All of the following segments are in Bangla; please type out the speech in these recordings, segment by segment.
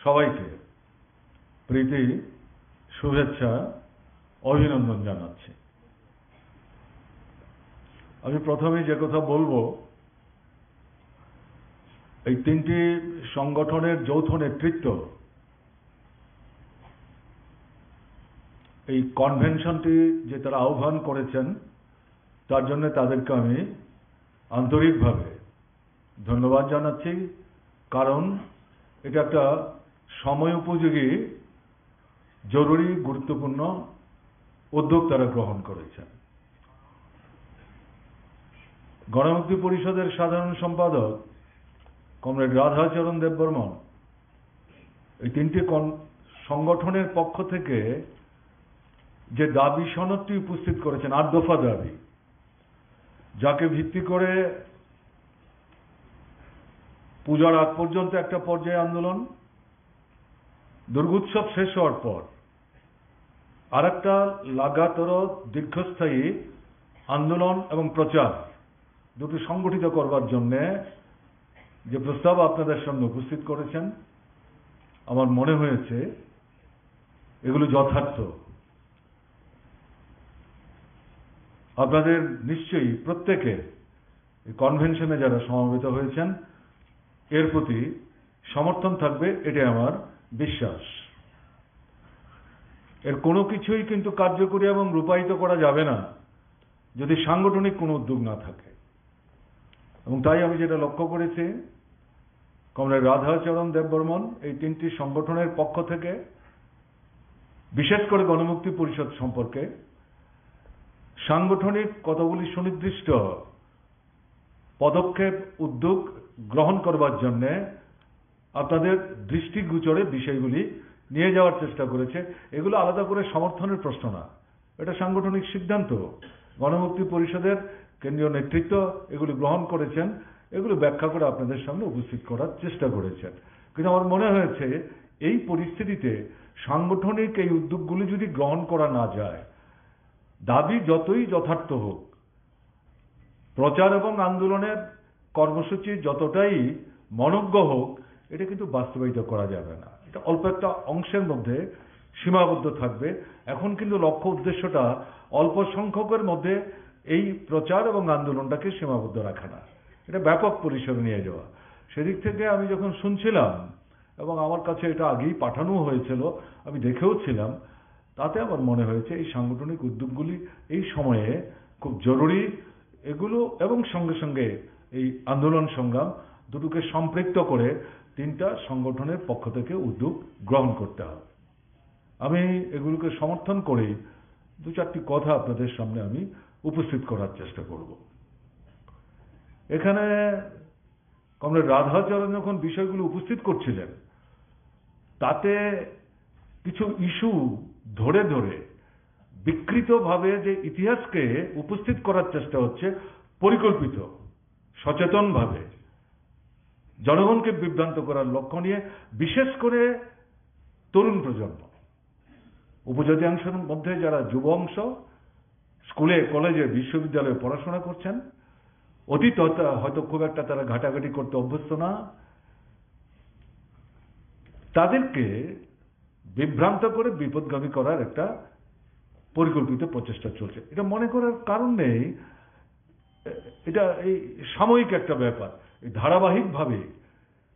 সবাইকে প্রীতি শুভেচ্ছা অভিনন্দন জানাচ্ছি। আমি প্রথমেই যে কথা বলবো, এই তিনটি সংগঠনের যৌথ নেতৃত্ব এই কনভেনশনটি যে তারা আহ্বান করেছেন তার জন্য তাদেরকে আমি আন্তরিকভাবে ধন্যবাদ জানাচ্ছি, কারণ এটা একটা সময় উপযোগী জরুরি গুরুত্বপূর্ণ উদ্যোগ তারা গ্রহণ করেছেন। গণমুক্তি পরিষদের সাধারণ সম্পাদক কমরেড রাধাচরণ দেববর্মন এই তিনটি সংগঠনের পক্ষ থেকে যে দাবি সনদটি উপস্থিত করেছেন, ৮ দফা দাবি, যাকে ভিত্তি করে পূজার আগ পর্যন্ত একটা পর্যায়ে আন্দোলন, দুর্গোৎসব শেষ হওয়ার পর আর একটা লাগাতার দীর্ঘস্থায়ী আন্দোলন এবং প্রচার দুটি সংগঠিত করবার জন্যে যে প্রস্তাব আপনাদের সামনে উপস্থিত করেছেন, আমার মনে হয়েছে এগুলো যথার্থ। আপনাদের নিশ্চয়ই প্রত্যেকের কনভেনশনে যারা সমবেত হয়েছেন এর প্রতি সমর্থন থাকবে, এটাই আমার বিশ্বাস। এর কোনো কিছুই কিন্তু কার্যকরী এবং রূপায়িত করা যাবে না যদি সাংগঠনিক কোনো উদ্যোগ না থাকে। এবং তাই আমি যেটা লক্ষ্য করেছি, কমরেড রাধাচরণ দেববর্মন এই তিনটি সংগঠনের পক্ষ থেকে বিশেষ করে গণমুক্তি পরিষদ সম্পর্কে সাংগঠনিক কতগুলি সুনির্দিষ্ট পদক্ষেপ উদ্যোগ গ্রহণ করবার জন্যে আপনাদের দৃষ্টিগোচরে বিষয়গুলি নিয়ে যাওয়ার চেষ্টা করেছে। এগুলো আলাদা করে সমর্থনের প্রশ্ন না, এটা সাংগঠনিক সিদ্ধান্ত। গণমুক্তি পরিষদের কেন্দ্রীয় নেতৃত্ব এগুলি গ্রহণ করেছেন, এগুলো ব্যাখ্যা করে আপনাদের সামনে উপস্থিত করার চেষ্টা করেছেন। কিন্তু আমার মনে হয়েছে এই পরিস্থিতিতে সাংগঠনিক এই উদ্যোগগুলি যদি গ্রহণ করা না যায়, দাবি যতই যথার্থ হোক, প্রচার এবং আন্দোলনের কর্মসূচি যতটাই মনোজ্ঞ হোক, এটা কিন্তু বাস্তবায়িত করা যাবে না। এটা অল্প একটা অংশের মধ্যে সীমাবদ্ধ থাকবে। এখন কিন্তু লক্ষ্য উদ্দেশ্যটা অল্প সংখ্যকের মধ্যে এই প্রচার এবং আন্দোলনটাকে সীমাবদ্ধ রাখা না, এটা ব্যাপক পরিসরে নিয়ে যাওয়া। সেদিক থেকে আমি যখন শুনছিলাম এবং আমার কাছে এটা আগেই পাঠানো হয়েছিল, আমি দেখেও ছিলাম, তাতে আমার মনে হয়েছে এই সাংগঠনিক উদ্যোগগুলি এই সময়ে খুব জরুরি। এগুলো এবং সঙ্গে সঙ্গে এই আন্দোলন সংগ্রাম দুটোকে সম্পৃক্ত করে তিনটা সংগঠনের পক্ষ থেকে উদ্যোগ গ্রহণ করতে হবে। আমি এগুলোকে সমর্থন করেই দু চারটি কথা আপনাদের সামনে আমি উপস্থিত করার চেষ্টা করব। এখানে কমরেড রাধাচরণ যখন বিষয়গুলো উপস্থিত করছিলেন, তাতে কিছু ইস্যু ধরে ধরে বিকৃতভাবে যে ইতিহাসকে উপস্থিত করার চেষ্টা হচ্ছে, পরিকল্পিত সচেতনভাবে জনগণকে বিভ্রান্ত করার লক্ষ্য নিয়ে, বিশেষ করে তরুণ প্রজন্ম, উপজাতীয়াংশের মধ্যে যারা যুব অংশ স্কুলে কলেজে বিশ্ববিদ্যালয়ে পড়াশোনা করছেন, অতীত হয়তো খুব একটা তারা ঘাটাঘাটি করতে অভ্যস্ত না, তাদেরকে বিভ্রান্ত করে বিপদগামী করার একটা পরিকল্পিত প্রচেষ্টা চলছে। এটা মনে করার কারণ নেই, এটা এই সাময়িক একটা ব্যাপার। এই ধারাবাহিকভাবে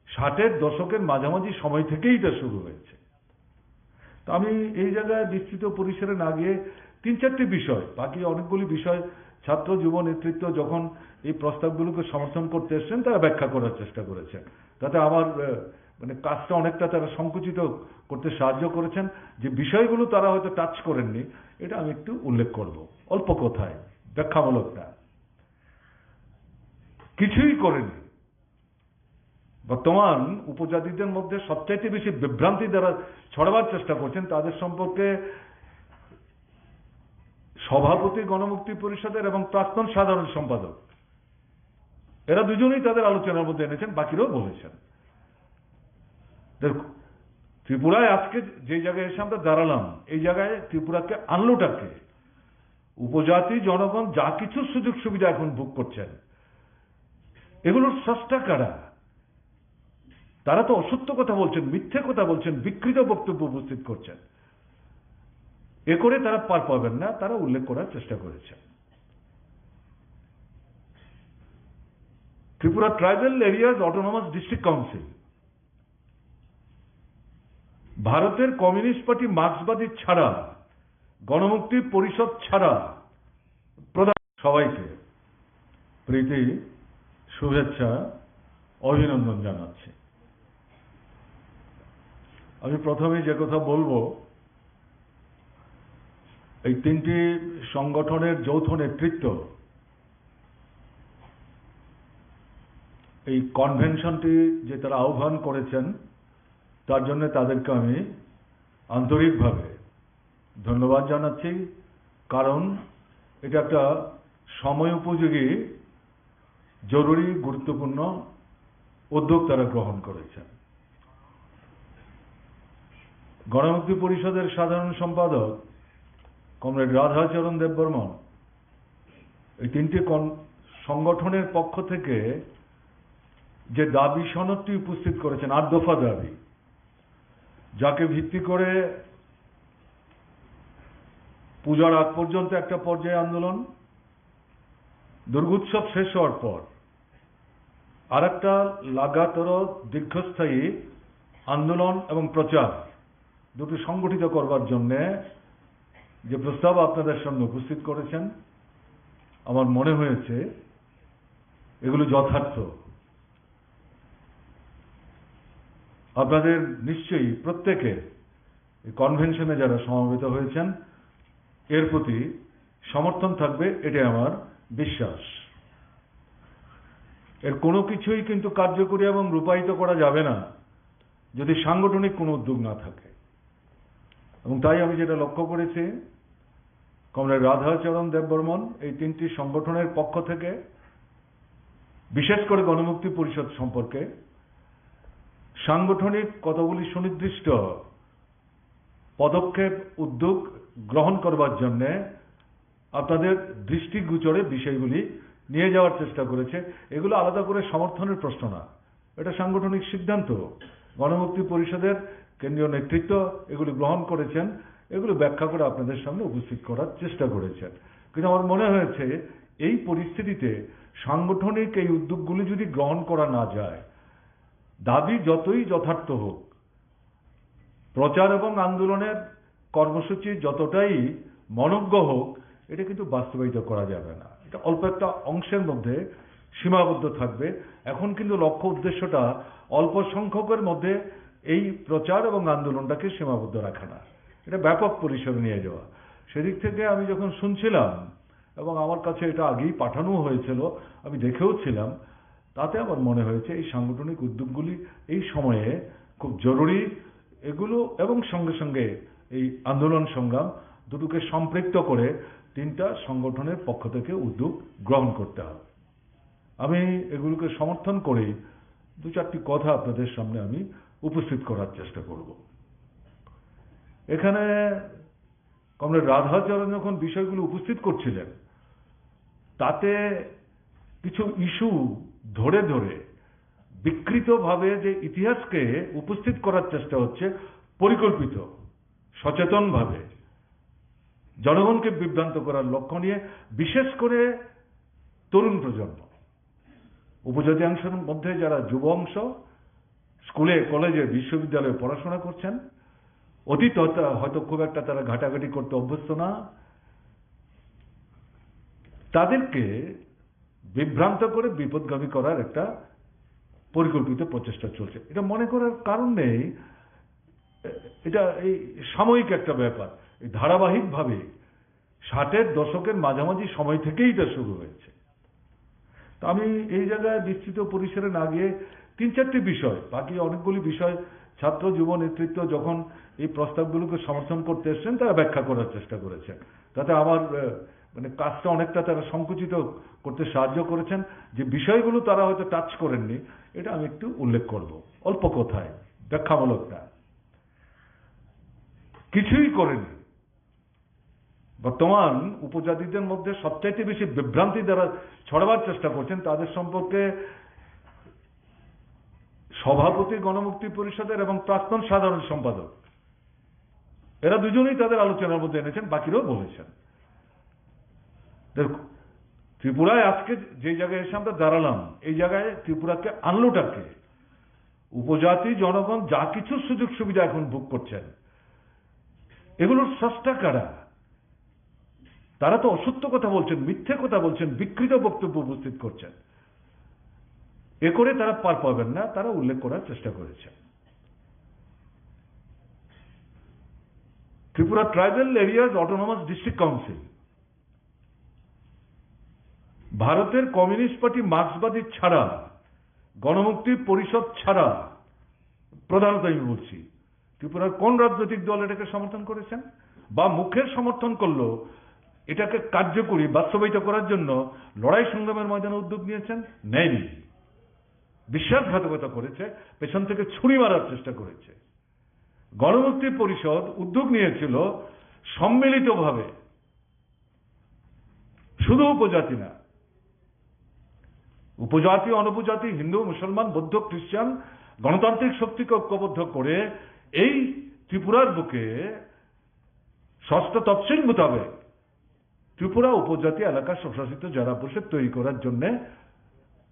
60-এর দশকের মাঝামাঝি সময় থেকেই এটা শুরু হয়েছে। তো আমি এই জায়গায় বিস্তৃত পরিসরে না গিয়ে তিন চারটি বিষয়, বাকি অনেকগুলি বিষয় ছাত্র যুব নেতৃত্ব যখন এই প্রস্তাবগুলোকে সমর্থন করতে এসছেন তারা ব্যাখ্যা করার চেষ্টা করেছেন, তাতে আমার মানে কাজটা অনেকটা তারা সংকুচিত করতে সাহায্য করেছেন। যে বিষয়গুলো তারা হয়তো টাচ করেননি, এটা আমি একটু উল্লেখ করব অল্প কথায়, ব্যাখ্যামূলক না। কিছুই করেনি। বর্তমান উপজাতিদের মধ্যে সবচাইতে বেশি বিভ্রান্তি দ্বারা ছড়াবার চেষ্টা করছেন তাদের সম্পর্কে সভাপতি গণমুক্তি পরিষদের এবং প্রাক্তন সাধারণ সম্পাদক, এরা দুজনেই তাদের আলোচনার মধ্যে এনেছেন, বাকিরাও বলেছেন। ত্রিপুরায় আজকে যে জায়গায় এসে আমরা দাঁড়ালাম, এই জায়গায় ত্রিপুরাকে আনলোটাকে উপজাতি জনগণ যা কিছু সুযোগ সুবিধা এখন ভোগ করছেন, এগুলোর স্রষ্টা কারা? তারা তো অসত্য কথা বলছেন, মিথ্যে কথা বলছেন, বিকৃত বক্তব্য উপস্থিত করছেন। এ করে তারা পার পাবেন না, তারা উল্লেখ করার চেষ্টা করেছেন। Tripura tribal areas autonomous district council ভারতের কমিউনিস্ট পার্টি মার্ক্সবাদী ছাড়া, গণমুক্তি পরিষদ ছাড়া প্রধান সবাইকে প্রীতি, শুভেচ্ছা, অভিনন্দন জানাচ্ছি। আমি প্রথমে যে কথা বলবো, এই তিনটি সংগঠনের যৌথ নেতৃত্ব এই কনভেনশনটি যে তারা আহ্বান করেছেন, তার জন্য তাদেরকে আমি আন্তরিকভাবে ধন্যবাদ জানাচ্ছি। কারণ এটা একটা সময় উপযোগী, জরুরি, গুরুত্বপূর্ণ উদ্যোগ তারা গ্রহণ করেছেন। গণমুক্তি পরিষদের সাধারণ সম্পাদক কমরেড রাধাচরণ দেববর্মন এই তিনটি সংগঠনের পক্ষ থেকে যে দাবি সনদটি উপস্থিত করেছেন, ৮ দফা দাবি, যাকে ভিত্তি করে পূজার আগ পর্যন্ত একটা পর্যায়ে আন্দোলন, দুর্গোৎসব শেষ হওয়ার পর আর একটা লাগাতার দীর্ঘস্থায়ী আন্দোলন এবং প্রচার দুটো সংগঠিত করবার জন্য যে প্রস্তাব আপনাদের সামনে উপস্থিত করেছেন, আমার মনে হয়েছে এগুলো যথার্থ। আপনাদের নিশ্চয়ই প্রত্যেকে এই কনভেনশনে যারা সমবেত হয়েছেন এর প্রতি সমর্থন থাকবে, এটাই আমার বিশ্বাস। এর কোনো কিছুই কিন্তু কার্যকরী এবং রূপায়িত করা যাবে না যদি সাংগঠনিক কোনো উদ্যোগ না থাকে। এবং তাই আমি যেটা লক্ষ্য করেছি, কমরেড রাধাচরণ দেববর্মন এই তিনটি সংগঠনের পক্ষ থেকে বিশেষ করে গণমুক্তি পরিষদ সম্পর্কে সাংগঠনিক কতগুলি সুনির্দিষ্ট পদক্ষেপ, উদ্যোগ গ্রহণ করবার জন্য আপনাদের দৃষ্টিগোচরে বিষয়গুলি নিয়ে যাওয়ার চেষ্টা করেছে। এগুলো আলাদা করে সমর্থনের প্রশ্ন না, এটা সাংগঠনিক সিদ্ধান্ত। গণমুক্তি পরিষদের কেন্দ্রীয় নেতৃত্ব এগুলি গ্রহণ করেছেন, এগুলো ব্যাখ্যা করে আপনাদের সামনে উপস্থিত করার চেষ্টা করেছেন। কিন্তু আমার মনে হয়েছে এই পরিস্থিতিতে সাংগঠনিক এই উদ্যোগগুলি যদি গ্রহণ করা না যায়, দাবি যতই যথার্থ হোক, প্রচার এবং আন্দোলনের কর্মসূচি যতটাই মনোজ্ঞ হোক, এটা কিন্তু বাস্তবায়িত করা যাবে না। এটা অল্প একটা অংশের মধ্যে সীমাবদ্ধ থাকবে। এখন কিন্তু লক্ষ্য উদ্দেশ্যটা অল্প সংখ্যকের মধ্যে এই প্রচার এবং আন্দোলনটাকে সীমাবদ্ধ রাখা না, এটা ব্যাপক পরিসরে নিয়ে যাওয়া। সেদিক থেকে আমি যখন শুনছিলাম, এবং আমার কাছে এটা আগেই পাঠানো হয়েছিল, আমি দেখেও ছিলাম, তাতে আমার মনে হয়েছে এই সাংগঠনিক উদ্যোগগুলি এই সময়ে খুব জরুরি। এগুলো এবং সঙ্গে সঙ্গে এই আন্দোলন সংগ্রাম দুটোকে সম্পৃক্ত করে তিনটা সংগঠনের পক্ষ থেকে উদ্যোগ গ্রহণ করতে হবে। আমি এগুলোকে সমর্থন করে দু চারটি কথা আপনাদের সামনে আমি উপস্থিত করার চেষ্টা করব। এখানে কমরেড রাধাচরণ যখন বিষয়গুলো উপস্থিত করছিলেন, তাতে কিছু ইস্যু ধরে ধরে বিকৃতভাবে যে ইতিহাসকে উপস্থিত করার চেষ্টা হচ্ছে, পরিকল্পিত সচেতনভাবে জনগণকে বিভ্রান্ত করার লক্ষ্য নিয়ে, বিশেষ করে তরুণ প্রজন্ম, উপজাতি অংশের মধ্যে যারা যুব অংশ স্কুলে, কলেজে, বিশ্ববিদ্যালয়ে পড়াশোনা করছেন, অতীত হয়তো খুব একটা তারা ঘাটাঘাটি করতে অভ্যস্ত না, তাদেরকে বিভ্রান্ত করে বিপদগামী করার একটা পরিকল্পিত প্রচেষ্টা চলছে। এটা মনে করার কারণ নেই, এটা এই সাময়িক একটা ব্যাপার। এই ধারাবাহিকভাবে 60-এর দশকের মাঝামাঝি সময় থেকেই এটা শুরু হয়েছে। তো আমি এই জায়গায় বিস্তৃত পরিসরে না গিয়ে 3-4টি বিষয়, বাকি অনেকগুলি বিষয় ছাত্র যুব নেতৃত্ব যখন এই প্রস্তাবগুলোকে সমর্থন করতে এসছেন তারা ব্যাখ্যা করার চেষ্টা করেছেন, তাতে আমার মানে কাজটা অনেকটা তারা সংকুচিত করতে সাহায্য করেছেন। যে বিষয়গুলো তারা হয়তো টাচ করেননি, এটা আমি একটু উল্লেখ করব অল্প কথায়, ব্যাখ্যামূলক না। কিছুই করেনি। বর্তমান উপজাতিদের মধ্যে সবচাইতে বেশি বিভ্রান্তি দ্বারা ছড়াবার চেষ্টা করছেন তাদের সম্পর্কে সভাপতি গণমুক্তি পরিষদের এবং প্রাক্তন সাধারণ সম্পাদক, এরা দুজনেই তাদের আলোচনার মধ্যে এনেছেন, বাকিরাও বলেছেন। ত্রিপুরায় আজকে যে জায়গায় এসে আমরা দাঁড়ালাম, এই জায়গায় ত্রিপুরাকে আনলোটাকে উপজাতি জনগণ যা কিছু সুযোগ সুবিধা এখন ভোগ করছেন, এগুলোর স্রষ্টা কারা? তারা তো অসত্য কথা বলছেন, মিথ্যে কথা বলছেন, বিকৃত বক্তব্য উপস্থিত করছেন। এ করে তারা পার পাবেন না, তারা উল্লেখ করার চেষ্টা করেছেন। Tripura tribal areas autonomous district council ভারতের কমিউনিস্ট পার্টি মার্ক্সবাদী ছাড়া, গণমুক্তি পরিষদ ছাড়া, প্রধানত আমি বলছি, ত্রিপুরার কোন রাজনৈতিক দল এটাকে সমর্থন করেছেন বা মুখের সমর্থন করলো এটাকে কার্যকরী বাস্তবায়িত করার জন্য লড়াই সংগ্রামের ময়দানে উদ্যোগ নিয়েছেন? নেয়নি। বিশ্বাসঘাতকতা করেছে, পেছন থেকে ছুরি মারার চেষ্টা করেছে। গণমুক্তি পরিষদ উদ্যোগ নিয়েছিল সম্মিলিতভাবে, শুধু উপজাতি না, উপজাতি, অনুপজাতি, হিন্দু, মুসলমান, বৌদ্ধ, খ্রিস্টান, গণতান্ত্রিক শক্তিকে ঐক্যবদ্ধ করে এই ত্রিপুরার বুকে ষষ্ঠ তফসিল মোতাবেক ত্রিপুরা উপজাতি এলাকা স্বশাসিত জেলা পরিষদ তৈরি করার জন্য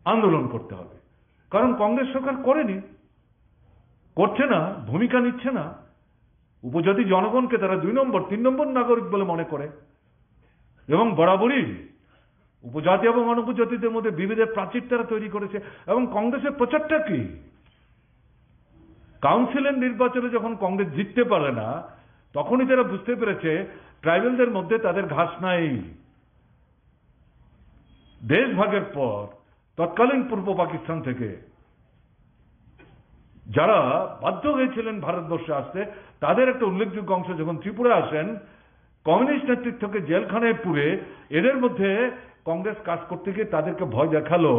আন্দোলন করতে হবে। কারণ কংগ্রেস সরকার করেনি, করছে না, ভূমিকা নিচ্ছে না। উপজাতি জনগণকে তারা 2 নম্বর 3 নম্বর নাগরিক বলে মনে করে এবং বরাবরই উপজাতি এবং অনুপজাতিদের মধ্যে বিভেদের প্রাচীর তারা তৈরি করেছে। এবং কংগ্রেসের প্রচারটা কি? কাউন্সিলের নির্বাচনে যখন কংগ্রেস জিততে পারে না, তখনই তারা বুঝতে পেরেছে ট্রাইবেলদের মধ্যে তাদের ঘাস নাই। দেশ ভাগের পর তৎকালীন পূর্ব পাকিস্তান থেকে যারা বাধ্য হয়েছিলেন ভারতবর্ষে আসতে, তাদের একটা উল্লেখযোগ্য অংশ যখন ত্রিপুরা আসেন, কমিউনিস্ট নেতৃত্বকে জেলখানায় পুরে এদের মধ্যে কংগ্রেস কাজ করতে গিয়ে তাদেরকে ভয় দেখালো,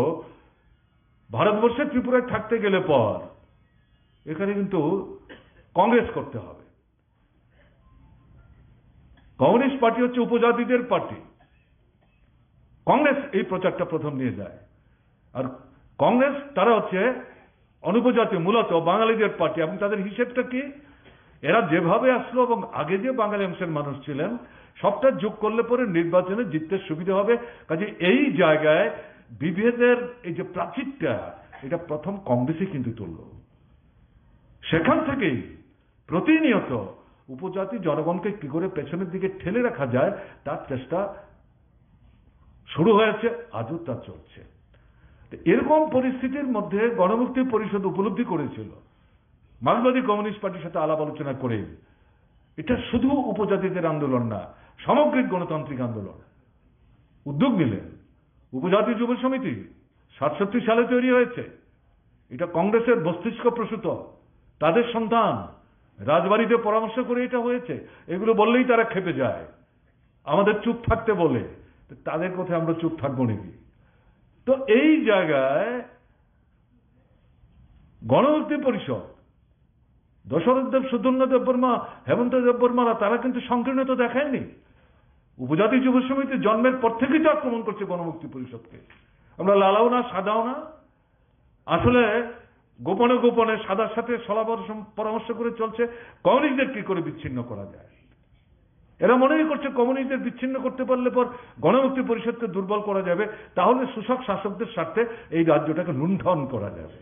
ভারতবর্ষে ত্রিপুরায় থাকতে গেলে পর এখানে কিন্তু কংগ্রেস করতে হবে। কমিউনিস্ট পার্টি হচ্ছে উপজাতিদের পার্টি। কংগ্রেস এই প্রচারটা প্রথম নিয়ে যায়। আর কংগ্রেস তারা হচ্ছে অনুপজাতি, মূলত বাঙালিদের পার্টি। এবং তাদের হিসেবটা কি? এরা যেভাবে আসলো এবং আগে যে বাঙালি অংশের মানুষ ছিলেন, সবটা যোগ করলে পরে নির্বাচনে জিততে সুবিধা হবে। কাজে এই জায়গায় বিভেদের এই যে প্রাচীরটা, এটা প্রথম কংগ্রেসই কিন্তু তুলল। সেখান থেকেই প্রতিনিয়ত উপজাতি জনগণকে কি করে পেছনের দিকে ঠেলে রাখা যায় তার চেষ্টা শুরু হয়েছে, আজও তা চলছে। এরকম পরিস্থিতির মধ্যে গণমুক্তি পরিষদ উপলব্ধি করেছিল, মার্ক্সবাদী কমিউনিস্ট পার্টির সাথে আলাপ আলোচনা করে, এটা শুধু উপজাতিদের আন্দোলন না, সামগ্রিক গণতান্ত্রিক আন্দোলন। উদ্যোগ নিলেন উপজাতি যুব সমিতি, 67 সালে তৈরি হয়েছে। এটা কংগ্রেসের মস্তিষ্ক প্রসূত, তাদের সন্তান, রাজবাড়িতে পরামর্শ করে এটা হয়েছে। এগুলো বললেই তারা খেপে যায়, আমাদের চুপ থাকতে বলে। তাদের কথা আমরা চুপ থাকবো নাকি? তো এই জায়গায় গণমুক্তি পরিষদ, দশরথ দেব, সুধন্য দেববর্মা, হেমন্ত দেববর্মারা তারা কিন্তু সংকীর্ণতা দেখায়নি। উপজাতি যুব সমিতি জন্মের পর থেকেই তো আক্রমণ করছে গণমুক্তি পরিষদকে। আমরা লালাও না, সাদাও না, আসলে গোপনে গোপনে সাদার সাথে পরামর্শ করে চলছে কমিউনিস্টদের কি করে বিচ্ছিন্ন করা যায়। এরা মনেই করছে কমিউনিস্টদের বিচ্ছিন্ন করতে পারলে পর গণমুক্তি পরিষদকে দুর্বল করা যাবে, তাহলে শোষক শাসকদের স্বার্থে এই রাজ্যটাকে লুণ্ঠন করা যাবে।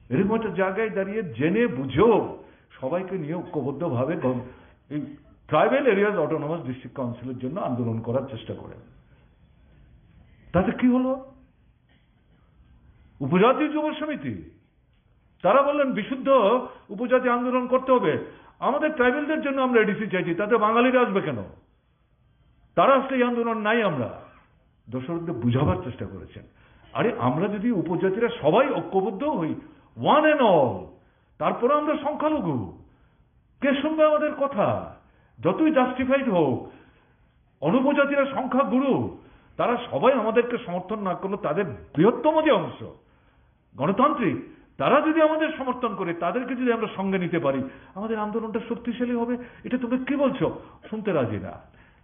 এরকম একটা জায়গায় দাঁড়িয়ে জেনে বুঝেও সবাইকে নিয়ে ঐক্যবদ্ধভাবে এই ট্রাইবাল এরিয়াজ অটোনমাস ডিস্ট্রিক্ট কাউন্সিলের জন্য আন্দোলন করার চেষ্টা করেন। তাতে কি হলো? উপজাতীয় যুব সমিতি তারা বললেন বিশুদ্ধ উপজাতি আন্দোলন করতে হবে, আমাদের ট্রাইবেলদের জন্য আমরা এডিসি চাইছি, তাতে বাঙালিরা আসবে কেন? তারা আসলে এই আন্দোলন নাই। আমরা দর্শকদের বুঝাবার চেষ্টা করেছেন, আরে আমরা যদি উপজাতিরা সবাই ঐক্যবদ্ধ হই, ওয়ান অ্যান্ড অল, তারপরে আমরা সংখ্যালঘু, কে শুনবে আমাদের কথা? যতই জাস্টিফাইড হোক, অনুপজাতিরা সংখ্যা গুরু, তারা সবাই আমাদেরকে সমর্থন না করলো, তাদের বৃহত্তম যে অংশ গণতান্ত্রিক, তারা যদি আমাদের সমর্থন করে, তাদেরকে যদি আমরা সঙ্গে নিতে পারি, আমাদের আন্দোলনটা শক্তিশালী হবে। এটা তুমি কি বলছো? শুনতে রাজি না।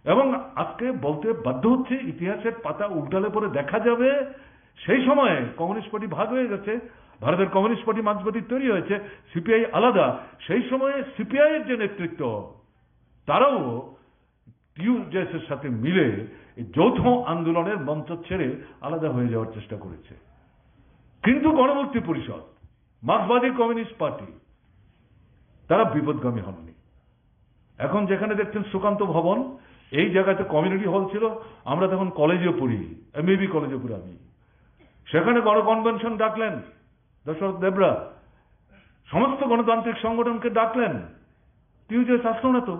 এবং আজকে বলতে বাধ্য হচ্ছে, ইতিহাসের পাতা উল্টালে পরে দেখা যাবে সেই সময়ে কমিউনিস্ট পার্টি ভাগ হয়ে গেছে, ভারতের কমিউনিস্ট পার্টি মার্ক্সবাদী তৈরি হয়েছে, সিপিআই আলাদা। সেই সময়ে সিপিআই এর যে নেতৃত্ব, তারাও টিউজেস এর সাথে মিলে এই যৌথ আন্দোলনের মঞ্চ ছেড়ে আলাদা হয়ে যাওয়ার চেষ্টা করেছে। কিন্তু গণমুক্তি পরিষদ, মার্ক্সবাদী কমিউনিস্ট পার্টি, তারা বিপদগামী হননি। এখন যেখানে দেখছেন সুকান্ত ভবন, এই জায়গাতে কমিউনিটি হল ছিল, আমরা তখন কলেজে পড়ি, এমবিবি কলেজে পড়ি আমি, সেখানে গণকনভেনশন ডাকলেন দশরথ দেবরা, সমস্ত গণতান্ত্রিক সংগঠনকে ডাকলেন, টিউজেস আসলো না তো।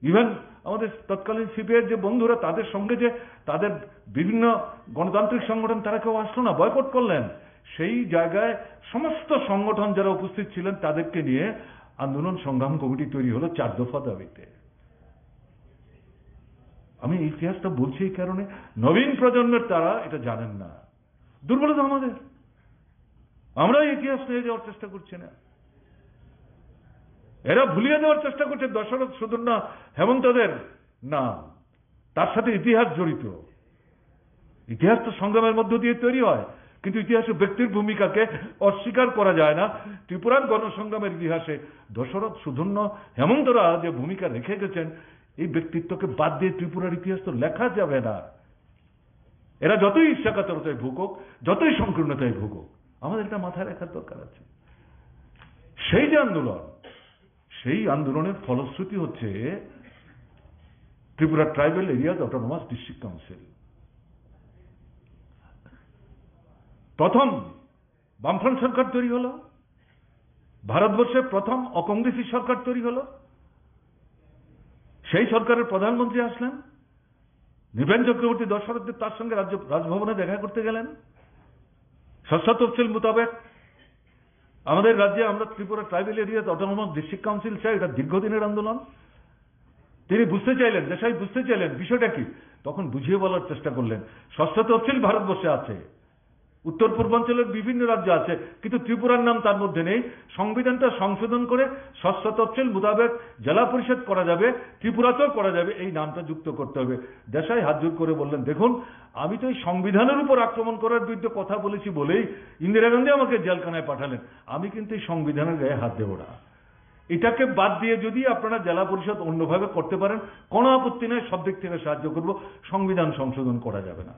ইভেন আমাদের তৎকালীন সিপিআই যে বন্ধুরা, তাদের সঙ্গে যে তাদের বিভিন্ন গণতান্ত্রিক সংগঠন, তারা কেউ আসলো না, বয়কট করলেন। সেই জায়গায় সমস্ত সংগঠন যারা উপস্থিত ছিলেন, তাদেরকে নিয়ে আন্দোলন সংগ্রাম কমিটি তৈরি হলো 4 দফা দাবিতে। আমি ইতিহাসটা বলছি এই কারণে, নবীন প্রজন্মের তারা এটা জানেন না, দুর্বলতা আমাদের, আমরা ইতিহাস নিয়ে যাওয়ার চেষ্টা করছি না, এরা ভুলিয়ে দেওয়ার চেষ্টা করছে দশরথ সুধন্যা হেমন্তদের নাম, তার সাথে ইতিহাস জড়িত। ইতিহাস তো সংগ্রামের মধ্য দিয়ে তৈরি হয়, কিন্তু ইতিহাসে ব্যক্তির ভূমিকাকে অস্বীকার করা যায় না। ত্রিপুরার গণসংগ্রামের ইতিহাসে দশরথ সুধন্য হেমন্তরা যে ভূমিকা রেখে গেছেন, এই ব্যক্তিত্বকে বাদ দিয়ে ত্রিপুরার ইতিহাস তো লেখা যাবে না। এরা যতই ঈর্ষাকাতরতায় ভুগুক, যতই সংকীর্ণতায় ভুগুক, আমাদের এটা মাথায় রাখার দরকার আছে। সেই যে আন্দোলন, সেই আন্দোলনের ফলশ্রুতি হচ্ছে Tripura tribal areas autonomous district council. প্রথম বামফ্রন্ট সরকার তৈরি হলো, ভারতবর্ষের প্রথম অকংগ্রেসী সরকার তৈরি হলো। সেই সরকারের প্রধানমন্ত্রী আসলেন, নৃপেন চক্রবর্তী দশরথদেব তার সঙ্গে রাজভবনে দেখা করতে গেলেন। ষষ্ঠ তফসিল মোতাবেক আমাদের রাজ্যে আমরা Tripura tribal area autonomous district council চাই, এটা দীর্ঘদিনের আন্দোলন। তিনি বুঝতে চাইলেন, দেশাই বুঝতে চাইলেন বিষয়টা কি, তখন বুঝিয়ে বলার চেষ্টা করলেন। ষষ্ঠ তফসিল ভারতবর্ষে আছে, উত্তর পূর্বাঞ্চলের বিভিন্ন রাজ্য আছে, কিন্তু ত্রিপুরার নাম তার মধ্যে নেই। সংবিধানটা সংশোধন করে ষষ্ঠ তফসিল মোতাবেক জেলা পরিষদ করা যাবে, ত্রিপুরাতেও করা যাবে, এই নামটা যুক্ত করতে হবে। দেশাই হাত জোর করে বললেন, দেখুন আমি তো এই সংবিধানের উপর আক্রমণ করার বিরুদ্ধে কথা বলেছি বলেই ইন্দিরা গান্ধী আমাকে জেলখানায় পাঠালেন, আমি কিন্তু এই সংবিধানের গায়ে হাত দেব না। এটাকে বাদ দিয়ে যদি আপনারা জেলা পরিষদ অন্যভাবে করতে পারেন, কোনো আপত্তি নেই, সব দিক থেকে সাহায্য করব, সংবিধান সংশোধন করা যাবে না।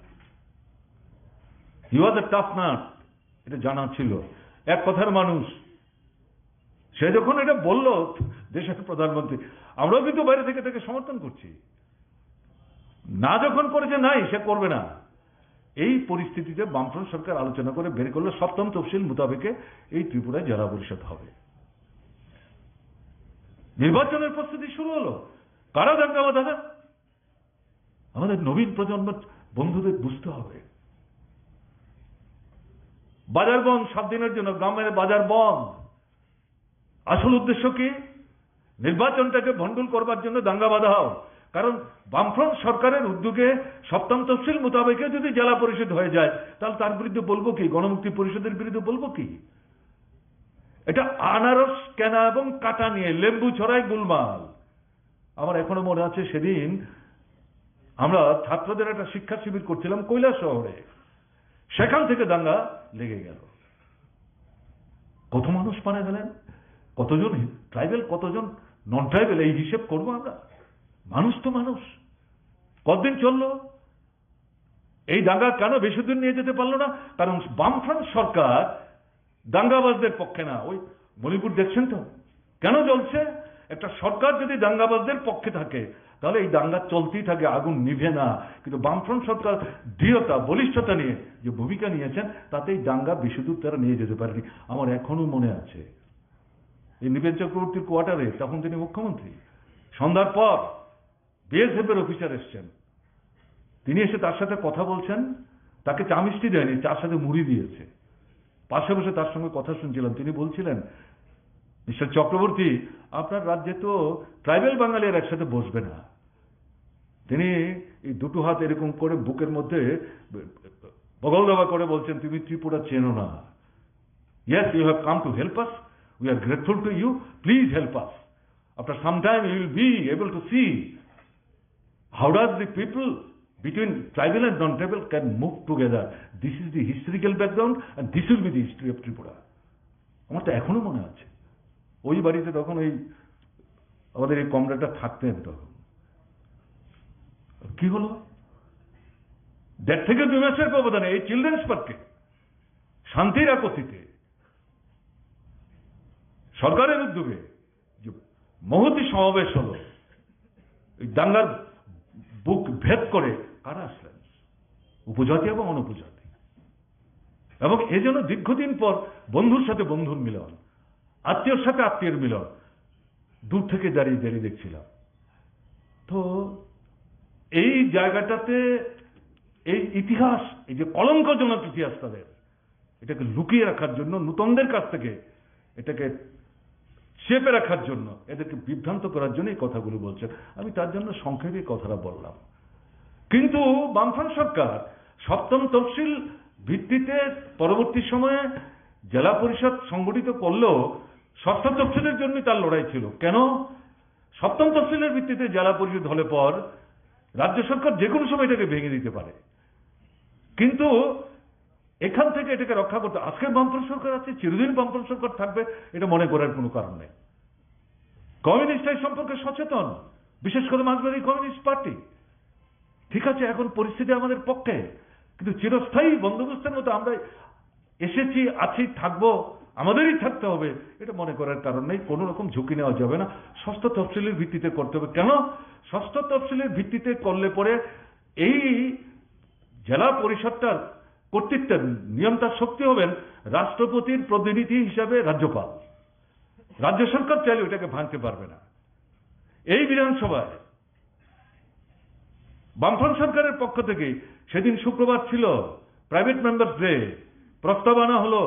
হি ওয়াজ এ টাফ নাট, এটা জানা ছিল, এক কথার মানুষ। সে যখন এটা বলল দেশের প্রধানমন্ত্রী, আমরাও কিন্তু বাইরে থেকে তাকে সমর্থন করছি, না যখন করেছে নাই সে করবে না। এই পরিস্থিতিতে বামফ্রন্ট সরকার আলোচনা করে বের করলো সপ্তম তফসিল মোতাবেকে এই ত্রিপুরায় জেলা পরিষদ হবে। নির্বাচনের প্রস্তুতি শুরু হলো, কারা দাঙ্গা বাঁধাবে? আমাদের নবীন প্রজন্মের বন্ধুদের বুঝতে হবে। বাজার বন্ধ 7 দিনের জন্য, গ্রামের বাজার বন্ধ। আসল উদ্দেশ্য কি? নির্বাচনটাকে ভণ্ডুল করবার জন্য দাঙ্গা বাঁধাও। কারণ বামফ্রন্ট সরকারের উদ্যোগে সপ্তম তফসিল মোতাবেকে যদি জেলা পরিষদ হয়ে যায়, তাহলে তার বিরুদ্ধে বলবো কি? গণমুক্তি পরিষদের বিরুদ্ধে বলবো কি? এটা আনারস কেনা এবং কাটা নিয়ে লেম্বু ছড়াই গুলমাল। আমার এখনো মনে আছে, সেদিন আমরা ছাত্রদের একটা শিক্ষা শিবির করছিলাম কৈলাস শহরে, সেখান থেকে দাঙ্গা লেগে গেল। কত মানুষ মারা গেলেন, কতজন ট্রাইবেল, কতজন নন ট্রাইবেল, এই হিসেব করবো আমরা? মানুষ তো মানুষ। কতদিন চললো এই দাঙ্গা? কেন বেশি দিন নিয়ে যেতে পারলো না? কারণ বামফ্রন্ট সরকার দাঙ্গাবাজদের পক্ষে না। ওই মণিপুর দেখছেন তো কেন চলছে? একটা সরকার যদি দাঙ্গাবাজদের পক্ষে থাকে, তাহলে এই দাঙ্গা চলতেই থাকে, আগুন নিভে না। কিন্তু বামফ্রন্ট সরকার দৃঢ়তা, বলিষ্ঠতা নিয়ে যে ভূমিকা নিয়েছেন তাতেই দাঙ্গা বেশিদূর তারা নিয়ে যেতে পারেনি। আমার এখনো মনে আছে এই নৃপেন চক্রবর্তীর কোয়ার্টারে, তখন তিনি মুখ্যমন্ত্রী, সন্ধ্যার পর বিএসএফ এর অফিসার এসছেন, তিনি এসে তার সাথে কথা বলছেন, তাকে চা মিষ্টি দেয়নি, চার সাথে মুড়ি দিয়েছে। পাশে বসে তার সঙ্গে কথা শুনছিলাম, তিনি বলছিলেন, মিস্টার চক্রবর্তী, আপনার রাজ্যে তো ট্রাইবাল বাঙালির একসাথে বসবে না। তিনি এই দুটো হাত এরকম করে বুকের মধ্যে বগল দাবা করে বলছেন, তুমি ত্রিপুরা চেনো না। Yes, you have come to help us, we are grateful to you, please help us. After some time you will be able to see how does the people between tribal and non-tribal can move together. This is the historical background and this will be the history of Tripura. আমার তো এখনো মনে আছে, ওই বাড়িতে তখন ওই আমাদের এই কমরেডটা থাকতেন। তখন কি হলো, 1.5 থেকে 2 মাসের ব্যবধানে এই চিলড্রেন্স পার্কে শান্তির একতিতে সরকারের উদ্যোগে যে মহতী সমাবেশ হলো, এই দাঙ্গার বুক ভেদ করে কারা আসলেন, উপজাতি এবং অনুপজাতি, এবং এজন্য দীর্ঘদিন পর বন্ধুর সাথে বন্ধুর মিলন, আত্মীয়র সাথে আত্মীয়ের মিলন, দূর থেকে দাঁড়িয়ে দাঁড়িয়ে দেখছিলাম। তো এই জায়গাটাতে এই ইতিহাস, এই যে কলঙ্কজনক ইতিহাস তাদের, এটাকে লুকিয়ে রাখার জন্য, নূতনদের কাছ থেকে এটাকে চেপে রাখার জন্য, এদেরকে বিভ্রান্ত করার জন্য এই কথাগুলো বলছেন। আমি তার জন্য সংক্ষেপে কথাটা বললাম। কিন্তু বামফ্রন্ট সরকার সপ্তম তফসিল ভিত্তিতে পরবর্তী সময়ে জেলা পরিষদ সংগঠিত করলেও ষষ্ঠ তফসিলের জন্য তার লড়াই ছিল। কেন? সপ্তম তফসিলের ভিত্তিতে জেলা পরিষদ হলে পর রাজ্য সরকার যে কোনো সময় এটাকে ভেঙে দিতে পারে, কিন্তু এখান থেকে এটাকে রক্ষা করতে আজকের বামফ্রন্ট সরকার আছে, চিরদিন বামফ্রন্ট সরকার থাকবে, এটা মনে করার কোনো কারণ নেই। কমিউনিস্ট এই সম্পর্কে সচেতন, বিশেষ করে মার্ক্সবাদী কমিউনিস্ট পার্টি। ঠিক আছে, এখন পরিস্থিতি আমাদের পক্ষে, কিন্তু চিরস্থায়ী বন্দোবস্তের মতো আমরা এসেছি, আছি, থাকবো, আমাদেরই থাকতে হবে, এটা মনে করার কারণ নেই। কোনো রকম ঝুঁকি নেওয়া যাবে না, ষষ্ঠ তফসিলের ভিত্তিতে করতে হবে। কেন? ষষ্ঠ তফসিলের ভিত্তিতে করলে পরে এই জেলা পরিষদটার কর্তৃত্বের নিয়ন্ত্রণ শক্তি হবেন রাষ্ট্রপতির প্রতিনিধি হিসাবে রাজ্যপাল। রাজ্য সরকার চাইলে ওটাকে ভাঙতে পারবে না। এই বিধানসভায় বামফ্রন্ট সরকারের পক্ষ থেকে সেদিন শুক্রবার ছিল, প্রাইভেট মেম্বার্স ডে, প্রস্তাব আনা হলো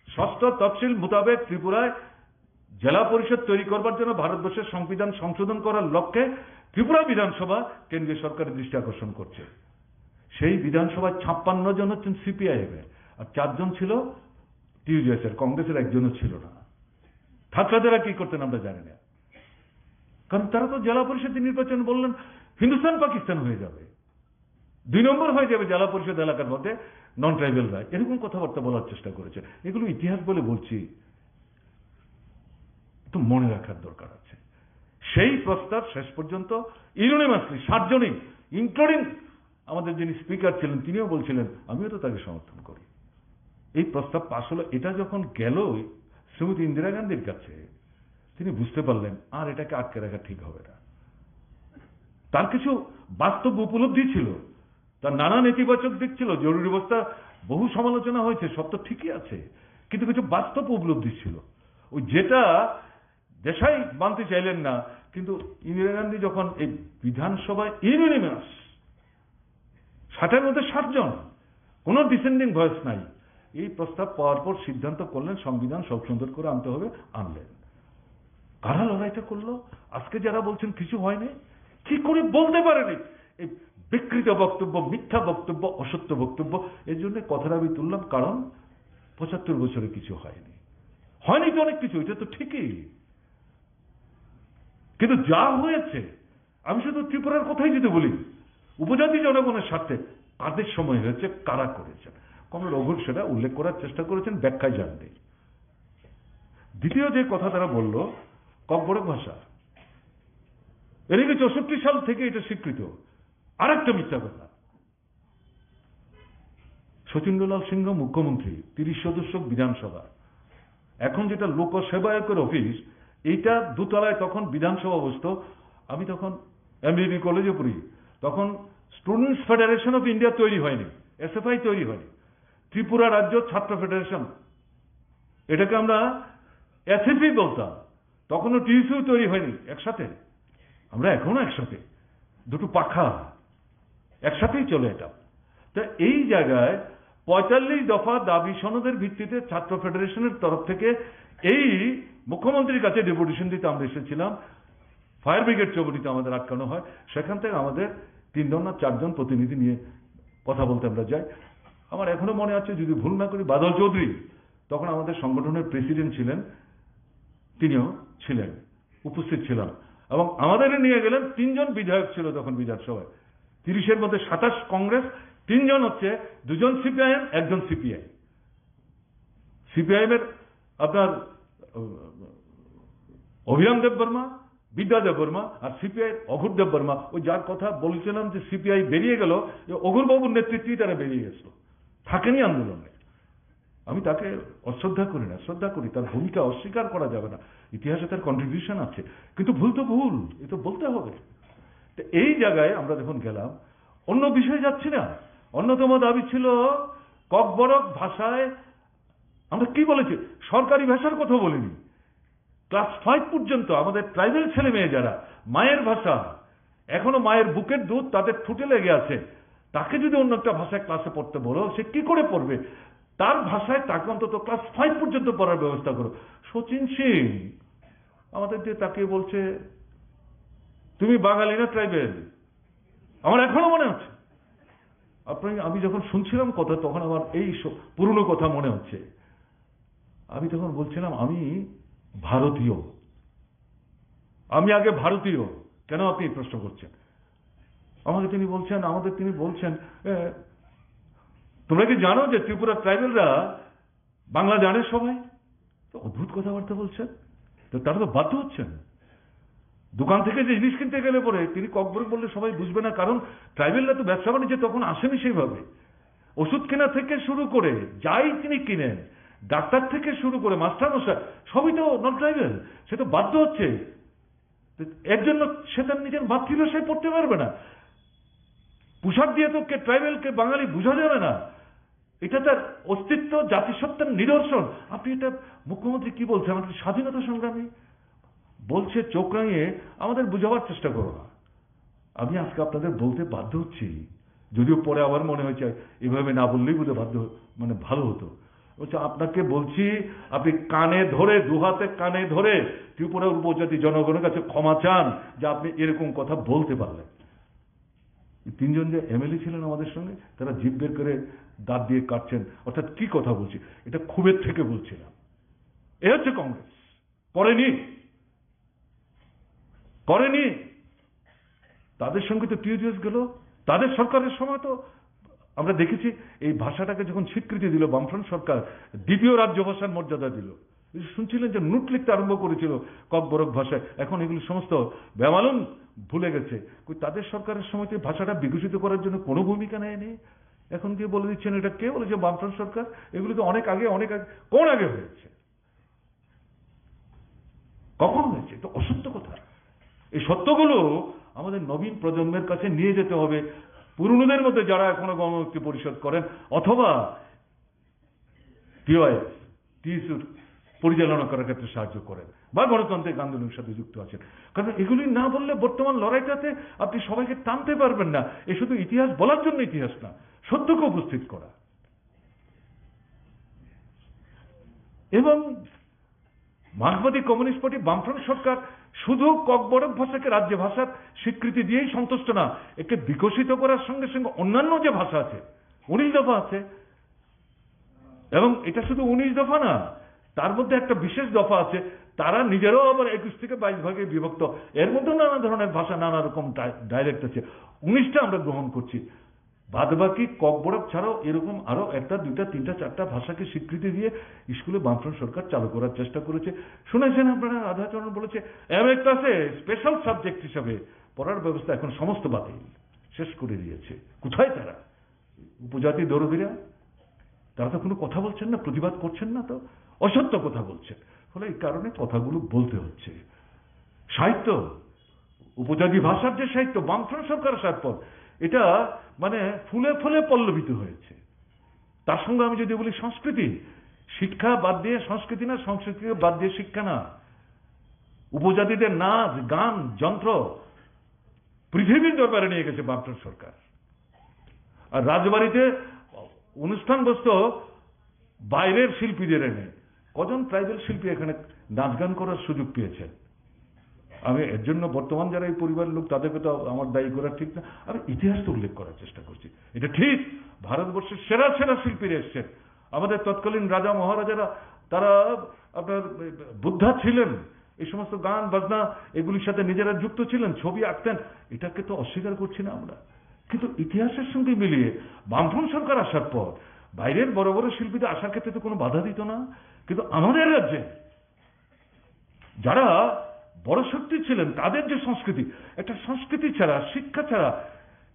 ষষ্ঠ তফসিল মোতাবেক ত্রিপুরায় জেলা পরিষদ তৈরি করবার জন্য ভারতবর্ষের সংবিধান সংশোধন করার লক্ষ্যে ত্রিপুরা বিধানসভা কেন্দ্রীয় সরকারের দৃষ্টি আকর্ষণ করছে। সেই বিধানসভায় 56 জন হচ্ছেন সিপিআইএম এর, আর 4 জন ছিল টিউডিএস এর, কংগ্রেসের একজনও ছিল না। থাকলে তারা কি করতেন আমরা জানি না, কারণ তারা তো জেলা পরিষদ নির্বাচন বললেন হিন্দুস্তান পাকিস্তান হয়ে যাবে, 2 নম্বর হয়ে যাবে জেলা পরিষদ এলাকার মধ্যে নন ট্রাইবেলরা, এরকম কথাবার্তা বলার চেষ্টা করেছে। এগুলো ইতিহাস বলে বলছি, তো মনে রাখার দরকার আছে। সেই প্রস্তাব শেষ পর্যন্ত ইউনিমাসলি 7 জনই, ইনক্লুডিং আমাদের যিনি স্পিকার ছিলেন তিনিও বলছিলেন, আমিও তো তাকে সমর্থন করি। এই প্রস্তাব পাশ হলো। এটা যখন গেল শ্রীমতী ইন্দিরা গান্ধীর কাছে, তিনি বুঝতে পারলেন আর এটাকে আটকে রাখা ঠিক হবে না। তার কিছু বাস্তব উপলব্ধি ছিল, তার নানা নেতিবাচক দিক ছিল, জরুরি অবস্থা বহু সমালোচনা হয়েছে, সব তো ঠিকই আছে, কিন্তু কিছু বাস্তব উপলব্ধি ছিল, ওই যেটা দেশাই মানতে চাইলেন না। কিন্তু ইন্দিরা গান্ধী যখন এই বিধানসভায় ইউনিমাস 60-এর মধ্যে 7 জন, কোনো ডিসেন্ডিং ভয়েস নাই, এই প্রস্তাব পাওয়ার পর সিদ্ধান্ত করলেন সংবিধান সংশোধন করে আনতে হবে, আনলেন। কারা লড়াইটা করলো? আজকে যারা বলছেন কিছু হয়নি, কি করে বলতে পারেনি? এই বিকৃত বক্তব্য, মিথ্যা বক্তব্য, অসত্য বক্তব্য। এই জন্য কথাটা আমি তুললাম, কারণ 75 বছরে কিছু হয়নি, হয়নি তো অনেক কিছু, এটা তো ঠিকই, কিন্তু যা হয়েছে, আমি শুধু ত্রিপুরার কথাই যদি বলি, উপজাতি জনগণের স্বার্থে কাদের সময় হয়েছে, কারা করেছেন, কমরেড রঘুর সেটা উল্লেখ করার চেষ্টা করেছেন, ব্যাখ্যায় জানতে। দ্বিতীয় যে কথা তারা বলল, ককবরক ভাষা, এদিকে 64 সাল থেকে এটা স্বীকৃত। আরেকটা মিথ্যা কথা, শচীন্দ্রলাল সিংহ মুখ্যমন্ত্রী, 30 সদস্য বিধানসভা, এখন যেটা লোক সেবায়কের অফিস, এইটা দোতলায় তখন বিধানসভা বসতো। আমি তখন এমবিবি কলেজে পড়ি, তখন স্টুডেন্টস ফেডারেশন অফ ইন্ডিয়া তৈরি হয়নি, এসএফআই তৈরি হয়নি, ত্রিপুরা রাজ্য ছাত্র ফেডারেশন, এটাকে আমরা এসএফই বলতাম, তখনও টিইসিও তৈরি হয়নি একসাথে, আমরা এখনো একসাথে, দুটো পাখা একসাথেই চলে এটা। তো এই জায়গায় ৪৫ দফা দাবি সনদের ভিত্তিতে ছাত্র ফেডারেশনের তরফ থেকে এই মুখ্যমন্ত্রীর কাছে ডেপুটেশন দিতে আমরা এসেছিলাম। ফায়ার ব্রিগেড চৌবটিতে আমাদের আটকানো হয়, সেখান থেকে আমাদের ৩ জন না ৪ জন প্রতিনিধি নিয়ে কথা বলতে আমরা যাই। আমার এখনো মনে আছে, যদি ভুল না করি, বাদল চৌধুরী তখন আমাদের সংগঠনের প্রেসিডেন্ট ছিলেন, তিনিও ছিলেন, উপস্থিত ছিলাম, এবং আমাদের নিয়ে গেলেন। ৩ জন বিধায়ক ছিল তখন বিধানসভায়, ৩০-এর মধ্যে ২৭ কংগ্রেস, ৩ জন হচ্ছে, 2 জন সিপিআইএম, 1 জন সিপিআই। সিপিআইএম এর আপনার অভিরাম দেববর্মা, বিদ্যা দেববর্মা, আর সিপিআই অঘুর দেববর্মা। ওই যার কথা বলছিলাম যে সিপিআই বেরিয়ে গেল, অঘুরবাবুর নেতৃত্বেই তারা বেরিয়ে গেছিল, থাকেনি আন্দোলনে। আমি তাকে অশ্রদ্ধা করি না, শ্রদ্ধা করি, তার ভূমিকা অস্বীকার করা যাবে না, ইতিহাসে তার কন্ট্রিবিউশন আছে, কিন্তু ভুল তো ভুল, এ তো বলতে হবে। তো এই জায়গায় আমরা যখন গেলাম, অন্য বিষয়ে যাচ্ছি না, অন্যতম দাবি ছিল ককবরক ভাষায়, আমরা কি বলেছি, সরকারি ভাষার কথা বলিনি, ক্লাস 5 পর্যন্ত আমাদের ট্রাইবাল ছেলে মেয়ে যারা মায়ের ভাষা, এখনো মায়ের বুকের দুধ তাদের ঠুটে লেগে আছে, তাকে যদি অন্য একটা ভাষায় ক্লাসে পড়তে বলো, সে কি করে পড়বে? তার ভাষায় তাকে অন্তত ক্লাস 5 পর্যন্ত পড়ার ব্যবস্থা করো। শচীন সিং আমাদের দিয়ে তাকিয়ে বলছে, তুমি বাঙালি না ট্রাইবেল? আমার এখনো মনে হচ্ছে, আমি যখন শুনছিলাম কথা, তখন আমার এই পুরনো কথা মনে হচ্ছে। আমি তখন বলছিলাম, আমি ভারতীয়, আমি আগে ভারতীয়, কেন আপনি প্রশ্ন করছেন? আমাকে তিনি বলছেন, তিনি বলছেন, তোমরা কি জানো যে ত্রিপুরা ট্রাইবেলরা বাংলা জানে সবাই? তো অদ্ভুত কথাবার্তা বলছেন, তো তারা তো বাধ্য হচ্ছেন। দোকান থেকে যে জিনিস কিনতে গেলে পরে তিনি ককবরক বললে সবাই বুঝবে না, কারণ ট্রাইবেলরা তো ব্যবসা বাণিজ্যে তখন আসেনি সেইভাবে। ওষুধ কেনা থেকে শুরু করে যাই তিনি কিনেন, ডাক্তার থেকে শুরু করে মাস্টার মশাই, সবই তো নন ট্রাইবেল, সে তো বাধ্য হচ্ছে। এর জন্য সে তার নিজের মাতৃভাষায় পড়তে পারবে না। পোশাক দিয়ে তো কে ট্রাইবেল কে বাঙালি বোঝা যাবে না, এটা তার অস্তিত্ব, জাতিসত্তার নিদর্শন। আপনি এটা, মুখ্যমন্ত্রী কি বলছে, আমাদের স্বাধীনতা সংগ্রামী বলছে, চোখ রাঙিয়ে আমাদের বুঝাবার চেষ্টা করো না। আমি আজকে আপনাদের বলতে বাধ্য হচ্ছি, যদিও পরে আবার মনে হয়েছে এভাবে না বললেই বোধহয় ভালো হতো। বলছে, আপনাকে বলছি, আপনি কানে ধরে, দুহাতে কানে ধরে ত্রিপুরা উপজাতি জনগণের কাছে ক্ষমা চান যে আপনি এরকম কথা বলতে পারলেন। 3 জন যে এমএলএ ছিলেন আমাদের সঙ্গে, তারা জিভ বের করে দাঁত দিয়ে কাটছেন, অর্থাৎ কি কথা বলছি, এটা ক্ষোভের থেকে বলছিলাম। এ হচ্ছে কংগ্রেস, করেনি। তাদের সঙ্গে তো টিউডিএস গেল, তাদের সরকারের সময় তো আমরা দেখেছি এই ভাষাটাকে যখন স্বীকৃতি দিল বামফ্রন্ট সরকার, দ্বিতীয় রাজ্য ভাষার মর্যাদা দিল। শুনছিলেন যে নোট লিখতে আরম্ভ করেছিল ককবরক ভাষায়, এখন এগুলো সমস্ত বেমালুম ভুলে গেছে। তাদের সরকারের সময় ভাষাটা বিকশিত করার জন্য কোনো ভূমিকা নেয়নি, এখন গিয়ে বলে দিচ্ছেন এটা কে বলেছে? বামফ্রন্ট সরকার। এগুলো তো অনেক আগে কোন আগে হয়েছে, কখন হয়েছে? তো অসত্য কথা। এই সত্যগুলো আমাদের নবীন প্রজন্মের কাছে নিয়ে যেতে হবে, পুরনোদের মধ্যে যারা এখনো গণমুক্তি পরিষদ করেন অথবা টিএসইউ পরিচালনা করার ক্ষেত্রে সাহায্য করেন বা গণতান্ত্রিক আন্দোলনের সাথে যুক্ত আছেন। কারণ এগুলি না বললে বর্তমান লড়াইটাতে আপনি সবাইকে টানতে পারবেন না। এ শুধু ইতিহাস বলার জন্য ইতিহাস না, সত্যকে উপস্থিত করা। এবং মার্ক্সবাদী কমিউনিস্ট পার্টি, বামফ্রন্ট সরকার শুধু ককবরক ভাষাকে রাজ্য ভাষার স্বীকৃতি দিয়েই সন্তুষ্ট না, একে বিকশিত করার সঙ্গে সঙ্গে অন্যান্য যে ভাষা আছে, 19 দফা আছে, এবং এটা শুধু 19 দফা না, তার মধ্যে একটা বিশেষ দফা আছে, তারা নিজেরাও আবার 21 থেকে 22 ভাগে বিভক্ত, এর মধ্যে নানা ধরনের ভাষা, নানা রকম ডাইলেক্ট আছে। 19টা আমরা গ্রহণ করছি, বাদবাকি ককবরক ছাড়াও এরকম আরো 1টা 2টা 3টা 4টা ভাষাকে স্বীকৃতি দিয়ে স্কুলে বামফ্রন্ট সরকার চালু করার চেষ্টা করেছে। শুনেছেন আপনারা, রাধাচরণ বলেছে এমএ ক্লাসে স্পেশাল সাবজেক্ট হিসাবে পড়ার ব্যবস্থা এখন সমস্ত বাতিল, শেষ করে দিয়েছে। কোথায় তারা? উপজাতি দরদিরা, তারা তো কোনো কথা বলছেন না, প্রতিবাদ করছেন না, তো অসত্য কথা বলছেন। ফলে এই কারণে কথাগুলো বলতে হচ্ছে। সাহিত্য, উপজাতি ভাষার যে সাহিত্য বামফ্রন্ট সরকার আসার পর এটা মানে ফুলে ফুলে পল্লবিত হয়েছে। তার সঙ্গে আমি যদি বলি সংস্কৃতি, শিক্ষা বাদ দিয়ে সংস্কৃতি না, সংস্কৃতিকে বাদ দিয়ে শিক্ষা না, উপজাতিদের নাচ গান যন্ত্র পৃথিবীর দরবারে নিয়ে গেছে বামফ্রন্ট সরকার। আর রাজবাড়িতে অনুষ্ঠান বসত বাইরের শিল্পীদের এনে, কজন ট্রাইবাল শিল্পী এখানে নাচ গান করার সুযোগ পেয়েছেন? আমি এর জন্য বর্তমান যারা এই পরিবারের লোক তাদেরকে তো আমার দায়ী করা ঠিক না, আমি ইতিহাসটা উল্লেখ করার চেষ্টা করছি। এটা ঠিক, ভারতবর্ষের সেরা সেরা শিল্পীরা এসছেন। আমাদের তৎকালীন রাজা মহারাজারা তারা আপনার বুদ্ধা ছিলেন, এই সমস্ত গান বাজনা এগুলির সাথে নিজেরা যুক্ত ছিলেন, ছবি আঁকতেন, এটাকে তো অস্বীকার করছি না আমরা। কিন্তু ইতিহাসের সঙ্গে মিলিয়ে বামফ্রন্ট সরকার আসার পর বাইরের বড় বড় শিল্পীদের আসার ক্ষেত্রে তো কোনো বাধা দিত না। কিন্তু আমাদের রাজ্যে যারা বড় শক্তি ছিলেন তাদের যে সংস্কৃতি, একটা সংস্কৃতি ছাড়া, শিক্ষা ছাড়া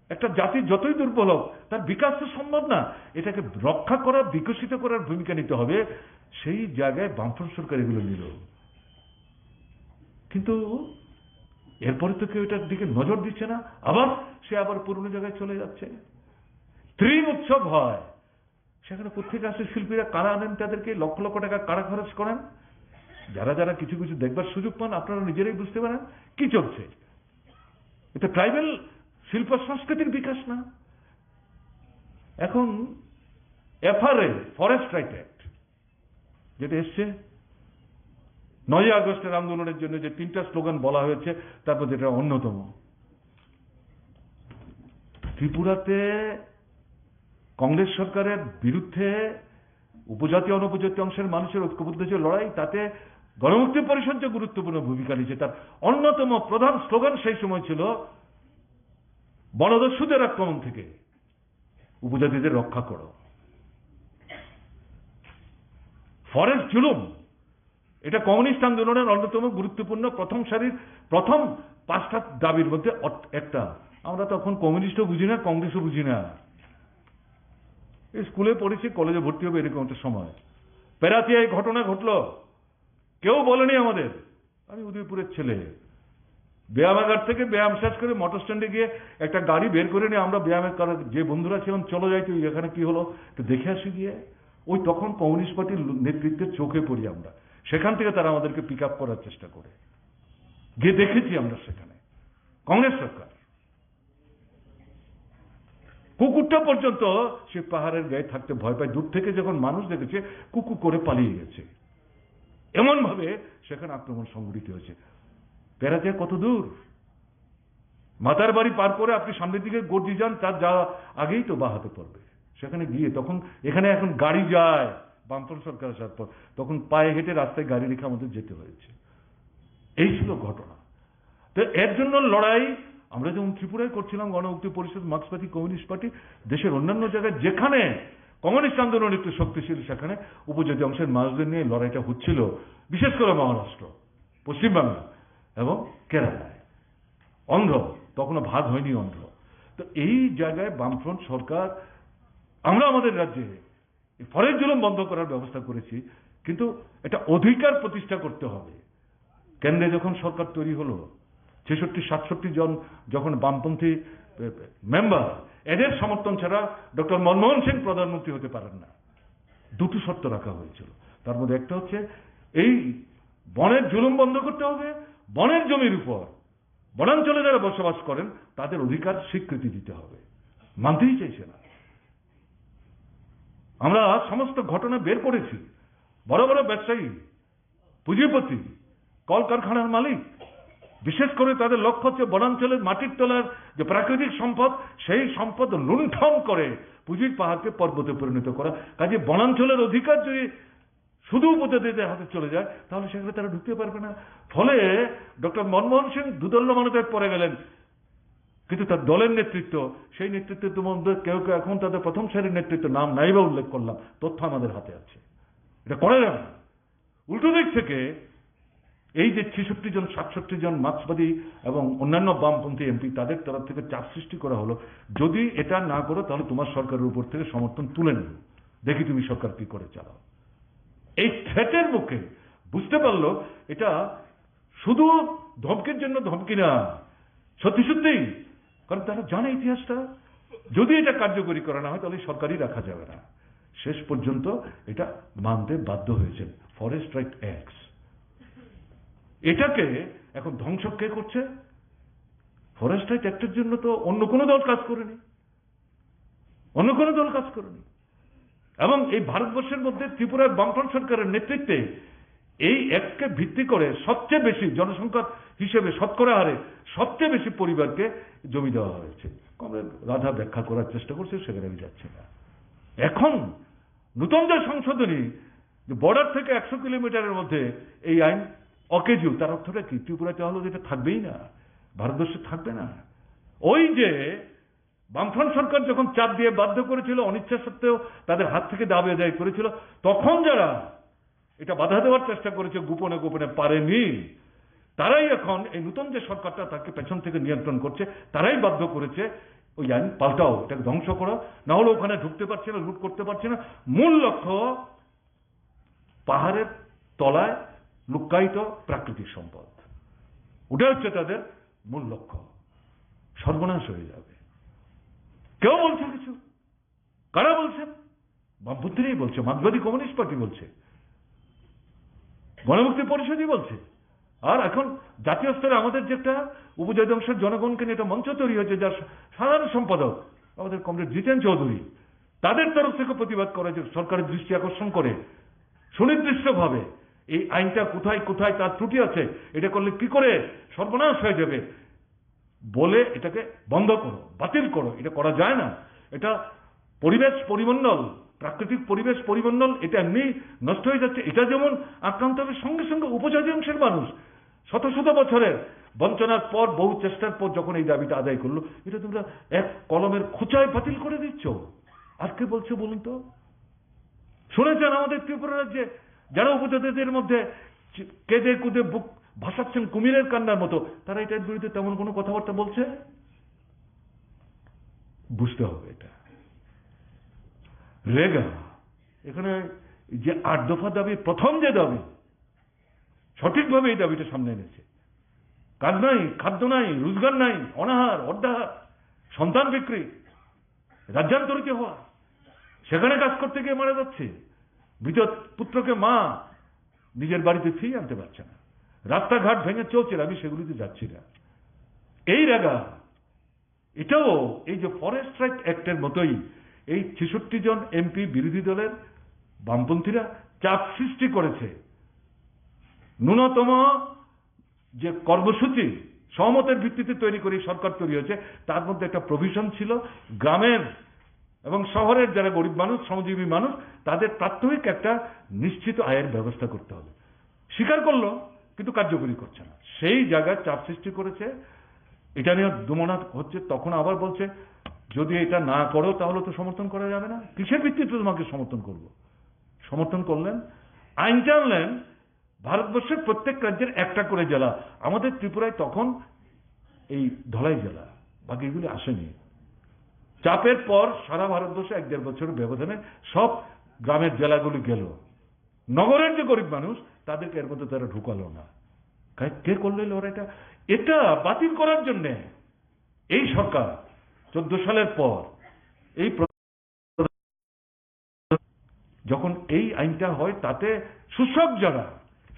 একটা জাতি যতই দুর্বল হোক তার বিকাশ তো সম্ভব না। এটাকে রক্ষা করা, বিকশিত করার ভূমিকা নিতে হবে। সেই জায়গায় বামফ্রন্ট সরকার এগুলো নিল। কিন্তু এরপরে তো কেউ এটার দিকে নজর দিচ্ছে না, সে আবার পুরনো জায়গায় চলে যাচ্ছে। ত্রিম উৎসব হয়, সেখানে প্রত্যেক আসে শিল্পীরা কারা আনেন, তাদেরকে লক্ষ লক্ষ টাকা কারা খরচ করেন। যারা যারা কিছু কিছু দেখবার সুযোগ পান আপনারা নিজেরাই বুঝতে পারেন কি চলছে। এটা ট্রাইবাল শিল্প সংস্কৃতির বিকাশ না। এখন এফআরএ, ফরেস্ট রাইট অ্যাক্ট যেটা এসছে 9 আগস্টের আন্দোলনের জন্য যে 3টা স্লোগান বলা হয়েছে তার মধ্যে এটা অন্যতম। ত্রিপুরাতে কংগ্রেস সরকারের বিরুদ্ধে উপজাতি অনুপজাতি অংশের মানুষের ঐক্যবদ্ধ যে লড়াই, তাতে গণমুক্তি পরিষদ যে গুরুত্বপূর্ণ ভূমিকা নিয়েছে, তার অন্যতম প্রধান স্লোগান সেই সময় ছিল বনদস্যুদের আক্রমণ থেকে উপজাতিদের রক্ষা করো। ফরেস্ট জুলুম এটা কমিউনিস্ট আন্দোলনের অন্যতম গুরুত্বপূর্ণ প্রথম সারির প্রথম 5টা দাবির মধ্যে একটা। আমরা তখন কমিউনিস্টও বুঝি না, কংগ্রেসও বুঝি না, স্কুলে পড়েছি, কলেজে ভর্তি হবে এরকম একটা সময়। পেরাতিয়ায় ঘটনা ঘটলো, কেউ বলেনি আমাদের। আমি উদয়পুরের ছেলে, ব্যায়ামাগার থেকে ব্যায়াম শেষ করে মোটর স্ট্যান্ডে গিয়ে একটা গাড়ি বের করে নিয়ে আমরা ব্যায়ামের করার যে বন্ধুরা ছিলাম চলে যাই, তুই এখানে কি হলো একটু দেখে আসি গিয়ে। ওই তখন কমিউনিস্ট পার্টির নেতৃত্বের চোখে পড়ি আমরা। সেখান থেকে তারা আমাদেরকে পিক আপ করার চেষ্টা করে গিয়ে দেখেছি আমরা সেখানে। কংগ্রেস সরকার কুকুরটা পর্যন্ত সে পাহাড়ের গায়ে থাকতে ভয় পায়, দূর থেকে যখন মানুষ দেখেছে কুকুর করে পালিয়ে গেছে। এমন ভাবে সেখানে আক্রমণ সংঘটিত হয়েছে। পেরাতে কত দূর, মাতার বাড়ি পার করে আপনি সামনের দিকে গর্জি যান, তার যা আগেই তো বাঁ হাতে পড়বে। সেখানে গিয়ে তখন এখানে এখন গাড়ি যায়, বামফ্রন্ট সরকার আসার পর তখন পায়ে হেঁটে রাস্তায় গাড়ি রেখে আমাদের যেতে হয়েছে। এই ছিল ঘটনা। তো এর জন্য লড়াই আমরা যেমন ত্রিপুরায় করছিলাম, গণমুক্তি পরিষদ, মার্ক্সবাদী কমিউনিস্ট পার্টি, দেশের অন্যান্য জায়গায় যেখানে কমিউনিস্ট আন্দোলন একটু শক্তিশীল সেখানে উপজাতি অংশের মানুষদের নিয়ে লড়াইটা হচ্ছিল, বিশেষ করে মহারাষ্ট্র, পশ্চিমবাংলা এবং কেরালায়। অন্ধ্র তখনও ভাগ হয়নি অন্ধ্র। তো এই জায়গায় বামফ্রন্ট সরকার, আমরা আমাদের রাজ্যে ফরেস্ট জুলুম বন্ধ করার ব্যবস্থা করেছি, কিন্তু এটা অধিকার প্রতিষ্ঠা করতে হবে। কেন্দ্রে যখন সরকার তৈরি হলো 66-67 জন যখন বামপন্থী মেম্বার, এদের সমর্থন ছাড়া ডক্টর মনমোহন সিং প্রধানমন্ত্রী হতে পারেন না। 2টি শর্ত রাখা হয়েছিল, তার মধ্যে একটা হচ্ছে এই বনের জুলুম বন্ধ করতে হবে, বনের জমির উপর বনাঞ্চলে যারা বসবাস করেন তাদের অধিকার স্বীকৃতি দিতে হবে। মানতেই চাইছে না। আমরা সমস্ত ঘটনা বের করেছি। বড় বড় ব্যবসায়ী, পুঁজিপতি, কলকারখানার মালিক, বিশেষ করে তাদের লক্ষ্য হচ্ছে বনাঞ্চলের মাটির তলার যে প্রাকৃতিক সম্পদ, সেই সম্পদ লুণ্ঠন করে পুঁজির পাহাড়কে পর্বতে পরিণত করা। কাজে বনাঞ্চলের অধিকার যদি শুধু উপজাতিদের হাতে চলে যায় তাহলে সেখানে তারা ঢুকতে পারবে না। ফলে ডক্টর মনমোহন সিং দুদণ্ড মনোনয়ন পড়ে গেলেন, কিন্তু তার দলের নেতৃত্ব, সেই নেতৃত্বের মধ্যে কেউ কেউ এখন তাদের প্রথম সারির নেতৃত্ব, নাম নাইবা উল্লেখ করলাম, তথ্য আমাদের হাতে আছে, এটা করা যাবে না। উল্টো দিক থেকে এই যে 66 জন 67 জন মার্ক্সবাদী এবং অন্যান্য বামপন্থী এমপি, তাদের তরফ থেকে চাপ সৃষ্টি করা হলো, যদি এটা না করো তাহলে তোমার সরকারের উপর থেকে সমর্থন তুলে নেব, দেখি তুমি সরকার কি করে চালাও। এই থ্রেটের মুখে বুঝতে পারলো এটা শুধু ধমকির জন্য ধমকি না, সত্যি সত্যিই কারণ তারা জানে ইতিহাসটা। যদি এটা কার্যকরী করা না হয় তাহলে সরকারই রাখা যাবে না। শেষ পর্যন্ত এটা মানতে বাধ্য হয়েছেন ফরেস্ট রাইট অ্যাক্ট। এটাকে এখন ধ্বংস কে করছে? ফরেস্ট রাইট অ্যাক্টের জন্য তো অন্য কোনো দল কাজ করেনি, অন্য কোনো দল কাজ করেনি। এবং এই ভারতবর্ষের মধ্যে ত্রিপুরার বামফ্রন্ট সরকারের নেতৃত্বে এই অ্যাক্টকে ভিত্তি করে সবচেয়ে বেশি জনসংখ্যা হিসেবে শতকরা হারে সবচেয়ে বেশি পরিবারকে জমি দেওয়া হয়েছে। কমরেড রাধা ব্যাখ্যা করার চেষ্টা করছে, সেখানে আমি যাচ্ছি না। এখন নতুন যে সংশোধনী, বর্ডার থেকে 100 কিলোমিটারের মধ্যে এই আইন অকেজু, তার অর্থটা কি? ত্রিপুরায় তাহলে এটা থাকবেই না, ভারতবর্ষে থাকবে না। ওই যে বামফ্রন্ট সরকার যখন চাপ দিয়ে বাধ্য করেছিল, অনিচ্ছা সত্ত্বেও তাদের হাত থেকে দাবি আদায় করেছিল, তখন যারা এটা বাধা দেওয়ার চেষ্টা করেছে গোপনে গোপনে পারেনি, তারাই এখন এই নতুন যে সরকারটা তাকে পেছন থেকে নিয়ন্ত্রণ করছে, তারাই বাধ্য করেছে ওই আইন পাল্টাও, এটাকে ধ্বংস করো, না হলে ওখানে ঢুকতে পারছে না, লুট করতে পারছে না। মূল লক্ষ্য পাহাড়ের তলায় লুক্কায়িত প্রাকৃতিক সম্পদ, ওটা হচ্ছে তাদের মূল লক্ষ্য। সর্বনাশ হয়ে যাবে। কেউ বলছে কিছু? কারা বলছেন? বামপন্থীরাই বলছে, মার্ক্সবাদী কমিউনিস্ট পার্টি বলছে, গণমুক্তি পরিষদই বলছে। আর এখন জাতীয় স্তরে আমাদের যে একটা উপজাতি অংশের জনগণকে নিয়ে একটা মঞ্চ তৈরি হয়েছে, যার সাধারণ সম্পাদক আমাদের কমরেড জিতেন চৌধুরী, তাদের তরফ থেকে প্রতিবাদ করে, যে সরকারের দৃষ্টি আকর্ষণ করে সুনির্দিষ্টভাবে এই আইনটা কোথায় কোথায় তার ত্রুটি আছে, এটা করলে কি করে সর্বনাশ হয়ে যাবে, বলে এটাকে বন্ধ করো, বাতিল করো। এটা করা যায় না। এটা পরিবেশ পরিমণ্ডল, প্রাকৃতিক পরিবেশ পরিমণ্ডল এটা এমনি নষ্ট হয়ে যাচ্ছে। এটা যেমন আক্রান্ত হবে, সঙ্গে সঙ্গে উপজাতি অংশের মানুষ শত শত বছরের বঞ্চনার পর, বহু চেষ্টার পর যখন এই দাবিটা আদায় করলো, এটা তোমরা এক কলমের খোঁচায় বাতিল করে দিচ্ছ। আর কে বলছে বলুন তো? শুনেছেন আমাদের ত্রিপুরা রাজ্যে যারা উপজাতিদের মধ্যে কেঁদে কুদে বুক ভাসাচ্ছেন কুমিরের কান্নার মতো, তারা এটার বিরুদ্ধে তেমন কোনো কথাবার্তা বলছে? বুঝতে হবে এটা রেগা। এখানে যে 8 দফা দাবি, প্রথম যে দাবি, সঠিকভাবে এই দাবিটা সামনে এনেছে। কাজ নাই, খাদ্য নাই, রোজগার নাই, অনাহার, অর্ধাহার, সন্তান বিক্রি, রাজ্যান্তরিত হওয়া, সেখানে কাজ করতে গিয়ে মারা যাচ্ছে। মৃত পুত্রকে মা নিজের বাড়িতে ফিরিয়ে আনতে পারছে না, রাস্তাঘাট ভেঙে চলছে, আমি সেগুলিতে যাচ্ছি না। এই রাগা, এটাও এই যে ফরেস্ট রাইট অ্যাক্টের মতোই এই 66 জন এমপি বিরোধী দলের বামপন্থীরা চাপ সৃষ্টি করেছে। ন্যূনতম যে কর্মসূচি সহমতের ভিত্তিতে তৈরি করে সরকার তৈরি হয়েছে, তার মধ্যে একটা প্রভিশন ছিল গ্রামের এবং শহরের যারা গরিব মানুষ, শ্রমজীবী মানুষ, তাদের প্রাত্যহিক একটা নিশ্চিত আয়ের ব্যবস্থা করতে হবে। স্বীকার করলো, কিন্তু কার্যকরী করছে না। সেই জায়গায় চাপ সৃষ্টি করেছে। এটা নিয়ে দুমনাথ হচ্ছে, তখন আবার বলছে যদি এটা না করো তাহলে তো সমর্থন করা যাবে না। কিসের ভিত্তিতে তোমাকে সমর্থন করব? সমর্থন করলেন, আইনটা আনলেন, ভারতবর্ষের প্রত্যেক রাজ্যের একটা করে জেলা। আমাদের ত্রিপুরায় তখন এই ধলাই জেলা, বাকি এগুলি আসেনি। চাপের পর সারা ভারতবর্ষে 1-1.5 বছরের ব্যবধানে সব গ্রামের জেলাগুলি গেল। নগরের যে গরিব মানুষ, তাদেরকে এর মধ্যে তারা ঢুকালো না। কে করলে লড়াইটা? এটা বাতিল করার জন্য এই সরকার 14 সালের পর এই যখন এই আইনটা হয়, তাতে শোষক যারা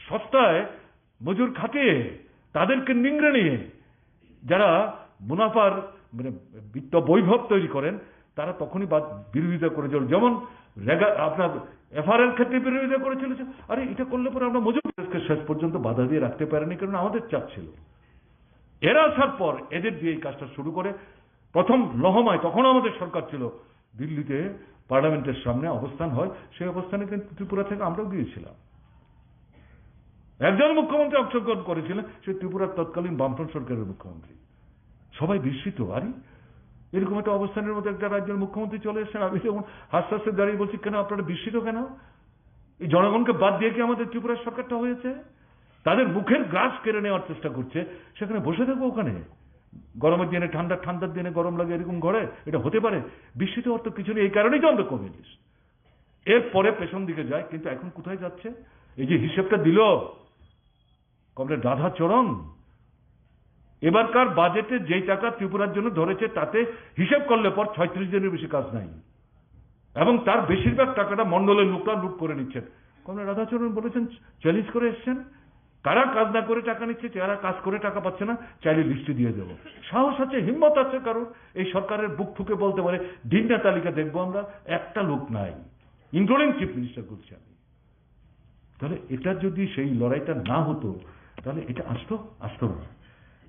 সস্তায় মজুর খাটিয়ে তাদেরকে নিংড়ে নিয়ে যারা মুনাফার মানে বিত্ত বৈভব তৈরি করেন, তারা তখনই বিরোধিতা করেছিল। যেমন আপনার এফআরএল ক্ষেত্রে বিরোধিতা করেছিল, আরে এটা করলে পরে আমরা মজুরকে শেষ পর্যন্ত বাধা দিয়ে রাখতে পারিনি, কারণ আমাদের চাপ ছিল। এরা আসার পর এদের দিয়ে এই কাজটা শুরু করে। প্রথম লহমায় তখন আমাদের সরকার ছিল, দিল্লিতে পার্লামেন্টের সামনে অবস্থান হয়, সেই অবস্থানে কিন্তু ত্রিপুরা থেকে আমরাও গিয়েছিলাম। একজন মুখ্যমন্ত্রী অংশগ্রহণ করেছিলেন, সে ত্রিপুরার তৎকালীন বামফ্রন্ট সরকারের মুখ্যমন্ত্রী। সবাই বিস্মিত, আরে এরকম একটা অবস্থানের মধ্যে একটা রাজ্যের মুখ্যমন্ত্রী চলে এসেছেন। আমি যেমন হাসতে হাসতে দাঁড়িয়ে বলছি, কেন আপনারা বিস্মিত কেন? এই জনগণকে বাদ দিয়ে কি আমাদের ত্রিপুরার সরকারটা হয়েছে? তাদের মুখের গ্রাস কেড়ে নেওয়ার চেষ্টা করছে। সেখানে বসে থাকবো ওখানে, গরমের দিনে ঠান্ডার দিনে গরম লাগে এরকম ঘরে? এটা হতে পারে? বিস্মিত হওয়ার তো কিছু নেই। এই কারণেই তো আমরা কমিউনিস্ট। এরপরে পেছন দিকে যায়, কিন্তু এখন কোথায় যাচ্ছে? এই যে হিসেবটা দিল কমরেড রাধাচরণ, এবারকার বাজেটে যেই টাকা ত্রিপুরার জন্য ধরেছে তাতে হিসেব করলে পর 36 দিনের বেশি কাজ নাই, এবং তার বেশিরভাগ টাকাটা মন্ডলের লোকরা লুট করে নিচ্ছেন। কমরেড রাধাচরণ বলেছেন, চ্যালেঞ্জ করে এসছেন, কারা কাজ না করে টাকা নিচ্ছে, যারা কাজ করে টাকা পাচ্ছে না, চাইলে লিস্টে দিয়ে দেবো। সাহস আছে, হিম্মত আছে কারণ এই সরকারের বুক ফুকে বলতে পারে দিনটা তালিকা দেখবো আমরা, একটা লোক নাই, ইনক্লুডিং চিফ মিনিস্টার বলছি আমি। তাহলে এটা যদি সেই লড়াইটা না হতো তাহলে এটা আসতো না।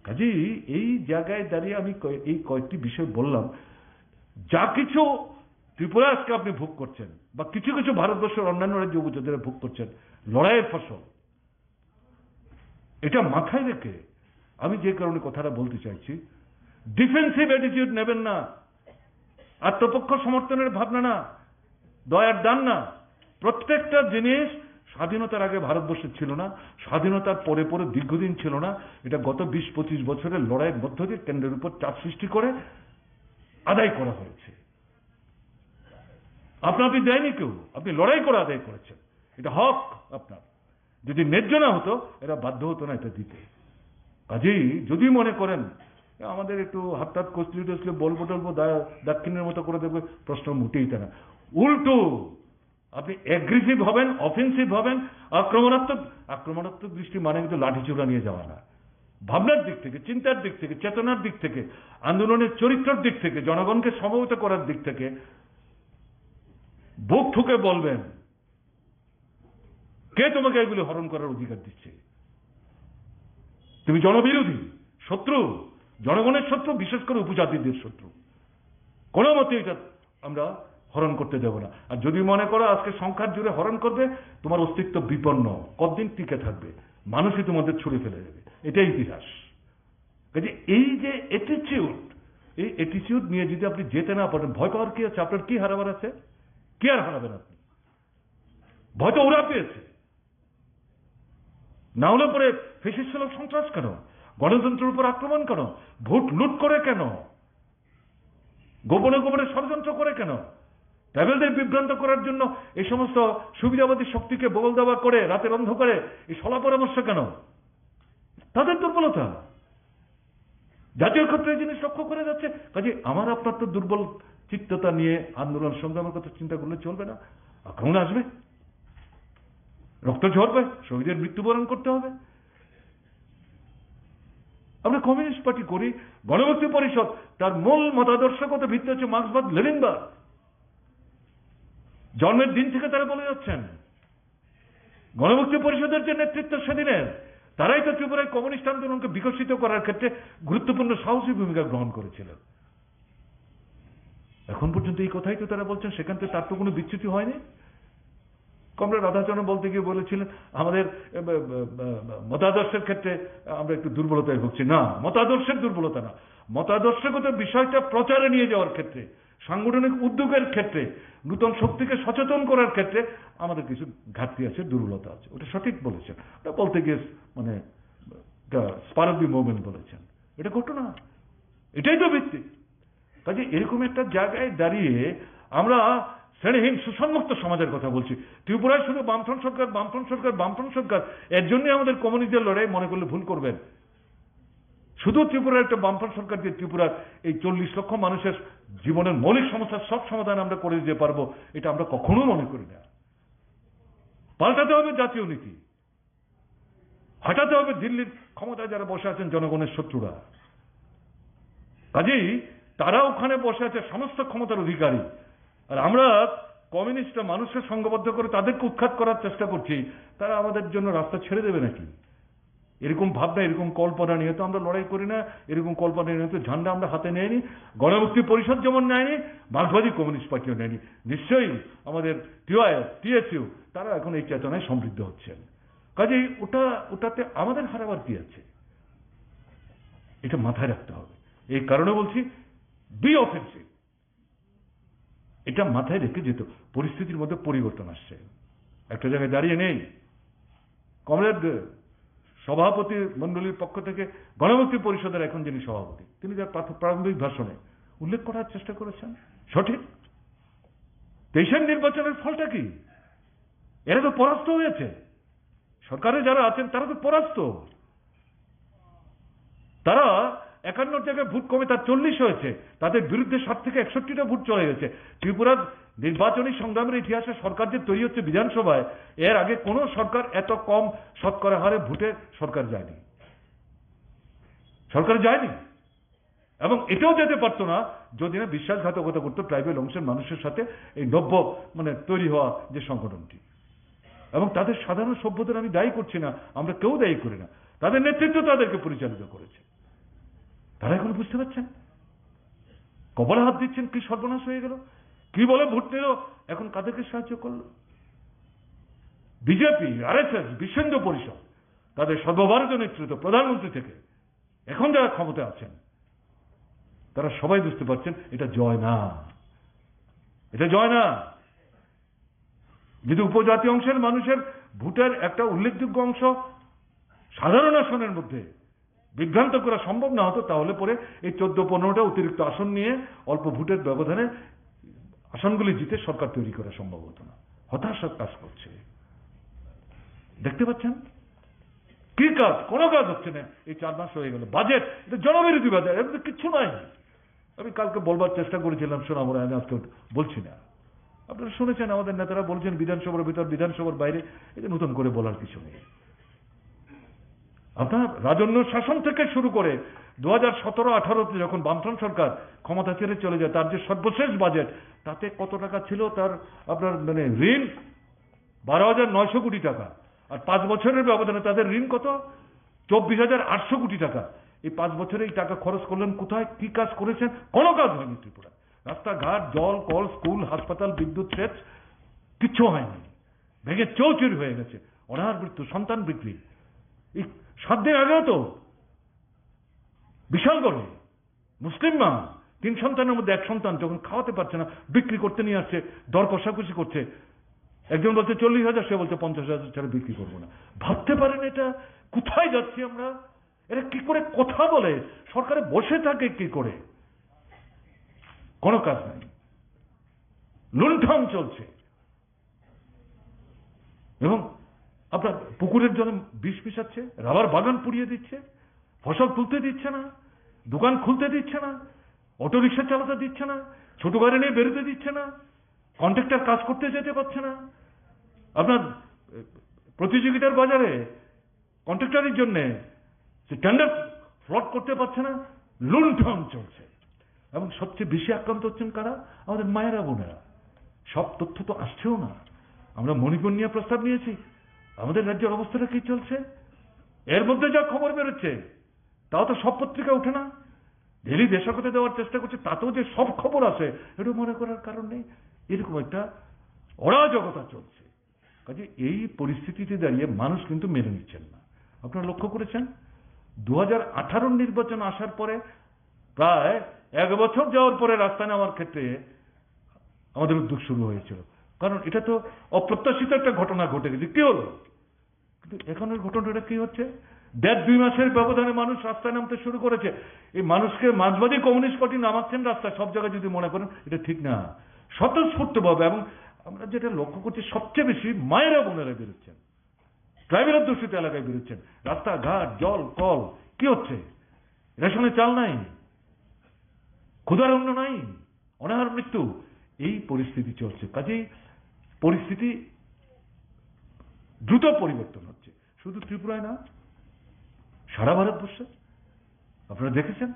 কাজেই এই জায়গায় দাঁড়িয়ে আমি এই কয়েকটি বিষয় বললাম, যা কিছু ত্রিপুরা আজকে আপনি ভোগ করছেন বা কিছু কিছু ভারতবর্ষের অন্যান্য রাজ্য উপজাতিরা ভোগ করছেন, লড়াইয়ের ফসল। এটা মাথায় রেখে আমি যে কারণে কথাটা বলতে চাইছি, ডিফেন্সিভ অ্যাটিটিউড নেবেন না, আত্মপক্ষ সমর্থনের ভাবনা না, দয়ার দান না। প্রত্যেকটা জিনিস স্বাধীনতার আগে ভারতবর্ষে ছিল না, স্বাধীনতার পরে পরে দীর্ঘদিন ছিল না। এটা গত 20-25 বছরের লড়াইয়ের মধ্য দিয়ে কেন্দ্রের উপর চাপ সৃষ্টি করে আদায় করা হয়েছে। আপনি দেয়নি কেউ, আপনি লড়াই করে আদায় করেছেন, এটা হক আপনার। যদি ন্যায্য না হতো এরা বাধ্য হতো না এটা দিতে। কাজেই যদি মনে করেন আমাদের একটু হাত কষলি টসলে বলবো টলবো, দাক্ষিণের মতো করে দেখবে, প্রশ্ন মোটেই তা না। উল্টো আপনি অ্যাগ্রেসিভ হবেন, অফেন্সিভ হবেন, আক্রমণাত্মক দৃষ্টি মানে কিন্তু লাঠিচোড়া নিয়ে যাওয়া না। ভাবনার দিক থেকে, চিন্তার দিক থেকে, চেতনার দিক থেকে, আন্দোলনের চরিত্রের দিক থেকে, জনগণকে সমবেত করার দিক থেকে বুক ঠুকে বলবেন, কে তোমাকে এগুলি হরণ করার অধিকার দিচ্ছে? তুমি জনবিরোধী, শত্রু, জনগণের শত্রু, বিশেষ করে উপজাতিদের শত্রু। কোনো মতে এটা আমরা হরণ করতে দেব না। আর যদি মনে করো আজকে সংখ্যার জোরে হরণ করবে, তোমার অস্তিত্ব বিপন্ন, কতদিন টিকে থাকবে? মানুষই তোমাদের ছুড়ে ফেলে দেবে। এটাই ইতিহাস। কাজে এই যে অ্যাটিটিউড, এই অ্যাটিটিউড নিয়ে যদি আপনি যেতে না পারেন, ভয় পাওয়ার কি আছে? আপনার কি হারাবার আছে? কি আর হারাবেন আপনি? ভয় তো ওরা পেয়েছে। না হলে পরে ফেসিস্ট সন্ত্রাস কেন? গণতন্ত্রের উপর আক্রমণ কেন? ভোট লুট করে কেন? গোপনে গোপনে ষড়যন্ত্র করে কেন? ট্রাইবেলদের বিভ্রান্ত করার জন্য এই সমস্ত সুবিধাবাদী শক্তিকে বগল দেওয়া করে রাতের অন্ধকারে এই সলা পরামর্শ কেন? তাদের দুর্বলতা। জাতীয় ক্ষেত্রে জিনিস লক্ষ্য করে যাচ্ছে। কাজে আমার আপনার তো দুর্বল চিত্ততা নিয়ে আন্দোলন সংগ্রামের কথা চিন্তা করলে চলবে না। আক্রমণ আসবে, রক্ত ঝরবে, শহীদের মৃত্যুবরণ করতে হবে। আমরা কমিউনিস্ট পার্টি করি, গণমুক্তি পরিষদ তার মূল মতাদর্শগত ভিত্তি হচ্ছে মার্ক্সবাদ, লেনিনবাদ। জন্মের দিন থেকে তারা বলে যাচ্ছেন। গণমুক্তি পরিষদের যে নেতৃত্ব সেদিনের, তারাই তো ত্রিপুরায় কমিউনিস্ট আন্দোলনকে বিকশিত করার ক্ষেত্রে গুরুত্বপূর্ণ সাহসী ভূমিকা গ্রহণ করেছিলেন। এখন পর্যন্ত এই কথাই তো তারা বলছেন, সেখান থেকে তার তো কোনো বিচ্যুতি হয়নি। কমরেড রাধাচরণ বলতে গিয়ে বলেছিলেন আমাদের মতাদর্শের ক্ষেত্রে আমরা একটু দুর্বলতায় ভুগছি। না, মতাদর্শের দুর্বলতা না, মতাদর্শগত বিষয়টা প্রচারে নিয়ে যাওয়ার ক্ষেত্রে, সাংগঠনিক উদ্যোগের ক্ষেত্রে, নূতন শক্তিকে সচেতন করার ক্ষেত্রে আমাদের কিছু ঘাটতি আছে, দুর্বলতা আছে। ওটা সঠিক বলেছেন। ওটা বলতে গিয়ে মানে স্পার অফ দি মুভমেন্ট বলেছেন। এটা ঘটনা, এটাই তো ভিত্তি। কাজে এরকম একটা জায়গায় দাঁড়িয়ে আমরা শ্রেণীহীন সুসন্মুক্ত সমাজের কথা বলছি। ত্রিপুরায় শুধু বামফ্রন্ট সরকার, বামফ্রন্ট সরকার, বামফ্রন্ট সরকার, এর জন্যই আমাদের কমিউনিস্টদের লড়াই মনে করলে ভুল করবেন। শুধু ত্রিপুরার একটা বামফ্রন্ট সরকার দিয়ে ত্রিপুরার এই 40 লক্ষ মানুষের জীবনের মৌলিক সমস্যার সব সমাধান আমরা করে দিতে পারবো, এটা আমরা কখনো মনে করি না। পাল্টাতে হবে জাতীয় নীতি, হটাতে হবে দিল্লির ক্ষমতায় যারা বসে আছেন জনগণের শত্রুরা। কাজেই তারা ওখানে বসে আছে সমস্ত ক্ষমতার অধিকারী, আর আমরা কমিউনিস্টরা মানুষকে সংঘবদ্ধ করে তাদেরকে উৎখাত করার চেষ্টা করছি। তারা আমাদের জন্য রাস্তা ছেড়ে দেবে নাকি? এরকম ভাবনা, এরকম কল্পনা নিয়ে তো আমরা লড়াই করি না। এরকম কল্পনা নিয়ে তো ঝান্ডা আমরা হাতে নেয়নি। গণমুক্তি পরিষদ যেমন নেয়নি, মার্ক্সবাদী কমিউনিস্ট পার্টিও নেয়নি। নিশ্চয়ই আমাদের টিওআইএফ, টিএসইউ তারা এখন এই চেতনায় সমৃদ্ধ হচ্ছেন। কাজেই ওটাতে আমাদের হারাবার কি আছে? এটা মাথায় রাখতে হবে। এই কারণে বলছি বি অফেন্সিভ। এটা মাথায় রেখে যেত। পরিস্থিতির মধ্যে পরিবর্তন আসছে, একটা জায়গায় দাঁড়িয়ে নেই। কমরেড সভাপতি মন্ডলীর পক্ষ থেকে গণমুক্তি পরিষদের এখন যিনি সভাপতি, তিনি তার প্রারম্ভিক ভাষণে উল্লেখ করার চেষ্টা করেছেন সঠিক। 23-এর নির্বাচনের ফলটা কি? এরা তো পরাস্ত হয়েছে। সরকারে যারা আছেন তারা তো পরাস্ত। তারা 51 জায়গায় ভোট কমে তার 40 হয়েছে, তাদের বিরুদ্ধে 60 থেকে 61টা ভোট চলে গেছে। ত্রিপুরার নির্বাচনী সংগ্রামের ইতিহাসে সরকার যে তৈরি হচ্ছে বিধানসভায়, এর আগে কোন সরকার এত কম শতকরা হারে ভোটে সরকার যায়নি, সরকার যায়নি। এবং এটাও যেতে পারতো না যদি না বিশ্বাসঘাতকতা করতো ট্রাইবেল অংশের মানুষের সাথে এই নব্য তৈরি হওয়া যে সংগঠনটি। এবং তাদের সাধারণ সভ্যদের আমি দায়ী করছি না, আমরা কেউ দায়ী করি না, তাদের নেতৃত্ব তাদেরকে পরিচালিত করেছে। তারা এখন বুঝতে পারছেন, কপালে হাত দিচ্ছেন, কি সর্বনাশ হয়ে গেল, কি বলে ভোট নিল, এখন কাদেরকে সাহায্য করলো? বিজেপি, আরএসএস, বিশ্ব হিন্দু পরিষদ, তাদের সর্বভারতীয় নেতৃত্ব প্রধানমন্ত্রী থেকে এখন যারা ক্ষমতায় আছেন, তারা সবাই বুঝতে পারছেন এটা জয় না, এটা জয় না। যদি উপজাতি অংশের মানুষের ভোটের একটা উল্লেখযোগ্য অংশ সাধারণ আসনের মধ্যে বিভ্রান্ত করা সম্ভব না হতো, তাহলে পরে এই 14-15টা অতিরিক্ত আসন নিয়ে অল্প ভোটের ব্যবধানে আসনগুলি জিতে সরকার তৈরি করা সম্ভব হতো না। হতাশার কাজ করছে, দেখতে পাচ্ছেন কি কাজ? কোনো কাজ হচ্ছে না। এই 4 মাস হয়ে গেল, বাজেট এটা জনবিরোধী বাজেট, এর মধ্যে কিচ্ছু নাই। আমি কালকে বলবার চেষ্টা করেছিলাম, শোনাবো না, আমি আজকে বলছি না। আপনারা শুনেছেন আমাদের নেতারা বলছেন বিধানসভার ভিতর, বিধানসভার বাইরে, এটা নতুন করে বলার কিছু নেই। আপনার রাজন্য শাসন থেকে শুরু করে 2017-18-তে যখন বামফ্রন্ট সরকার ক্ষমতা ছেড়ে চলে যায়, তার যে সর্বশেষ বাজেট, তাতে কত টাকা ছিল তার আপনার ঋণ 12,900 কোটি টাকা। আর 5 বছরের ব্যবধানে তাদের ঋণ কত? 24,800 কোটি টাকা। এই 5 বছরে এই টাকা খরচ করলেন কোথায়? কি কাজ করেছেন? কোনো কাজ হয়নি ত্রিপুরা। রাস্তাঘাট, জল, কল, স্কুল, হাসপাতাল, বিদ্যুৎ, সেচ কিচ্ছু হয়নি। ভেঙে চৌচির হয়ে গেছে। অনাহার মৃত্যু, সন্তান বিক্রি। এই 7 দিন আগেও তো বিশালগড়ে মুসলিম মা 3 সন্তানের মধ্যে 1 সন্তান যখন খাওয়াতে পারছে না, বিক্রি করতে নিয়ে আসছে, দর কষাকষি করছে। একজন বলছে 40,000, সে বলছে 50,000 ছাড়া বিক্রি করবো না। ভাবতে পারেন এটা কোথায় যাচ্ছি আমরা? এরা কি করে কথা বলে, সরকারে বসে থাকে কি করে? কোনো কাজ নাই, লুণ্ঠন চলছে। এবং আপনার পুকুরের জলে বিষ মিশাচ্ছে, রাবার বাগান পুড়িয়ে দিচ্ছে, ফসল তুলতে দিচ্ছে না, দোকান খুলতে দিচ্ছে না, অটো রিক্সা চালাতে দিচ্ছে না, ছোট গাড়ি নিয়ে বেরোতে দিচ্ছে না, কন্ট্রাক্টর কাজ করতে যেতে পারছে না। আপনার প্রতিযোগিতার বাজারে কন্ট্রাক্টরের জন্য সে টেন্ডার ফ্লট করতে পারছে না, লুণ্ঠন চলছে। এবং সবচেয়ে বেশি আক্রান্ত হচ্ছেন কারা? আমাদের মায়েরা, বোনেরা। সব তথ্য তো আসছেও না। আমরা মণিপুর নিয়ে প্রস্তাব নিয়েছি, আমাদের রাজ্যের অবস্থাটা কি চলছে এর মধ্যে যা খবর বেরোচ্ছে, তাও তো সব পত্রিকা উঠে না। ডেলি দেশাগত দেওয়ার চেষ্টা করছে, তাতেও যে সব খবর আসে এটা মনে করার কারণ নেই। এরকম একটা অরাজকতা চলছে। কাজে এই পরিস্থিতিতে দাঁড়িয়ে মানুষ কিন্তু মেনে নিচ্ছেন না। আপনারা লক্ষ্য করেছেন 2018 নির্বাচন আসার পরে প্রায় 1 বছর যাওয়ার পরে রাস্তা নেওয়ার ক্ষেত্রে আমাদের উদ্যোগ শুরু হয়েছিল, কারণ এটা তো অপ্রত্যাশিত একটা ঘটনা ঘটে গেছে। কি হলো? কিন্তু এখনের ঘটনাটা কি হচ্ছে? 1.5-2 মাসের ব্যবধানে মানুষ রাস্তায় নামতে শুরু করেছে। এই মানুষকে মাঝবাদী কমিউনিস্ট পার্টি নামাচ্ছেন রাস্তায় সব জায়গায়, যদি মনে করেন এটা ঠিক না। স্বতঃস্ফূর্তভাবে, এবং আমরা যেটা লক্ষ্য করছি সবচেয়ে বেশি মায়েরা, বোনেরা বেরোচ্ছেন, ট্রাইবেল অধ্যুষিত এলাকায় বেরোচ্ছেন। রাস্তাঘাট, জল, কল, কি হচ্ছে? রেশনে চাল নাই, ক্ষুধার অন্ন নাই, অনাহার মৃত্যু, এই পরিস্থিতি চলছে। কাজেই পরিস্থিতি দ্রুত পরিবর্তন হচ্ছে, শুধু ত্রিপুরায় না, সারা ভারতবর্ষে। আপনারা দেখেছেন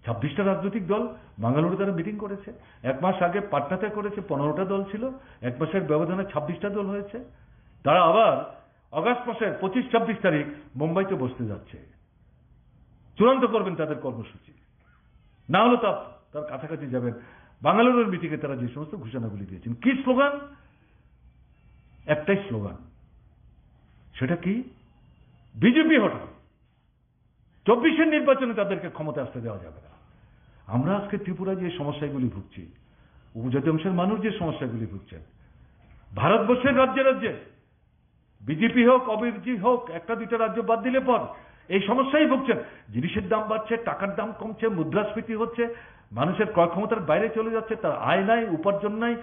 26টা রাজনৈতিক দল বাঙ্গালুরু তারা মিটিং করেছে। 1 মাস আগে পাটনাতে করেছে, 15টা দল ছিল। 1 মাসের ব্যবধানে 26টা দল হয়েছে। তারা আবার আগস্ট মাসের 25-26 তারিখ মুম্বাইতে বসতে যাচ্ছে, চূড়ান্ত করবেন তাদের কর্মসূচি। না হলে তার কাছাকাছি যাবেন। বাঙ্গালুরুর মিটিংয়ে তারা যে সমস্ত ঘোষণাগুলি দিয়েছেন, কি স্লোগান? একটাই স্লোগান, সেটা কি? বিজেপি হটাও। 24-এর নির্বাচনে তাদেরকে ক্ষমতা আসতে দেওয়া যাবে না। আমরা আজকে ত্রিপুরায় যে সমস্যাগুলি ভুগছি, উপজাতি অংশের মানুষ যে সমস্যাগুলি ভুগছেন, ভারতবর্ষের রাজ্যে রাজ্যে বিজেপি হোক, অবিজি হোক, 1-2টা রাজ্য বাদ দিলে পর এই সমস্যাই ভুগছেন। জিনিসের দাম বাড়ছে, টাকার দাম কমছে, মুদ্রাস্ফীতি হচ্ছে, মানুষের ক্রয় ক্ষমতার বাইরে চলে যাচ্ছে, তার আয় নাই, উপার্জন নাই,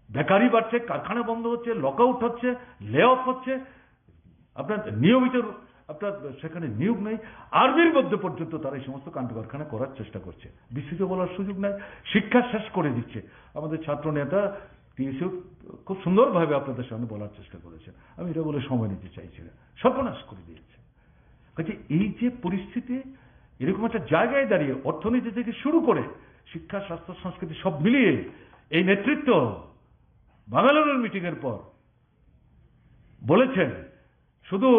বেকারি বাড়ছে, কারখানা বন্ধ হচ্ছে, লকআউট হচ্ছে, লে অফ হচ্ছে, আপনার নিয়মিত আপনার সেখানে নিয়োগ নেই, আর্মির মধ্যে পর্যন্ত তারা এই সমস্ত কাণ্ড কারখানা করার চেষ্টা করছে। বিস্তৃত বলার সুযোগ নাই, শিক্ষা শেষ করে দিচ্ছে। আমাদের ছাত্র নেতা টিএসইউ খুব সুন্দরভাবে আপনাদের সামনে বলার চেষ্টা করেছেন, আমি এটা বলে সময় নিতে চাইছি না, সর্বনাশ করে দিয়েছে। কাজে এই যে পরিস্থিতি, এরকম একটা জায়গায় দাঁড়িয়ে অর্থনীতি থেকে শুরু করে শিক্ষা, স্বাস্থ্য, সংস্কৃতি সব মিলিয়ে এই নেতৃত্ব বাঙালির মিটিংয়ের পর বলেছেন শুধু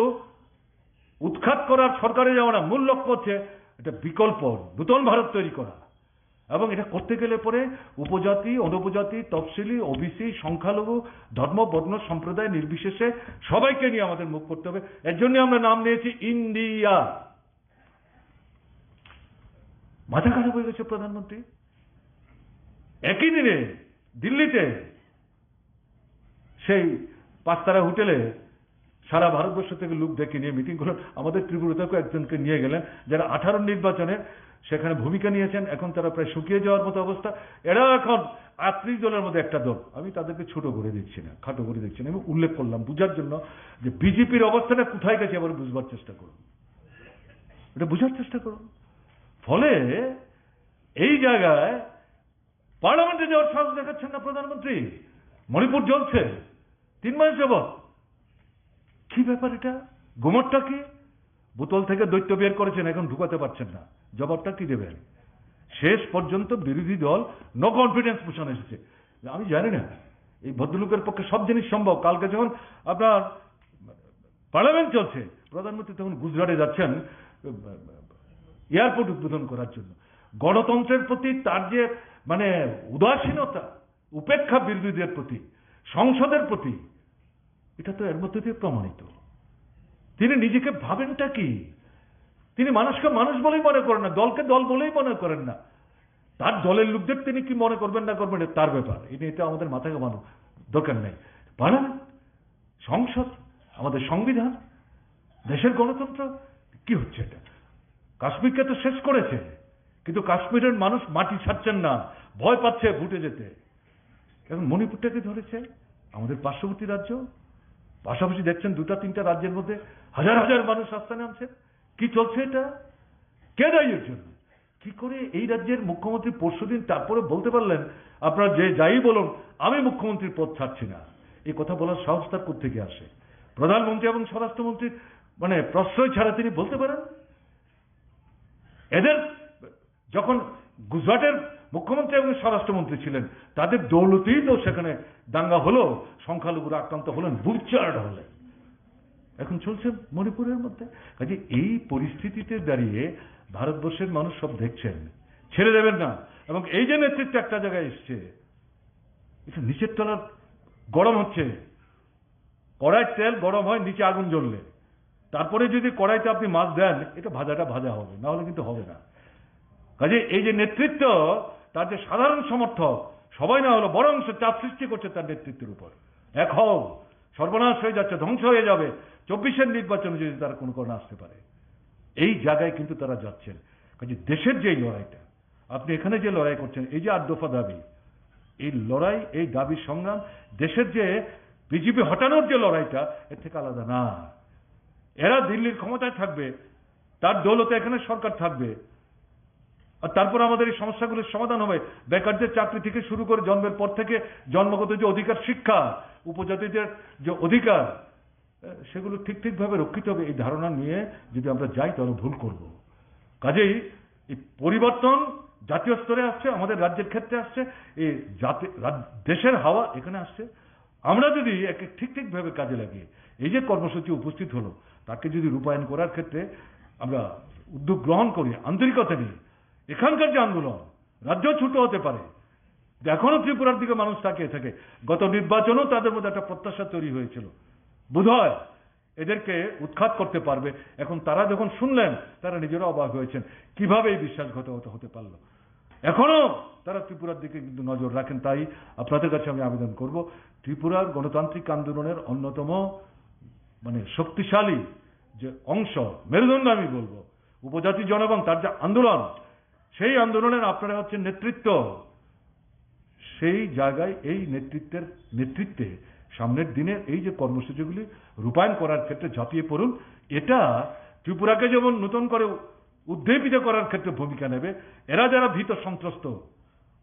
উৎখাত করার সরকারে যাওয়া না, মূল লক্ষ্য হচ্ছে এটা বিকল্প নূতন ভারত তৈরি করা। এবং এটা করতে গেলে পরে উপজাতি, অনুপজাতি, তফসিলি, ওবিসি, সংখ্যালঘু, ধর্ম, বর্ণ, সম্প্রদায় নির্বিশেষে সবাইকে নিয়ে আমাদের মুখ করতে হবে। এর জন্য আমরা নাম নিয়েছি ইন্ডিয়া। মাথা খারাপ হয়ে গেছে প্রধানমন্ত্রী। একই দিনে দিল্লিতে সেই পাঁচতারা হোটেলে সারা ভারতবর্ষ থেকে লোক ডেকে নিয়ে মিটিং করলেন। আমাদের ত্রিপুরাতেও একজনকে নিয়ে গেলেন যারা 18 নির্বাচনে সেখানে ভূমিকা নিয়েছেন, এখন তারা প্রায় শুকিয়ে যাওয়ার মতো অবস্থা। এরা এখন 38 দলের মধ্যে একটা দল। আমি তাদেরকে ছোট করে দিচ্ছি না, খাটো করে দিচ্ছি না, আমি উল্লেখ করলাম বুঝার জন্য যে বিজেপির অবস্থাটা কোথায় গেছে আবার বুঝবার চেষ্টা করুন, এটা বুঝার চেষ্টা করুন। ফলে এই জায়গায় পার্লামেন্টে যাওয়ার সাহস দেখাচ্ছেন না প্রধানমন্ত্রী। মণিপুর জ্বলছে 3 মাস যাবৎ। কি ব্যাপার এটা? গোমরটা কি? বোতল থেকে দৈত্য বের করেছেন, এখন ঢুকাতে পারছেন না, জবাবটা কি দেবেন? শেষ পর্যন্ত বিরোধী দল নো কনফিডেন্স মোশন এসেছে। আমি জানি না এই ভদ্রলোকের পক্ষে সব জিনিস সম্ভব। কালকে যখন আপনার পার্লামেন্ট চলছে, প্রধানমন্ত্রী তখন গুজরাটে যাচ্ছেন এয়ারপোর্ট উদ্বোধন করার জন্য। গণতন্ত্রের প্রতি তার যে মানে উদাসীনতা, উপেক্ষা বিরোধীদের প্রতি, সংসদের প্রতি, এটা তো এর মধ্যে দিয়ে প্রমাণিত। তিনি নিজেকে ভাবেনটা কি? তিনি মানুষকে মানুষ বলেই মনে করেন না, দলকে দল বলেই মনে করেন না। তার দলের লোকদের তিনি কি মনে করবেন না করবেন তার ব্যাপার, এটা আমাদের মাথায় ঘামানো দরকার নেই। পার্লামেন্ট, সংসদ, আমাদের সংবিধান, দেশের গণতন্ত্র, কি হচ্ছে এটা? কাশ্মীরকে তো শেষ করেছে, কিন্তু কাশ্মীরের মানুষ মাটি ছাড়ছেন না, ভয় পাচ্ছে ভুটে যেতে। এখন মণিপুরটাকে ধরেছে, আমাদের পার্শ্ববর্তী রাজ্য। পাশাপাশি দেখছেন 2-3টা রাজ্যের মধ্যে হাজার হাজার মানুষ রাস্তায় নামছে। কি চলছে এটা? কে দায়ী এর জন্য? কি করে এই রাজ্যের মুখ্যমন্ত্রী পরশুদিন তারপরে বলতে পারলেন আপনারা যে যাই বলুন আমি মুখ্যমন্ত্রীর পদ ছাড়ছি না? এই কথা বলার সাহস তার কোত্থেকে আসে? প্রধানমন্ত্রী এবং স্বরাষ্ট্রমন্ত্রীর মানে প্রশ্রয় ছাড়া তিনি বলতে পারেন? এদের যখন গুজরাটের মুখ্যমন্ত্রী এবং স্বরাষ্ট্রমন্ত্রী ছিলেন, তাদের দৌলতেই তো সেখানে দাঙ্গা হলো, সংখ্যালঘুরা আক্রান্ত হলেন, বুকচার্ড হলেন। এখন চলছে মণিপুরের মধ্যে। কাজে এই পরিস্থিতিতে দাঁড়িয়ে ভারতবর্ষের মানুষ সব দেখছেন, ছেড়ে দেবেন না। এবং এই যে নেতৃত্ব একটা জায়গায় এসছে, এটা নিচের তলার গরম হচ্ছে। কড়াইয়ের তেল গরম হয় নিচে আগুন জ্বললে, তারপরে যদি কড়াইতে আপনি মাছ দেন, এটা ভাজাটা ভাজা হবে, না হলে কিন্তু হবে না। কাজে এই যে নেতৃত্ব, তার যে সাধারণ সমর্থক সবাই না হলো, বরং সে চাপ সৃষ্টি করছে তার নেতৃত্বের উপর। এক হও, সর্বনাশ হয়ে যাচ্ছে, ধ্বংস হয়ে যাবে 24-এর নির্বাচনে যদি তারা কোনো কারণে আসতে পারে। এই জায়গায় কিন্তু তারা যাচ্ছেন। কাজে দেশের যে লড়াইটা, আপনি এখানে যে লড়াই করছেন, এই যে 8 দফা দাবি, এই লড়াই, এই দাবি সংগ্রাম, দেশের যে বিজেপি হটানোর যে লড়াইটা, এর থেকে আলাদা না। এরা দিল্লির ক্ষমতায় থাকবে, তার দৌলতে এখানে সরকার থাকবে, আর তারপর আমাদের এই সমস্যাগুলোর সমাধান হবে। বেকারদের চাকরি থেকে শুরু করে জন্মের পর থেকে জন্মগত যে অধিকার, শিক্ষা, উপজাতিদের যে অধিকার, সেগুলো ঠিকভাবে রক্ষিত হবে। এই ধারণা নিয়ে যদি আমরা যাই তাহলে ভুল করব। কাজেই এই পরিবর্তন জাতীয় স্তরে আসছে, আমাদের রাজ্যের ক্ষেত্রে আসছে, এই দেশের হাওয়া এখানে আসছে। আমরা যদি একে ঠিকভাবে কাজে লাগিয়ে এই যে কর্মসূচি উপস্থিত হলো, তাকে যদি রূপায়ণ করার ক্ষেত্রে আমরা উদ্যোগ গ্রহণ করি আন্তরিকতা নিয়ে, এখানকার যে আন্দোলন রাজ্য ছোট হতে পারে, এখনো ত্রিপুরার দিকে মানুষ তাকিয়ে থাকে। গত নির্বাচনেও তাদের মধ্যে একটা প্রত্যাশা তৈরি হয়েছিল, বোধহয় এদেরকে উৎখাত করতে পারবে। এখন তারা যখন শুনলেন, তারা নিজেরা অবাক হয়েছেন কিভাবে এই বিশ্বাসঘাতকতা হতে পারলো। এখনো তারা ত্রিপুরার দিকে কিন্তু নজর রাখেন। তাই আপনাদের কাছে আমি আবেদন করব, ত্রিপুরার গণতান্ত্রিক আন্দোলনের অন্যতম মানে শক্তিশালী যে অংশ, মেরুদণ্ড আমি বলবো, উপজাতি জনগণ, তার যে আন্দোলন, সেই আন্দোলনের আপনারা হচ্ছেন নেতৃত্ব। সেই জায়গায় এই নেতৃত্বে সামনের দিনের এই যে কর্মসূচিগুলি রূপায়ণ করার ক্ষেত্রে ঝাঁপিয়ে পড়ুন। এটা ত্রিপুরাকে যেমন নতুন করে উদ্দীপিত করার ক্ষেত্রে ভূমিকা নেবে, এরা যারা ভীত সন্ত্রস্ত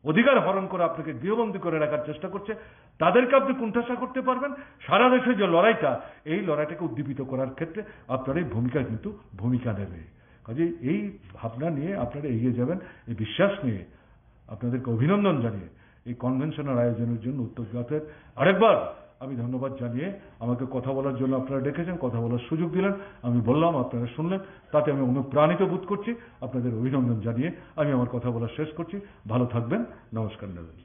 অধিকার হরণ করে আপনাকে গৃহবন্দী করে রাখার চেষ্টা করছে, তাদেরকে আপনি কুণ্ঠাসা করতে পারবেন। সারা দেশে যে লড়াইটা, এই লড়াইটাকে উদ্দীপিত করার ক্ষেত্রে আপনার এই ভূমিকা কিন্তু ভূমিকা নেবে। কাজেই এই ভাবনা নিয়ে আপনারা এগিয়ে যাবেন, এই বিশ্বাস নিয়ে আপনাদেরকে অভিনন্দন জানিয়ে এই কনভেনশনের আয়োজনের জন্য উদ্যোক্তাদের আরেকবার আমি ধন্যবাদ জানিয়ে, আমাকে কথা বলার জন্য আপনারা ডেকেছেন, কথা বলার সুযোগ দিলেন, আমি বললাম, আপনারা শুনলেন, তাতে আমি অনুপ্রাণিত বোধ করছি। আপনাদের অভিনন্দন জানিয়ে আমি আমার কথা বলা শেষ করছি। ভালো থাকবেন, নমস্কার নেবেন।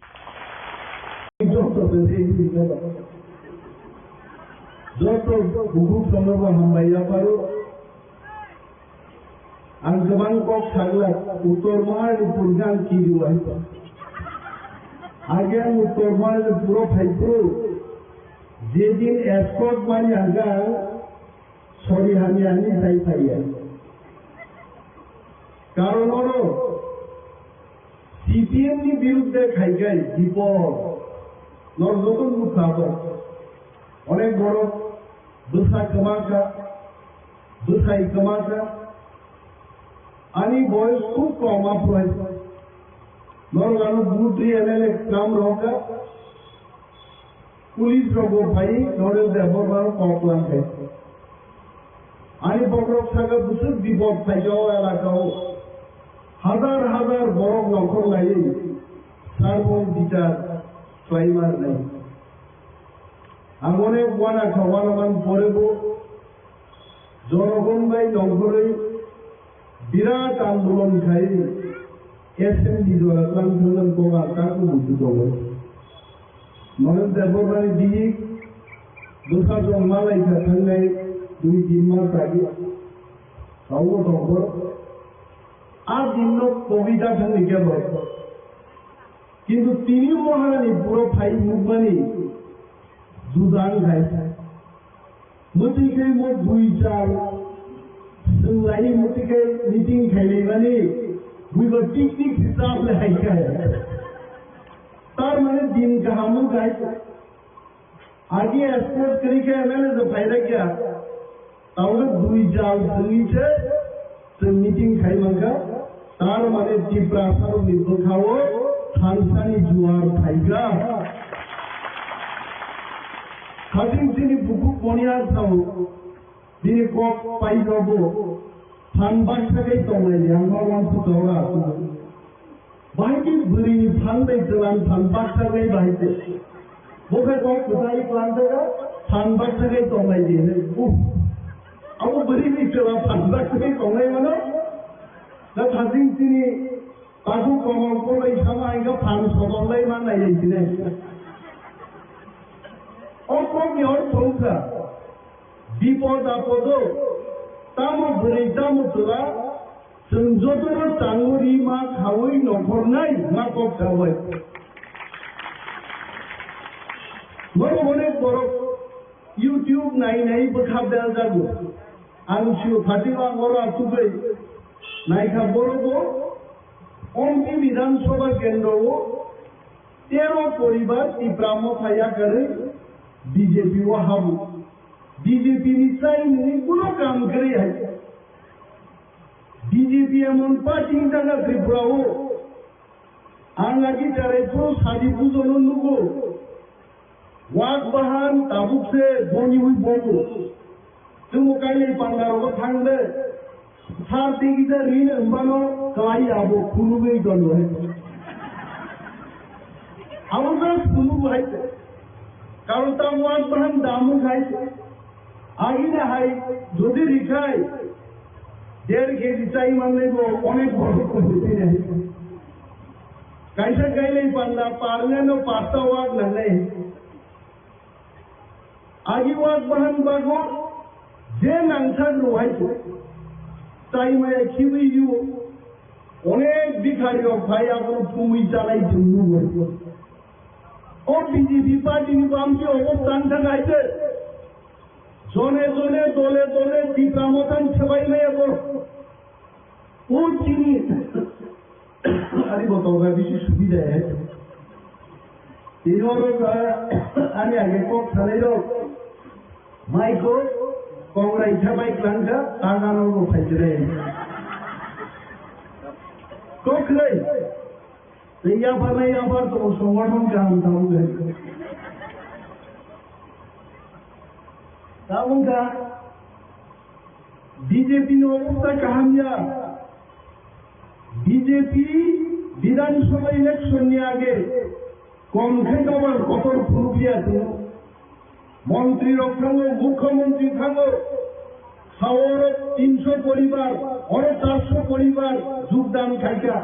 Ang gabang kok saglat utor mahal purgan kiri wahita. Agen utor mahal puro phaipro. Jedin escort mani aga sorry hani sai thaiya. Karon oro CPM ni বিরুদ্ধে খাইগাই বিপদ নর নতুন মুখাবো অনেক বড় দুসা কমাকা দুসাই কমাকা आणि बॉयज खूप कॉम अप्रोच नरगानो बुट्री एमएलए काम रोका पुलिस रोगो भाई नरेल देवर बारो कॉपलान है आणि बकरक सागा बुसुक विपद थाइजाओ एलाकाओ हजार हजार बरफ नखर लाई सारबन बिचार फ्लाइमार নাই আগনে ওয়ানা খাওয়ানামান পরেবো জনগণ ভাই নগরে বিরাট আন্দোলন খাই এসএমডি আন্দোলন করা তাকে বুঝতে হবে নরেন দেবরানি দিক দোসা জন্মালাই থাকলে 2-3 মাস আগে তাও নম্বর আর দিন কবিতা থাকলে গেল কিন্তু তিনি মহারানী পুরো ফাই মুখবানি দুদান খায় মতিকে মোট 2-4 लाइन मुझे के मीटिंग खेली बनी वो पिकनिक हिसाब ले है क्या है तार मैंने दिन का हम गाय आगे एक्सपोर्ट करी के मैंने जो फायदा किया ताऊ दुई जाल दुई से तो मीटिंग खाई मंगा तार मैंने चिपरा सारो निबो खाओ थानसानी जुआर खाईगा खातिन सिनी बुकु कोनिया थाओ दिने कॉक पाई जाबो फानबाग थाकाय तंगाय यांबा वानसु दौरा बायदि बुरिनि फानबाय जलान फानबाग थाकाय बायदि बोखे कॉक कुताई प्लांटगा फानबाग थाकाय तंगाय दिने अब बुरिनि जला फानबाग थाकाय तंगाय मानो दा थाजिं तिनि ताकु कमल कोलाई सामायगा फान सदलाय मानाय दिने ओ कॉक योर थौका বিপদ আপদ তামো ভরে তামো তোরা संजोदर चांगुरी मा खावई नखर নাই মা কক খাওয়াই বড় অনেক বড় ইউটিউব নাই বখাব দেল যাবো আলুসিও ফাটিবা বড় আতুবে নাইখা বড় অম্পি বিধানসভা কেন্দ্র 13 পরিবার ত্রিপ্রাম ফায়া করে বিজেপি ওয়াহাবু बीजेपी निश्चय কোনো কাম করে আছে बीजेपी এমন পার্টি জায়গা ত্রিপুরাও আঙ্গাকি তারে পুরো সাজি বুঝন নুগো ওয়াক বাহান তাবুকসে বনি হই বগো তুমি কাইলে পাঙ্গারো থাকবে সার দিগিতে ঋণ বানো কাই আবো খুলুবেই দল হয় আমাদের খুলু হইছে কারণ তা ওয়াক বাহান দামু খাইছে आगे ना हाई जो भी लिखाई 1.5 केजी चाहिए मानने को अनेक बड़ों को देते नहीं कैसा कहीं नहीं पढ़ना पारने नो पास्ता वाक नहीं आगे वाक बहन बागो जे नंगसा रुहाई तो चाहिए मैं खिली जो अनेक दिखाई हो भाई आपको तुमी चलाई जुनू हुई और बीजेपी पार्टी ने काम के अवस्थान तक आए জনে জনে দলে দলে ত্রিপ্রামতান সবাই মেয়ে বড় ও চিনি আরে বতওগা বেশি সুবিধা আছে এরও আমি আগে কক খালেরও মাইকো কংগ্রা ইথাবাই ক্লাঙ্কা তাগানো ফাইছে রে কোকলে ইয়া ফালাই আবার তো সংগঠন কাম তাও গে তামুকা বিজেপি নো অবস্থা কাহানিয়া বিজেপি বিধানসভা ইলেকশন নিয়ে আগে কমখে কবার কত ফুরুকিয়া তো মন্ত্রী রক্ষাঙ্গ মুখ্যমন্ত্রী থাকো খাওয়ার 300 পরিবার আর 400 পরিবার যোগদান খাইকা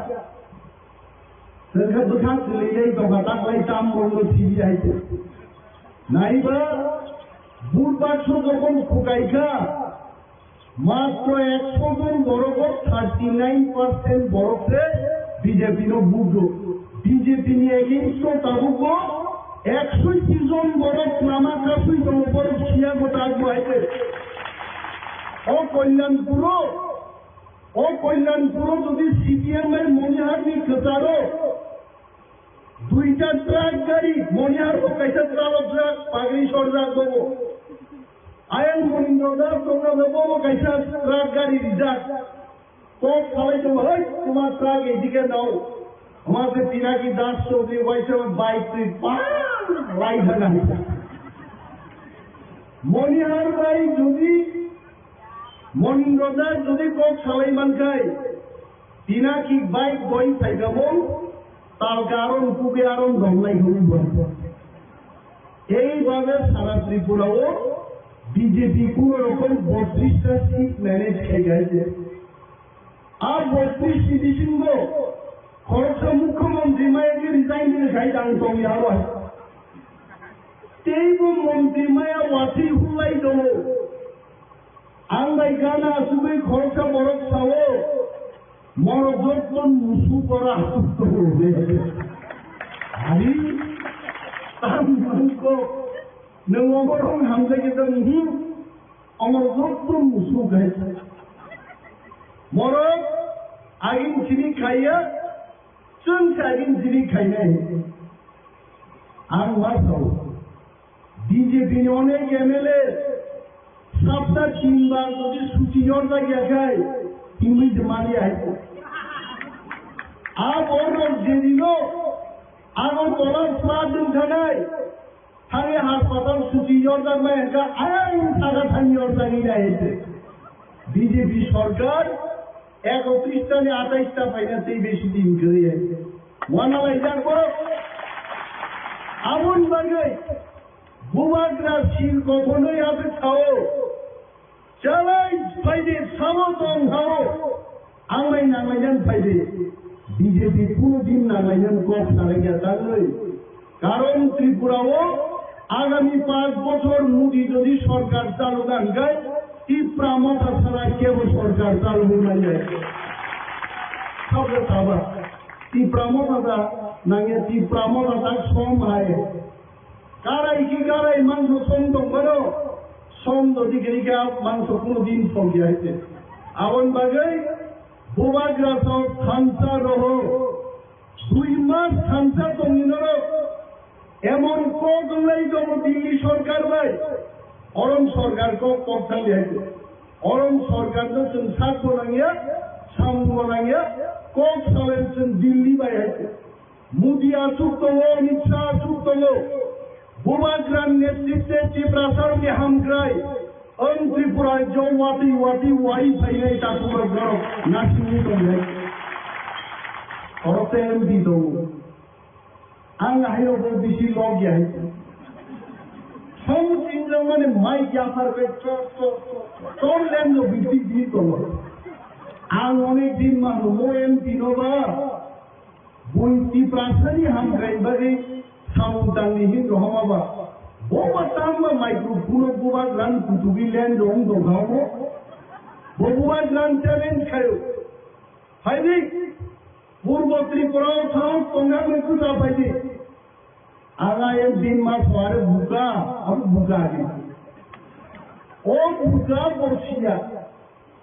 সরকার দুঃখা চলে যাই তো বাতাকলাই দাম বন্ধ ছিড়ি যাইতে নাইবা বুট বাক্স যখন ফুকাইকা মাত্র 100 জন বরফ 39% বরফে বিজেপি নো বুট বিজেপি নিয়ে এগেইনস্ট তাবুক 120 জন বরফ নামা কাছুই জন বরফ ছিয়া গোটা আগবাইতে কল্যাণপুর যদি সিপিএম এর মনিহারনি খেতারো 2টা ট্রাক গাড়ি মনিহার কাইসা চালক ট্রাক পাগড়ি সরজা দেবো আয়ন মনিন্দ্রদার তোমরা দেবো কাইসা ট্রাক গাড়ি রিজার্ভ কোপ সবাই তো হয় তোমার ট্রাক এদিকে নাও আমাদের পিনাকি দাস চৌধুরী বয়সে বাইক লাইট হানা মনিহার ভাই যদি মনিন্দ্রদার যদি কোপ সবাই মান খায় পিনাকি বাইক বই থাইকাবো তার কারণ কুকে আরন ধমলাই হইব এইভাবে সারা ত্রিপুরাও বিজেপি কোন রকম 32টা সিট ম্যানেজ খেয়ে গেছে আর 32 সিটি সিংহ খরচ মুখ্যমন্ত্রী মায়াকে রিজাইন দিয়ে খাই জানতো আমি আবার তেইব মন্ত্রী মায়া ওয়াসি হুলাই দেবো আন্দাই গানা আসবে খরচা বরফ খাবো মরজন মুসু করা আসক্ত হবে আরে তার মানক নবরং হামলে গেছে আমার যত্ন মুসু গেছে মরক আগিন চিনি খাইয়া চুন আগিন চিনি খাই নাই আর মাসাও বিজেপি অনেক এমএলএ সপ্তাহ 3 বার যদি সূচি জর্দা গিয়া খায় ইংলিশ মারি আইতো আর ওর যেদিন আগর তলার প্রার্থন থানায় থানে হাসপাতাল সূচি জর্দার মায়ের আইন থাকা থানি জর্দানি আইছে বিজেপি সরকার 31টা 28টা ফাইনান্সেই বেশি দিন করে আছে ওয়ানালাই দেখো আমন বাগে বুমাগ্রা শিল কখনোই আছে খাও চালাই ফাইদে সমতন খাও আংলাই নাংলাইজান ফাইদে বিজেপি কোনদিন নাংলাইজান কম সারাইয়া থাকলে কারণ ত্রিপুরাও আগামী 5 বছর মোদী যদি সরকার চালু গায় ত্রিপুরা মতা ছাড়া কেবল সরকার চালু হয়ে যায় সবে খাবার ত্রিপুরা মতা নাঙ্গে ত্রিপুরা মতা সম হয় কারাই কি কারাই মাংস সম তো করো সম যদি গেরিকা মাংস কোনদিন সঙ্গে আইছে আবন বাগে বোবাগ্রা সব খানসা রহ 2 মাস খানসা তো নিনর এমন কলাই তো দিল্লি সরকার ভাই অরম সরকার কো কথা দিয়েছে অরম সরকার তো সাত নাঙ্গিয়া সামনাঙ্গিয়া কোক সালেন দিল্লি ভাই আছে মোদি আসুক তো অমিত শাহ আসুক তো বোবাগ্রাম নেতৃত্বে ত্রিপুরাসার কে হামক্রাই ত্রিপুরায় जो वाटी वाई फाइले ताकुर गरो नासिनी तो है और तेल दी दो आंग हायो बो बिसी लग गया है हम चिंता माने माई क्या फर्क है तो लेन जो बिसी दी तो आंग अनेक दिन मानो मो एमपी नोबा बुंती प्रासनी हम गई बगे सामुदानी ही रहमाबा Boba tamba microphone boba gran kutubi land dong dong kamu. Boba gran challenge kayo. Haidi, purbo Tripura thao tonga में कुछ आप हाidi. आगा एक दिन मास वारे बुका, अब बुका आगे. ओ बुका बोशिया.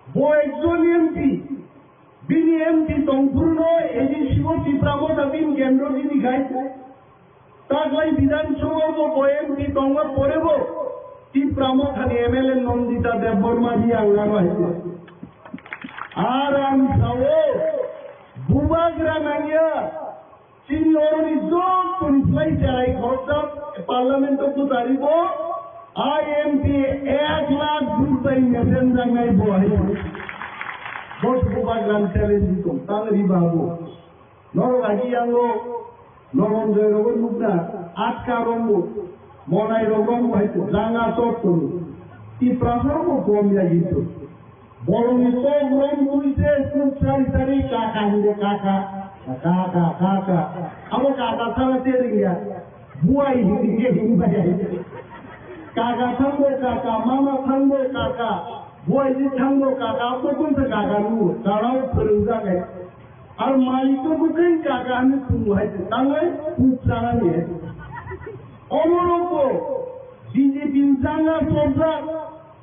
वो एक्चुअली एमपी. बिनी एमपी तोंगपुरनो एजेंसी को Tripura तबिन केंद्र की दिखाई. তাকলাই বিধানসভা বয়েমপি দঙ্গা পড়েব ती प्रामुख्याने एमएलए नंदिता देवबर्मा जी आंगार आहे आराम सावो बुबाग्रा नांगिया चीनी ओरनी जो पुलिसलाई जाई खरचा पार्लियामेंट को तारीखो आईएमपी 1 लाख रुपए मेसेन जांगाई बोहाई बस बुबाग्रा चैलेंज तो तांगरी बाबू नरो गाजी आंगो नरंजय रगन मुक्ता आटका रंगो मनाई रंगो हाइतो जांगा तो ती प्रासंग को कम जागितो বরং তো গ্রহণ করিতে খুব সারি সারি কাকা হিন্দে কাকা কাকা কাকা আমার কাকা ছাড়া তেরে গিয়া বুয়াই হিন্দিকে হিন্দাই কাকা থাকবো কাকা মামা থাকবো কাকা বুয়াই যে থাকবো কাকা আপনার কোনটা কাকা নু তারাও ফেরত জায়গায় আর মালিকও বুকেই কাকা আমি শুনবো হয়তো তাহলে খুব সারা নিয়ে অমরক বিজেপি জাঙ্গা চর্চা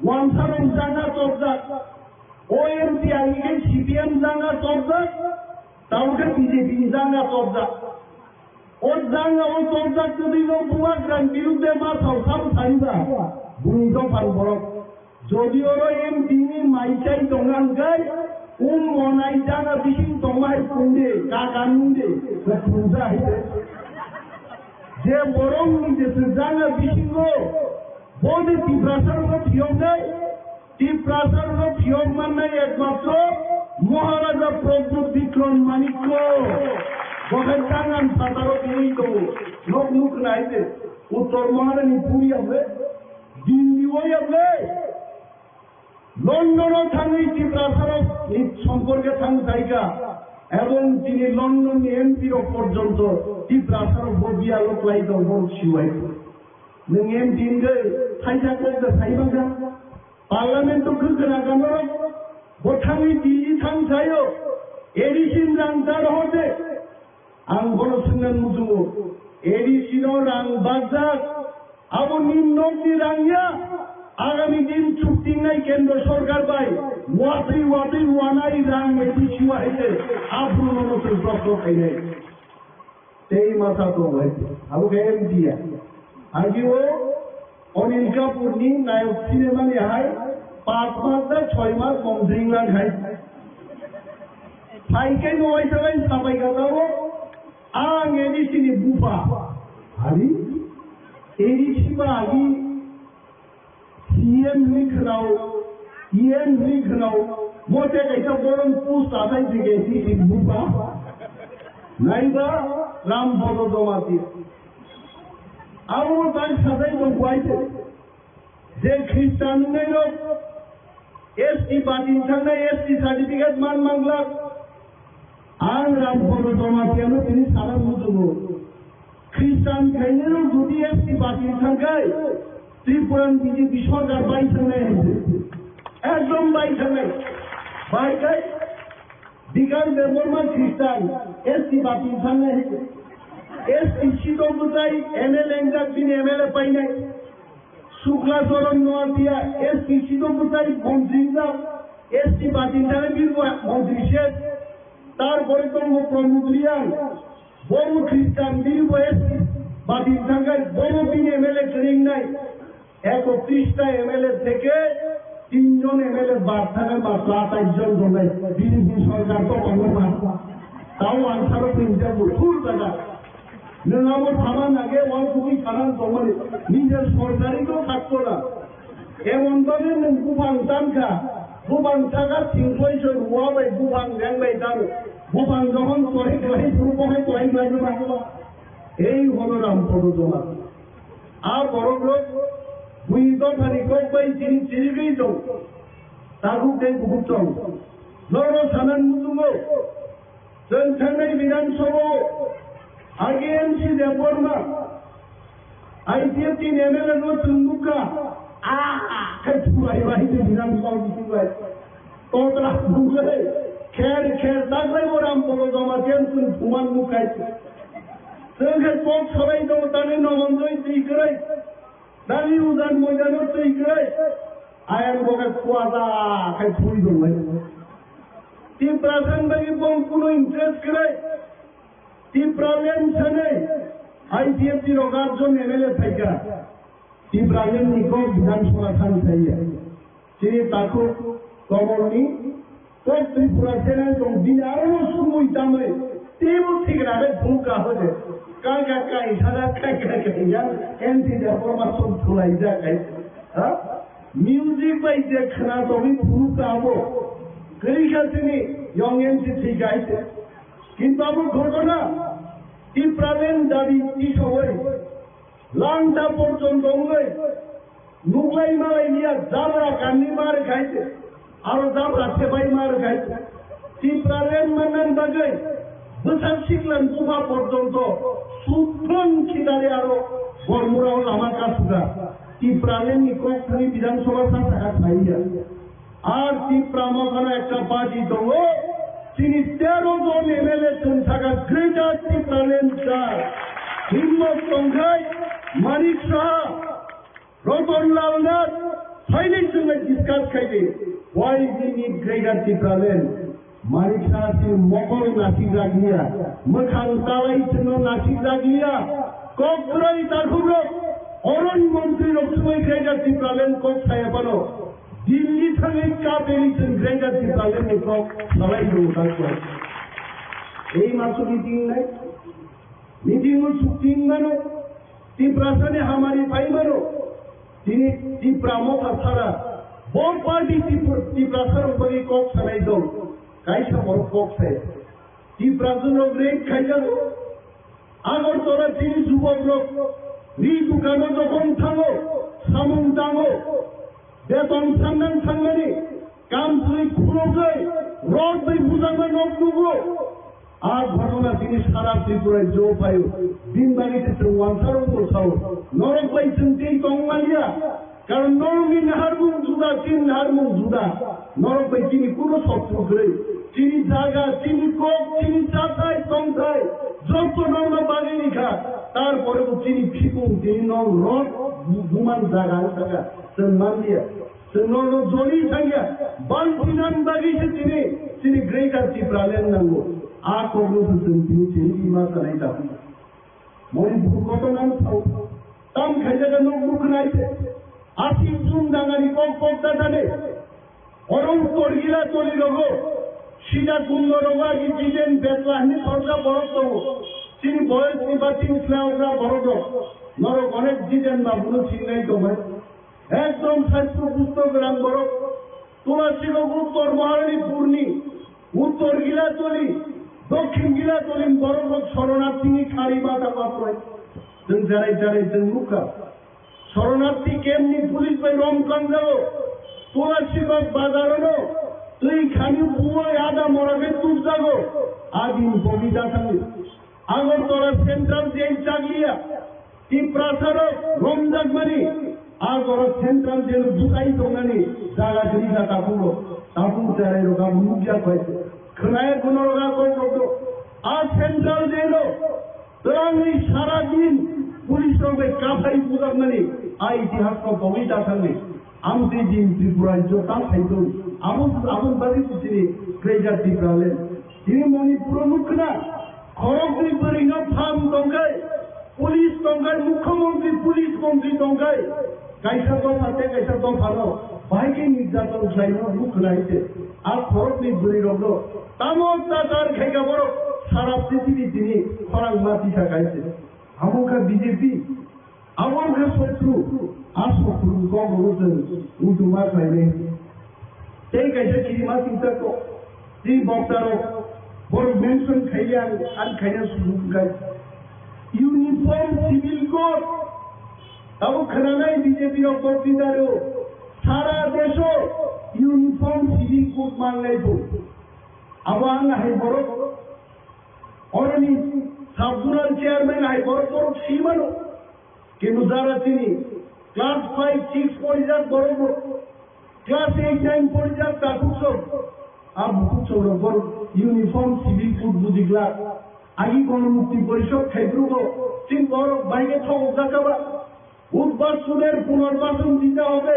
ওয়ানসারের জাঙ্গা চর্চা OMP आगे CPM जांगा चौथा ताउके बीजेपी जांगा चौथा और जांगा वो चौथा कभी वो बुआ ग्रांड बिरुद्ध मार साउथाम साइबा बुनिदो पारबरो जोदी ओरो MP नि माइचाई दोंगान गाय मोनाई जांगा बिसिं दोंगाय कुंडे काकानुंडे लखुंजा है जे बोरों नि जे जांगा बिसिंगो बोदे तिब्रासर को फियोंगाय ত্রিপ্রাসার্গ ফিয়ম মানে একমাত্র মহারাজা প্রভু বিক্রম মানিক্য বহের টাঙ্গান সাঁতারও দিয়েই তো লোক মুখ নাইতে উত্তর মহারানী পুরী হবে দিল্লিও হবে লন্ডনও থাঙ্গি ত্রিপ্রাসার্গ সম্পর্কে থাং জায়গা এবং তিনি লন্ডন এমপির পর্যন্ত ত্রিপ্রাসার্গ ববিয়া লোক লাইত বড় শিবাই নों एमपि थाइजा করতে थाइबांगा पार्लियामेंट खोखोना गानो बथांनि दिल्ली थांसायो एडिसिन रांदार होदे आं बनो सोंनान मुजुङो एडिसिनाव रां बाजाक आबो निम्ननि रांया आगामी दिन चुक्तिनाय केंद्र सरकार बाय वातै वातै वानाय रां एडिसिवा हैते आब्रुनो नसो प्रश्न खायनाय तेई माथा तो है आबो गेम दिया आजिओ अनिल कापुरनि नायक सिनेमानि हाय 5 मास 6 मास मन्त्रिंला घाय फाइके नय जाबाय साबाय गादावो आं एडिसिनि बुफा हारि एडिसिबा आगि सीएम लिखनाव ईएम लिखनाव मोटे कैसा बोरन पोस्ट आदाय दिगे एडिसिनि बुफा नाइबा राम भद्र दमाति आबो तान साथै दंबायते जे ख्रिस्टान नै लोक एसटी बादिन थांनाय एसटी सार्टिफिकेट मान मांगला आं राम भद्र दमातियानो तिनि सारा मुजुङो ख्रिस्टान खायनो जुदि एसटी बादिन थांगाय त्रिपुरान बिजेपि सरकार बाय थांनाय एकदम बाय थांनाय बायखाय बिगान देवबर्मा ख्रिस्टान एसटी बादिन थांनाय एसटी सीटों बुझाई एमएलए दिन एमएलए पाइनाय शुक्ला चरण नोआतिया एसटी सीटों बुझाई मंत्रीजा एसटी बादिन थांनाय बिरबो मंत्री शेष तारपरे दङ प्रमुखलियान बड़ ख्रिस्टान बिरबो एसटी बादिन थांगाय बड़ दिन एमएलए करिंनाय 31টা एमएलए থেকে 3 জন एमएलए বাদ থাকায় মাত্র 28 জন জনায় বিজেপি সরকার তো বাংলা তাও আনসারও প্রিন্টার ফুল টাকা नोंहाबो थाना नागे वाल कुबी थाना दंमोन निजे सरकारिखौ थाकबोला एमनबाबो नों गुबां दानखा गुबां थाखा थिंख्लयसो रुवाबाय गुबां लेंबाय दानो गुबां যখন করে করে রূপকে তৈরি লাগে বাবা এই হলো রামপদ জমা আর বড় লোক বুইতো তারিখক বাই চিনি চিরিগই দো তাগু কে গুচং নরো সানান মুজুগো जों थांनाय বিধানসভা आगे देवबर्मा आईपीएफटी एमएलए नो चुंबुका विधानसभा तोतरा बुगले खेर खेर तागलाय राम भद्र दमातियान तुम फुमान मुखाय जोंखे पक सबाय दङ दानि नमनजय दैगरै दानि उदान मैदानाव दैगरै आयन बगे खुवाजा खाय फुइ दंलाय तिब्रासान बायदि बं कुनो इन्ट्रेस्ट गरै तिब्रालेन सानै आईपीएफटी रो 8 জন एमएलए थाइगा Tipranen Nikol Viধানসভা Sanjaya. Sini takut komoni kok Tripura Sena dong dinaro sumui tamai. Tibu tigrare buka hoje. Kaga kai sada kaga ya enti da formação thulai ja kai. Ha? Music by dekhna to bhi buka abo. Krisha sini young enti thigaite. Kintu abo ঘটনা Tipranen dabi tishoy. Landa পর্যন্ত হই নুগাই মালাই নিয়া জাবরা কান্নি মার খাইতে আর জাবরা সেবাই মার খাইতে টিপ্রালেন মানন বাগে বসার শিখলেন বুবা পর্যন্ত সুফন খিদারে আরো বর্মরাও লামা কাছুগা টিপ্রালেন নিকোখানি বিধানসভা থাকা খাইয়া আর টিপ্রামখানা একটা পার্টি দল তিনি 13 জন এমএলএ থাকা গ্রেটার টিপ্রালেন চার হিম্মত সংখ্যায় Manik Shah, Rotolal Nath, financially discussed why we need greater Tipranen. Manik Shah si Mokol Nasi Raglia, Makan Talai Chino Nasi Raglia, Kokrai Tarhuro, Oran Montri of Sui greater Tipranen Kok Sayapano, Dilli Thanik Kapelisan greater Tipranen Kok Salai Rotako. Ei masu meeting was shooting mano. Tiprasa ने हमारी भाई मरो तिनी तिप्रामो का सारा बहुत पार्टी तिप्रासा बड़ी कोक सनाई दो कैसा बड़ कोक से तिप्रासा लोग रेट खाई जाओ आगर तोरा तिनी जुबक लोग नी दुकानों तो कौन थांगो सामुन तांगो बेतन संगन संगनी काम सुई खुलो गए रोड पे बुझांगा नोक दुगो आज घटना তিনি সারা ত্রিপুরায় জো পায় দিন বাড়িতে ওয়ানসার বলছাও নরক পাই চিন্তি কংমালিয়া কারণ নরমিন হারমুং জুদা তিন হারমুং জুদা নরক পাই তিনি কোনো শত্রু করে তিনি জায়গা তিনি কোক তিনি চাতাই সংখ্যায় যত নরম বাড়ি লিখা তারপরেও তিনি ফিকুং তিনি নর রড গুমান জায়গা থাকা সম্মান দিয়া নরম জলি থাকা বালতিনান বাগিছে তিনি greater টিপ্রালেন নাঙ্গো Aku berhenti sini masa naik tapi, mau buku kota nanti tahu, tam kerja kan nak buku naik, asyik zoom dengan ikut data deh, orang torgila toli logo, sida kumno logo lagi jijen betlah ni sorga borok tu, sini boy sini batin selawra borok, norok onek jijen babuno sini naik tu mas, ekdom satu pustok rang borok, tulah sini uttor mahali purni, uttor gila toli. দক্ষিণ গিলা তলিন বড় লোক শরণার্থী খাড়ি বাটা পাত্রায় তুমি যারাই যারাই তুমি মুখা শরণার্থী কেমনি পুলিশ ভাই রমকান যাও তোলা শিবক বাজারও তুই খানি বুয় আদা মরাবে তুই যাগো আদিন কবিতা থাকবে আগর তোরা সেন্ট্রাল জেল চাগলিয়া টিপ্রাসার রমজাক মানি আগর সেন্ট্রাল জেল দুটাই দোকানি জায়গা দিঘা তাপুরো তাপু চারে রোগা মুখিয়া হয়েছে Kenai gunoroga kodo, आज सेंट्रल जेलो, तरांगी सारा दिन पुलिस लोग काफी पूरा मनी, आई इतिहास को बविता संगे, आमती दिन त्रिपुरा जो काम है तो, आमुन बड़ी कुचरी क्रेजर त्रिपुराले, ini Manipur मुखना, खरोगरी परिंगा फार्म तंगाई, पुलिस तंगाई, मुख्यमंत्री पुलिस मंत्री तंगाई, कैसा तो फाटे कैसा तो फालो, भाई की निर्यातन उठाइनो मुखना इसे, आप खरोगरी बुरी रोगो, तामों तातार खेगा बरो, सारा पृथ्वी दिनी खरांग माती सकाइसे, हमों का बीजेपी, हमों का शत्रु, आसो कुरुम को बोलते, उधुमार लाइने, तेई कैसे किरीमा चिंता को, तीन बक्तारों बड़ मेंशन खाइया अन खाइया सुनूंगा यूनिफॉर्म सिविल कोड तब खराना ही बीजेपी और पॉलिटिकारो सारा देशो यूनिफॉर्म सिविल कोड मान ले तो अब आना है बड़ो और नहीं साबुराल चेयरमैन है बड़ो सीमानो कि मुजारतीनी क्लास 5 6 पॉलिटिका बड़ो क्लास 8 9 पॉलिटिका ताकुसो अब कुछ और यूनिफॉर्म सिविल कोड बुझिगला आगे कोनो मुक्ति परिषद खाइब्रुगो तीन बड़ বাইরে ছক দেখাবা উদ্বাসনের পুনর্বাসন দিতে হবে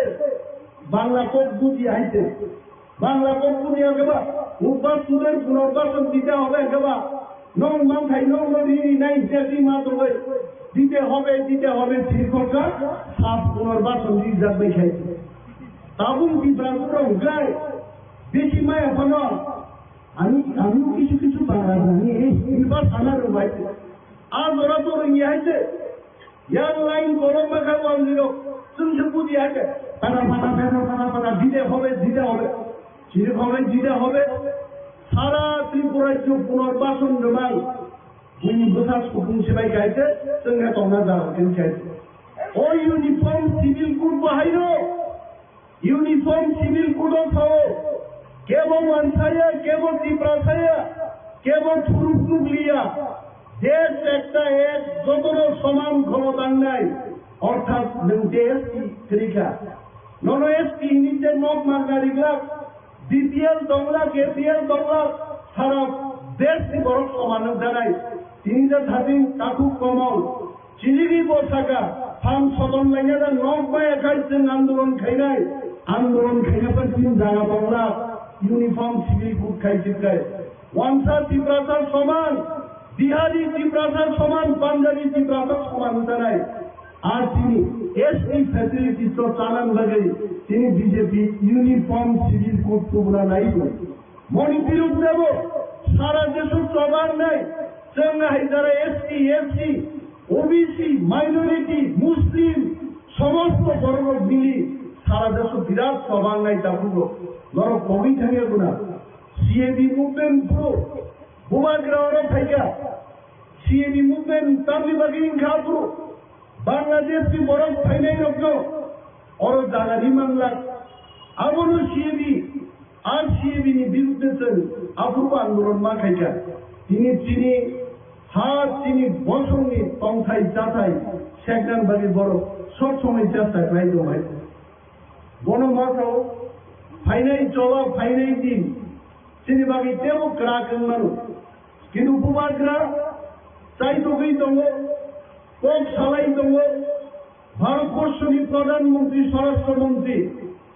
বাংলা কোড বুঝি আইতে বাংলা কোড বুঝি আগেবা উদ্বাসনের পুনর্বাসন দিতে হবে আগেবা নং মান খাই নং নদী নাই জেসি মা তো দিতে হবে সরকার সাফ পুনর্বাসন যাবে খাইছে তাবুন বিভ্রান্ত গায় বেশি মায়া পানো আমিও কিছু বাংলা জানি এই নির্বাচ আনার উপাইছে আর ওরা তো ইয়ে আছে ইয়ার লাইন গরম মাখা 10 जोंसो बुझियाखै फाना দিতে হবে সারা ত্রিপুরাজ্য পুনর্বাসন জমাই बुंनि बोसास फुंसेबाय गायते जोंहा दंना जागोन गायते ओ यूनिफॉर्म सिविल कोड बाहायो यूनिफॉर्म सिविल कोड थाओ केवल मानसाया केवल दिप्रासाया केवल थुरुप नुगलिया देश একটা এক যতন সমান ক্ষমতা নাই অর্থাৎ দেশ তরিকা নন এসটি নিচে নক মার্গারিগলা বিপিএল দংলা কেপিএল দংলা সারা দেশ বড় সমান জানাই তিনি যে থাকেন কাকু কমল চিলিগি বসাকা ফার্ম সদন লাইনা নক বাই খাইছেন আন্দোলন খাইনাপর তিন জায়গা বাংলা ইউনিফর্ম সিভিল কোড খাইছে গায় ওয়ানসা ত্রিপ্রাসার সমান বিহারি ত্রিপ্রাসার সমান পাঞ্জাবি ত্রিপ্রাসার সমান জানাই আর তিনি এসটি ফ্যাসিলিটিস তো চালান লাগে তিনি বিজেপি ইউনিফর্ম সিভিল কোড তোমরা নাই মণিপুর দেব সারা দেশের সবার নাই চেঙ্গাই যারা এসটি ওবিসি মাইনরিটি মুসলিম সমস্ত বর্গ মিলি সারা দেশের বিরাট সবার নাই তা পুরো ধরো কবি থাকে না সিএবি মুভমেন্ট পুরো বোমাগ্রাহর ফাইকা সিএবি মুভমেন্ট তামিলবাগী খাপুরো বাংলাদেশ কি বরফ ফাইনাই রক্ত অর জাগারি মামলা আবারও সিএবি আর সিএবি নি বিরুদ্ধে আবরূপ আন্দোলন মা খাইকা তিনি হাত তিনি বসঙ্গে পন্থাই যাতাই সেকদান বাগি বড় সব সময় চেষ্টা প্রায় জমাই গণমাতাও ফাইনাই চলা ফাইনাই দিন তিনি বাগি তেও গ্রাহক মানুষ কিন্তু উপবাগ্রা চাই তোকেই দঙ্গ কক সালাই দঙ্গ ভারতবর্ষের প্রধানমন্ত্রী স্বরাষ্ট্রমন্ত্রী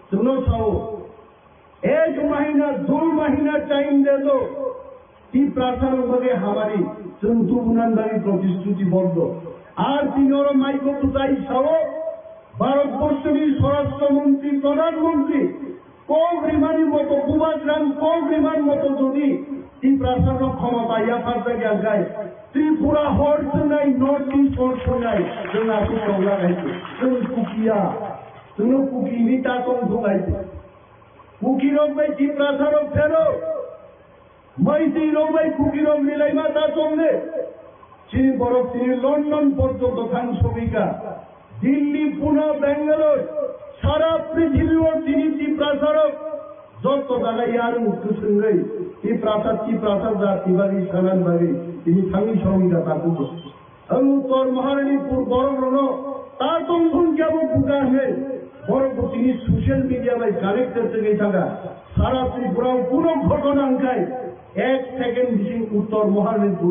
শুনো एक महीना 2 महीना टाइम दे दो कि प्रार्थना बगे हमारी संतु बुनानदारी प्रतिश्रुतिबद्ध আর তিনর মাইকো বুঝাই সহ ভারতবর্ষের স্বরাষ্ট্রমন্ত্রী প্রধানমন্ত্রী কোগ্রিমানি মতো কুমাগ্রাম কোগ্রিমান মতো যদি এই প্রাসাদ ক্ষমতা ইয়াফার থেকে যায় ত্রিপুরা হর্স নাই নর্থ ইস্ট হর্স নাই जोंना तो लागायছে जों कुकिया जों कुकिनि तातन भुगायছে কুকিরক ভাই কি প্রাসারক ফেরো মাইতি রক ভাই কুকিরক মিলাই মাতা চলে চিনি বরফ তিনি লন্ডন পর্যন্ত খান শ্রমিকা দিল্লি পুনে বেঙ্গালোর সারা পৃথিবীর তিনি প্রাসারক যত জায়গায় আর মুখ্যসঙ্গই এই প্রাসাদ জাতিবাড়ি সালান বাড়ি তিনি থাঙ্গি শ্রমিকা তাকু উত্তর মহারানীপুর বড় তার তখন কেমন বুকা হয়ে বড় তিনি সোশ্যাল মিডিয়া বাই কানেক্টেড থেকে থাকা সারা ত্রিপুরা পুরো ঘটনা আঙ্কায় 1 সেকেন্ড বিশিং উত্তর মহারানীপুর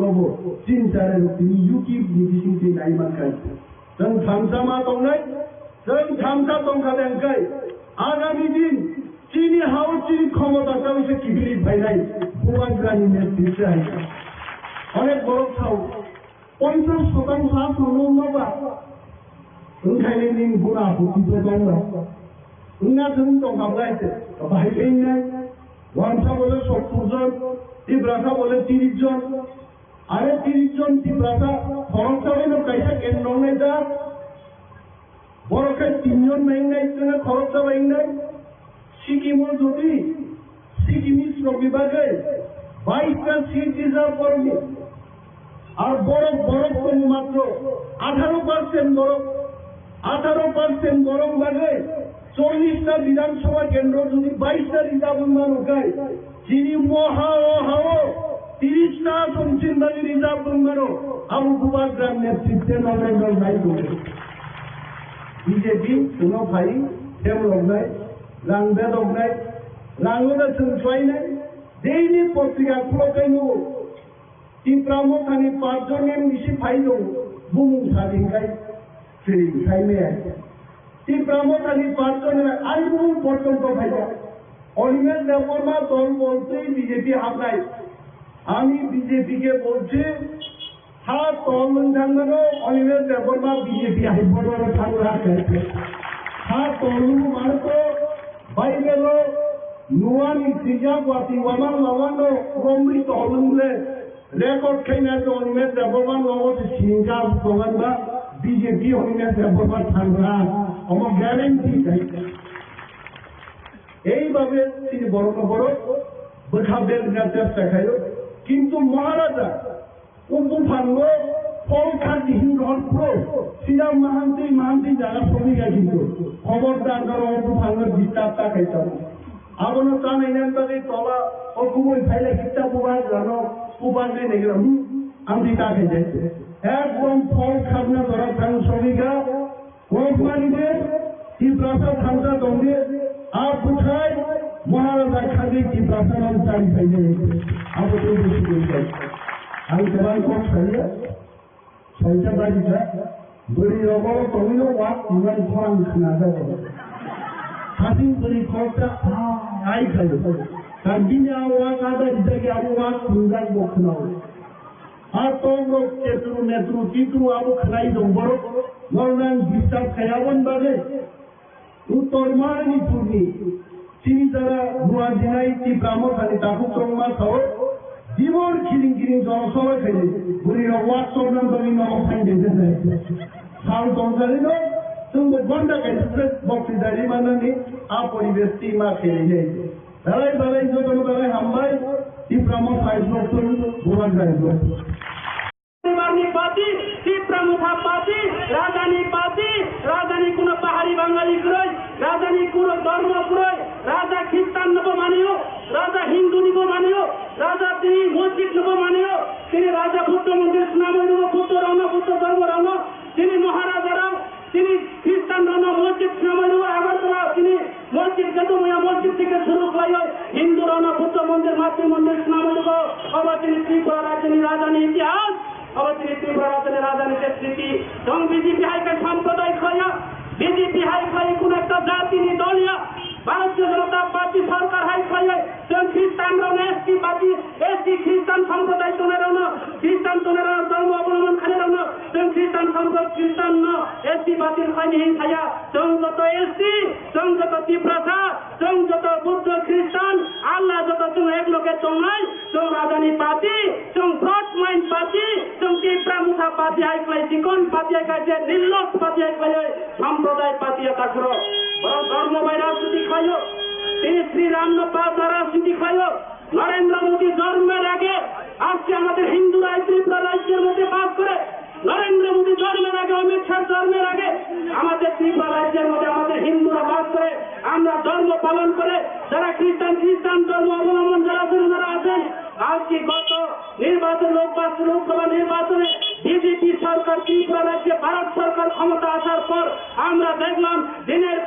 চিন্তারের তিনি ইউটিউব বিশিং তিনি নাইমান খাইছে जों थामसामा दंनाय जों थामसा दंखादों आंखाय आगामी दिन चीनी हाउस चीनी क्षमताखौ एसे गिबिरि फायनाय बुवाग्रानि नेतृत्वे अनेक बरफ थाव 50% हा सुनुनोबा ओंखायनो निं गुना बुद्धिबो दं उन्ना जों दंखाबलायसे बाहायनाय वानसा बोले 70 জন ত্রিপ্রাসা বলে 30 জন আরে 30 জন ত্রিপ্রাসা খরচা হইল কাইসা কেন নাই দা বড়কে 3 জন নাই নাই জন্য খরচা নাই নাই সিকিমও যদি সিকিমি শ্রম বিভাগে 22টা সিট রিজার্ভ করবে আর বরফ মাত্র 18% বরফ লাগে 40টা বিধানসভা কেন্দ্র যদি 22টা রিজার্ভ মান উঠায় চিনি মহা 30টা সংচিন্তানি রিজার্ভ বঙ্গানো আবু কুবাগ্রাম নেতৃত্বে নরেন্দ্র নাই বলে বিজেপি কোনো ভাই ডেভেলপ নাই রাংবে দক নাই রাঙ্গনে চুনছাই নাই দেইনি পত্রিকা খুলকাই নব তিপ্রামো খানি 5 জনের মিশি ফাই দো বুমু সাদিনকাই সেই সাইমে তিপ্রামো খানি 5 জনের আই বুমু পর্যন্ত ভাইয়া অনিমেল দেববর্মা দল বলতেই বিজেপি হামলায় আমি বিজেপিকে বলছি হাত tolun jangano olive deborma BJP hibodoro thangura kaise ha tolu marko bailelo nuani tija wati waman lawano romri tolunle record khaina to olive deborma logo singa tolanga BJP olive deborma thangura omo guarantee kai এইভাবে তিনি বড় বড় বোঝাবেন চেষ্টা খাইল কিন্তু মহারাজা উপভাঙ্গ ফলখান্তি হিন্দুর শ্রীরাম মাহান্তি যারা শ্রমিকা কিন্তু খবরদার ধরো উপভাঙ্গের বিস্তারটা খাইতাম আবনো তা নেই তাদের তলা ও কুবই ফাইলে কিতা পুবা জানো পুবাঙ্গে নেগলাম আমি তা খাই যাইছে একদম ফল খাবনা ধরা থান শ্রমিকা কোম্পানিদের তীব্রতা ঠান্ডা দমে আর কোথায় মহারাজা খাদি কি প্রাসাদ চাই পাইলে আবু তো বেশি করে যাই আমি তোমার কোন খাইয়া ছয়টা বাড়িটা দড়ি রবর তমিও ওয়াক ইমান খরাং খানা যাবো হাসিন দড়ি খরচা আই খাইল তার দিনে ওয়াক আদা দিকে আবু ওয়াক খুঁজাই বখনা আর তোমরা কেতু নেতু চিতু আবু খাই দম্বর নরনান বিস্তার খায়াবন বাদে উত্তর মানি পূর্ণি তিনি যারা নুয়া দিনাই তি ব্রাহ্মণী তাকু চংমা খাও জীবন খিরিং খিরিং জনসভা খেলে বুড়ি ওয়াক চরনাম দলি নম ফাইন দিতে যায় সাল দঞ্জালি ন তুমি বন্ধা খাইছে বক্তৃতারি মানানি আ পরিবেশ টিমা খেলে যায় বেলায় বেলায় যখন বেলায় হামবাই তি ব্রাহ্মণ ফাইজ নতুন গোলান যায় পাতি তীব্রমুখা পাতি রাজধানী কোন পাহাড়ি বাঙালি গ্রয় রাজধানী কোন ধর্ম গ্রয় রাজা খ্রিস্টান নব মানিও রাজা হিন্দু নিব মানিও রাজা তিনি মসজিদ নব মানিও তিনি রাজা বুদ্ধ মন্দির স্নাময় বুদ্ধ রণ বুদ্ধ ধর্ম রণ তিনি মহারাজারাও তিনি খ্রিস্টান রণ মসজিদ স্নাময় আগরতলা তিনি মসজিদ গেতুমিয়া মসজিদ থেকে শুরু হয় হিন্দু রণ বুদ্ধ মন্দির মাতৃ মন্দির স্নাময় আবার তিনি ত্রিপুরা রাজধানী ইতিহাস আবার তিনি ত্রিপুরা রাজধানীতে স্মৃতি এবং বিজেপি হাইকে সাম্প্রদায়িক হইয়া বিজেপি হাই খাই কোন একটা জাতি দলীয় ভারতীয় জনতা পার্টি সরকার হাই খাইয়ে খ্রিস্টান এসটি পার্টি এসটি খ্রিস্টান সম্প্রদায় তোনের খ্রিস্টান তোনের ধর্ম অবলম্বন খানের খ্রিস্টান খ্রিস্টান এসটি পার্টির খাইনি খাইয়া যত এসটি যত তীব্রতা যত বুদ্ধ খ্রিস্টান আল্লাহ যত তুমি এক লোকের চঙ্গাই রাজধানী পার্টি ব্রড মাইন্ড পার্টি তীব্রা মুখা পার্টি হাই খাই চিকন পার্টি হাই খাইছে নির্লভ পার্টি হাই খাই সম্প্রদায় পার্টি এটা করো বরং ধর্মবাই রাজনীতি খাইও তিনি শ্রীরাম রাজনীতি খাইও নরেন্দ্র মোদী জন্মের আগে আজকে আমাদের হিন্দুরা ত্রিপুরা রাজ্যের মধ্যে বাস করে নরেন্দ্র মোদী জন্মের আগে অমিত শাহ জন্মের আগে আমাদের ত্রিপুরা রাজ্যের মধ্যে আমাদের হিন্দুরা বাস করে আমরা ধর্ম পালন করে যারা খ্রিস্টান ধর্ম অবলম্বন যারা আছেন আজকে গত নির্বাচন লোকসভা নির্বাচনে বিজেপি সরকার ত্রিপুরা রাজ্যে ভারত সরকার ক্ষমতা আসার পর আমরা দেখলাম দিনের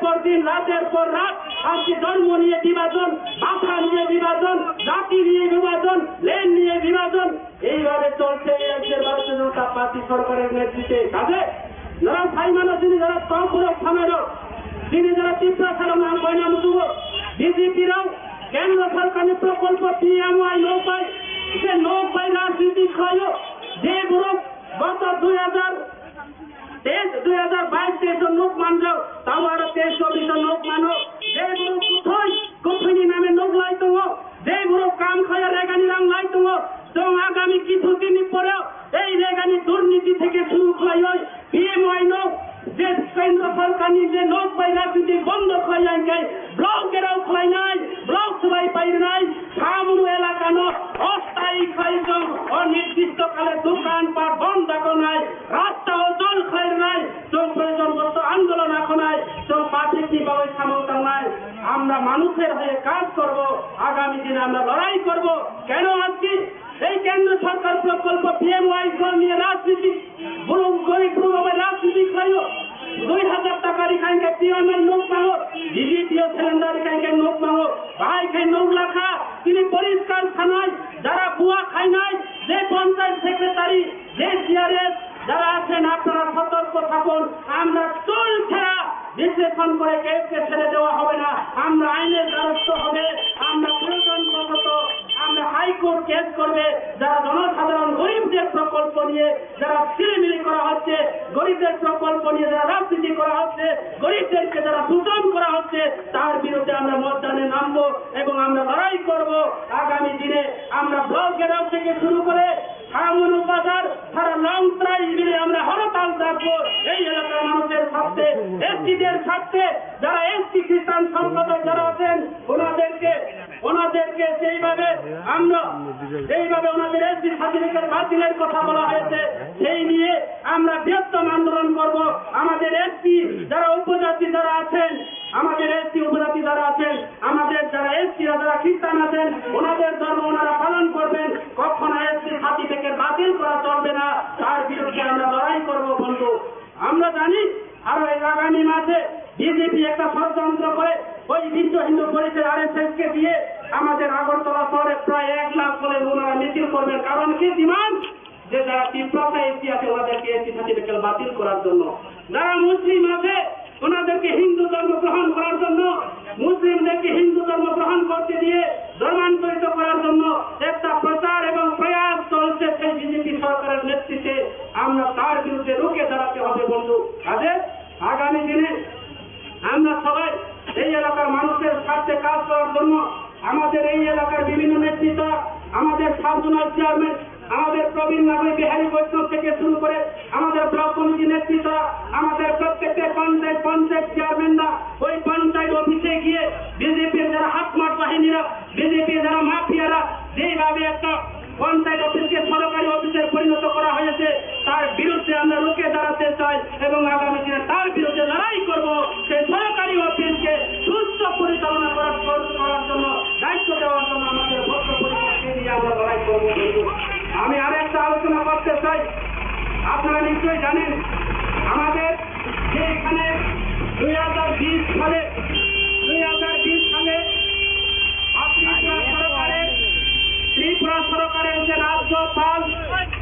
পর দিন রাতের পর রাত আজকে ধর্ম নিয়ে বিভাজন ভাষা নিয়ে বিভাজন জাতি নিয়ে বিভাজন লেন নিয়ে বিভাজন এইভাবে চলছে এই রাজ্যের ভারতীয় জনতা পার্টি সরকারের নেতৃত্বে কাজে যারা সাইমানো তিনি যারা তহপুরক থামেরও তিনি যারা ত্রিপুরা ছাড়া নাম বয়নাম যুব বিজেপিরাও কেন্দ্র সরকারের প্রকল্প পিএমআই নৌকায় সে নৌকায় রাজনীতি খাইও যে গ্রুপ গত 2022 লোক মানলেও তাও আরো 23-24 লোক মানো যে গ্রুপ কোথায় নামে লোক লাইতো যে গ্রুপ কাম খাইয়া রেগানি রাং লাইতো এবং আগামী কিছুদিন পরেও এই রেগানি দুর্নীতি থেকে শুরু হয় পিএমআই নৌ যে কেন্দ্র সরকার নিজে লোক পাই রাজনীতি বন্ধ খাই ব্লকেরাও খাই নাই ব্লক সবাই পাই নাই সামরু এলাকা অস্থায়ী খাই অনির্দিষ্টকালে দোকানপাট বন্ধ নাই রাস্তা ও জল খাই নাই প্রয়োজনগত আন্দোলন এখন নাই পার্টিভাবে সামর্থ্য নাই আমরা মানুষের হয়ে কাজ করব আগামী দিনে আমরা লড়াই করব কেন আজকে এই কেন্দ্র সরকার প্রকল্প পিএমআই নিয়ে রাজনীতি গরিব রাজনীতি খাইও 2000 টাকা রিখাইকে পিএমআই নোট মাঙো ডিজিটিও সিলিন্ডার রিখাইকে নোট মাঙো ভাই খাই 9 লাখা তিনি পরিষ্কার খানায় যারা বুয়া খাই নাই যে পঞ্চায়েত সেক্রেটারি যে সিআরএস যারা আছেন আপনারা সতর্ক থাকুন আমরা চুল ছেড়া বিশ্লেষণ করে কেউকে ছেড়ে দেওয়া হবে না আমরা আইনের দ্বারস্থ হবে আমরা প্রয়োজন আমরা হাইকোর্ট কেস করবে যারা জনসাধারণ গরিবদের নিয়ে যারা ছিলিমিলি করা হচ্ছে, গরিবদের প্রকল্প নিয়ে যারা রাজনীতি করা হচ্ছে, গরিবদেরকে যারা শোষণ করা হচ্ছে, তার বিরুদ্ধে আমরা ময়দানে নামবো এবং আমরা লড়াই করব। আগামী দিনে আমরা ব্লক গেরাও থেকে শুরু করে খামুন বাজার সারা লংত্রাই মিলে আমরা হরতাল থাকবো এই এলাকার মানুষের স্বার্থে, এসটিদের স্বার্থে। যারা এসটি খ্রিস্টান সম্প্রদায় যারা আছেন ওনাদেরকে যেইভাবে ওনাদের এসটি সার্টিফিকেট বাতিলের কথা বলা হয়েছে, সেই নিয়ে আমরা বৃহত্তম আন্দোলন করব। আমাদের এসটি যারা উপজাতি যারা আছেন, আমাদের এসটি উপজাতি যারা আছেন, আমাদের যারা এসটিরা যারা খ্রিস্টান আছেন, ওনাদের ধর্ম ওনারা পালন করবেন। কখনো এসটি সার্টিফিকেট বাতিল করা চলবে না, তার বিরুদ্ধে আমরা লড়াই করব বন্ধু। আমরা জানি আরো আগামী মাসে বিজেপি একটা ষড়যন্ত্র করে ওই বিশ্ব হিন্দু পরিষদ RSS-কে দিয়ে আমাদের আগরতলা শহরে প্রায় 1 লাখ বলে ওনারা মিছিল করবেন। কারণ কি ডিমান্ড? যে যারা তীব্রতা এসটি আছে ওনাদেরকে এসটি সার্টিফিকেট বাতিল করার জন্য, যারা মুসলিম আছে ওনাদেরকে হিন্দু ধর্ম গ্রহণ করার জন্য, মুসলিমদেরকে হিন্দু ধর্ম গ্রহণ করতে দিয়ে ধর্মান্তরিত করার জন্য একটা প্রচার এবং প্রয়াস চলছে সেই বিজেপি সরকারের নেতৃত্বে। আমরা তার বিরুদ্ধে রুখে দাঁড়াতে হবে বন্ধু। কাজে আগামী দিনে আমরা সবাই এই এলাকার মানুষের স্বার্থে কাজ করার জন্য আমাদের এই এলাকার বিভিন্ন নেতৃত্ব, আমাদের সাবজোনাল চেয়ারম্যান, আমাদের প্রবীণ নাগরিক বিহারী বৈষ্ণব থেকে শুরু করে আমাদের ব্লক কমিটি নেতৃত্ব, আমাদের প্রত্যেকটা পঞ্চায়েত চেয়ারম্যানরা ওই পঞ্চায়েত অফিসে গিয়ে বিজেপির যারা হাতমাট বাহিনীরা, বিজেপির যারা মাফিয়ারা যেইভাবে একটা পঞ্চায়েত অফিসকে সরকারি অফিসে পরিণত করা হয়েছে, তার বিরুদ্ধে আমরা রুখে দাঁড়াতে চাই এবং আগামী দিনে তার বিরুদ্ধে লড়াই করব। সেই সরকারি অফিসকে সুস্থ পরিচালনা করার জন্য দায়িত্ব দেওয়ার জন্য আমাদের ভোট পরিষদকে নিয়ে আমরা লড়াই করব। আমি আরেকটা আলোচনা করতে চাই। আপনারা নিশ্চয়ই জানেন আমাদের যে এখানে 2020 সালে ত্রিপুরা সরকারের যে রাজ্যপাল,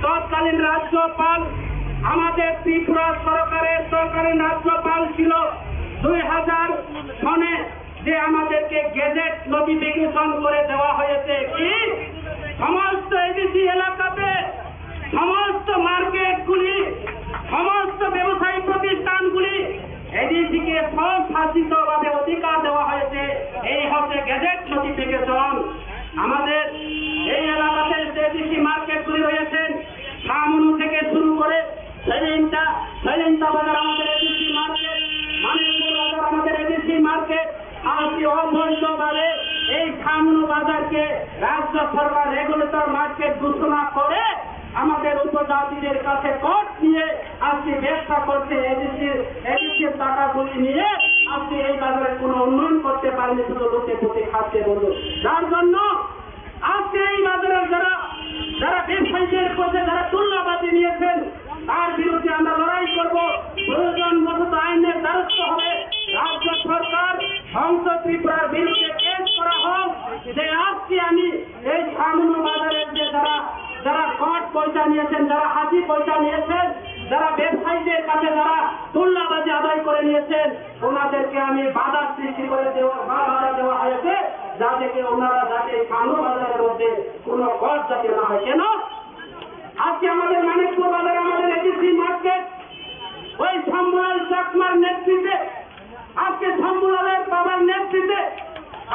তৎকালীন রাজ্যপাল, আমাদের ত্রিপুরা সরকারের তৎকালীন রাজ্যপাল ছিল 2000 সনে যে আমাদেরকে গেজেট নোটিফিকেশন করে দেওয়া হয়েছে কি সমস্ত এডিসি এলাকাতে, সমস্ত মার্কেটগুলি, সমস্ত ব্যবসায়ী প্রতিষ্ঠানগুলি এডিসিকে স্বশাসিতভাবে অধিকার দেওয়া হয়েছে। এই হচ্ছে গেজেট নোটিফিকেশন। আমাদের এই এলাকাতে যে এডিসি মার্কেটগুলি রয়েছেন, সামনু থেকে শুরু করে সৈলেন্তা বাজার আমাদের এডিসি মার্কেট, মানিকপুর বাজার আমাদের এডিসি মার্কেট, আজকে অবৈধভাবে এই সামনু বাজারকে রাজ্য সরকার রেগুলেটর মার্কেট ঘোষণা করে আমাদের উপজাতিদের কাছে কোর্ট নিয়ে আজকে ব্যবসা করছে। এডিসির টাকাগুলি নিয়ে আজকে এই বাজারে কোনো উন্নয়ন করতে পারেনি, শুধু লোকে লোকে খাচ্ছে বলল। যার জন্য আজকে এই বাজারের যারা ব্যবসায়ীদের কাছে যারা তুল্যবাদী নিয়েছেন, তার বিরুদ্ধে আমরা লড়াই করব। প্রয়োজন মতো আইনের দ্বারস্থ হবে। রাজ্য সরকার সংস ত্রিপুরার বিরুদ্ধে কেস করা হোক যে আজকে আমি এই সামনু বাজারের যে যারা কট পয়সা নিয়েছেন, যারা হাসি পয়সা নিয়েছেন, যারা ব্যবসায়ীদের কাছে যারা তুল্যবাজি আদায় করে নিয়েছেন, ওনাদেরকে আমি বাধা সৃষ্টি করে বাধা দেওয়া হয়েছে যাতে ওনারা যাতে সামনু বাজারের মধ্যে কোনো কট যাতে না হয়। কেন আজকে আমাদের মানিকপুর বাজারে আমাদের এডিসি মার্কেট ওই শম্ভুলাল চাকমার নেতৃত্বে, আজকে শম্ভুলালের বাবার নেতৃত্বে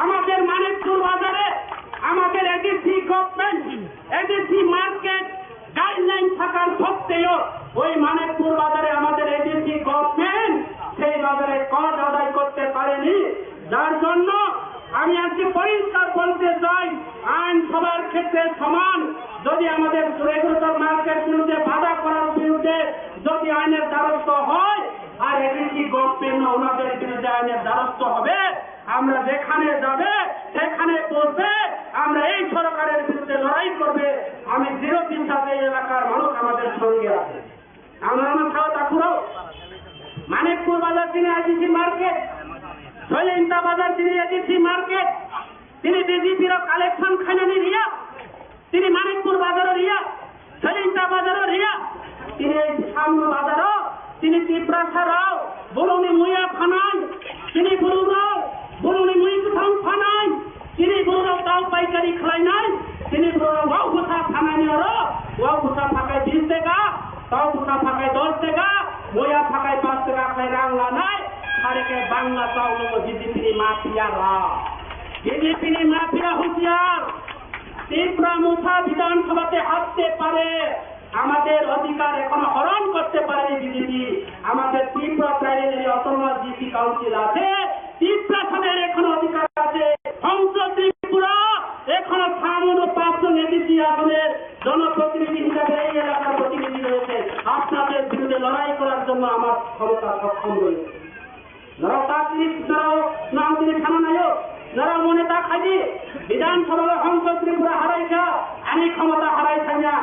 আমাদের মানিকপুর বাজারে আমাদের ADC government ADC market guideline থাকার সত্ত্বেও ওই মানিকপুর বাজারে আমাদের এডিসি গভর্নমেন্ট সেই বাজারে কর আদায় করতে পারেনি। যার জন্য আমি আজকে পরিষ্কার বলতে চাই, আইন সবার ক্ষেত্রে সমান। যদি আমাদের রেগুলেটর মার্কেট বিরুদ্ধে বাধা করার বিরুদ্ধে যদি আইনের দ্বারস্থ হয়, আর এডিসি গভর্নমেন্ট ওনাদের বিরুদ্ধে আইনের দ্বারস্থ হবে, আমরা যেখানে যাবে সেখানে বলবে আমরা এই সরকারের বিরুদ্ধে লড়াই করবে। আমি দৃঢ় চিন্তাতে এই এলাকার মানুষ আমাদের সঙ্গে আছে। আমার ঠাকুরও মানিকপুর বাজার তিনি এডিসি মার্কেট, সৈলেন্তা বাজার তিনি এডিসি মার্কেট, তিনি বিজেপির কালেকশন খানানি রিয়া, তিনি মানিকপুর বাজারও রিয়া, সৈলেন্তা বাজারও রিয়া, তিনি সামনু বাজারও, তিনি ত্রিপ্রাসা রাও, বরুণী মুয়া ফানান, তিনি বরুরাও, বরুণী মুই কুথাং ফানান, তিনি বরুরাও তাও পাইকারি খাই নাই, তিনি বরুরাও ওয়াও গুছা ফানানি আরো ওয়াও গুছা ফাঁকায় 20 টাকা তাও উঠা ফাঁকায় 10 টাকা বইয়া ফাঁকায় 5 টাকা খায় রাংলা নাই সারেকে বাংলা চাউল বিজেপি মাফিয়ারা বিজেপি মাফিয়া হুঁশিয়ার ত্রিপুরা মুঠা বিধানসভাতে হাঁটতে পারে আমাদের অধিকার এখনো হরণ করতে পারে বিজেপি আমাদের Tripura tribal autonomous DC council আছে ত্রিপুরা সদের এখনো অধিকার আছে সংসদ ত্রিপুরা এখনো থামুন ও 500 নেতৃত্ব আমাদের জনপ্রতিনিধি হিসাবে এই এলাকার প্রতিনিধি রয়েছে আপনাদের বিরুদ্ধে লড়াই করার জন্য আমার ক্ষমতা সক্ষম রয়েছে যারা চাকরি যারাও নাম তিনি থানা নায়ক যারা মনে তা খাইনি বিধানসভা সংসদ ত্রিপুরা হারাইছা আমি ক্ষমতা হারাইছাই না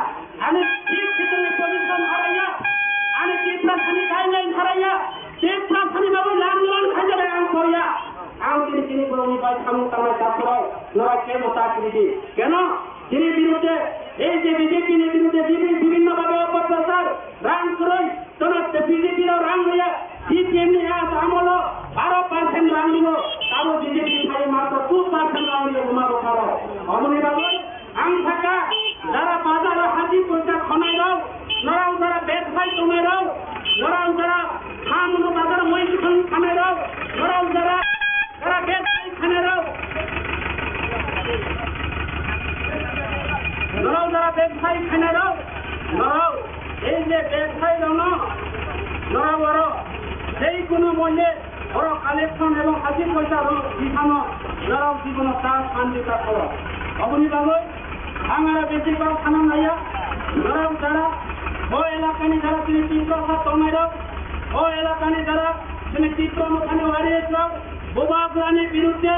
আমি ঠিক ক্ষেত্রে পজিশন হারাইয়া আমি ত্রিপুরা খানি গাইডলাইন হারাইয়া ত্রিপুরা খানি বাবু আন্দোলন খাই যাবে আম করিয়া আম তিনি কোনো উপায় সামনে তামায় চাপড়াও লড়াই কেন চাকরি কেন তিনি বিরুদ্ধে এই যে বিজেপি বিরুদ্ধে বিভিন্নভাবে অপপ্রচার রাং করই তোমার বিজেপিরও রাং হইয়া সিপিএম আমল 12% রাং নিব তারও বিজেপি খাই মাত্র 2% রাং নিয়ে ঘুমাবো খাবো অমনি বাবু আং থাকা যারা বাজারে হাজি পয়সা খনাই দাও নরাও যারা ব্যবসায় কমে দাও নরাও যারা খামুনো বাজার মই খানে দাও নরাও যারা ব্যবসায়ী খানে দাও নরাও যারা ব্যবসায়ী খানে দাও নরাও এই যে ব্যবসায়ী দাও নরা বড় সেই কোনো মূল্যে বড় কালেকশন এবং হাজির পয়সা দিখানো নরাও জীবন তার শান্তিটা করো অবনি বাবু আমরা বেশি কম খানা নাইয়া নরাও যারা ও এলাকানি যারা তিনি 300 কমাই দাও ও এলাকানি যারা তিনি চিত্রমুখানি হারিয়েছিল বোবাগ্রানের বিরুদ্ধে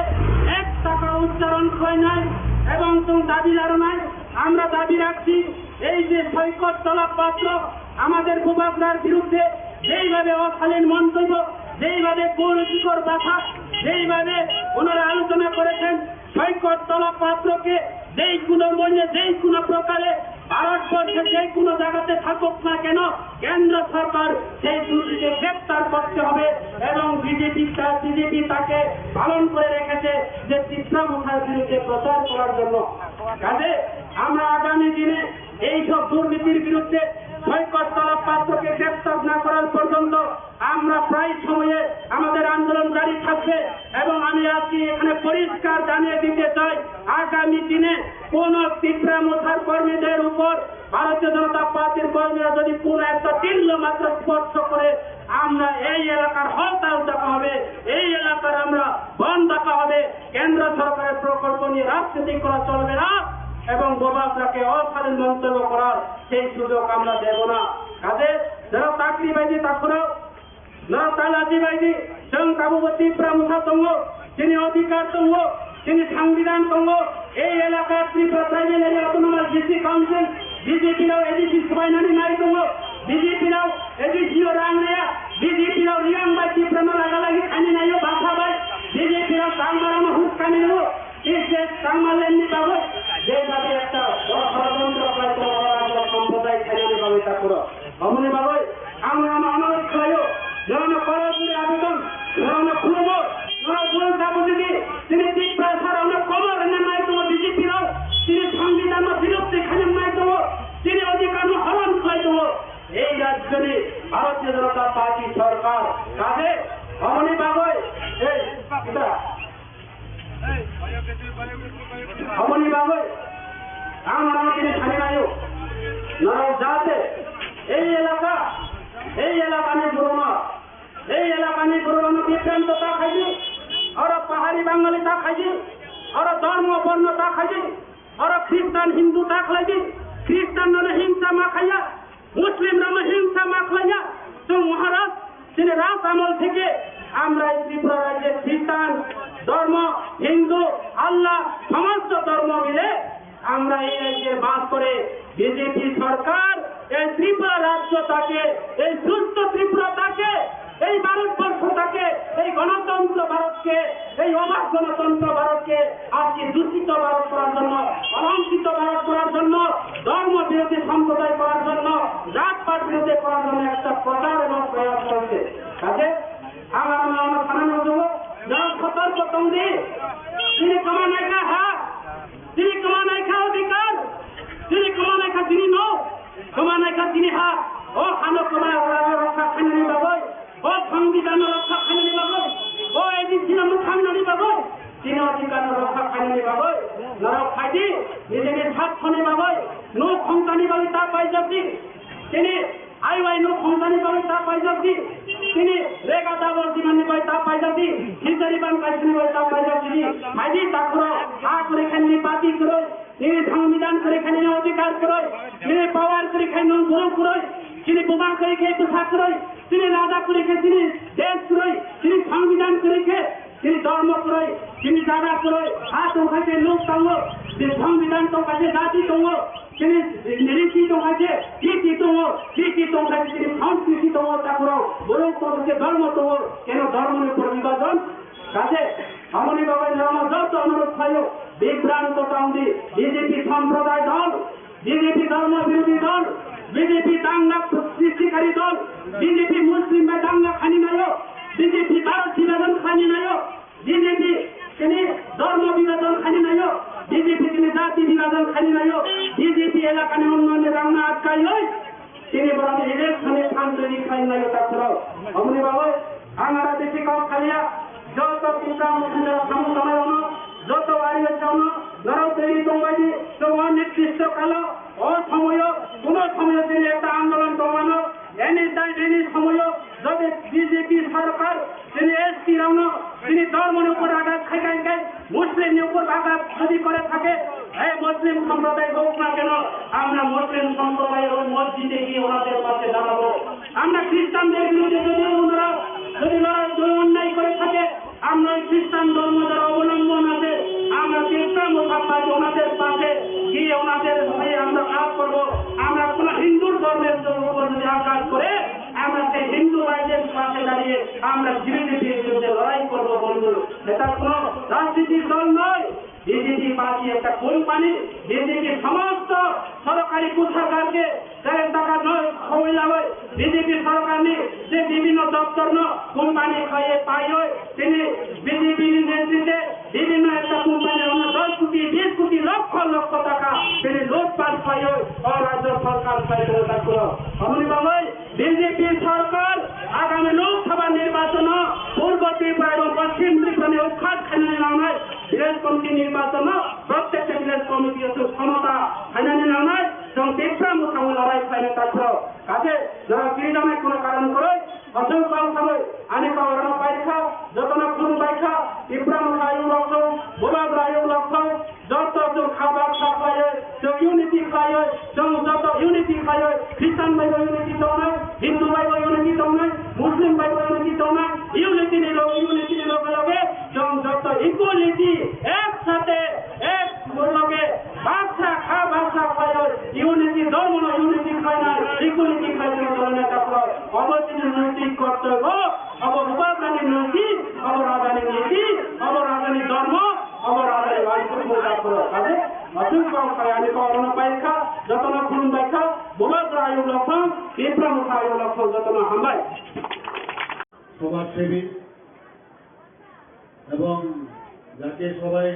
1 টাকা উচ্চারণ হয় নাই এবং তুমি দাবি জানো নাই আমরা দাবি রাখছি এই যে সৈকত তলা পাত্র আমাদের বোবাগ্রার বিরুদ্ধে যেইভাবে অশালীন মন্তব্য যেইভাবে কুরুচিকর কথা যেইভাবে ওনারা আলোচনা করেছেন সৈকত তলা পাত্রকে যেই কোনো মূল্যে যেই কোনো প্রকারে ভারতবর্ষে যে কোনো জায়গাতে থাকুক না কেন কেন্দ্র সরকার সেই দুটিকে গ্রেপ্তার করতে হবে এবং বিজেপি তাকে পালন করে রেখেছে যে ত্রিপুরা মুখার বিরুদ্ধে প্রচার করার জন্য কাজে আমরা আগামী দিনে এইসব দুর্নীতির বিরুদ্ধে সৈকত তলা পাত্রকে গ্রেপ্তার না করার পর্যন্ত আমরা প্রায় সময়ে আমাদের আন্দোলন জারি থাকবে এবং আমি আজকে এখানে পরিষ্কার জানিয়ে দিতে চাই আগামী দিনে কোন ত্রিপুরা মুখার কর্মীদের উপর ভারতীয় জনতা পার্টির কর্মীরা যদি কোন একটা তিল্য মাত্র স্পর্শ করে আমরা এই এলাকার হরতাল ডাকা হবে এই এলাকার আমরা বন্ধ ডাকা হবে কেন্দ্র সরকারের প্রকল্প নিয়ে রাজনীতি করা চলবে না এবং বোবাগ্রাকে অশালীন মন্তব্য করার সেই সুযোগ আমরা দেব না কাজে যারা চাকরি বাইজি তাকুরাও যারা তালাজি বাইজি সং কাবুবতী প্রামুখা তঙ্গ যিনি অধিকার তঙ্গ যিনি সংবিধান তঙ্গ এই এলাকার Tripura tribal area autonomous DC council বিজেপিরাও এডিসি সবাইনানি নাই তঙ্গ বিজেপিরাও এডিসিও রাংরিয়া বিজেপিরাও রিয়াং বাই ত্রিপুরা লাগালাগি খানি নাইও বাসা বাই বিজেপিরাও কাংমারানো হুসকানি নেব যে কাংমালেননি পাবো যেভাবে একটা ষড়যন্ত্র সম্প্রদায় খাইনি পাবে তা করো অমনি বাবু আমরা অনুরোধ খাইও যেন করজুরি আবেদন যেন খুলব যেন বলতা বুঝি তিনি ত্রিপুরা ছাড়া আমরা কবর নাই তো বিজেপিরাও তিনি সংবিধান বিরুদ্ধে খালি নাই তো তিনি অধিকার হরণ খাই দেবো এই রাজ্যে ভারতীয় জনতা পার্টি সরকার কাজে অমনি বাবু এই অমনি বাবু আমরা তিনি খালি নাই নরাও যাতে এই এলাকা নিয়ে পুরোনো এই এলাকা নিয়ে পুরোনো বিভ্রান্ত তা খাইছি ওরা পাহাড়ি বাঙালি তা খাইছি ওরা ধর্ম বর্ণ তা খাইছি ওরা খ্রিস্টান হিন্দু তা খাইছি খ্রিস্টান নলে হিংসা মা খাইয়া মুসলিম নামে হিংসা মা খাইয়া তো মহারাজ তিনি রাজ আমল থেকে আমরা এই ত্রিপুরা রাজ্যের খ্রিস্টান ধর্ম হিন্দু আল্লাহ সমস্ত ধর্ম মিলে আমরা এই রাজ্যের বাস করে বিজেপি সরকার এই ত্রিপুরা রাজ্য তাকে এই সুস্থ ত্রিপুরা তাকে এই ভারতবর্ষ তাকে এই গণতন্ত্র ভারতকে এই অবাধ গণতন্ত্র ভারতকে আজকে দূষিত ভারত করার জন্য অলঙ্কিত ভারত করার জন্য ধর্ম বিরোধী সম্প্রদায় করার জন্য জাতপাত বিরোধী করার জন্য একটা প্রচার এবং প্রয়াস করছে কাজে আমরা থানানো দেব যারা সতর্ক তঙ্গি তিনি কমানায় খা হাত তিনি কমানায় খা অধিকার তিনি কমানায় খা তিনি নো সমানাইকা তিনি হা ও হানো কমায় রক্ষা খানি বাবই ও সংবিধান রক্ষা খানি বাবই ও এদিন ছিলাম খানি বাবই তিনি অধিকার রক্ষা খানি বাবই নরক খাইদি নিজেকে সাত খনি বাবই নো ক্ষমতানি বাবই তা পাই যাচ্ছি তিনি আইওয়াই নো ক্ষমতানি বাবই তা পাই যাচ্ছি তিনি রেগা দাবর দিমানি বাই তা পাই যাচ্ছি হিজারি বান কাইসনি বাই তা পাই যাচ্ছি মাইদি তাকরো আ করে খানি পাতি করো তিনি সংবিধান করে খানি অধিকার করো তিনি পাওয়ার করে খানি গুরু করো তিনি বোমা করে খেয়ে পোশাক করো তিনি রাজা করে খেয়ে তিনি দেশ করো তিনি সংবিধান করে খেয়ে তিনি ধর্ম করো তিনি জায়গা করো হাত ওখানে লোক তঙ্গ তিনি সংবিধান তো কাছে জাতি তঙ্গ তিনি নীতি তো কাছে কীর্তি তঙ্গ কীর্তি তো কাছে তিনি সংস্কৃতি তঙ্গ তা করো বড় করছে ধর্ম তঙ্গ কেন ধর্মের উপর বিভাজন কাজে আমনি বাবা যত অনুরোধ হয় বিভ্রান্ত টাউন্ডি বিজেপি সম্প্রদায় দল বিজেপি ধর্ম বিরোধী দল বিজেপি দাঙ্গা সৃষ্টিকারী দল বিজেপি মুসলিম বা দাঙ্গা খানি নায় বিজেপি ভারত বিভাজন খানি নায় বিজেপি তিনি ধর্ম বিভাজন খানি নায় বিজেপি তিনি জাতি বিভাজন খানি নায় বিজেপি এলাকায় উন্নয়নের রান্না আটকাই হয় তিনি বরং ইলেকশনে শান্তি খাই নায় তাছাড়াও আমনি বাবা আমরা দেশে কাউ খালিয়া যত পিতা মুখের সমসময় যত বাড়িয়ে চান নরম তৈরি তোমাজি তোমার নির্দিষ্ট কাল অসময় কোন সময় তিনি একটা আন্দোলন কমানো এনি সময় যদি বিজেপি সরকার তিনি এসপি রাউন তিনি ধর্মের উপর আঘাত খাই খাই মুসলিমের উপর আঘাত যদি করে থাকে এই মুসলিম সম্প্রদায় হোক না কেন আমরা মুসলিম সম্প্রদায়ের ওই মসজিদে গিয়ে ওনাদের পাশে দাঁড়াবো আমরা খ্রিস্টানদের বিরুদ্ধে যদি ওনারা যদি অন্যায় করে থাকে আমরা খ্রিস্টান ধর্ম যারা অবলম্বন আছে আমরা খ্রিস্টান মোসাফাজ ওনাদের পাশে গিয়ে ওনাদের হয়ে আমরা কাজ করবো আমরা কোন হিন্দুর ধর্মের উপর যদি আঘাত করে আমরা সেই হিন্দু রাজ্যের পাশে দাঁড়িয়ে আমরা বিজেপির বিরুদ্ধে লড়াই করবো বন্ধু এটা কোন রাজনীতির দল নয় বিজেপি পার্টি একটা কোম্পানি বিজেপি সমস্ত সরকারি কোষাগারকে টাকা নয় খবর যাবে বিজেপি সরকার যে বিভিন্ন দপ্তর কোম্পানি খাইয়ে পাই হয় তিনি বিজেপি নেতৃত্বে বিভিন্ন একটা কোম্পানি 10 কোটি 20 কোটি লক্ষ লক্ষ টাকা তিনি লোটপাট পাই হয় রাজ্য সরকার অমনি বাবাই বিজেপি সরকার আগামী লোকসভা নির্বাচন পূর্ব ত্রিপুরা এবং পশ্চিম ত্রিপুরা উৎখাত খানি নামায় ভিলেজ কমিটি নির্বাচন প্রত্যেকটা ভিলেজ কমিটি ক্ষমতা খানি নামায় এবং ত্রিপুরা মোকাবিলা লড়াই খাইলে তারপর কাজে যারা কিরিজামের কোনো কারণ করে অসংখ্য সময় আনি পাওয়ার পাইখা যত না খুন পাইখা ত্রিপুরা মোকাবিলা লক্ষ্য বোলাব রায় লক্ষ্য যত খাবার খাওয়াই ইউনিটি খাই যত ইউনিটি খাই খ্রিস্টান ভাই ইউনিটি তো নয় হিন্দু ভাই ইউনিটি তো নয় মুসলিম ভাই ইউনিটি তো নয় ইউনিটি লগে লগে যত ইকুয়ালিটি একসাথে এক লগে ভাষা খাই ইউনিটি ধর্ম ইউনিটি খাই না ইকুয়ালিটি খাই ধরনের তারপর অবশ্যই নৈতিক কর্তব্য অবদানী নৈতিক অবরাধানী নীতি অবরাধানী ধর্ম অবরাধানী কাজে অসংখ্য আমি করোনা পরীক্ষা যত না খুন দেখা বোলাদ আয়ু লক্ষণ তীব্র মুখ আয়ু লক্ষণ যত না হামলায় সমাজসেবী এবং যাকে সবাই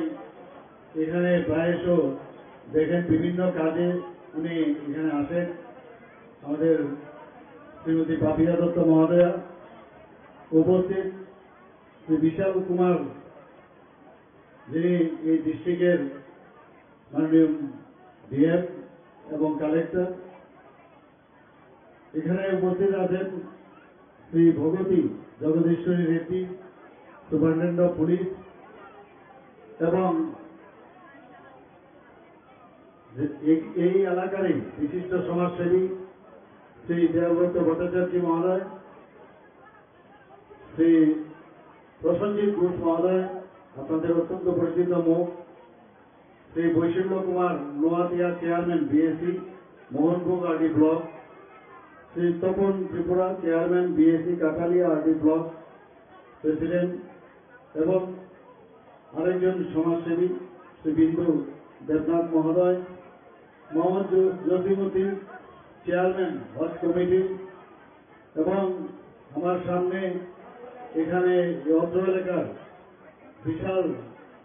এখানে প্রায়শ দেখেন বিভিন্ন কাজে উনি এখানে আসেন আমাদের শ্রীমতী পাপিয়া দত্ত মহোদয়া উপস্থিত শ্রী বিশাল কুমার যিনি এই ডিস্ট্রিক্টের মাননীয় ডিএম এবং কালেক্টর এখানে উপস্থিত আছেন Shri Bhagati Jagadishwari Reddy superintendent of police এবং এই এলাকারই বিশিষ্ট সমাজসেবী শ্রী দেবব্রত ভট্টাচার্য মহোদয় শ্রী প্রসঞ্জিৎ ঘোষ মহোদয় আপনাদের অত্যন্ত পরিচিত মুখ Shri Baishalya Kumar Noatia chairman BSC Mohanbhog RD block Shri Tapan Tripura chairman BSC Kathalia RD block president এবং আরেকজন সমাজসেবী শ্রী বিন্দু দেবনাথ মহোদয় Mohammad Jasimuddin chairman Haj committee এবং আমার সামনে এখানে অত্র এলাকার বিশাল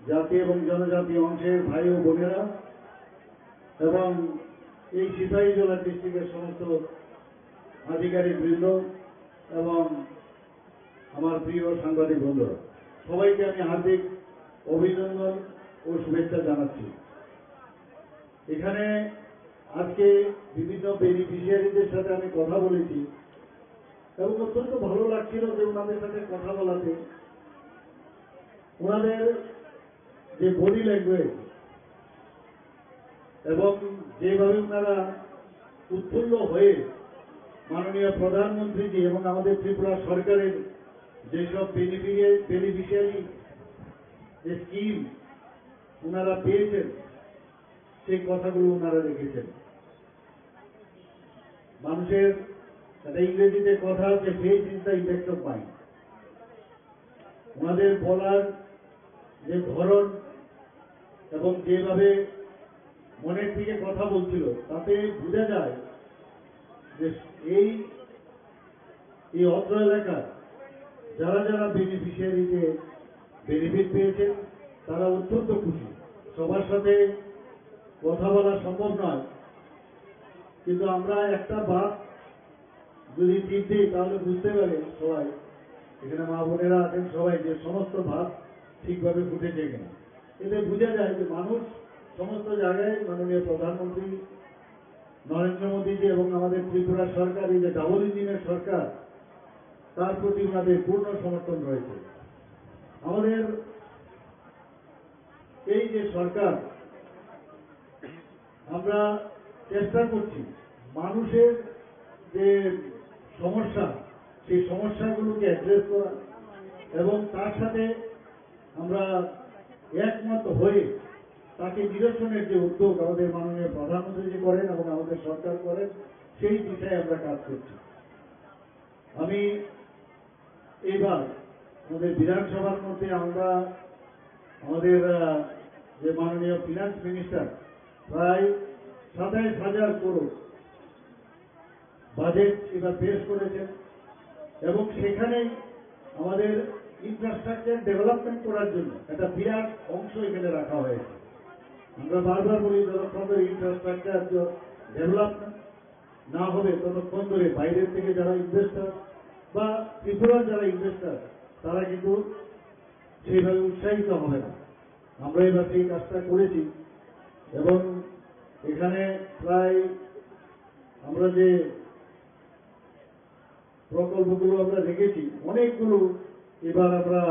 জাতি এবং জনজাতি অংশের ভাই ও বোনেরা এবং এই সিপাহীজলা ডিস্ট্রিক্টের সমস্ত আধিকারিক বৃন্দ এবং আমার প্রিয় সাংবাদিক বন্ধুরা, সবাইকে আমি হার্দিক অভিনন্দন ও শুভেচ্ছা জানাচ্ছি। এখানে আজকে বিভিন্ন বেনিফিশিয়ারিদের সাথে আমি কথা বলেছি এবং অত্যন্ত ভালো লাগছিল যে ওনাদের সাথে কথা বলাতে ওনাদের যে বডি ল্যাঙ্গুয়েজ এবং যেভাবে ওনারা উৎফুল্ল হয়ে মাননীয় প্রধানমন্ত্রীজি এবং আমাদের ত্রিপুরা সরকারের যেসব বেনিফিশিয়ারি যে স্কিম ওনারা পেয়েছেন সেই কথাগুলো ওনারা রেখেছেন। মানুষের একটা ইংরেজিতে কথা আছে, face is the effect of mind. ওনাদের বলার যে ধরন এবং যেভাবে মনের থেকে কথা বলছিল তাতে বোঝা যায় যে এই অত্র এলাকার যারা যারা বেনিফিশিয়ারিতে বেনিফিট পেয়েছেন তারা অত্যন্ত খুশি। সবার সাথে কথা বলা সম্ভব নয়, কিন্তু আমরা একটা বাত যদি টিপ দিই তাহলে বুঝতে পারে সবাই, এখানে মা বোনেরা আছেন সবাই, যে সমস্ত ভাব ঠিকভাবে ফুটেছে কিনা। এতে বোঝা যায় যে মানুষ সমস্ত জায়গায় মাননীয় প্রধানমন্ত্রী নরেন্দ্র মোদীজি এবং আমাদের ত্রিপুরা সরকার, এই যে ডাবল ইঞ্জিনের সরকার, তার প্রতি ওনাদের পূর্ণ সমর্থন রয়েছে। আমাদের এই যে সরকার, আমরা চেষ্টা করছি মানুষের যে সমস্যা সেই সমস্যাগুলোকে অ্যাড্রেস করা এবং তার সাথে আমরা একমত হয়ে তাকে নিরসনের যে উদ্যোগ আমাদের মাননীয় প্রধানমন্ত্রী করেন এবং আমাদের সরকার করেন সেই দিশায় আমরা কাজ করছি। আমি এইবার আমাদের বিধানসভার মধ্যে আমরা আমাদের যে মাননীয় ফিনান্স মিনিস্টার প্রায় 27,000 করোড় বাজেট এবার পেশ করেছেন এবং সেখানেই আমাদের ইনফ্রাস্ট্রাকচার ডেভেলপমেন্ট করার জন্য একটা বিরাট অংশ এখানে রাখা হয়েছে। আমরা বারবার বলি যতক্ষণ ধরে ইনফ্রাস্ট্রাকচার ডেভেলপমেন্ট না হবে ততক্ষণ ধরে বাইরের থেকে যারা ইনভেস্টার বা ত্রিপুরার যারা ইনভেস্টার তারা কিন্তু সেইভাবে উৎসাহিত হবে না। আমরা এবার সেই কাজটা করেছি এবং এখানে প্রায় আমরা যে প্রকল্পগুলো আমরা রেখেছি অনেকগুলো এবার আমরা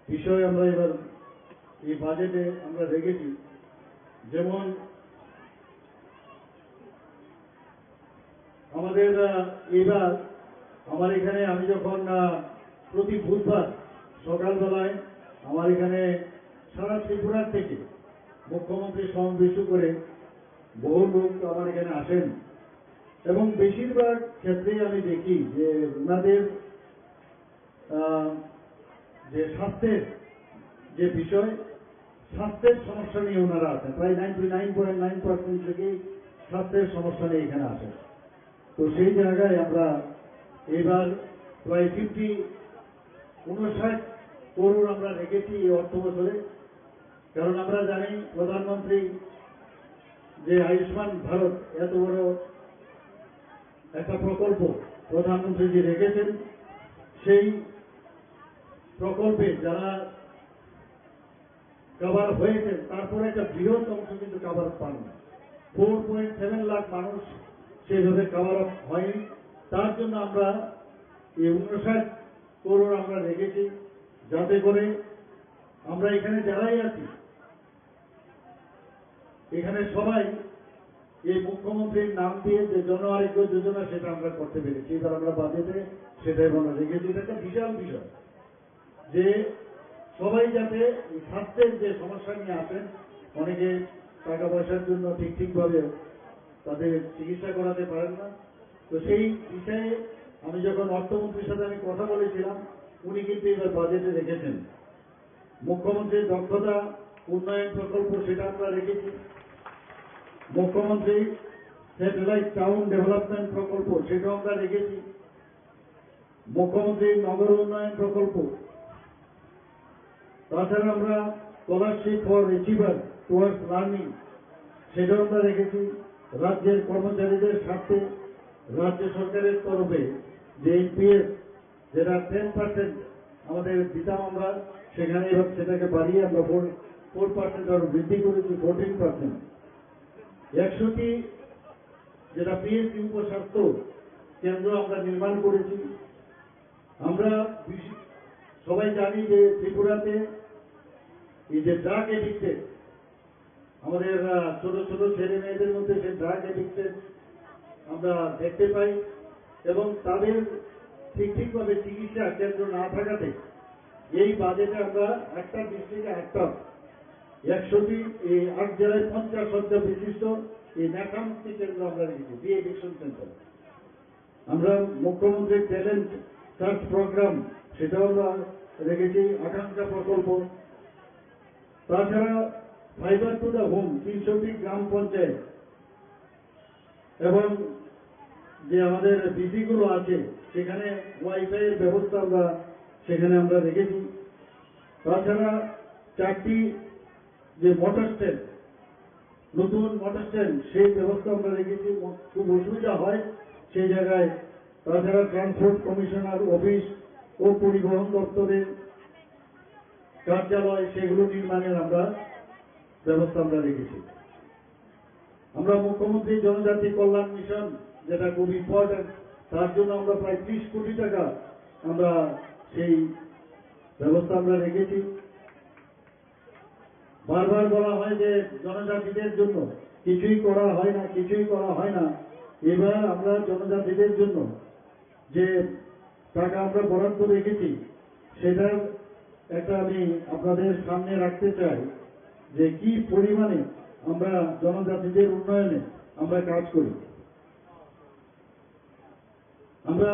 বিষয় আমরা এবার এই বাজেটে আমরা রেখেছি। যেমন আমাদের এবার আমার এখানে আমি যখন প্রতি বুধবার সকালবেলায় আমার এখানে সারা ত্রিপুরার থেকে মুখ্যমন্ত্রী সমাবেশ করে বহু লোক আমার এখানে আসেন এবং বেশিরভাগ ক্ষেত্রেই আমি দেখি যে ওনাদের যে স্বাস্থ্যের যে বিষয়, স্বাস্থ্যের সমস্যা নিয়ে ওনারা আছেন। প্রায় 99.9% থেকেই স্বাস্থ্যের সমস্যা নিয়ে এখানে আসেন। তো সেই জায়গায় আমরা এবার প্রায় 59 করোড় আমরা রেখেছি এই অর্থ বছরে। কারণ আমরা জানি প্রধানমন্ত্রী যে আয়ুষ্মান ভারত এত বড় একটা প্রকল্প প্রধানমন্ত্রী যে রেখেছেন, সেই প্রকল্পে যারা কভার হয়েছেন তারপরে একটা বৃহৎ অংশ কিন্তু কভার পান না। 4.7 লাখ মানুষ সেভাবে কভার আপ হয়নি। তার জন্য আমরা এই 59 করোড় আমরা রেখেছি, যাতে করে আমরা এখানে যারাই আছি এখানে সবাই এই মুখ্যমন্ত্রীর নাম দিয়ে যে জন আরোগ্য যোজনা সেটা আমরা করতে পেরেছি। এবার আমরা বাজেটে সেটাই আমরা রেখেছি। এটা একটা বিশাল বিষয় যে সবাই যাতে স্বাস্থ্যের যে সমস্যা নিয়ে আসেন, অনেকে টাকা পয়সার জন্য ঠিকভাবে তাদের চিকিৎসা করাতে পারেন না। তো সেই বিষয়ে আমি যখন অর্থমন্ত্রীর সাথে আমি কথা বলেছিলাম, উনি কিন্তু এবার বাজেটে রেখেছেন মুখ্যমন্ত্রীর দক্ষতা উন্নয়ন প্রকল্প, সেটা আমরা রেখেছি। মুখ্যমন্ত্রী স্যাটেলাইট টাউন ডেভেলপমেন্ট প্রকল্প সেটাও আমরা রেখেছি। মুখ্যমন্ত্রী নগর উন্নয়ন প্রকল্প, তাছাড়া আমরা scholarship for achiever towards learning সেটাও আমরা রেখেছি। রাজ্যের কর্মচারীদের স্বার্থে রাজ্য সরকারের তরফে যে এনপিএস যেটা 10% আমাদের দিতাম আমরা, সেখানে এবার সেটাকে বাড়িয়ে আমরা 4% আরো বৃদ্ধি করেছি 14%। 100টি যেটা পিএসসি উপস্বাস্থ্য কেন্দ্র আমরা নির্মাণ করেছি। আমরা সবাই জানি যে ত্রিপুরাতে এই যে ড্রাগ এডিক্টেড, আমাদের ছোট ছোট ছেলে মেয়েদের মধ্যে যে ড্রাগ এডিক্টেড আমরা দেখতে পাই, এবং তাদের ঠিকভাবে চিকিৎসা কেন্দ্র না থাকাতে এই বাজেটে আমরা একটা ডিস্ট্রিক্টে 100টি এই 8 জেলায় 50 শয্যা বিশিষ্ট এই নেশামুক্তি কেন্দ্র আমরা রেখেছি, ডি এডিকশন সেন্টার। আমরা মুখ্যমন্ত্রীর ট্যালেন্ট সার্চ প্রোগ্রাম সেটাও আমরা রেখেছি, আকাঙ্ক্ষা প্রকল্প। তাছাড়া ফাইবার টু দ্য হোম 300টি গ্রাম পঞ্চায়েত এবং যে আমাদের বিসি গুলো আছে সেখানে ওয়াইফাই এর ব্যবস্থা আমরা সেখানে আমরা রেখেছি। তাছাড়া 4টি যে মোটর স্ট্যান্ড, নতুন মোটর স্ট্যান্ড সেই ব্যবস্থা আমরা রেখেছি। খুব অসুবিধা হয় সেই জায়গায়। তাছাড়া ট্রান্সপোর্ট কমিশনার অফিস ও পরিবহন দপ্তরের কার্যালয় সেগুলো নির্মাণের আমরা ব্যবস্থা আমরা রেখেছি। আমরা মুখ্যমন্ত্রী জনজাতি কল্যাণ মিশন যেটা খুব ইম্পর্টেন্ট, তার জন্য আমরা প্রায় 30 কোটি টাকা আমরা সেই ব্যবস্থা আমরা রেখেছি। বারবার বলা হয় যে জনজাতিদের জন্য কিছুই করা হয় না, কিছুই করা হয় না। এবার আমরা জনজাতিদের জন্য যে টাকা আমরা বরাদ্দ রেখেছি সেটার একটা আমি আপনাদের সামনে রাখতে চাই যে কি পরিমাণে আমরা জনজাতিদের উন্নয়নে আমরা কাজ করি। আমরা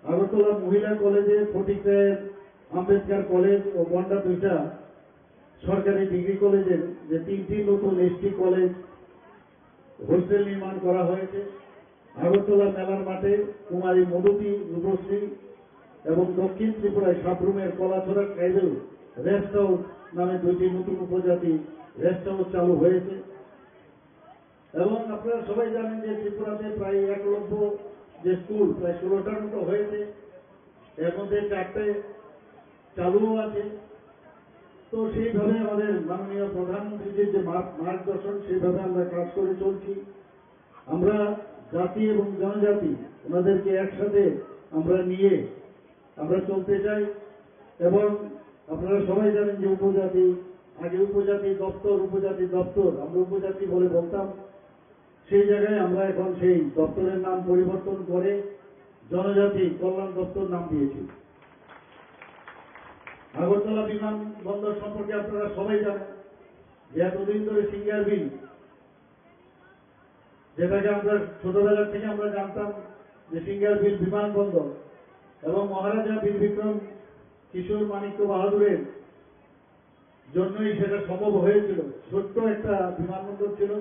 আগরতলা মহিলা কলেজে, ফটিকরায়ের আম্বেদকর কলেজ ও বন্ডা 2টা সরকারি ডিগ্রি কলেজের যে 3টি নতুন এসটি কলেজ হোস্টেল নির্মাণ করা হয়েছে। আগরতলা মেলার মাঠে কুমারী মধুতি, রূপশ্রী এবং দক্ষিণ ত্রিপুরায় সাবরুমের কলাছড়া ট্রাইবেল রেস্ট হাউস নামে 2টি নতুন উপজাতি রেস্ট হাউস চালু হয়েছে। এবং আপনারা সবাই জানেন যে ত্রিপুরাতে প্রায় 1 লক্ষ যে স্কুল প্রায় 16টার মতো হয়েছে, এর মধ্যে 4টে চালুও আছে। তো সেইভাবে আমাদের মাননীয় প্রধানমন্ত্রীর যে মার্গদর্শন সেইভাবে আমরা কাজ করে চলছি। আমরা জাতি এবং জনজাতি ওনাদেরকে একসাথে আমরা নিয়ে আমরা চলতে চাই। এবং আপনারা সবাই জানেন যে উপজাতি, আগে উপজাতি দপ্তর আমরা উপজাতি বলে বলতাম, সেই জায়গায় আমরা এখন সেই দপ্তরের নাম পরিবর্তন করে জনজাতি কল্যাণ দপ্তর নাম দিয়েছি। আগরতলা বিমানবন্দর সম্পর্কে আপনারা সবাই জানেন যে এতদিন ধরে সিঙ্গার বিল, যেটাকে আমরা ছোটবেলা থেকে আমরা জানতাম যে সিঙ্গার বিল বিমানবন্দর, এবং মহারাজা বীর বিক্রম কিশোর মানিক্য বাহাদুরের জন্যই সেটা সম্ভব হয়েছিল। ছোট্ট একটা বিমানবন্দর ছিল,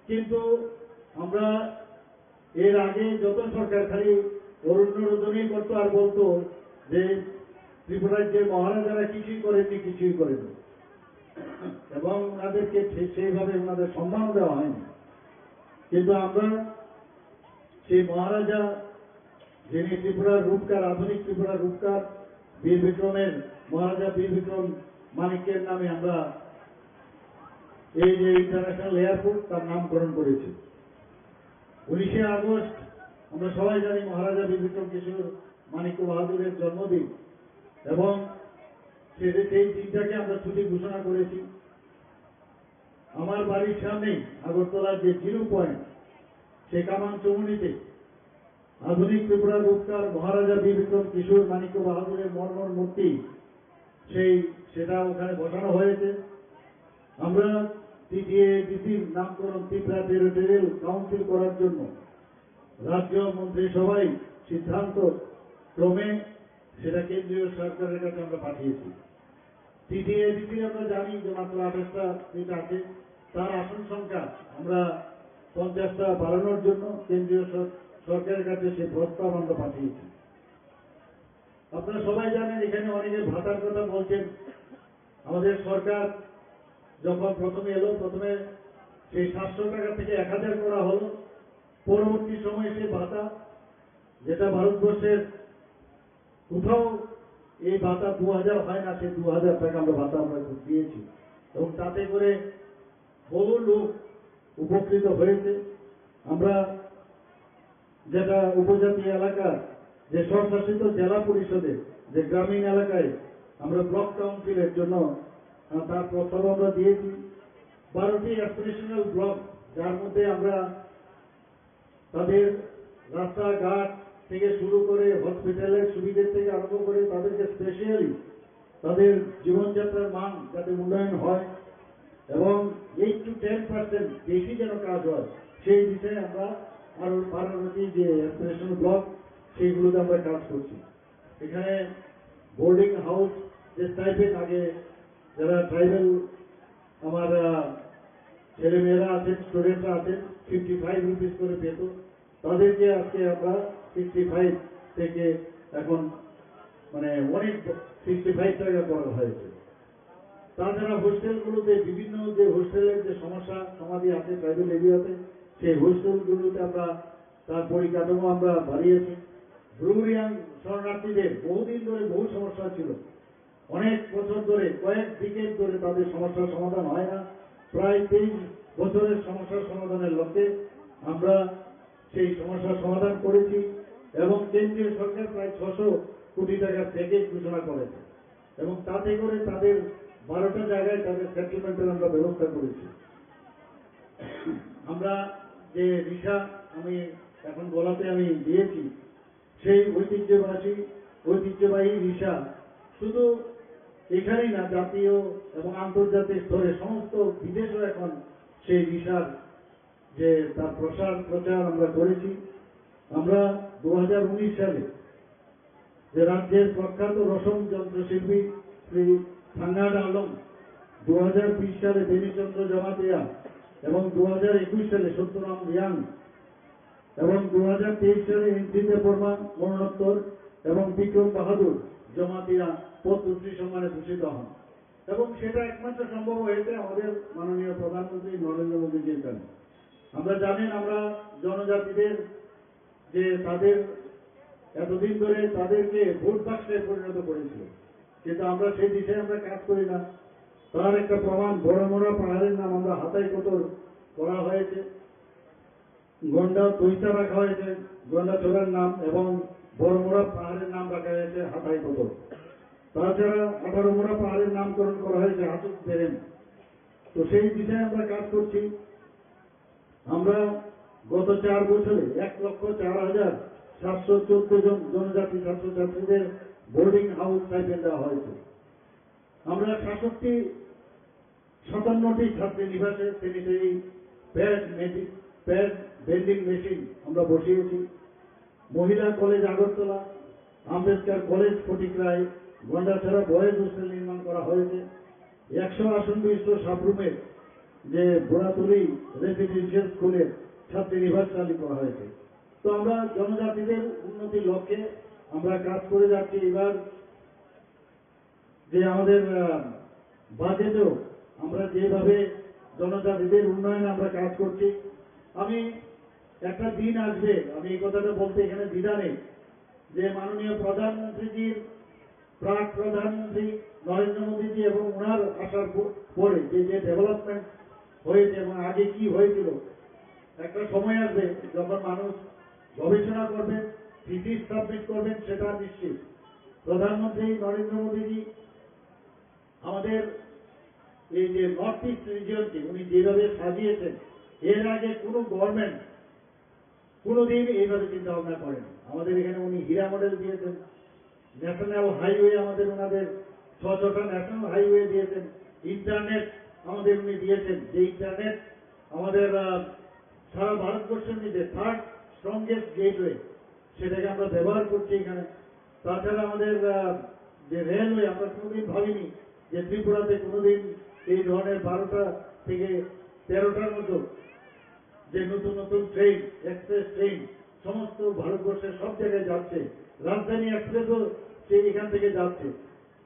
কিন্তু আমরা এর আগে যত সরকার খালি অরণ্যরোদনই করতো আর বলতো যে ত্রিপুরার যে মহারাজারা কিছুই করেননি, এবং ওনাদেরকে সেইভাবে ওনাদের সম্মান দেওয়া হয়নি। কিন্তু আমরা সেই মহারাজা, যিনি ত্রিপুরার রূপকার, আধুনিক ত্রিপুরার রূপকার বীর বিক্রমের, মহারাজা বীর বিক্রম মানিক্যের নামে আমরা এই যে ইন্টারন্যাশনাল এয়ারপোর্ট তার নামকরণ করেছি। 19শে আগস্ট আমরা সবাই জানি মহারাজা বীর বিক্রম কিশোর মানিক্য বাহাদুরের জন্মদিন, এবং সেই দিনটাকে আমরা ছুটি ঘোষণা করেছি। আমার বাড়ির সামনেই আগরতলার যে জিরো পয়েন্ট, সে কামান চৌমুনিতে আধুনিক ত্রিপুরার রূপকার মহারাজা বীর বিক্রম কিশোর মানিক্য বাহাদুরের মর্মর মূর্তি সেটা ওখানে বসানো হয়েছে। আমরা টিটিএডিসির নামকরণ ত্রিপুরা টেরিটোরিয়াল কাউন্সিল করার জন্য রাজ্য মন্ত্রিসভায় সিদ্ধান্ত ক্রমে সেটা কেন্দ্রীয় সরকারের কাছে আমরা পাঠিয়েছি। টিটিএডিসি আমরা জানি যে মাত্র 28টা সিট আছে, তার আসন সংখ্যা আমরা 50টা বাড়ানোর জন্য কেন্দ্রীয় সরকারের কাছে সেই প্রস্তাব আমরা পাঠিয়েছি। আপনারা সবাই জানেন এখানে অনেকে ভাতার কথা বলছেন। আমাদের সরকার যখন প্রথমে এলো, প্রথমে সেই 700 টাকা থেকে 1000 করা হলো। পরবর্তী সময়ে সেই ভাতা, যেটা ভারতবর্ষের কোথাও এই ভাতা 2000 হয় না, সেই 2000 টাকা আমরা ভাতা আমরা দিয়েছি, এবং তাতে করে বহু লোক উপকৃত হয়েছে। আমরা যেটা উপজাতি এলাকা, যে স্বশাসিত জেলা পরিষদে, যে গ্রামীণ এলাকায় আমরা ব্লক কাউন্সিলের জন্য তার প্রস্তাব আমরা দিয়েছি। 12টি অ্যাসপিরেশনাল ব্লক, যার মধ্যে আমরা তাদের রাস্তাঘাট থেকে শুরু করে হসপিটালের সুবিধা থেকে আরম্ভ করে তাদেরকে স্পেশালি তাদের জীবনযাত্রার মান যাতে উন্নয়ন হয় এবং 8 to 10% বেশি যেন কাজ হয়, সেই বিষয়ে আমরা আরো 12টি যে অ্যাসপিরেশনাল ব্লক, সেইগুলোতে আমরা কাজ করছি। এখানে বোর্ডিং হাউস, যে টাইপের আগে যারা ট্রাইবাল আমার ছেলেমেয়েরা আছেন, স্টুডেন্টরা আছেন, 55 রুপিস করে পেত, তাদেরকে আজকে আমরা 65 থেকে এখন মানে অনেক 65 টাকা করা হয়েছে। তাছাড়া হোস্টেলগুলোতে বিভিন্ন যে হোস্টেলের যে সমস্যা সমাধি আছে ট্রাইবাল এরিয়াতে, সেই হোস্টেলগুলোতে আমরা তার পরিকাঠামো আমরা বাড়িয়েছি। ব্রুরিয়াং শরণার্থীদের বহুদিন ধরে বহু সমস্যা ছিল, অনেক বছর ধরে, কয়েক ডিকেড ধরে তাদের সমস্যার সমাধান হয় না। প্রায় 23 বছরের সমস্যার সমাধানের লক্ষ্যে আমরা সেই সমস্যার সমাধান করেছি এবং কেন্দ্রীয় সরকার প্রায় 600 কোটি টাকার প্যাকেজ ঘোষণা করেছে এবং তাতে করে তাদের 12টা জায়গায় তাদের সেটেলমেন্টের আমরা ব্যবস্থা করেছি। আমরা যে রিসা আমি এখন বলাতে আমি দিয়েছি, সেই ঐতিহ্যবাহী রিসা শুধু এখানেই না, জাতীয় এবং আন্তর্জাতিক স্তরে সমস্ত বিদেশেও এখন সেই রিসার যে তার প্রচার আমরা করেছি। আমরা 2019 সালে যে রাজ্যের প্রখ্যাত রসম যন্ত্রশিল্পী শ্রী সাঙ্গাড আলম, 2020 সালে বেনিচন্দ্র জমাতিয়া এবং 2021 সালে সত্যরাম রিয়াং এবং 2023 সালে এনসিতে বর্মা মরণোত্তর এবং বিক্রম বাহাদুর জমাতিয়া পদ্মশ্রী সম্মানে ভূষিত হন, এবং সেটা একমাত্র সম্ভব হয়েছে আমাদের মাননীয় প্রধানমন্ত্রী নরেন্দ্র মোদীজির কারণে। আমরা জানেন, আমরা জনজাতিদের যে তাদের এতদিন ধরে তাদেরকে ভোট বাক্সে পরিণত করেছিল, কিন্তু আমরা সেই দিশায় আমরা কাজ করি না। তার একটা প্রমাণ, বড়মোড়া পাহাড়ের নাম আমরা হাতাই কোতর করা হয়েছে, গন্ডা তৈতা রাখা হয়েছে গন্ডাছড়ার নাম, এবং বড়মোড়া পাহাড়ের নাম রাখা হয়েছে হাতাই কোতর। তাছাড়া 18 মোড়া পাহাড়ের নামকরণ করা হয়েছে হাতুক বেরেন। তো সেই বিষয়ে আমরা কাজ করছি। আমরা গত 4 বছরে 1,04,714 জন জনজাতি ছাত্রছাত্রীদের বোর্ডিং হাউস স্টাইপেন্ড দেওয়া হয়েছে। আমরা 57টি ছাত্রী নিবাসে স্যানিটারি প্যাড ভেন্ডিং মেশিন আমরা বসিয়েছি। মহিলা কলেজ আগরতলা, আম্বেদকর কলেজ ফটিকরায়, গন্ডাছড়া বয়েজ হোস্টেল নির্মাণ করা হয়েছে। 100 আসন বিশিষ্ট সাবরুমের যে বোরাতুলি রেসিডেন্সিয়াল স্কুলের ছাত্রী নিবাস চালু করা হয়েছে। তো আমরা জনজাতিদের উন্নতির লক্ষ্যে আমরা কাজ করে যাচ্ছি। এবার যে আমাদের বাজেটেও আমরা যেভাবে জনজাতিদের উন্নয়নে আমরা কাজ করছি, আমি একটা দিন আসবে, আমি এই কথাটা বলতে এখানে দ্বিধা নেই, যে মাননীয় প্রধানমন্ত্রীজির প্রাক প্রধানমন্ত্রী নরেন্দ্র মোদীজি এবং ওনার আসার পরে যে যে ডেভেলপমেন্ট হয়েছে এবং আগে কি হয়েছিল, একটা সময় আসবে যখন মানুষ গবেষণা করবেন, থিসিস সাবমিট করবেন, সেটা নিশ্চিত। প্রধানমন্ত্রী নরেন্দ্র মোদীজি আমাদের এই যে নর্থ ইস্ট রিজিয়নকে উনি যেভাবে সাজিয়েছেন, এর আগে কোনো গভর্নমেন্ট কোনোদিন এইভাবে চিন্তা ভাবনা করেন। আমাদের এখানে উনি হীরা মডেল দিয়েছেন, ন্যাশনাল হাইওয়ে আমাদের ওনাদের 6টা ন্যাশনাল হাইওয়ে দিয়েছেন, ইন্টারনেট আমাদের উনি দিয়েছেন, যে ইন্টারনেট আমাদের সারা ভারতবর্ষের মধ্যে 3rd স্ট্রংগেস্ট গেটওয়ে, সেটাকে আমরা ব্যবহার করছি এখানে। তাছাড়া আমাদের যে রেলওয়ে, আমরা কোনোদিন ভাবিনি যে ত্রিপুরাতে কোনোদিন এই ধরনের 12টা থেকে 13টার মতো যে নতুন নতুন ট্রেন, এক্সপ্রেস ট্রেন সমস্ত ভারতবর্ষের সব জায়গায় যাচ্ছে। রাজধানী এক্সপ্রেসও সেই এখান থেকে যাচ্ছে।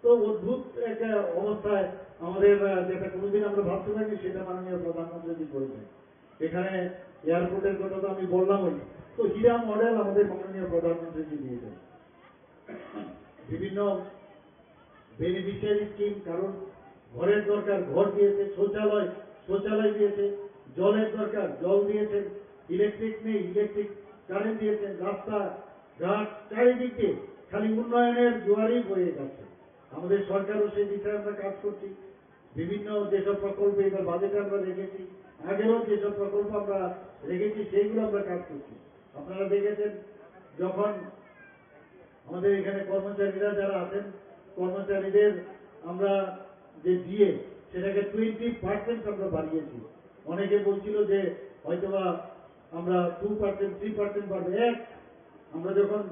তো অদ্ভুত একটা অবস্থায় আমাদের যেটা কোনোদিন আমরা ভাবতে পারিনি সেটা মাননীয় প্রধানমন্ত্রী করেছেন। এখানে এয়ারপোর্টের কথা তো আমি বললামই, তো হীরা মডেল আমাদের মাননীয় প্রধানমন্ত্রী দিয়েছেন। বিভিন্ন বেনিফিশিয়ারি স্কিম, কারণ ঘরের দরকার ঘর দিয়েছে, শৌচালয় দিয়েছে, জলের দরকার জল দিয়েছেন, ইলেকট্রিক নেই ইলেকট্রিক কারেন্ট দিয়েছেন, রাস্তা ঘাট চারিদিকে খালি উন্নয়নের জোয়ারই বয়ে যাচ্ছে। আমাদের সরকারও সেই বিষয়ে আমরা কাজ করছি। বিভিন্ন যেসব প্রকল্প এবার বাজেটে আমরা রেখেছি, আগেও যেসব প্রকল্প আমরা রেখেছি সেইগুলো আমরা কাজ করছি। আপনারা দেখেছেন যখন আমাদের এখানে কর্মচারীরা যারা আছেন, কর্মচারীদের আমরা যে দিয়ে সেটাকে 20% আমরা বাড়িয়েছি। অনেকে বলছিল যে হয়তোবা আমরা 2% 3% বাড়বে। আমরা যখন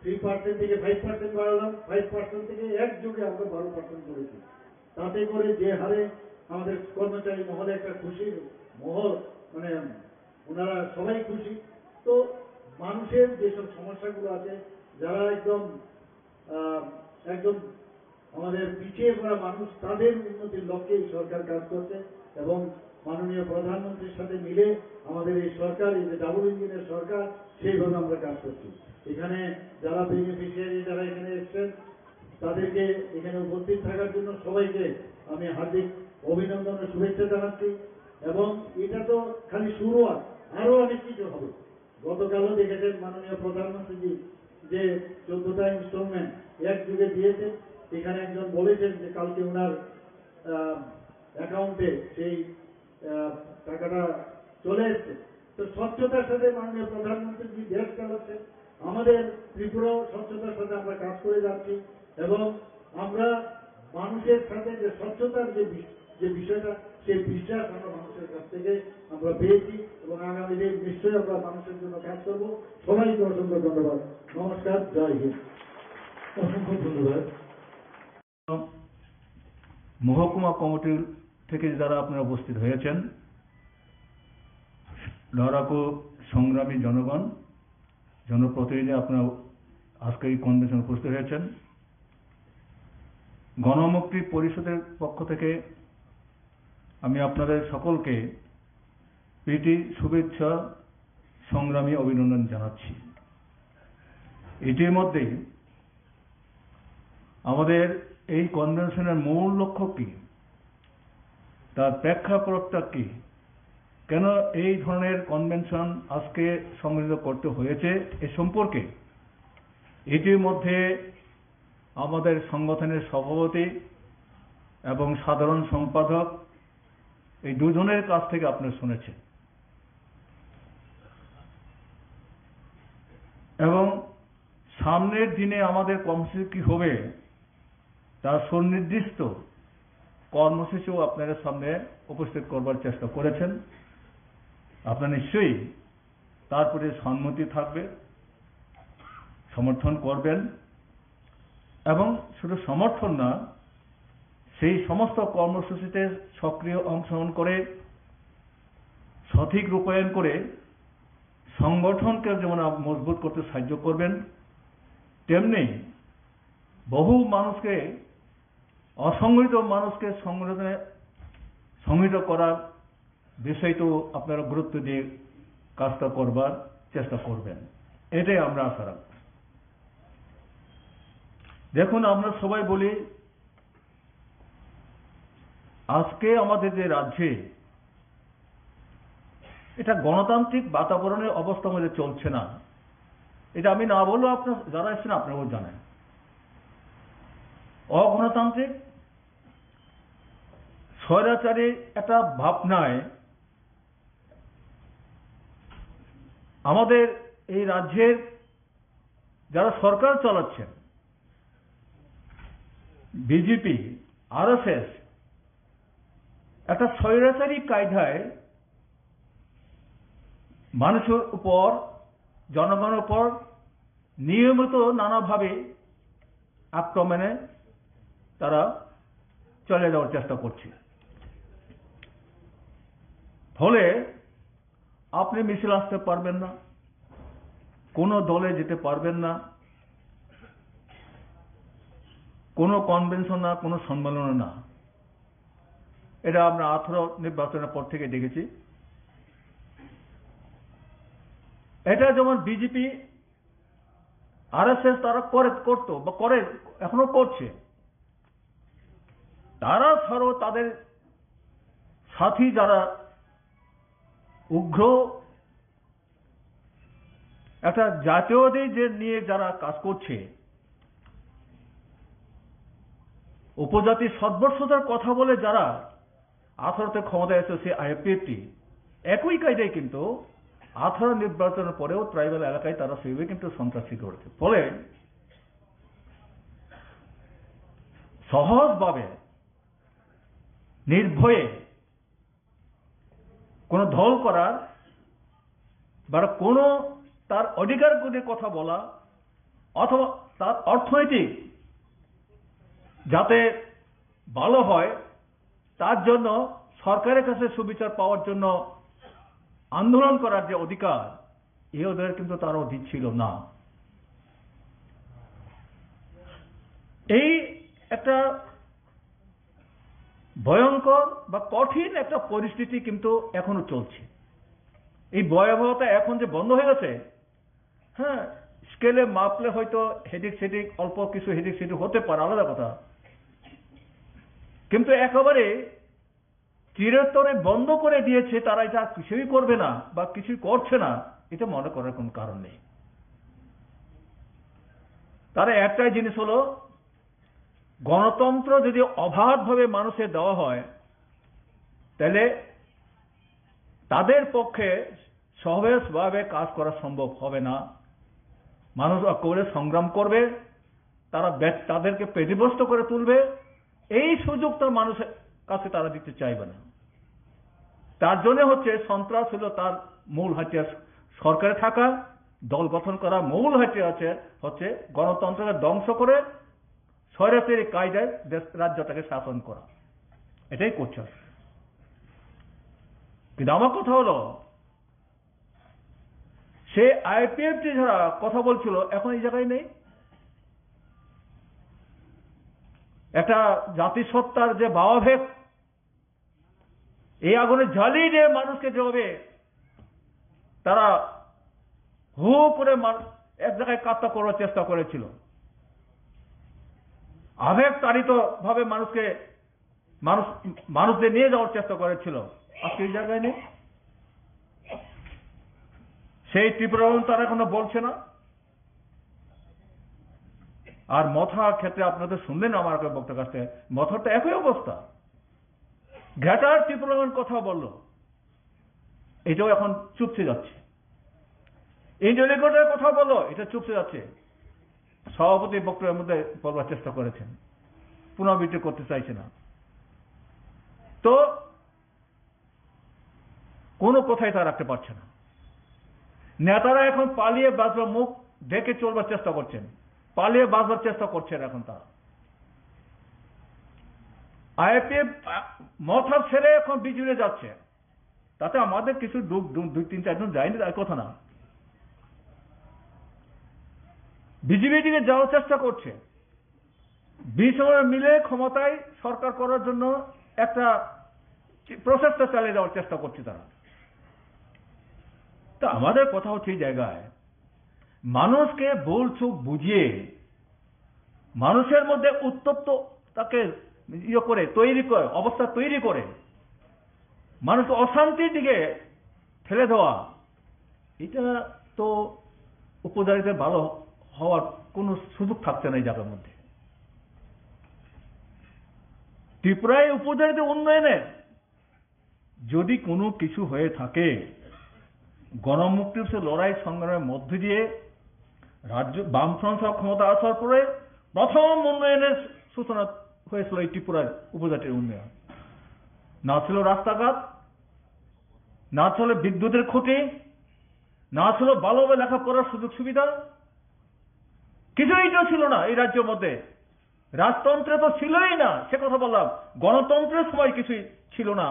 3% থেকে 5% বাড়ালাম, 5% থেকে একযোগে আমরা 12% করেছি। তাতে করে যে হারে আমাদের কর্মচারী মহলে একটা খুশির মহল, মানে ওনারা সবাই খুশি। তো মানুষের যেসব সমস্যাগুলো আছে, যারা একদম আমাদের পিছিয়ে পড়া মানুষ, তাদের উন্নতির লক্ষ্যে এই সরকার কাজ করছে এবং মাননীয় প্রধানমন্ত্রীর সাথে মিলে আমাদের এই সরকার, এই যে ডাবল ইঞ্জিনের সরকার, সেইভাবে আমরা কাজ করছি। এখানে যারা বেনিফিশিয়ারি যারা এখানে এসছেন, তাদেরকে এখানে উপস্থিত থাকার জন্য সবাইকে আমি হার্দিক অভিনন্দন ও শুভেচ্ছা জানাচ্ছি। এবং এটা তো খালি শুরুয়াত, আরো অনেক কিছু হবে। গতকালও দেখেছেন মাননীয় প্রধানমন্ত্রী যে 14টা ইনস্টলমেন্ট একযোগে দিয়েছেন। এখানে একজন বলেছেন যে কালকে ওনার অ্যাকাউন্টে সেই টাকাটা চলে এসছে। তো স্বচ্ছতার সাথে মাননীয় প্রধানমন্ত্রী দেশ চালাচ্ছে, আমাদের ত্রিপুরাও স্বচ্ছতার সাথে আমরা কাজ করে যাচ্ছি এবং আমরা মানুষের সাথে যে স্বচ্ছতার যে বিষয়টা, সেই বিশ্বাস আমরা মানুষের কাছ থেকে আমরা পেয়েছি এবং আগামী দিন নিশ্চয়ই আমরা মানুষের জন্য কাজ করব। সবাইকে অসংখ্য ধন্যবাদ। নমস্কার, জয় হিন্দ। অসংখ্য ধন্যবাদ। মহকুমা কমিটি থেকে যারা আপনারা উপস্থিত হয়েছেন, লড়াকু সংগ্রামী জনগণ, জনপ্রতিনিধি, আপনারা আজকে এই কনভেনশনে উপস্থিত হয়েছেন। গণমুক্তি পরিষদের পক্ষ থেকে আমি আপনাদের সকলকে প্রীতি শুভেচ্ছা সংগ্রামী অভিনন্দন জানাচ্ছি। ইতিমধ্যেই আমাদের এই কনভেনশনের মূল লক্ষ্য কি, তার প্রেক্ষাপটটা কি, কেন এই ধরনের কনভেনশন আজকে সম্মিলিত করতে হয়েছে, এ সম্পর্কে ইতিমধ্যে আমাদের সংগঠনের সভাপতি এবং সাধারণ সম্পাদক এই দুজনের কাছ থেকে আপনারা শুনেছেন এবং সামনের দিনে আমাদের কর্মসূচি কি হবে তার সুনির্দিষ্ট কর্মসূচিও আপনাদের সামনে উপস্থিত করবার চেষ্টা করেছেন। আপনারা নিশ্চয়ই তার প্রতি সম্মতি থাকবে, সমর্থন করবেন এবং শুধু সমর্থন না, সেই সমস্ত কর্মসূচিতে সক্রিয় অংশগ্রহণ করে সঠিক রূপায়ণ করে সংগঠনকে যেমন মজবুত করতে সাহায্য করবেন, তেমনি বহু মানুষকে, অসংগঠিত মানুষকে সংগঠনে সংগঠিত করার বিষয়টাও আপনারা গুরুত্ব দিয়ে কাজটা করবার চেষ্টা করবেন, এটাই আমরা আশা রাখব। দেখুন, আমরা সবাই বলি আজকে আমাদের যে রাজ্যে এটা গণতান্ত্রিক বাতাবরণের অবস্থা আমাদের চলছে না, এটা আমি না বললেও আপনার যারা এসেছেন আপনারাও জানেন। অগণতান্ত্রিক স্বৈরাচারী একটা ভাবনায় আমাদের এই রাজ্যের যারা সরকার চালাচ্ছেন, বিজেপি, আরএসএস, একটা স্বৈরাচারী কায়দায় মানুষের উপর, জনগণের উপর নিয়মিত নানাভাবে আক্রমণে তারা চলে যাওয়ার চেষ্টা করছে। ফলে আপনি মিছিল আসতে পারবেন না, কোনো দলে যেতে পারবেন না, কোনো কনভেনশন না, কোনো সম্মেলন না। এটা আমরা 18 নির্বাচনের পর থেকে দেখেছি। এটা যেমন বিজেপি আরএসএস তারা করতো বা করে, এখনো করছে। তারা ছাড়াও তাদের সাথী যারা উগ্র একটা জাতীয়তাবাদী যে নিয়ে যারা কাজ করছে, উপজাতি সর্বস্বতার কথা বলে যারা 18তে ক্ষমতায় এসেছে আইপিএফটি, একই কায়দায় কিন্তু 18 নির্বাচনের পরেও ট্রাইবাল এলাকায় তারা সেইভাবে কিন্তু সন্ত্রাসী করেছে। ফলে সহজভাবে নির্ভয়ে কোনো দল করার বা কোনো তার অধিকারগুলির কথা বলা অথবা তার অর্থনৈতিক যাতে ভালো হয় তার জন্য সরকারের কাছে সুবিচার পাওয়ার জন্য আন্দোলন করার যে অধিকার, এ ওদের কিন্তু তারাও দিচ্ছিল না। এই একটা ভয়ঙ্কর বা কঠিন একটা পরিস্থিতি কিন্তু এখনো চলছে। এই ভয়াবহতা এখন যে বন্ধ হয়ে গেছে, হ্যাঁ, স্কেলে মাপলে হয়তো হেডিক সেডিক অল্প কিছু হেডিক সেডিক হতে পারে, আলাদা কথা, কিন্তু একেবারে চিরতরে বন্ধ করে দিয়েছে তারা, এটা কিছুই করবে না বা কিছুই করছে না, এটা মনে করার কোন কারণ নেই। তারা একটাই জিনিস হলো, গণতন্ত্র যদি অবাধভাবে মানুষের দেওয়া হয় তাহলে তাদের পক্ষে সহজভাবে কাজ করা সম্ভব হবে না। মানুষ করে সংগ্রাম করবে, তারা তাদেরকে পেটিবস্ত করে তুলবে, এই সুযোগটা মানুষের কাছে তারা দিতে চাইবে না। তার জন্য হচ্ছে সন্ত্রাস হলো তার মূল হাতিয়ার। সরকারে থাকা, দল গঠন করা মূল হাতিয়ার হচ্ছে গণতন্ত্রকে ধ্বংস করে স্বৈরাচারী কায়দায় রাজ্যটাকে শাসন করা, এটাই করছে। কিন্তু আমার কথা হলো, সে আইপিএফটি যারা কথা বলছিল এখন এই জায়গায় নেই। একটা জাতিসত্তার যে ভাবাবেগ, এই আগুনে জ্বালিয়ে দিয়ে মানুষকে যেভাবে তারা হু করে এক জায়গায় কাত্তা করার চেষ্টা করেছিল, আবেগ তাড়িত ভাবে মানুষদের নিয়ে যাওয়ার চেষ্টা করেছিল, আজকে এই জায়গায় নেই। সেই তীব্রতা তারা এখনো বলছে না। আর মথার ক্ষেত্রে আপনাদের শুনলেন আমার বক্তার কাছ থেকে, মথার তো একই অবস্থা। ঘাটার তীব্রতার কথা বলল, এটাও এখন চুপসে যাচ্ছে। ইন্টারনেটের কথা বললো, এটা চুপসে যাচ্ছে। সভাপতি বক্তব্যের মধ্যে বলবার চেষ্টা করেছেন, পুনরাবৃত্তি করতে চাইছে না। তো কোনো কথাই তা রাখতে পারছে না। নেতারা এখন পালিয়ে বাঁচবার, মুখ ঢেকে চলবার চেষ্টা করছেন, পালিয়ে বাঁচবার চেষ্টা করছেন এখন তারা। আইপিএফ মাথা ছেড়ে এখন বিজুড়ে যাচ্ছে, তাতে আমাদের কিছু 2-3-4 জন যায়নি তার কথা না। বিজেপি দিকে যাওয়ার চেষ্টা করছে, বিশ্বরে মিলে ক্ষমতায় সরকার করার জন্য একটা প্রচেষ্টা চালিয়ে যাওয়ার চেষ্টা করছে তারা। তা আমাদের কথা হচ্ছে এই জায়গায় মানুষকে ভুল চুক বুঝিয়ে মানুষের মধ্যে উত্তপ্ত তাকে করে তৈরি করে, অবস্থা তৈরি করে মানুষ অশান্তির দিকে ঠেলে দেওয়া, এটা তো উপজাতিদের ভালো হওয়ার কোনো সুযোগ থাকছে না এই জায়গার মধ্যে। ত্রিপুরায় উপজাতিদের উন্নয়নের যদি কোনো কিছু হয়ে থাকে, গণমুক্তির লড়াই সংগ্রামের মধ্যে দিয়ে রাজ্য বামফ্রন্ট ক্ষমতা আসার পরে প্রথম উন্নয়নের সূচনা হয়েছিল এই ত্রিপুরার উপজাতির উন্নয়ন। না ছিল রাস্তাঘাট, না ছিল বিদ্যুতের খুঁটি, না ছিল ভালোভাবে লেখাপড়ার সুযোগ সুবিধা, কিছুই তো ছিল না এই রাজ্যের মধ্যে। রাজতন্ত্রে তো ছিলই না, সে কথা বললাম। গণতন্ত্রের সময় কিছুই ছিল না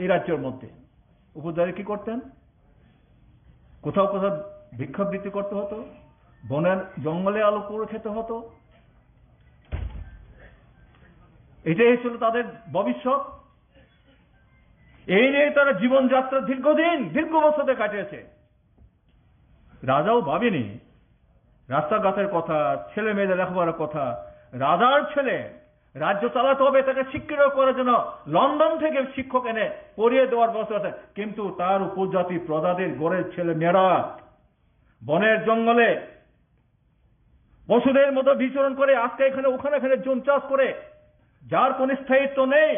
এই রাজ্যের মধ্যে। উপজাতি কি করতেন? কোথাও কোথাও ভিক্ষাবৃত্তি করতে হতো, বনের জঙ্গলে আলো করে খেতে হতো, এটাই ছিল তাদের ভবিষ্যৎ। এই নিয়ে তারা জীবনযাত্রা দীর্ঘ বছরে কাটিয়েছে। রাজাও ভাবেনি রাস্তাঘাটের কথা, ছেলে মেয়েদের লেখাপড়ার কথা। রাজার ছেলে রাজ্য চালাতে হবে, তাকে শিক্ষিত করার জন্য লন্ডন থেকে শিক্ষক এনে পড়িয়ে দেওয়ার ব্যবস্থা আছে। কিন্তু তার উপজাতি প্রজাদের গড়ের ছেলে মেয়েরা বনের জঙ্গলে পশুদের মতো বিচরণ করে, আজকে এখানে ওখানে জুন চাষ করে, যার কোন স্থায়িত্ব নেই,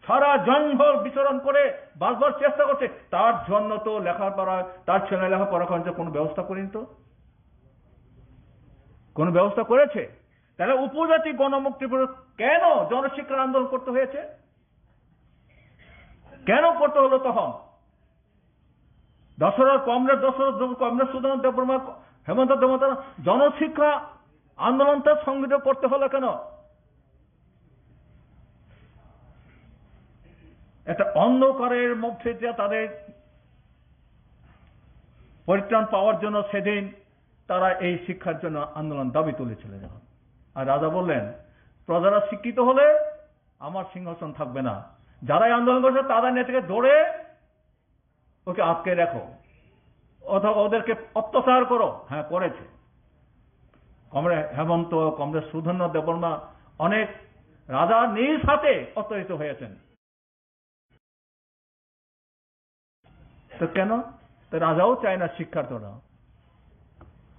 সারা জঙ্গল বিচরণ করে বাঁচবার চেষ্টা করছে। তার জন্য তো লেখাপড়া, তার ছেলে লেখাপড়া করার জন্য কোনো ব্যবস্থা করেনি, তো কোন ব্যবস্থা করেছে? তাহলে উপজাতি গণমুক্তি কেন জনশিক্ষার আন্দোলন করতে হয়েছে? কেন করতে হলো তখন? কমরেড সুধান দেববর্মা, হেমন্ত দেববর্মা জনশিক্ষা আন্দোলনটা সংগঠিত করতে হলো কেন? একটা অন্ধকারের মধ্যে তাদের পরিত্রাণ পাওয়ার জন্য সেদিন তারা এই শিক্ষার জন্য আন্দোলন দাবি তুলেছিলেন। আর রাজা বললেন, প্রজারা শিক্ষিত হলে আমার সিংহাসন থাকবে না, যারাই আন্দোলন করছে তাদের নেতাকে ধরে ওকে আটকে রাখো অথবা ওদেরকে অত্যাচার করো। হ্যাঁ, করেছে। কমরেড হেমন্ত, কমরেড সুধন্য দেববর্মা, অনেক রাজা নিজ হাতে অত্যাচারিত হয়েছেন। তো কেন? তো রাজাও চায় না শিক্ষার দ্বারা।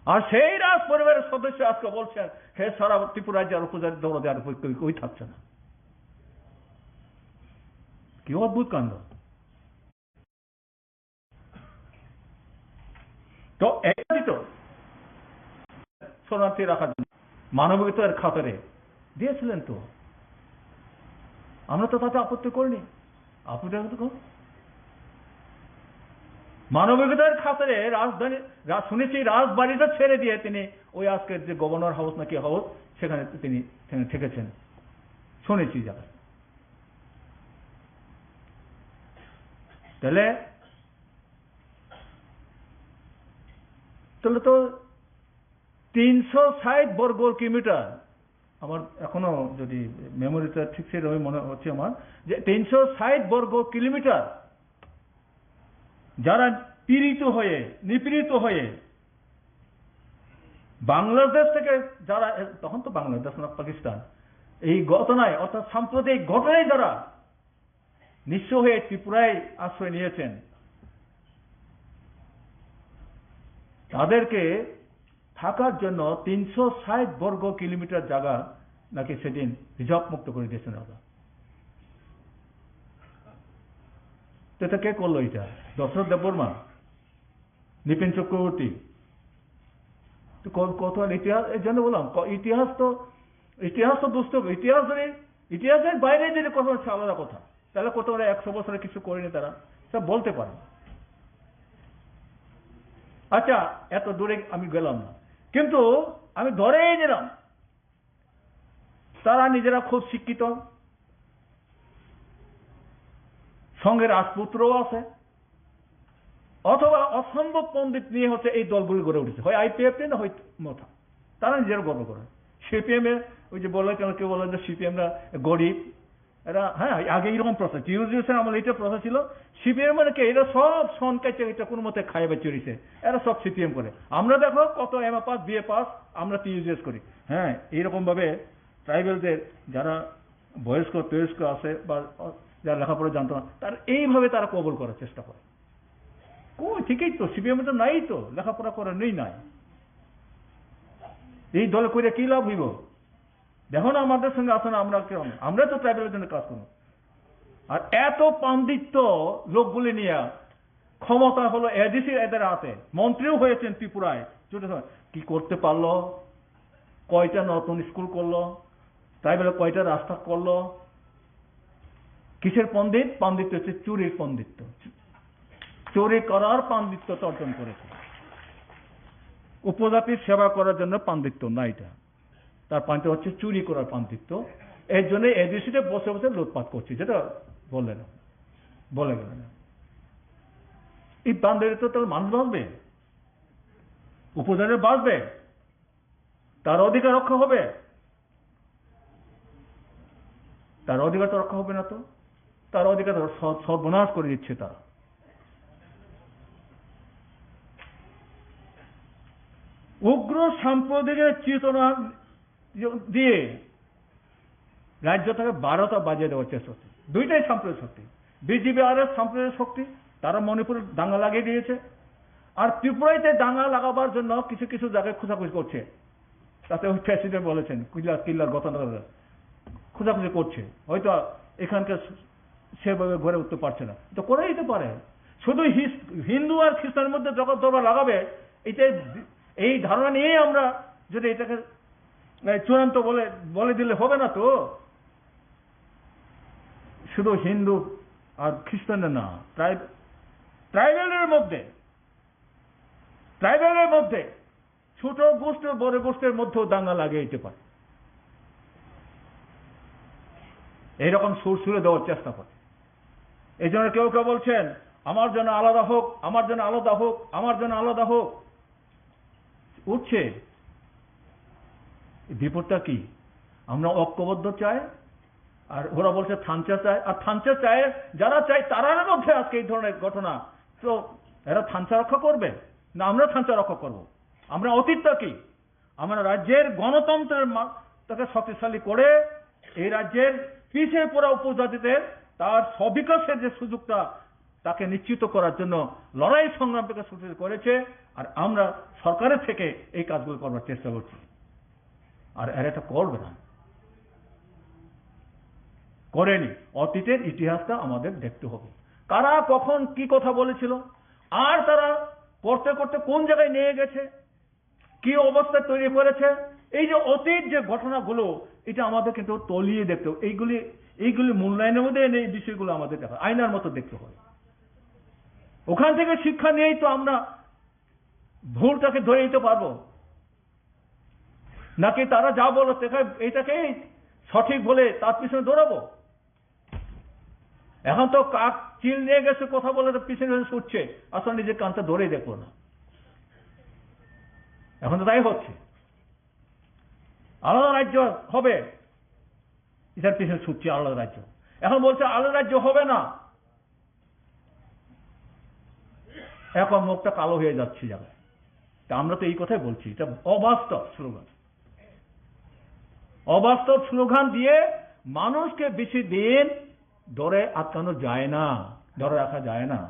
আর সেই রাজ পরিবারের সদস্য আজকে বলছেন, হে সারা ত্রিপুরা রাজ্যের উপজাতি দৌড় দেওয়ার কই থাকছে না। কি অদ্ভুত কাণ্ড! তো এই তো শরণার্থী রাখার জন্য মানবিকতার খাতারে দিয়েছিলেন, তো আমরা তো তাতে আপত্তি করিনি। আপত্তি কর, মানবিকতার খাতারে রাজধানী শুনেছি রাজবাড়িটা ছেড়ে দিয়ে তিনি ওই আজকের যে গভর্নর হাউস নাকি হাউস সেখানে তিনি থেকেছেন, শুনেছি জায়গায়। তাহলে তো 360 বর্গ কিলোমিটার, আমার এখনো যদি মেমোরিটা ঠিক সেরকম মনে হচ্ছে আমার, যে 360 বর্গ কিলোমিটার যারা নিপীড়িত হয়ে বাংলাদেশ থেকে যারা, তখন তো বাংলাদেশ না পাকিস্তান, এই ঘটনায় অর্থাৎ সাম্প্রদায়িক ঘটনায় যারা নিঃস্ব হয়ে ত্রিপুরায় আশ্রয় নিয়েছেন, তাদেরকে থাকার জন্য 360 বর্গ কিলোমিটার জায়গা নাকি সেদিন রিজার্ভ মুক্ত করে দিয়েছেন ওরা। এটা কে করলো? এটা দশরথ দেববর্মা, নৃপেন চক্রবর্তী। তো কত ইতিহাস, এর জন্য বললাম ইতিহাস তো বুঝতে হবে। ইতিহাসের বাইরে যদি কথা হচ্ছে আলাদা কথা, তাহলে কত ওরা 100 বছরে কিছু করেনি, তারা সব বলতে পারে। আচ্ছা, এত দূরে আমি গেলাম না, কিন্তু আমি ধরেই নিলাম তারা নিজেরা খুব শিক্ষিত, সঙ্গে রাজপুত্রও আছে, অথবা অসম্ভব পণ্ডিত নিয়ে হচ্ছে এই দলগুলি গড়ে উঠেছে, হয় আইপিএফ না হয় মথা। তারা নিজেরা গর্ব করে। সিপিএম এ ওই যে বলে, কেউ বলেন যে সিপিএমরা গরিব, এরা, হ্যাঁ আগে এইরকম প্রশ্ন টিউজিউসের আমার এইটা প্রশ্ন ছিল, সিপিএম মানে কে? এরা সব সনকাইছে, এটা কোনো মতে খাইবে চড়িছে, এরা সব সিপিএম করে। আমরা দেখো কত এমএ পাস, বিএ পাস, আমরা টিউজিএস করি। হ্যাঁ, এইরকম ভাবে ট্রাইবেলদের যারা বয়স্ক আছে বা যারা লেখাপড়া জানতো না, তার এইভাবে তারা কবল করার চেষ্টা করে। ঠিকই তো, সিপিএম তো নাই, তো লেখাপড়া করার নাই। এই দলে করে কি লাভ হইব? দেখো না আমাদের সঙ্গে আসো না, আমরা তো ট্রাইবেলের জন্য কাজ করবো। আর এত পাণ্ডিত্য লোকগুলি নিয়ে ক্ষমতা হলো এডিসি এদের হাতে, মন্ত্রীও হয়েছেন ত্রিপুরায়, কি করতে পারলো? কয়টা নতুন স্কুল করলো, ট্রাইবেলে কয়টা রাস্তা করলো? কিসের পাণ্ডিত্য হচ্ছে চুরির পাণ্ডিত্য, চুরি করার পাণ্ডিত্য অর্জন করেছে। উপজাতির সেবা করার জন্য পাণ্ডিত্য না, এটা তার পাণ্ডিত্য হচ্ছে চুরি করার পাণ্ডিত্য। এর জন্য এডিসিতে বসে বসে লুটপাট করছে, যেটা বলে গেলেন। এই পাণ্ডিত্য তার মানুষ বাঁচবে, উপজাতি বাঁচবে, তার অধিকার রক্ষা হবে? তার অধিকার তো রক্ষা হবে না। তো তার অধিকার সর্বনাশ করে দিচ্ছে তারা। উগ্র সাম্প্রদায়িক চেতনা দিয়ে রাজ্য থেকে 12টা বাজিয়ে দেওয়ার চেষ্টা হচ্ছে। দুইটাই সাম্প্রদায়িক শক্তি, বিজেপি আর সাম্প্রদায়িক শক্তি, তারা মণিপুরে দাঙ্গা লাগিয়ে দিয়েছে, আর ত্রিপুরাইতে দাঙ্গা লাগাবার জন্য কিছু কিছু জায়গায় খোঁজাখুঁজি করছে। তাতে ওই প্রেসিডেন্ট বলেছেন কিল্লার ঘটনা খোঁজাখুঁজি করছে, হয়তো এখানকার সেভাবে ঘরে উঠতে পারছে না, তো করে দিতে পারে। শুধু হিন্দু আর খ্রিস্টানের মধ্যে জগৎ দরবার লাগাবে, এই ধারণা নিয়েই আমরা যদি এটাকে চূড়ান্ত বলে দিলে হবে না তো। শুধু হিন্দু আর খ্রিস্টানের না, ট্রাইবেলের মধ্যে ছোট গোষ্ঠী বড় গোষ্ঠীর মধ্যেও দাঙ্গা লাগিয়ে দিতে পারে, এইরকম সুর সুরে দেওয়ার চেষ্টা করে। এই জন্য কেউ কেউ বলছেন আমার জন্য আলাদা হোক, আমার জন্য আলাদা হোক, আমার জন্য আলাদা হোক, উঠছে। বিপদটা কি? আমরা ঐক্যবদ্ধ চাই, আর ওরা বলছে থানচা চায়, আর থানচা চায় যারা চায় তারার মধ্যে আজকে এই ধরনের ঘটনা। তো এরা থানচা রক্ষা করবে না আমরা থানচা রক্ষা করব? আমরা অতীতটা কি? আমরা রাজ্যের গণতন্ত্রের তাকে শক্তিশালী করে এই রাজ্যের পিছিয়ে পড়া উপজাতিদের তার সবিকাশের যে সুযোগটা তাকে নিশ্চিত করার জন্য লড়াই সংগ্রাম থেকে শুরু করেছে, আর আমরা সরকারের থেকে এই কাজগুলো করবার চেষ্টা করছি। আর এরা এটা করবে না, করেনি। অতীতের ইতিহাসটা আমাদের দেখতে হবে, কারা কখন কি কথা বলেছিল, আর তারা করতে করতে কোন জায়গায় নিয়ে গেছে, কি অবস্থা তৈরি করেছে। এই যে অতীত যে ঘটনাগুলো, এটা আমাদের কিন্তু তলিয়ে দেখতে হবে। এইগুলি মূল্যায়নের মধ্যে এই বিষয়গুলো আমাদের দেখা আয়নার মতো দেখতে হবে। ওখান থেকে শিক্ষা নিয়েই তো আমরা ভুলটাকে ধরে নিতে পারবো, নাকি তারা যা বলো এটাকেই সঠিক বলে তার পিছনে দৌড়াবো। এখন তো কাক চিল নিয়ে গেছে কথা বলে পিছনে ছুটছে, আসলে নিজের কানটা ধরেই দেখবো না। এখন তো তাই হচ্ছে, আলাদা রাজ্য হবে এটার পিছনে ছুটছে, আলাদা রাজ্য। এখন বলছে আলাদা রাজ্য হবে না, এখন মুখটা কালো হয়ে যাচ্ছে জায়গায়। তা আমরা তো এই কথাই বলছি, এটা অবাস্তব স্লোগান। অবাস্তব স্লোগান দিয়ে মানুষকে বেশি দিন ধরে আটকানো যায় না, ধরে রাখা যায় না।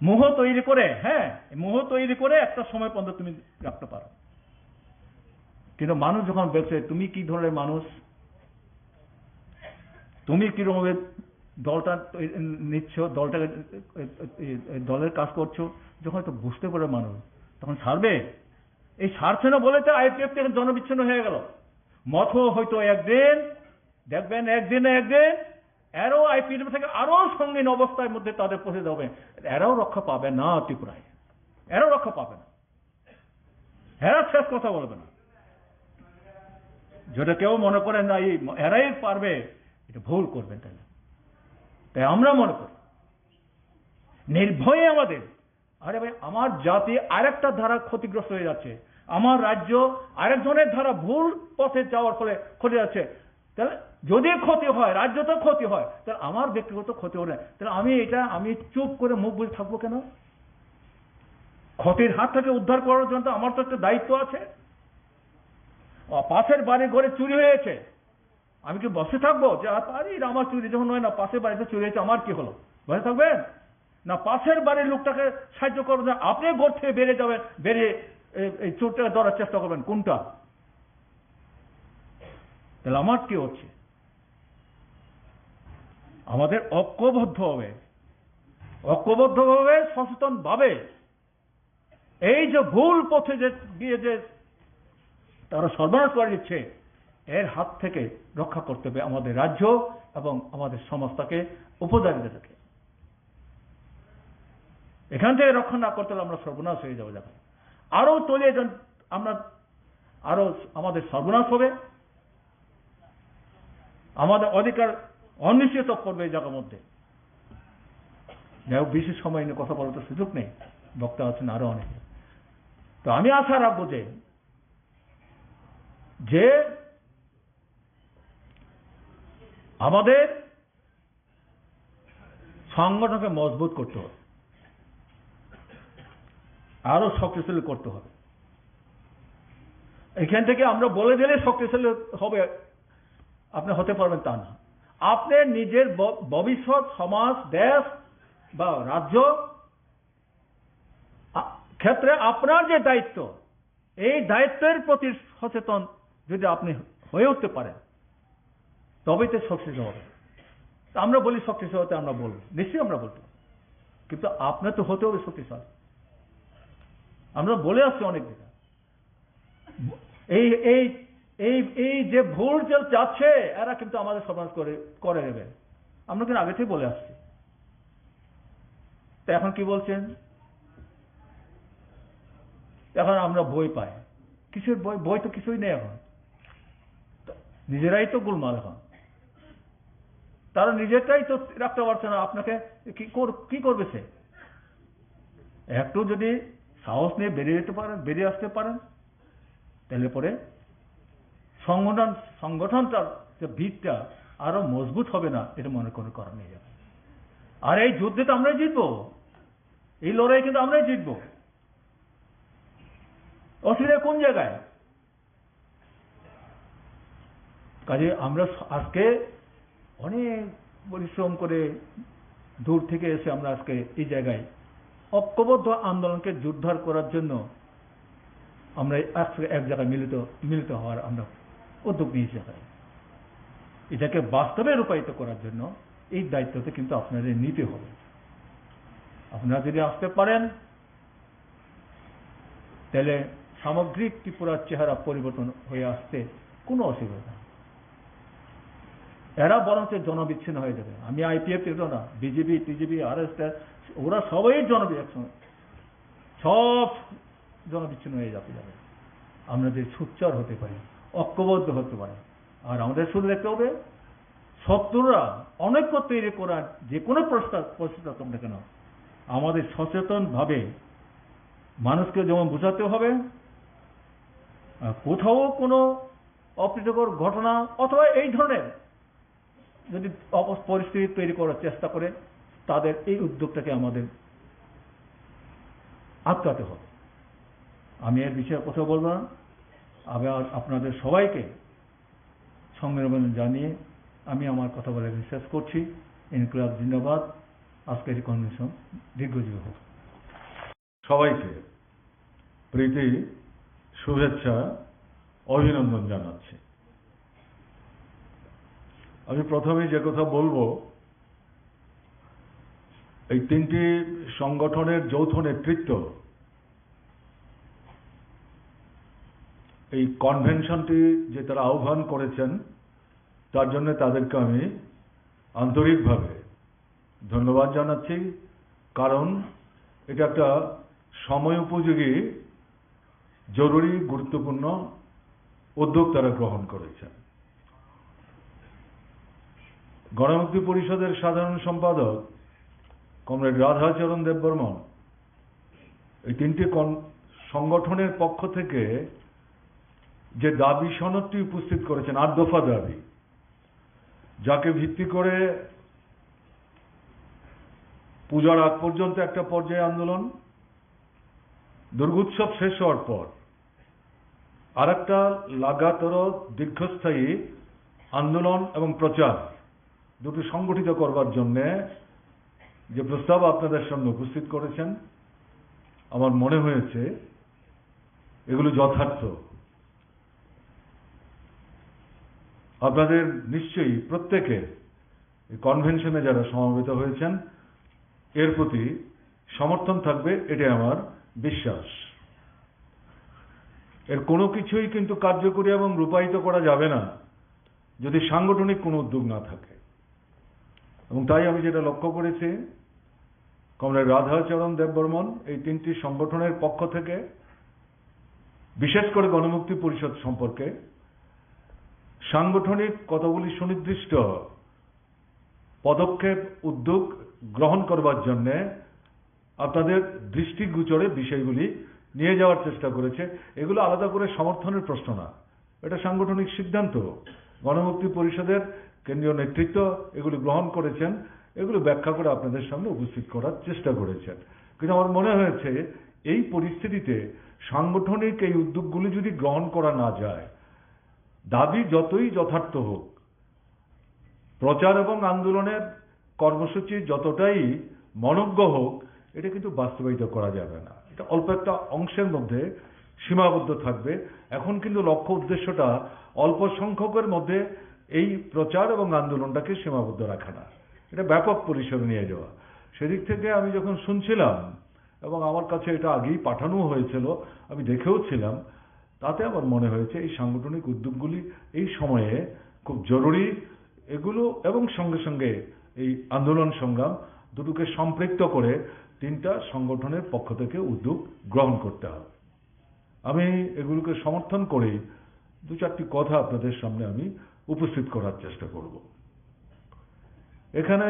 মোহ তৈরি করে, মোহ তৈরি করে একটা সময় পর্যন্ত তুমি রাখতে পারো, কিন্তু মানুষ যখন বলছে তুমি কি ধরনের মানুষ, তুমি কিরকম দলটা নিচ্ছ, দলের কাজ করছো, যখন তো বুঝতে পারে মানুষ, তখন ছাড়বে। এই ছাড়ছে না বলে তো আইপিএফ থেকে জনবিচ্ছিন্ন হয়ে গেল। মত হয়তো একদিন দেখবেন, একদিন এরাও আইপিএফ থেকে আরো সঙ্গীন অবস্থার মধ্যে তাদের পৌঁছে যাবে, এরাও রক্ষা পাবে না ত্রিপুরায়, এরাও রক্ষা পাবে না, এরা শেষ কথা বলবে না। যেটা কেউ মনে করেন না এরাই পারবে, এটা ভুল করবেন। তাই আমরা মনে করি নির্ভয়ে আমাদের, আরে ভাই আমার জাতি আরেকটা ধারা ক্ষতিগ্রস্ত হয়ে যাচ্ছে, আমার রাজ্য আরেকজনের ধারা ভুল পথে যাওয়ার ফলে ক্ষতি যাচ্ছে। তাহলে যদি ক্ষতি হয়, রাজ্য তো ক্ষতি হয়, তাহলে আমার ব্যক্তিগত ক্ষতি হলে তাহলে আমি চুপ করে মুখ বুঝে থাকবো কেন? ক্ষতির হাত থেকে উদ্ধার করার জন্য আমার তো একটা দায়িত্ব আছে। পাশের বাড়ি ঘরে চুরি হয়েছে, আমি কি বসে থাকবো যে আমার চুরি যখন হয় না, পাশের বাড়িতে চুরি হয়েছে আমার কি হলো, বসে থাকবেন না? পাশের বাড়ির লোকটাকে সাহায্য করবেন না, আপনি ঘর থেকে বেরিয়ে যাবেন, বেরিয়ে এই চোরটাকে ধরার চেষ্টা করবেন, কোনটা? তাহলে আমার কি হচ্ছে? আমাদের ঐক্যবদ্ধভাবে সচেতন ভাবে এই যে ভুল পথে যে গিয়ে যে তারা সর্বনাশ করে দিচ্ছে, এর হাত থেকে রক্ষা করতে হবে আমাদের রাজ্য এবং আমাদের সমাজটাকে, উপজাতিদেরকে। এখান থেকে রক্ষা না করতে হলে আমরা সর্বনাশ হয়ে যাবো। দেখো আরো তলিয়ে আমরা আরো আমাদের সর্বনাশ হবে, আমাদের অধিকার অনিশ্চিত করবে এই জায়গার মধ্যে। যাই হোক, বিশেষ সময় নিয়ে কথা বলার তো সুযোগ নেই, বক্তা আছেন আরো অনেক। তো আমি আশা রাখবো যে আমাদের সংগঠনকে মজবুত করতে হবে, আরো শক্তিশালী করতে হবে। এখান থেকে আমরা বলে দিলে শক্তিশালী হবে আপনি হতে পারবেন তা না। আপনি নিজের ভবিষ্যৎ, সমাজ, দেশ বা রাজ্য ক্ষেত্রে আপনার যে দায়িত্ব, এই দায়িত্বের প্রতি সচেতন যদি আপনি হয়ে উঠতে পারেন তবেই তো শক্তিশালী হবে। আমরা বলি শক্তিশালী হতে, আমরা বলবো, নিশ্চয়ই আমরা বলতে, কিন্তু আপনার তো হতে হবে শক্তিশালী। আমরা বলে আসছি অনেক দিন এই এই এই এই যে ভুল যাচ্ছে এরা কিন্তু আমাদের সমাজ করে নেবে, আমরা কিন্তু আগে থেকে বলে আসছি। তো এখন কি বলছেন? এখন আমরা বই পাই, কিসের বই? বই তো কিছুই নেই এখন, নিজেরাই তো গোলমাল। এখন তারা নিজেরটাই তো রাখতে পারছে না, আপনাকে কি করবে সে? একটু যদি সাহস নিয়ে বেরিয়ে আসতে পারেন তাহলে পরে সংগঠনটার যে ভিতটা আরো মজবুত হবে না, এটা মনে করা নিয়ে যাবে। আর এই যুদ্ধে তো আমরাই জিতবো, এই লড়াই কিন্তু আমরাই জিতবো। অসুবিধা কোন জায়গায়? কাজে আমরা আজকে অনেক পরিশ্রম করে দূর থেকে এসে আমরা আজকে এই জায়গায় ঐক্যবদ্ধ আন্দোলনকে জোরদার করার জন্য আমরা এক জায়গায় মিলিত হওয়ার আমরা উদ্যোগ নিয়েছি। এটাকে বাস্তবে রূপায়িত করার জন্য এই দায়িত্বটা কিন্তু আপনাদের নিতে হবে। আপনারা যদি আসতে পারেন তাহলে সামগ্রিক ত্রিপুরার চেহারা পরিবর্তন হয়ে আসতে কোনো অসুবিধা নেই। এরা বরঞ্চ জনবিচ্ছিন্ন হয়ে যাবে। আমি আইপিএফ এগুলো না, বিজেপি, টিজেপি, আরএসএস, ওরা সবাই একসঙ্গে সব জনবিচ্ছিন্ন হয়ে যাবে। আমরা যে সোচ্চার হতে পারি, ঐক্যবদ্ধ হতে পারি। আর আমাদের শুধু দেখতে হবে শত্রুরা অনৈক্য তৈরি করার যে কোনো প্রস্তাব তোমরা কেন আমাদের সচেতন ভাবে মানুষকে যেমন বোঝাতে হবে, কোথাও কোনো অপ্রীতিকর ঘটনা অথবা এই ধরনের যদি পরিস্থিতি তৈরি করার চেষ্টা করে তাদের এই উদ্যোগটাকে আমাদের আটকাতে হবে। আমি এর বিষয়ে কথা বলবো না। আবার আপনাদের সবাইকে সংগ্রাম জানিয়ে আমি আমার কথা বলে শেষ করছি। ইনকিলাব জিন্দাবাদ। আজকের এই কনভেনশন দীর্ঘজীবী হোক। সবাইকে প্রীতি, শুভেচ্ছা, অভিনন্দন জানাচ্ছি। আমি প্রথমেই যে কথা বলবো, এই তিনটি সংগঠনের যৌথ নেতৃত্ব এই কনভেনশনটি যে তারা আহ্বান করেছেন তার জন্য তাদেরকে আমি আন্তরিকভাবে ধন্যবাদ জানাচ্ছি। কারণ এটা একটা সময় উপযোগী, জরুরি, গুরুত্বপূর্ণ উদ্যোগ তারা গ্রহণ করেছেন। গণমুক্তি পরিষদের সাধারণ সম্পাদক কমরেড রাধাচরণ দেববর্মন এই তিনটি সংগঠনের পক্ষ থেকে যে দাবি সনদটি উপস্থিত করেছেন, 8 দফা দাবি, যাকে ভিত্তি করে পূজার আগ পর্যন্ত একটা পর্যায়ে আন্দোলন, দুর্গোৎসব শেষ হওয়ার পর আর একটা লাগাতার দীর্ঘস্থায়ী আন্দোলন এবং প্রচার দুটো সংগঠিত করবার জন্যে যে প্রস্তাব আপনাদের সামনে উপস্থিত করেছেন, আমার মনে হয়েছে এগুলো যথার্থ। আপনাদের নিশ্চয়ই প্রত্যেকের এই কনভেনশনে যারা সমবেত হয়েছেন এর প্রতি সমর্থন থাকবে, এটাই আমার বিশ্বাস। এর কোনো কিছুই কিন্তু কার্যকরী এবং রূপায়িত করা যাবে না যদি সাংগঠনিক কোনো উদ্যোগ না থাকে। এবং তাই আমি যেটা লক্ষ্য করেছি, কমরেড রাধাচরণ দেববর্মন এই তিনটি সংগঠনের পক্ষ থেকে বিশেষ করে গণমুক্তি পরিষদ সম্পর্কে সাংগঠনিক কতগুলি সুনির্দিষ্ট পদক্ষেপ, উদ্যোগ গ্রহণ করবার জন্যে আপনাদের দৃষ্টিগোচরে বিষয়গুলি নিয়ে যাওয়ার চেষ্টা করেছে। এগুলো আলাদা করে সমর্থনের প্রশ্ন না, এটা সাংগঠনিক সিদ্ধান্ত। গণমুক্তি পরিষদের কেন্দ্রীয় নেতৃত্ব এগুলি গ্রহণ করেছেন, এগুলো ব্যাখ্যা করে আপনাদের সামনে উপস্থিত করার চেষ্টা করেছেন। কিন্তু আমার মনে হয়েছে এই পরিস্থিতিতে সাংগঠনিক এই উদ্যোগগুলি যদি গ্রহণ করা না যায়, দাবি যতই যথার্থ হোক, প্রচার এবং আন্দোলনের কর্মসূচি যতটাই মনোজ্ঞ হোক, এটা কিন্তু বাস্তবায়িত করা যাবে না। এটা অল্প একটা অংশের মধ্যে সীমাবদ্ধ থাকবে। এখন কিন্তু লক্ষ্য উদ্দেশ্যটা অল্প সংখ্যকের মধ্যে এই প্রচার এবং আন্দোলনটাকে সীমাবদ্ধ রাখা না, এটা ব্যাপক পরিসরে নিয়ে যাওয়া। সেদিক থেকে আমি যখন শুনছিলাম, এবং আমার কাছে এটা আগেই পাঠানো হয়েছিল, আমি দেখেও ছিলাম, তাতে আমার মনে হয়েছে এই সাংগঠনিক উদ্যোগগুলি এই সময়ে খুব জরুরি, এগুলো এবং সঙ্গে সঙ্গে এই আন্দোলন সংগ্রাম দুটোকে সম্পৃক্ত করে তিনটা সংগঠনের পক্ষ থেকে উদ্যোগ গ্রহণ করতে হবে। আমি এগুলোকে সমর্থন করে দু চারটি কথা আপনাদের সামনে আমি উপস্থিত করার চেষ্টা করব। এখানে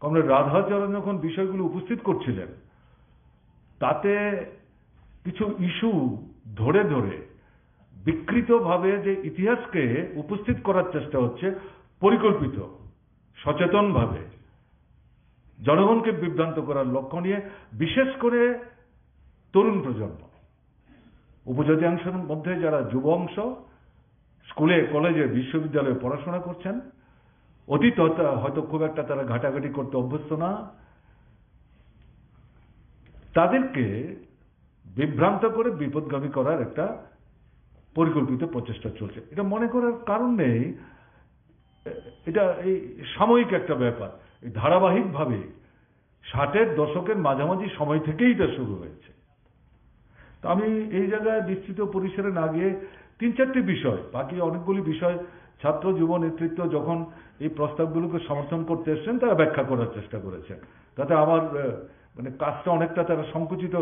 কমরেড রাধাচরণ যখন বিষয়গুলো উপস্থিত করছিলেন, তাতে কিছু ইস্যু ধরে ধরে বিকৃতভাবে যে ইতিহাসকে উপস্থিত করার চেষ্টা হচ্ছে, পরিকল্পিত সচেতনভাবে জনগণকে বিভ্রান্ত করার লক্ষ্য নিয়ে, বিশেষ করে তরুণ প্রজন্ম, উপজাতীয়াংশের মধ্যে যারা যুব অংশ স্কুলে কলেজে বিশ্ববিদ্যালয়ে পড়াশোনা করছেন, অতীত হয়তো খুব একটা তারা ঘাটাঘাটি করতে অভ্যস্ত না, তাদেরকে বিভ্রান্ত করে বিপদগামী করার একটা পরিকল্পিত প্রচেষ্টা চলছে। এটা মনে করার কারণ নেই, এটা এই সাময়িক একটা ব্যাপার। এই ধারাবাহিকভাবে 60-এর দশকের মাঝামাঝি সময় থেকেই এটা শুরু হয়েছে। তো আমি এই জায়গায় বিস্তৃত পরিসরে না গিয়ে 3-4টি বিষয়, বাকি অনেকগুলি বিষয় ছাত্র যুব নেতৃত্ব যখন এই প্রস্তাবগুলোকে সমর্থন করতে এসছেন তারা ব্যাখ্যা করার চেষ্টা করেছেন, তাতে আমার মানে কাজটা অনেকটা তারা সংকুচিত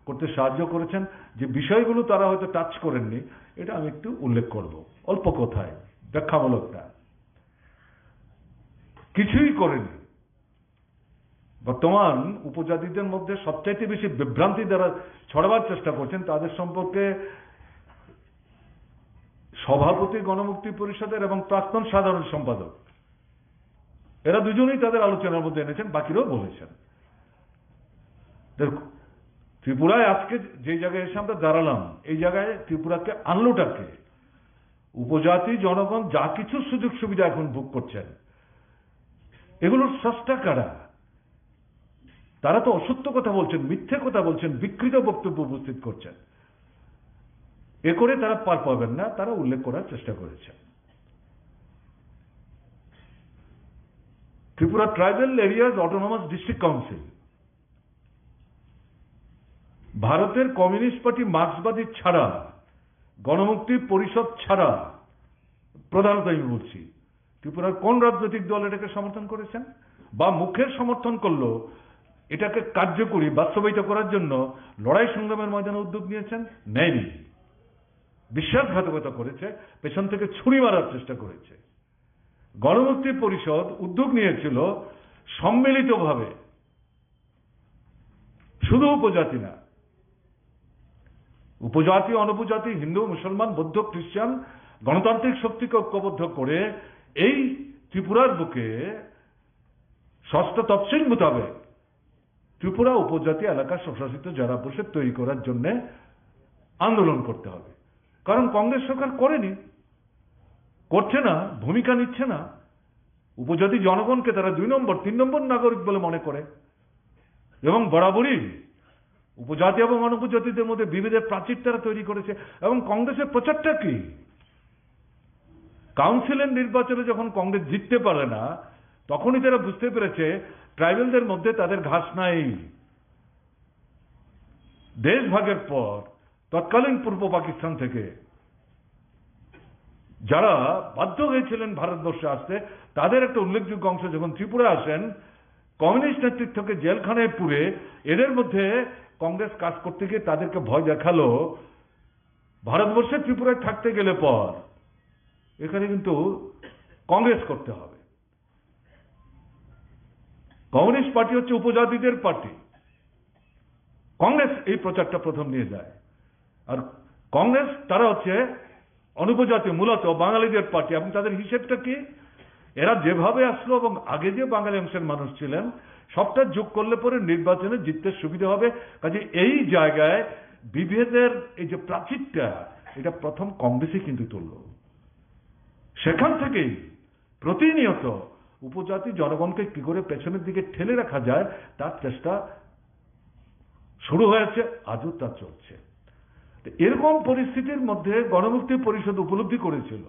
করতে সাহায্য করেছেন। যে বিষয়গুলো তারা হয়তো টাচ করেননি, এটা আমি একটু উল্লেখ করব অল্প কথায়, ব্যাখ্যামূলকটা কিছুই করেনি। বর্তমান উপজাতিদের মধ্যে সবচাইতে বেশি বিভ্রান্তি দ্বারা ছড়াবার চেষ্টা করছেন, তাদের সম্পর্কে সভাপতি গণমুক্তি পরিষদের এবং প্রাক্তন সাধারণ সম্পাদক, এরা দুজনেই তাদের আলোচনার মধ্যে এনেছেন, বাকিরাও বলেছেন। ত্রিপুরায় আজকে যে জায়গায় এসে আমরা দাঁড়ালাম, এই জায়গায় ত্রিপুরাকে আনলোটাকে, উপজাতি জনগণ যা কিছু সুযোগ সুবিধা এখন ভোগ করছেন, এগুলোর স্রষ্টা কারা? তারা তো অসত্য কথা বলছেন, মিথ্যে কথা বলছেন, বিকৃত বক্তব্য উপস্থিত করছেন। এ করে তারা পার পাবেন না, তারা উল্লেখ করার চেষ্টা করেছেন। Tripura tribal areas autonomous district council ভারতের কমিউনিস্ট পার্টি মার্ক্সবাদী ছাড়া, গণমুক্তি পরিষদ ছাড়া, প্রধানত আমি বলছি, ত্রিপুরার কোন রাজনৈতিক দল এটাকে সমর্থন করেছেন বা মুখের সমর্থন করলো, এটাকে কার্যকরী বাস্তবায়িত করার জন্য লড়াই সংগ্রামের ময়দানে উদ্যোগ নিয়েছেন? নেয়নি। বিশ্বাসঘাতকতা করেছে, পেছন থেকে ছুরি মারার চেষ্টা করেছে। গণমুক্তি পরিষদ উদ্যোগ নিয়েছিল সম্মিলিতভাবে, শুধু উপজাতি না, উপজাতি, অনুপজাতি, হিন্দু, মুসলমান, বৌদ্ধ, খ্রিস্টান, গণতান্ত্রিক শক্তিকে ঐক্যবদ্ধ করে এই ত্রিপুরার বুকে ষষ্ঠ তফসিল মোতাবেক ত্রিপুরা উপজাতি এলাকা স্বশাসিত জেলা পরিষদ তৈরি করার জন্য আন্দোলন করতে হবে। কারণ কংগ্রেস সরকার করেনি, করছে না, ভূমিকা নিচ্ছে না। উপজাতি জনগণকে তারা 2 নম্বর 3 নম্বর নাগরিক বলে মনে করে এবং বরাবরই উপজাতি এবং অনুপজাতিদের মধ্যে বিভেদের প্রাচীর তারা তৈরি করেছে। এবং কংগ্রেসের প্রচারটা কি? কাউন্সিলের নির্বাচনে যখন কংগ্রেস জিততে পারে না, তখনই তারা বুঝতে পেরেছে ট্রাইবেলদের মধ্যে তাদের ঘাস নাই। দেশ ভাগের পর তৎকালীন পূর্ব পাকিস্তান থেকে যারা বাধ্য হয়েছিলেন ভারতবর্ষে আসতে, তাদের একটা উল্লেখযোগ্য অংশ যখন ত্রিপুরা আসেন, কমিউনিস্ট নেতৃত্বকে জেলখানায় পুরে এদের মধ্যে কংগ্রেস কাজ করতে গিয়ে তাদেরকে ভয় দেখালো, ভারতবর্ষে ত্রিপুরায় থাকতে গেলে পর এখানে কিন্তু কংগ্রেস করতে হবে। কমিউনিস্ট পার্টি হচ্ছে উপজাতিদের পার্টি, কংগ্রেস এই প্রচারটা প্রথম নিয়ে যায়। আর কংগ্রেস তারা হচ্ছে অনুপজাতি, মূলত বাঙালিদের পার্টি। এবং তাদের হিসেবটা কি? এরা যেভাবে আসলো এবং আগে যে বাঙালি অংশের মানুষ ছিলেন সবটা যোগ করলে পরে নির্বাচনে জিততে সুবিধা হবে। কাজে এই জায়গায় বিভেদের এই যে প্রাচীরটা এটা প্রথম কংগ্রেসই কিন্তু তুলল। সেখান থেকেই প্রতিনিয়ত উপজাতি জনগণকে কি করে পেছনের দিকে ঠেলে রাখা যায় তার চেষ্টা শুরু হয়েছে, আজও তা চলছে। এরকম পরিস্থিতির মধ্যে গণমুক্তি পরিষদ উপলব্ধি করেছিল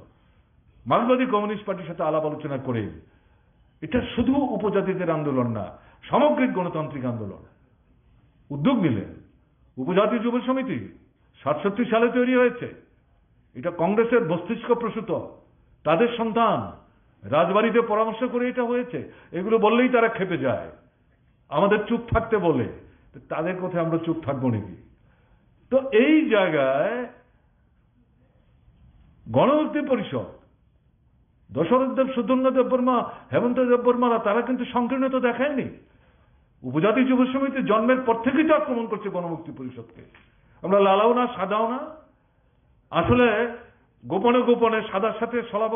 মার্ক্সবাদী কমিউনিস্ট পার্টির সাথে আলাপ আলোচনা করে এটা শুধু উপজাতিদের আন্দোলন না, সামগ্রিক গণতান্ত্রিক আন্দোলন। উদ্যোগ নিলেন উপজাতি যুব সমিতি 67 সালে তৈরি হয়েছে। এটা কংগ্রেসের মস্তিষ্ক প্রসূত, তাদের সন্তান, রাজবাড়িতে পরামর্শ করে এটা হয়েছে। এগুলো বললেই তারা খেপে যায়, আমাদের চুপ থাকতে বলে। তাদের কথা আমরা চুপ থাকবো নাকি? তো এই জায়গায় গণমুক্তি পরিষদ, দশরথ দেব, সুধন্যা দেববর্মা, হেমন্ত দেববর্মারা তারা কিন্তু সংকীর্ণতা দেখায়নি। উপজাতি যুব সমিতি জন্মের পর থেকেই তো আক্রমণ করছে গণমুক্তি পরিষদকে। আমরা লালাও না সাদাও না, আসলে গোপনে গোপনে সাদার সাথে সলা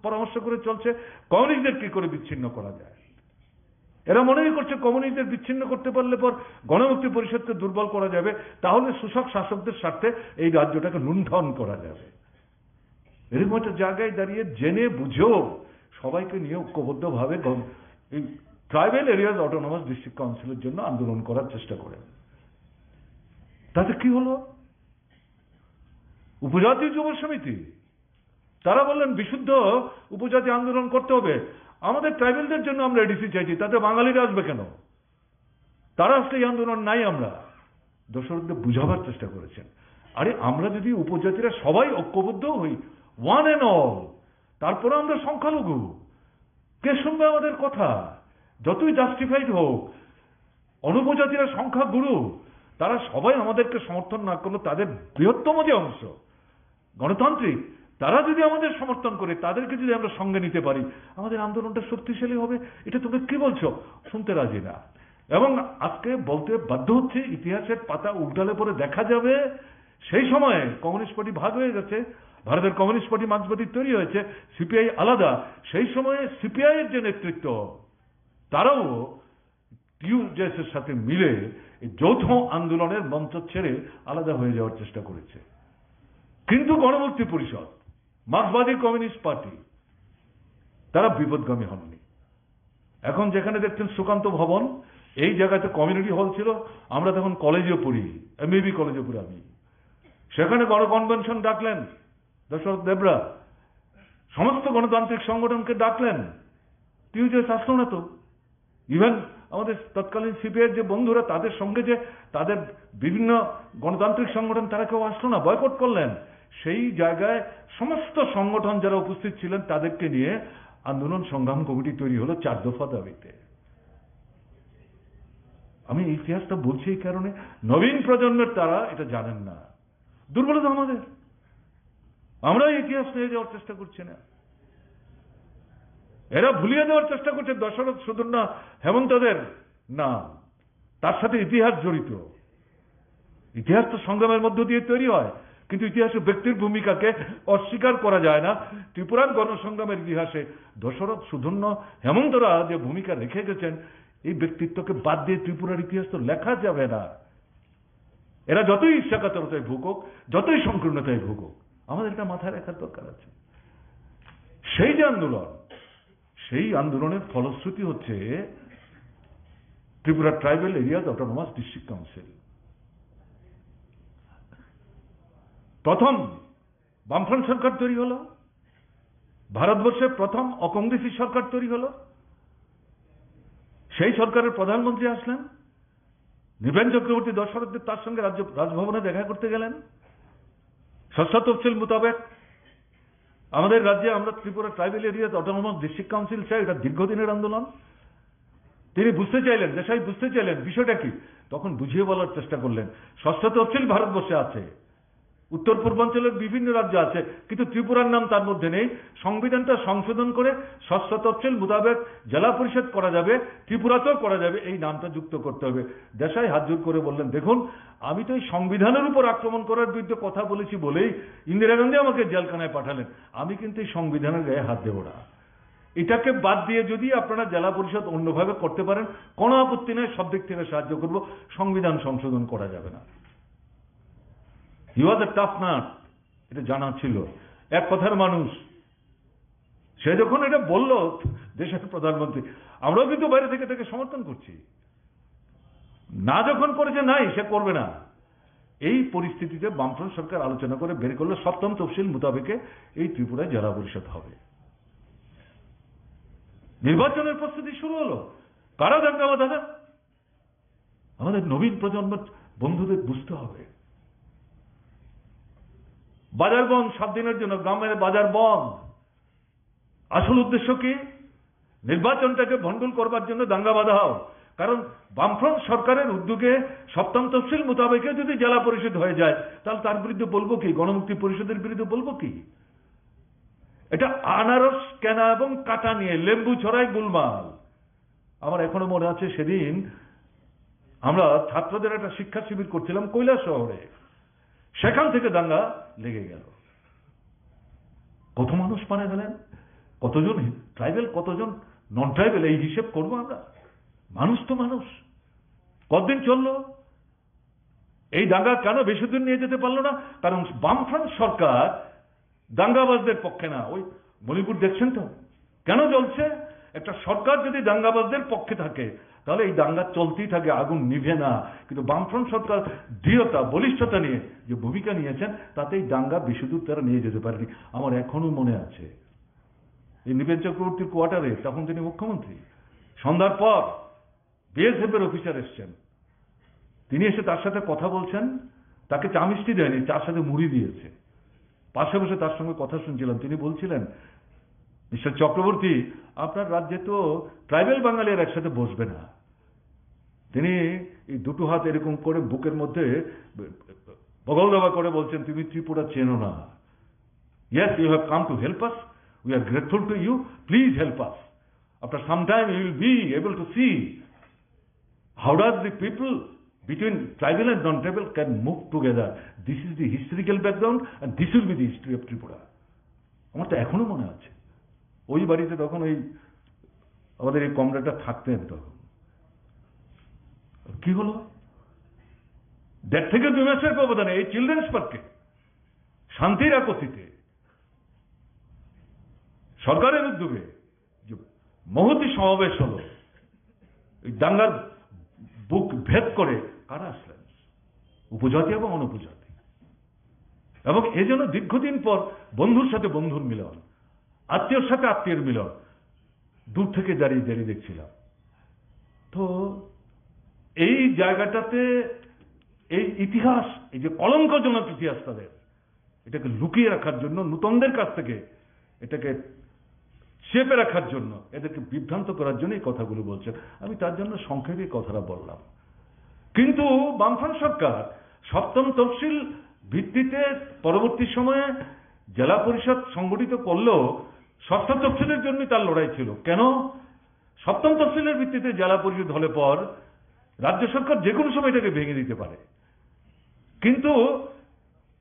পরামর্শ করে চলছে কমিউনিস্টদের কি করে বিচ্ছিন্ন করা যায়। এরা মনেই করছে কমিউনিস্টদের বিচ্ছিন্ন করতে পারলে পর গণমুক্তি পরিষদকে দুর্বল করা যাবে, তাহলে শোষক শাসকদের স্বার্থে এই রাজ্যটাকে লুণ্ঠন করা যাবে। এরকম একটা জায়গায় দাঁড়িয়ে জেনে বুঝেও সবাইকে নিয়ে ঐক্যবদ্ধভাবে এই ট্রাইবাল এরিয়াজ অটোনমাস ডিস্ট্রিক্ট কাউন্সিলের জন্য আন্দোলন করার চেষ্টা করেন। তাতে কি হলো? উপজাতি যুব সমিতি তারা বললেন বিশুদ্ধ উপজাতি আন্দোলন করতে হবে, আমাদের ট্রাইবেলদের জন্য আমরা এডিসি চাইছি, তাতে বাঙালিরা আসবে কেন? তারা আসলে এই আন্দোলন নাই। আমরা দর্শকদের বুঝাবার চেষ্টা করেছেন, আরে আমরা যদি উপজাতিরা সবাই ঐক্যবদ্ধ হই, ওয়ান অ্যান্ড অল, তারপরে আমরা সংখ্যালঘু, কে শুনবে আমাদের কথা? যতই জাস্টিফাইড হোক, অনুপজাতিরা সংখ্যা গুরু, তারা সবাই আমাদেরকে সমর্থন না করলে তাদের বৃহত্তম যে অংশ গণতান্ত্রিক, তারা যদি আমাদের সমর্থন করে, তাদেরকে যদি আমরা সঙ্গে নিতে পারি, আমাদের আন্দোলনটা শক্তিশালী হবে। এটা তোমরা কি বলছো? শুনতে রাজি না। এবং আজকে বলতে বাধ্য হচ্ছে, ইতিহাসের পাতা উল্টালে পরে দেখা যাবে সেই সময়ে কমিউনিস্ট পার্টি ভাগ হয়ে গেছে, ভারতের কমিউনিস্ট পার্টি মার্ক্সবাদী তৈরি হয়েছে, সিপিআই আলাদা। সেই সময়ে সিপিআই এর যে নেতৃত্ব, তারাও টিউজেস এর সাথে মিলে এই যৌথ আন্দোলনের মঞ্চ ছেড়ে আলাদা হয়ে যাওয়ার চেষ্টা করেছে। কিন্তু গণমুক্তি পরিষদ, মার্ক্সবাদী কমিউনিস্ট পার্টি, তারা বিপদগামী হননি। এখন যেখানে দেখছেন সুকান্ত ভবন, এই জায়গাতে কমিউনিটি হল ছিল, আমরা তখন কলেজেও পড়ি, এমবিবি কলেজে পড়ি আমি। সেখানে গণকনভেনশন ডাকলেন দশরথ দেবরা, সমস্ত গণতান্ত্রিক সংগঠনকে ডাকলেন, টিউজেস আসলো না তো। ইভেন আমাদের তৎকালীন সিপিআইয়ের যে বন্ধুরা, তাদের সঙ্গে যে তাদের বিভিন্ন গণতান্ত্রিক সংগঠন, তারা কেউ আসলো না, বয়কট করলেন। সেই জায়গায় সমস্ত সংগঠন যারা উপস্থিত ছিলেন তাদেরকে নিয়ে আন্দোলন সংগ্রাম কমিটি তৈরি হলো 4 দফা দাবিতে। আমি ইতিহাসটা বলছি এই কারণে, নবীন প্রজন্মের তারা এটা জানেন না, দুর্বলতা আমাদের, আমরা ইতিহাস নিয়ে যাওয়ার চেষ্টা করছি না। এরা ভুলিয়ে দেওয়ার চেষ্টা করছে দশরথ, সুধন্যা, হেমন্তদের নাম, তার সাথে ইতিহাস জড়িত। ইতিহাস তো সংগ্রামের মধ্য দিয়ে তৈরি হয়, কিন্তু ইতিহাসে ব্যক্তির ভূমিকাকে অস্বীকার করা যায় না। ত্রিপুরার গণসংগ্রামের ইতিহাসে দশরথ, সুধন্যা, হেমন্তরা যে ভূমিকা রেখে গেছেন, এই ব্যক্তিত্বকে বাদ দিয়ে ত্রিপুরার ইতিহাস তো লেখা যাবে না। এরা যতই ঈর্ষাকাতরতায় ভুগুক, যতই সংকীর্ণতায় ভুগুক, আমাদের এটা মাথায় রাখার দরকার আছে। সেই যে আন্দোলন, সেই আন্দোলনের ফলশ্রুতি হচ্ছে Tripura tribal areas autonomous district council. প্রথম বামফ্রন্ট সরকার তৈরি হলো, ভারতবর্ষের প্রথম অকংগ্রেসী সরকার তৈরি হলো। সেই সরকারের প্রধানমন্ত্রী আসলেন, নৃপেন চক্রবর্তী দশরথ দেব তার সঙ্গে রাজভবনে দেখা করতে গেলেন। ষষ্ঠ তফসিল মোতাবেক আমাদের রাজ্যে আমরা Tripura tribal areas autonomous district council চাই, এটা দীর্ঘদিনের আন্দোলন। তিনি বুঝতে চাইলেন, দেশাই বুঝতে চাইলেন বিষয়টা কি, তখন বুঝিয়ে বলার চেষ্টা করলেন। ষষ্ঠ তফসিল ভারতবর্ষে আছে, উত্তর পূর্বাঞ্চলের বিভিন্ন রাজ্য আছে, কিন্তু ত্রিপুরার নাম তার মধ্যে নেই। সংবিধানটা সংশোধন করে ষষ্ঠ তফসিল মোতাবেক জেলা পরিষদ করা যাবে, ত্রিপুরাতেও করা যাবে, এই নামটা যুক্ত করতে হবে। দেশাই হাত জোর করে বললেন, দেখুন আমি তো এই সংবিধানের উপর আক্রমণ করার বিরুদ্ধে কথা বলেছি বলেই ইন্দিরা গান্ধী আমাকে জেলখানায় পাঠালেন, আমি কিন্তু এই সংবিধানের গায়ে হাত দেব না। এটাকে বাদ দিয়ে যদি আপনারা জেলা পরিষদ অন্যভাবে করতে পারেন, কোনো আপত্তি নেই, সব দিক থেকে সাহায্য করব। সংবিধান সংশোধন করা যাবে না। হি ওয়াজ এ টাফ নাট, এটা জানা ছিল, এক কথার মানুষ। সে যখন এটা বলল দেশের প্রধানমন্ত্রী, আমরাও কিন্তু বাইরে থেকে তাকে সমর্থন করছি। না যখন করেছে নাই, সে করবে না। এই পরিস্থিতিতে বামফ্রন্ট সরকার আলোচনা করে বের করলো সপ্তম তফসিল মোতাবেকে এই ত্রিপুরায় জেলা পরিষদ হবে। নির্বাচনের প্রস্তুতি শুরু হলো, কারা দাঙ্গা বাঁধাবে? আমাদের নবীন প্রজন্মের বন্ধুদের বুঝতে হবে। বাজার বন্ধ 7 দিনের জন্য, গ্রামের বাজার বন্ধ। আসল উদ্দেশ্য কি? নির্বাচনটাকে ভণ্ডুল করবার জন্য দাঙ্গা বাঁধাও। কারণ বামফ্রন্ট সরকারের উদ্যোগে সপ্তম তফসিল মোতাবেকে যদি জেলা পরিষদ হয়ে যায়, তাহলে তার বিরুদ্ধে বলবো কি? গণমুক্তি পরিষদের বিরুদ্ধে বলবো কি? এটা আনারস কেনা এবং কাটা নিয়ে লেম্বু ছড়াই গুলমাল। আমার এখনো মনে আছে, সেদিন আমরা ছাত্রদের একটা শিক্ষা শিবির করছিলাম কৈলাস শহরে, সেখান থেকে দাঙ্গা লেগে গেল। কত মানুষ মারা গেলেন, কতজন ট্রাইবেল, কতজন নন ট্রাইবেল, এই হিসেব করবো আমরা? মানুষ তো মানুষ। কতদিন চললো এই দাঙ্গা? কেন বেশি দিন নিয়ে যেতে পারলো না? কারণ বামফ্রন্ট সরকার দাঙ্গাবাজদের পক্ষে না। ওই মণিপুর দেখছেন তো কেন চলছে? একটা সরকার যদি দাঙ্গাবাজদের পক্ষে থাকে তাহলে এই দাঙ্গা চলতেই থাকে, আগুন নিভে না। কিন্তু বামফ্রন্ট সরকার দৃঢ়তা, বলিষ্ঠতা নিয়ে যে ভূমিকা নিয়েছেন, তাতে এই দাঙ্গা বেশি দূর তারা নিয়ে যেতে পারেনি। আমার এখনো মনে আছে, এই নৃপেন চক্রবর্তীর কোয়ার্টারে, তখন তিনি মুখ্যমন্ত্রী, সন্ধ্যার পর বিএসএফ এর অফিসার এসছেন। তিনি এসে তার সাথে কথা বলছেন, তাকে চা মিষ্টি দেয়নি, তার সাথে মুড়ি দিয়েছে। পাশে বসে তার সঙ্গে কথা শুনছিলাম। তিনি বলছিলেন, মিস্টার চক্রবর্তী, আপনার রাজ্যে তো ট্রাইবেল বাঙালির একসাথে বসবে না। তিনি এই দুটো হাত এরকম করে বুকের মধ্যে বগল দাবা করে বলছেন, তুমি ত্রিপুরা চেনো না। Yes, you have come to help us. We are grateful to you. Please help us. After some time, you will be able to see how does the people between tribal and non-tribal can move together. This is the historical background and this will be the history of Tripura. আমার তো এখনো মনে আছে, ওই বাড়িতে তখন ওই আমাদের এই কমরেডটা থাকতেন। তখন কি হলো? 1.5 থেকে 2 মাসের ব্যবধানে এই চিলড্রেন্স পার্কে শান্তির একতিতে সরকারের উদ্যোগে যে মহতি সমাবেশ হলো, এই দাঙ্গার বুক ভেদ করে কারা আসলেন? উপজাতি এবং অনুপজাতি। এবং এ যেন দীর্ঘদিন পর বন্ধুর সাথে বন্ধুর মিলন, আত্মীয়র সাথে আত্মীয়ের মিলন। দূর থেকে দাঁড়িয়ে দাঁড়িয়ে দেখছিলাম। তো এই জায়গাটাতে এই ইতিহাস, এই যে কলঙ্কজনক ইতিহাস তাদের, এটাকে লুকিয়ে রাখার জন্য, নূতনদের কাছ থেকে এটাকে চেপে রাখার জন্য, এদেরকে বিভ্রান্ত করার জন্য এই কথাগুলো বলছেন। আমি তার জন্য সংক্ষেপে কথাটা বললাম। কিন্তু বামফ্রন্ট সরকার সপ্তম তফসিল ভিত্তিতে পরবর্তী সময়ে জেলা পরিষদ সংগঠিত করলেও ষষ্ঠ তফসিলের জন্য তার লড়াই ছিল। কেন? সপ্তম তফসিলের ভিত্তিতে জেলা পরিষদ হলে পর রাজ্য সরকার যে কোনো সময় এটাকে ভেঙে দিতে পারে। কিন্তু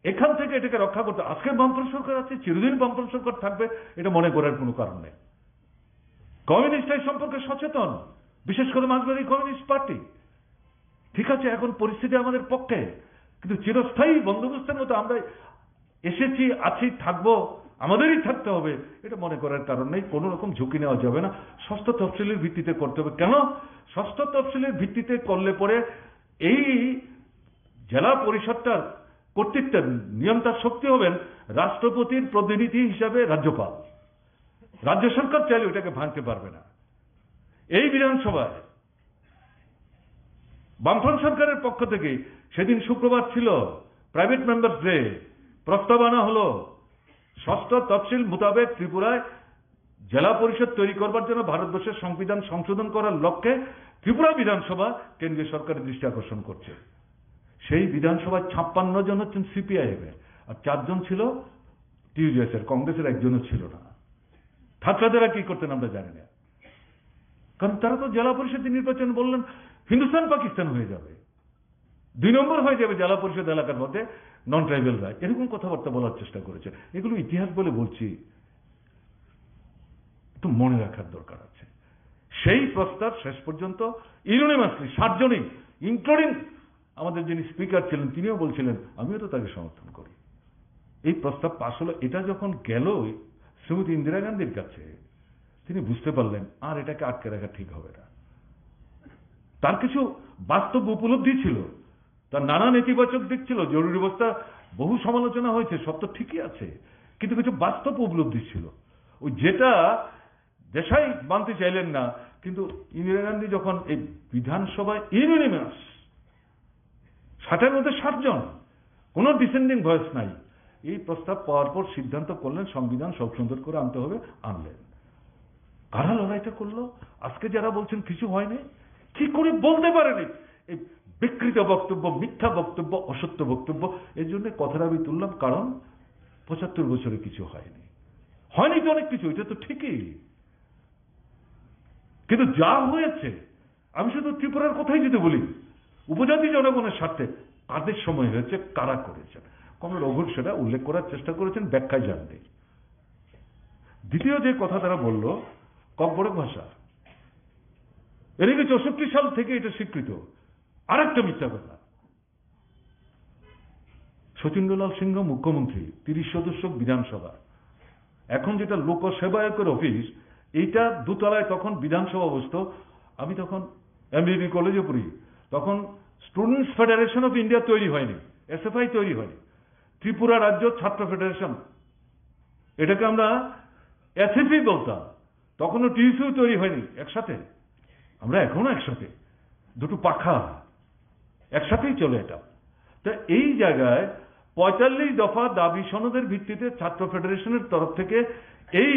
এখান থেকে এটাকে রক্ষা করতে আজকের বামফ্রন্ট সরকার আছে, চিরদিন বামফ্রন্ট সরকার থাকবে, এটা মনে করার কোনো কারণ নেই। কমিউনিস্ট এই সম্পর্কে সচেতন, বিশেষ করে মার্ক্সবাদী কমিউনিস্ট পার্টি। ঠিক আছে, এখন পরিস্থিতি আমাদের পক্ষে, কিন্তু চিরস্থায়ী বন্দোবস্তের মতো আমরা এসেছি, আছি, থাকবো, আমাদেরই থাকতে হবে, এটা মনে করার কারণ নেই। কোনো রকম ঝুঁকি নেওয়া যাবে না। ষষ্ঠ তফসিলের ভিত্তিতে করতে হবে। কেন? ষষ্ঠ তফসিলের ভিত্তিতে করলে পরে এই জেলা পরিষদটার কর্তৃত্বের নিয়ন্ত্রণ শক্তি হবেন রাষ্ট্রপতির প্রতিনিধি হিসাবে রাজ্যপাল। রাজ্য সরকার চাইলে ওটাকে ভাঙতে পারবে না। এই বিধানসভায় বামফ্রন্ট সরকারের পক্ষ থেকে সেদিন শুক্রবার ছিল, প্রাইভেট মেম্বার্স ডে, প্রস্তাব আনা হলো ষষ্ঠ তফসিল মোতাবেক ত্রিপুরায় জেলা পরিষদ তৈরি করবার জন্য ভারতবর্ষের সংবিধান সংশোধন করার লক্ষ্যে ত্রিপুরা বিধানসভা কেন্দ্রীয় সরকারের দৃষ্টি আকর্ষণ করছে। সেই বিধানসভায় 56 জন হচ্ছেন সিপিআইএম এর, আর 4 জন ছিল টিউডিএস এর, কংগ্রেসের একজনও ছিল না। থাকলে কি করতেন আমরা জানি না, কারণ তারা তো জেলা পরিষদ নির্বাচন বললেন হিন্দুস্তান পাকিস্তান হয়ে যাবে, 2 নম্বর হয়ে যাবে জেলা পরিষদ এলাকার মধ্যে নন ট্রাইবেলরা, এরকম কথাবার্তা বলার চেষ্টা করেছে। এগুলো ইতিহাস বলে বলছি। একটু মনে রাখার দরকার আছে। সেই প্রস্তাব শেষ পর্যন্ত ইউনিমাসলি 7 জনই, ইনক্লুডিং আমাদের যিনি স্পিকার ছিলেন তিনিও বলছিলেন, আমিও তো তাকে সমর্থন করি। এই প্রস্তাব পাশ হলো। এটা যখন গেল শ্রীমতী ইন্দিরা গান্ধীর কাছে, তিনি বুঝতে পারলেন আর এটাকে আটকে রাখা ঠিক হবে না। তার কিছু বাস্তব উপলব্ধি ছিল, তার নানা নেতিবাচক দিক ছিল। জরুরি অবস্থা বহু সমালোচনা হয়েছে, সব তো ঠিকই আছে, কিন্তু কিছু বাস্তব উপলব্ধি ছিল। ওই যেটা দেশাই মানতে চাইলেন না, কিন্তু ইন্দিরা গান্ধী যখন এই বিধানসভায় ইউনিমাস 60-এর মধ্যে 7 জন, কোনো ডিসেন্ডিং ভয়েস নাই, এই প্রস্তাব পাওয়ার পর সিদ্ধান্ত করলেন সংবিধান সব সুন্দর করে আনতে হবে, আনলেন। কারা লড়াইটা করলো? আজকে যারা বলছেন কিছু হয়নি, কি করে বলতে পারেনি? এই বিকৃত বক্তব্য, মিথ্যা বক্তব্য, অসত্য বক্তব্য। এর জন্য কথাটা আমি তুললাম, কারণ 75 বছরে কিছু হয়নি। হয়নি তো অনেক কিছু, এটা তো ঠিকই, কিন্তু যা হয়েছে, আমি শুধু ত্রিপুরার কথাই যদি বলি, উপজাতি জনগণের স্বার্থে কাদের সময় হয়েছে, কারা করেছেন, কমরেড রঘুর সেটা উল্লেখ করার চেষ্টা করেছেন, ব্যাখ্যায় জানতে। দ্বিতীয় যে কথা তারা বলল, ককবরক ভাষা, এর আগে 64 সাল থেকে এটা স্বীকৃত। আর একটা মিথ্যা কথা, শচীন্দ্রলাল সিংহ মুখ্যমন্ত্রী, 30 সদস্য বিধানসভা, এখন যেটা লোক সেবায়কের অফিস, এইটা দোতলায় তখন বিধানসভা বসতো। আমি তখন এমবিবি কলেজে পড়ি, তখন স্টুডেন্টস ফেডারেশন অফ ইন্ডিয়া তৈরি হয়নি, এসএফআই তৈরি হয়নি, ত্রিপুরা রাজ্য ছাত্র ফেডারেশন, এটাকে আমরা এসএফি বলতাম, তখনও টিউসিও তৈরি হয়নি একসাথে। আমরা এখনো একসাথে, দুটো পাখা একসাথেই চলে এটা। তো এই জায়গায় 45 দফা দাবি সনদের ভিত্তিতে ছাত্র ফেডারেশনের তরফ থেকে এই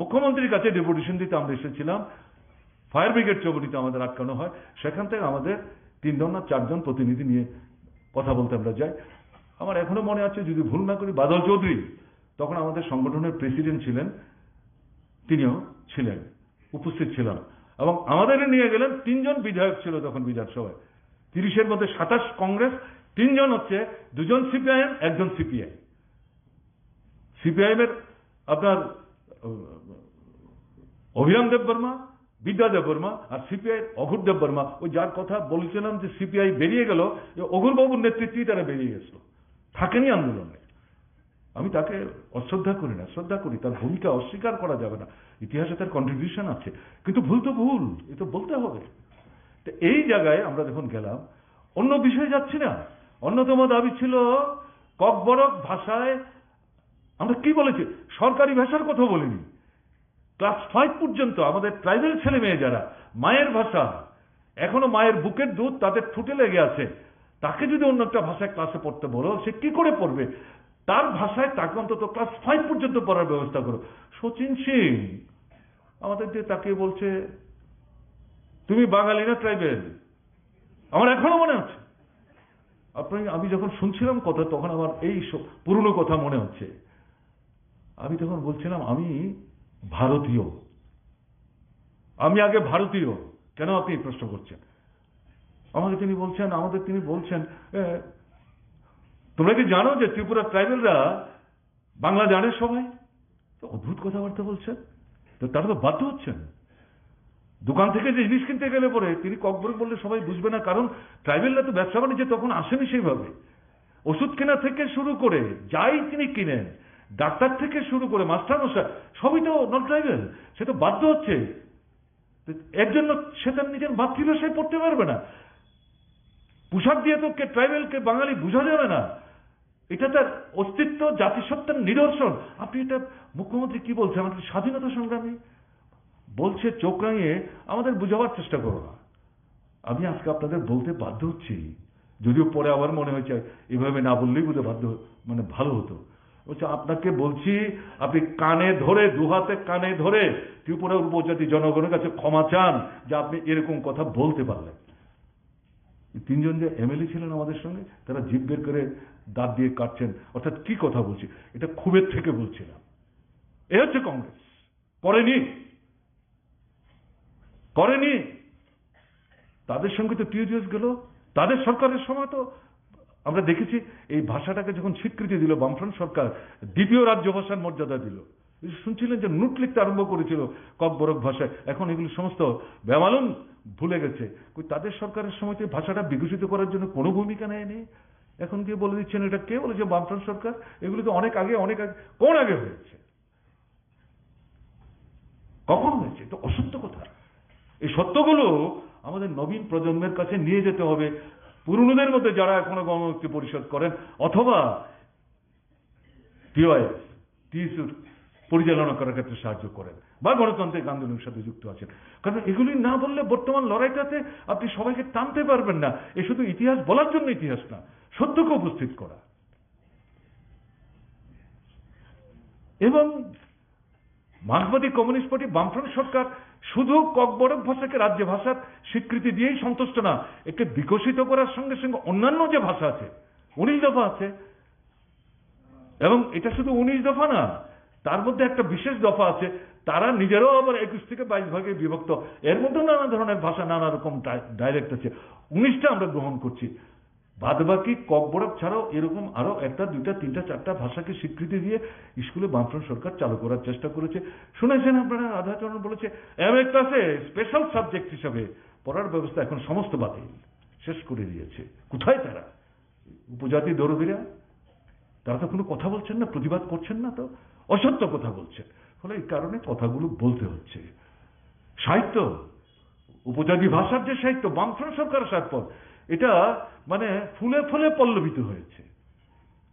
মুখ্যমন্ত্রীর কাছে ডেপুটেশন দিতে আমরা এসেছিলাম। ফায়ার ব্রিগেড চৌমুহনীতে আমাদের আটকানো হয়, সেখান থেকে আমাদের 3 জন না 4 জন প্রতিনিধি নিয়ে কথা বলতে আমরা যাই। আমার এখনো মনে আছে, যদি ভুল না করি, বাদল চৌধুরী তখন আমাদের সংগঠনের প্রেসিডেন্ট ছিলেন, তিনিও ছিলেন, উপস্থিত ছিলেন, এবং আমাদের নিয়ে গেলেন। 3 জন বিধায়ক ছিল তখন বিধানসভায়, 30-এর মধ্যে 27 কংগ্রেস, 3 জন হচ্ছে, 2 জন সিপিআইএম, 1 জন সিপিআই। সিপিআইএম এর আপনার অভিরাম দেব বর্মা, বিদ্যা দেব বর্মা, আর সিপিআই অঘুর দেব বর্মা। ওই যার কথা বলেছিলাম যে সিপিআই বেরিয়ে গেল, অঘুর বাবুর নেতৃত্বেই তারা বেরিয়ে গেছিল, থাকেনি আন্দোলনে। আমি তাকে অশ্রদ্ধা করি না, শ্রদ্ধা করি, তার ভূমিকা অস্বীকার করা যাবে না, ইতিহাসে তার কন্ট্রিবিউশন আছে, কিন্তু ভুল তো ভুল, এ তো বলতে হবে। তো এই জায়গায় আমরা যখন গেলাম, অন্য বিষয়ে যাচ্ছি না, অন্যতম দাবি ছিল ককবরক ভাষায়, আমরা কি বলেছি, সরকারি ভাষার কথা বলিনি, ক্লাস 5 পর্যন্ত আমাদের ট্রাইবাল ছেলে মেয়ে যারা মায়ের ভাষা, এখনো মায়ের বুকের দুধ তাদের ঠোঁটে লেগে আছে, তাকে যদি অন্য একটা ভাষায় ক্লাসে পড়তে বলো, সে কি করে পড়বে? তার ভাষায় তাকে অন্তত ক্লাস 5 পর্যন্ত পড়ার ব্যবস্থা করো। শচীন সিং আমাদের দিয়ে তাকে বলছে, তুমি বাঙালি না ট্রাইবেল? আমার এখনো মনে হচ্ছে, আমি যখন শুনছিলাম কথা, তখন আমার এই পুরনো কথা মনে হচ্ছে। আমি তখন বলছিলাম, আমি ভারতীয়, আমি আগে ভারতীয়, কেন আপনি এই প্রশ্ন করছেন? আমাদের তিনি বলছেন, তোমরা কি জানো যে ত্রিপুরা ট্রাইবেলরা বাংলা জানে সবাই? অদ্ভুত কথাবার্তা বলছেন। তো তারা তো বাধ্য হচ্ছেন, দোকান থেকে যে জিনিস কিনতে গেলে পরে তিনি ককবরক বললে সবাই বুঝবে না, কারণ ট্রাইবেলরা তো ব্যবসা বাণিজ্যে তখন আসেনি সেইভাবে। ওষুধ কেনা থেকে শুরু করে যাই তিনি কিনেন, ডাক্তার থেকে শুরু করে মাস্টারমশাই, সবই তো নন ট্রাইবেল, সে তো বাধ্য হচ্ছে। এর জন্য সে তার নিজের মাতৃভাষায় পড়তে পারবে না। পোশাক দিয়ে তো কে ট্রাইবেল কে বাঙালি বোঝা যাবে না, এটা তার অস্তিত্ব, জাতিসত্তার নিদর্শন। আপনি এটা মুখ্যমন্ত্রী কি বলছে, আমাদের স্বাধীনতা সংগ্রামী বলছে, চোখ রাঙিয়ে আমাদের বোঝাবার চেষ্টা করো না। আমি আজকে আপনাদের বলতে বাধ্য হচ্ছি, যদিও পরে আবার মনে হয়েছে এভাবে না বললেই বোধহয় ভালো হতো। বলছে, আপনাকে বলছি, আপনি কানে ধরে, দুহাতে কানে ধরে ত্রিপুরা উপজাতি জনগণের কাছে ক্ষমা চান যে আপনি এরকম কথা বলতে পারলেন। 3 জন যে এমএলএ ছিলেন আমাদের সঙ্গে, তারা জিভ বের করে দাঁত দিয়ে কাটছেন, অর্থাৎ কি কথা বলছি, এটা ক্ষোভের থেকে বলছিলাম। এ হচ্ছে কংগ্রেস, করেনি। তাদের সঙ্গে তো টিউডিএস গেল, তাদের সরকারের সময় তো আমরা দেখেছি এই ভাষাটাকে যখন স্বীকৃতি দিল বামফ্রন্ট সরকার, দ্বিতীয় রাজ্য ভাষার মর্যাদা দিল। শুনছিলেন যে নোট লিখতে আরম্ভ করেছিল ককবরক ভাষায়, এখন এগুলি সমস্ত বেমালুম ভুলে গেছে। তাদের সরকারের সময় ভাষাটা বিকশিত করার জন্য কোনো ভূমিকা নেয়নি। এখন কে বলে দিচ্ছেন এটা? কে বলেছে? বামফ্রন্ট সরকার। এগুলি তো অনেক আগে কোন আগে হয়েছে, কখন হয়েছে? তো অসত্য কথা। এই সত্যগুলো আমাদের নবীন প্রজন্মের কাছে নিয়ে যেতে হবে, পুরনোদের মধ্যে যারা এখনো গণমুক্তি পরিষদ করেন অথবা টিএসইউর পরিচালনা করার ক্ষেত্রে সাহায্য করেন বা গণতান্ত্রিক আন্দোলনের সাথে যুক্ত আছেন। কারণ এগুলি না বললে বর্তমান লড়াইটাতে আপনি সবাইকে টানতে পারবেন না। এ শুধু ইতিহাস বলার জন্য ইতিহাস না, সত্যকে উপস্থিত করা। এবং মার্ক্সবাদী কমিউনিস্ট পার্টি, বামফ্রন্ট সরকার শুধু ককবরক ভাষাকে রাজ্য ভাষার স্বীকৃতি দিয়েই সন্তুষ্ট না, একে বিকশিত করার সঙ্গে সঙ্গে অন্যান্য যে ভাষা আছে, 19 দফা আছে, এবং এটা শুধু 19 দফা না, তার মধ্যে একটা বিশেষ দফা আছে, তারা নিজেরাও আবার 21 থেকে 22 ভাগে বিভক্ত। এর মধ্যে নানা ধরনের ভাষা, নানা রকম ডাইলেক্ট আছে। 19টা আমরা গ্রহণ করছি, বাদবাকি ককবরক ছাড়াও এরকম আরো 1টা 2টা 3টা 4টা ভাষাকে স্বীকৃতি দিয়ে স্কুলে বামফ্রন্ট সরকার চালু করার চেষ্টা করেছে। শুনেছেন আপনারা, রাধাচরণ বলেছে এমএ ক্লাসে স্পেশাল সাবজেক্ট হিসাবে পড়ার ব্যবস্থা এখন সমস্ত বাতিল, শেষ করে দিয়েছে। কোথায় তারা? উপজাতি দরদিরা, তারা তো কোনো কথা বলছেন না, প্রতিবাদ করছেন না, তো অসত্য কথা বলছেন। ফলে এই কারণে কথাগুলো বলতে হচ্ছে। সাহিত্য, উপজাতি ভাষার যে সাহিত্য বামফ্রন্ট সরকার আসার পর এটা মানে ফুলে ফুলে পল্লবিত হয়েছে।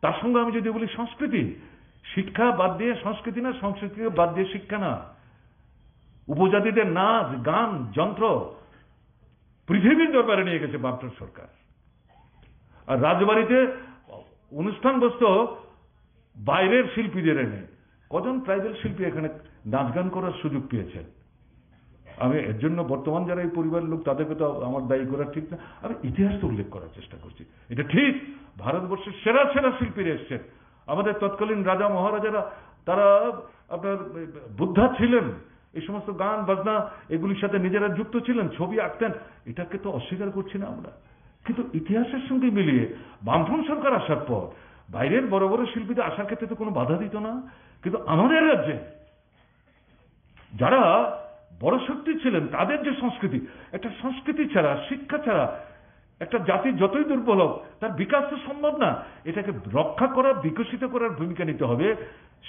তার সঙ্গে আমি যদি বলি সংস্কৃতি, শিক্ষা বাদ দিয়ে সংস্কৃতি না, সংস্কৃতিকে বাদ দিয়ে শিক্ষা না, উপজাতিদের নাচ গান যন্ত্র পৃথিবীর দরবারে নিয়ে গেছে বামফ্রন্ট সরকার। আর রাজবাড়িতে অনুষ্ঠান বসত বাইরের শিল্পীদের এনে, কজন ট্রাইবাল শিল্পী এখানে নাচ গান করার সুযোগ পেয়েছেন? আমি এর জন্য বর্তমান যারা এই পরিবারের লোক তাদেরকে তো আমার দায়ী করা ঠিক না, আমি ইতিহাসটা উল্লেখ করার চেষ্টা করছি। এটা ঠিক, ভারতবর্ষের সেরা সেরা শিল্পীরা এসছেন। আমাদের তৎকালীন রাজা মহারাজারা তারা আপনার বুদ্ধা ছিলেন, এই সমস্ত গান বাজনা এগুলির সাথে নিজেরা যুক্ত ছিলেন, ছবি আঁকতেন। এটাকে তো অস্বীকার করছি না আমরা, কিন্তু ইতিহাসের সঙ্গে মিলিয়ে বামফ্রন্ট সরকার আসার পর বাইরের বড় বড় শিল্পীদের আসার ক্ষেত্রে তো কোনো বাধা দিত না। কিন্তু আমাদের রাজ্যে যারা বড় শক্তি ছিলেন তাদের যে সংস্কৃতি, একটা সংস্কৃতি ছাড়া, শিক্ষা ছাড়া একটা জাতি যতই দুর্বল হোক তার বিকাশ তো সম্ভব না। এটাকে রক্ষা করা, বিকশিত করার ভূমিকা নিতে হবে।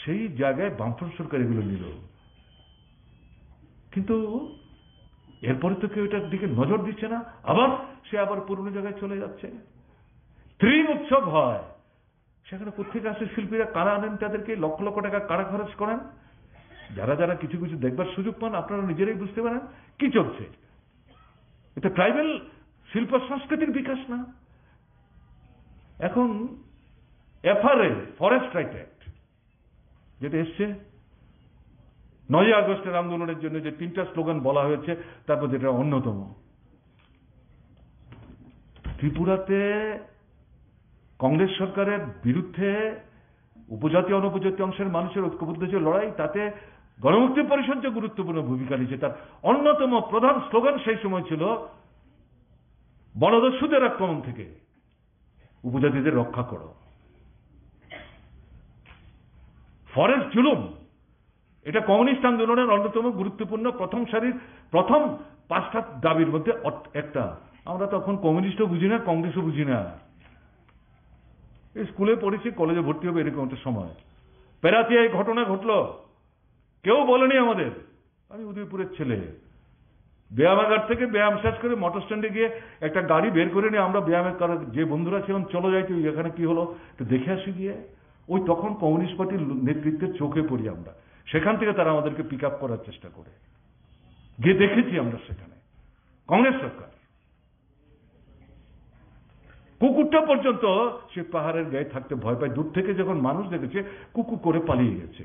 সেই জায়গায় বামফ্রন্ট সরকার এগুলো নিল, কিন্তু এরপরে তো কেউ এটার দিকে নজর দিচ্ছে না। সে আবার পুরনো জায়গায় চলে যাচ্ছে। ত্রিম উৎসব হয়, সেখানে কোথেকে আসে শিল্পীরা? কারা আনেন তাদেরকে? লক্ষ লক্ষ টাকা কারা খরচ করেন? যারা যারা কিছু কিছু দেখবার সুযোগ পান আপনারা নিজেরাই বুঝতে পারেন কি চলছে। এটা ট্রাইবাল শিল্প সংস্কৃতির বিকাশ না। এখন এফআরএ, ফরেস্ট রাইট অ্যাক্ট যেটা এসছে 9ই আগস্টের আন্দোলনের জন্য, যে 3টা স্লোগান বলা হয়েছে তার মধ্যে এটা অন্যতম। ত্রিপুরাতে কংগ্রেস সরকারের বিরুদ্ধে উপজাতি অনুপজাতি অংশের মানুষের ঐক্যবদ্ধ যে লড়াই, তাতে গণমুক্তি পরিষদ যে গুরুত্বপূর্ণ ভূমিকা নিয়েছে, তার অন্যতম প্রধান স্লোগান সেই সময় ছিল বনদস্যুদের আক্রমণ থেকে উপজাতিদের রক্ষা করো। ফরেস্ট জুলুম, এটা কমিউনিস্ট আন্দোলনের অন্যতম গুরুত্বপূর্ণ প্রথম সারির প্রথম 5টা দাবির মধ্যে একটা। আমরা তখন কমিউনিস্টও বুঝি না, কংগ্রেসও বুঝি না, স্কুলে পড়েছি, কলেজে ভর্তি হবে এরকম একটা সময়। পেরাতিয়ায় ঘটনা ঘটলো, কেউ বলেনি আমাদের। আমি উদয়পুরের ছেলে, ব্যায়ামাগার থেকে ব্যায়াম শেষ করে মোটর স্ট্যান্ডে গিয়ে একটা গাড়ি বের করে নিয়ে আমরা ব্যায়ামের করার যে বন্ধুরা ছিলাম চলে যাই, তুই এখানে কি হলো একটু দেখে আসি গিয়ে। ওই তখন কমিউনিস্ট পার্টির নেতৃত্বের চোখে পড়ি আমরা। সেখান থেকে তারা আমাদেরকে পিক আপ করার চেষ্টা করে, গিয়ে দেখেছি আমরা সেখানে কংগ্রেস সরকার। কুকুরটা পর্যন্ত সে পাহাড়ের গায়ে থাকতে ভয় পায়, দূর থেকে যখন মানুষ দেখেছে কুকুর করে পালিয়ে গেছে।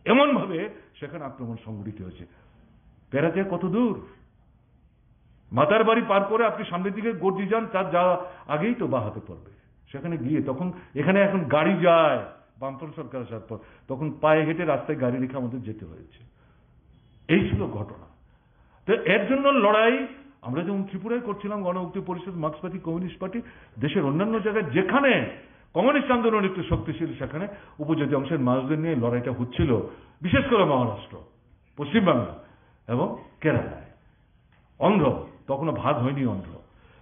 এমন ভাবে সেখানে আক্রমণ সংঘটিত হয়েছে। পেরাতিয়া কত দূর? মাতার বাড়ি পার করে আপনি সামনের দিকে গর্জি যান, তার যা আগেই তো বাঁ হাতে পড়বে। সেখানে গিয়ে তখন এখানে এখন গাড়ি যায়, বামফ্রন্ট সরকার আসার পর তখন পায়ে হেঁটে রাস্তায় গাড়ি রেখে আমাদের যেতে হয়েছে। এই ছিল ঘটনা। তো এর জন্য লড়াই আমরা যেমন ত্রিপুরায় করছিলাম, গণমুক্তি পরিষদ, মার্ক্সবাদী কমিউনিস্ট পার্টি, দেশের অন্যান্য জায়গায় যেখানে কমিউনিস্ট আন্দোলন একটু শক্তিশীল, সেখানে উপজাতি অংশের মানুষদের নিয়ে লড়াইটা হচ্ছিল, বিশেষ করে মহারাষ্ট্র, পশ্চিমবাংলা এবং কেরালায়। অন্ধ্র তখনও ভাগ হয়নি অন্ধ্র।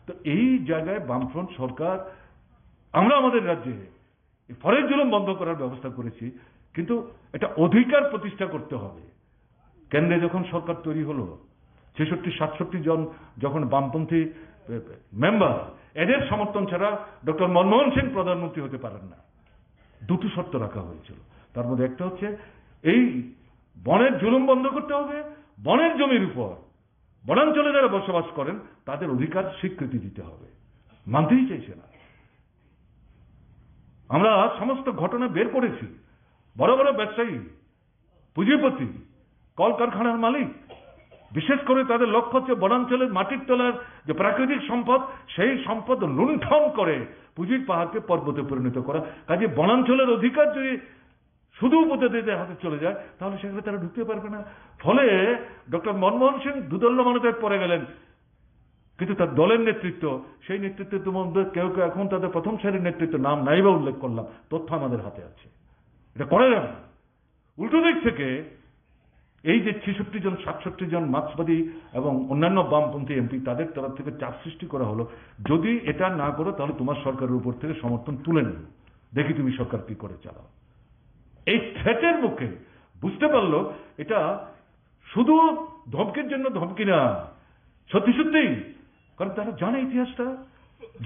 তো এই জায়গায় বামফ্রন্ট সরকার, আমরা আমাদের রাজ্যে ফরেস্ট জুলুম বন্ধ করার ব্যবস্থা করেছি, কিন্তু একটা অধিকার প্রতিষ্ঠা করতে হবে। কেন্দ্রে যখন সরকার তৈরি হলো, 66-67 জন যখন বামপন্থী মেম্বার, এদের সমর্থন ছাড়া ডক্টর মনমোহন সিং প্রধানমন্ত্রী হতে পারেন না। দুটো শর্ত রাখা হয়েছিল, তার মধ্যে একটা হচ্ছে এই বনের জুলুম বন্ধ করতে হবে, বনের জমির উপর বনাঞ্চলে যারা বসবাস করেন তাদের অধিকার স্বীকৃতি দিতে হবে। মানতেই চাইছে না। আমরা সমস্ত ঘটনা বের করেছি। বড় বড় ব্যবসায়ী, পুঁজিপতি, কলকারখানার মালিক, বিশেষ করে তাদের লক্ষ্য হচ্ছে বনাঞ্চলের মাটির তলার যে প্রাকৃতিক সম্পদ, সেই সম্পদ লুণ্ঠন করে পুঁজির পাহাড়কে পর্বতে পরিণত করা। কাজে বনাঞ্চলের অধিকার যদি শুধু উপজাতিদের হাতে চলে যায়, তাহলে সেখানে তারা ঢুকতে পারবে না। ফলে ডক্টর মনমোহন সিং দুদণ্ডমানতায় পড়ে গেলেন, কিন্তু তার দলের নেতৃত্ব, সেই নেতৃত্বের মধ্যে কেউ কেউ এখন তাদের প্রথম সারির নেতৃত্ব নাম নাইবা উল্লেখ করলাম, তথ্য আমাদের হাতে আছে। এটা করা যাবে না। উল্টো দিক থেকে এই যে 66 জন 67 জন মার্ক্সবাদী এবং অন্যান্য বামপন্থী এমপি, তাদের তরফ থেকে চাপ সৃষ্টি করা হলো, যদি এটা না করো তাহলে তোমার সরকারের উপর থেকে সমর্থন তুলে নেব, দেখি তুমি সরকার কি করে চালাও। এই থ্রেটের মুখে বুঝতে পারলো এটা শুধু ধমকির জন্য ধমকি না, সত্যি সত্যিই, কারণ তারা জানে ইতিহাসটা,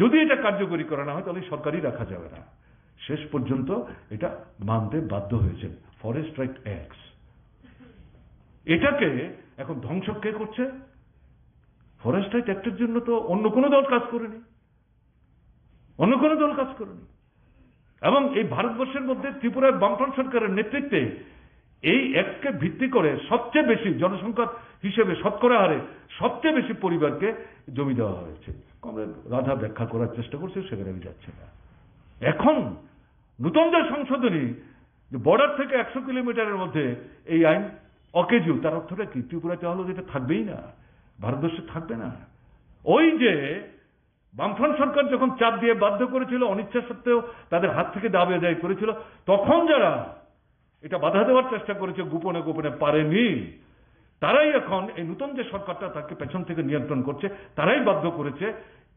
যদি এটা কার্যকরী করা না হয় তাহলে সরকারই রাখা যাবে না। শেষ পর্যন্ত এটা মানতে বাধ্য হয়েছে ফরেস্ট রাইট অ্যাক্ট। এটাকে এখন ধ্বংস কে করছে? ফরেস্ট রাইট অ্যাক্টের জন্য তো অন্য কোনো দল কাজ করেনি, অন্য কোনো দল কাজ করেনি। এবং এই ভারতবর্ষের মধ্যে ত্রিপুরার বামফ্রন্ট সরকারের নেতৃত্বে এই অ্যাক্টকে ভিত্তি করে সবচেয়ে বেশি জনসংখ্যা হিসেবে শতকরা হারে সবচেয়ে বেশি পরিবারকে জমি দেওয়া হয়েছে। কমরেড রাধা ব্যাখ্যা করার চেষ্টা করছে, সেখানে আমি যাচ্ছি না। এখন নতুন যে সংশোধনী, বর্ডার থেকে 100 কিলোমিটারের মধ্যে এই আইন অকেজু, তার অর্থটা কি? ত্রিপুরাতে হলো যেটা থাকবেই না, ভারতবর্ষে থাকবে না। ওই যে বামফ্রন্ট সরকার যখন চাপ দিয়ে বাধ্য করেছিল, অনিচ্ছা সত্ত্বেও তাদের হাত থেকে দাবি আদায় করেছিল, তখন যারা এটা বাধা দেওয়ার চেষ্টা করেছে গোপনে গোপনে পারেনি, তারাই এখন এই নতুন যে সরকারটা তাকে পেছন থেকে নিয়ন্ত্রণ করছে, তারাই বাধ্য করেছে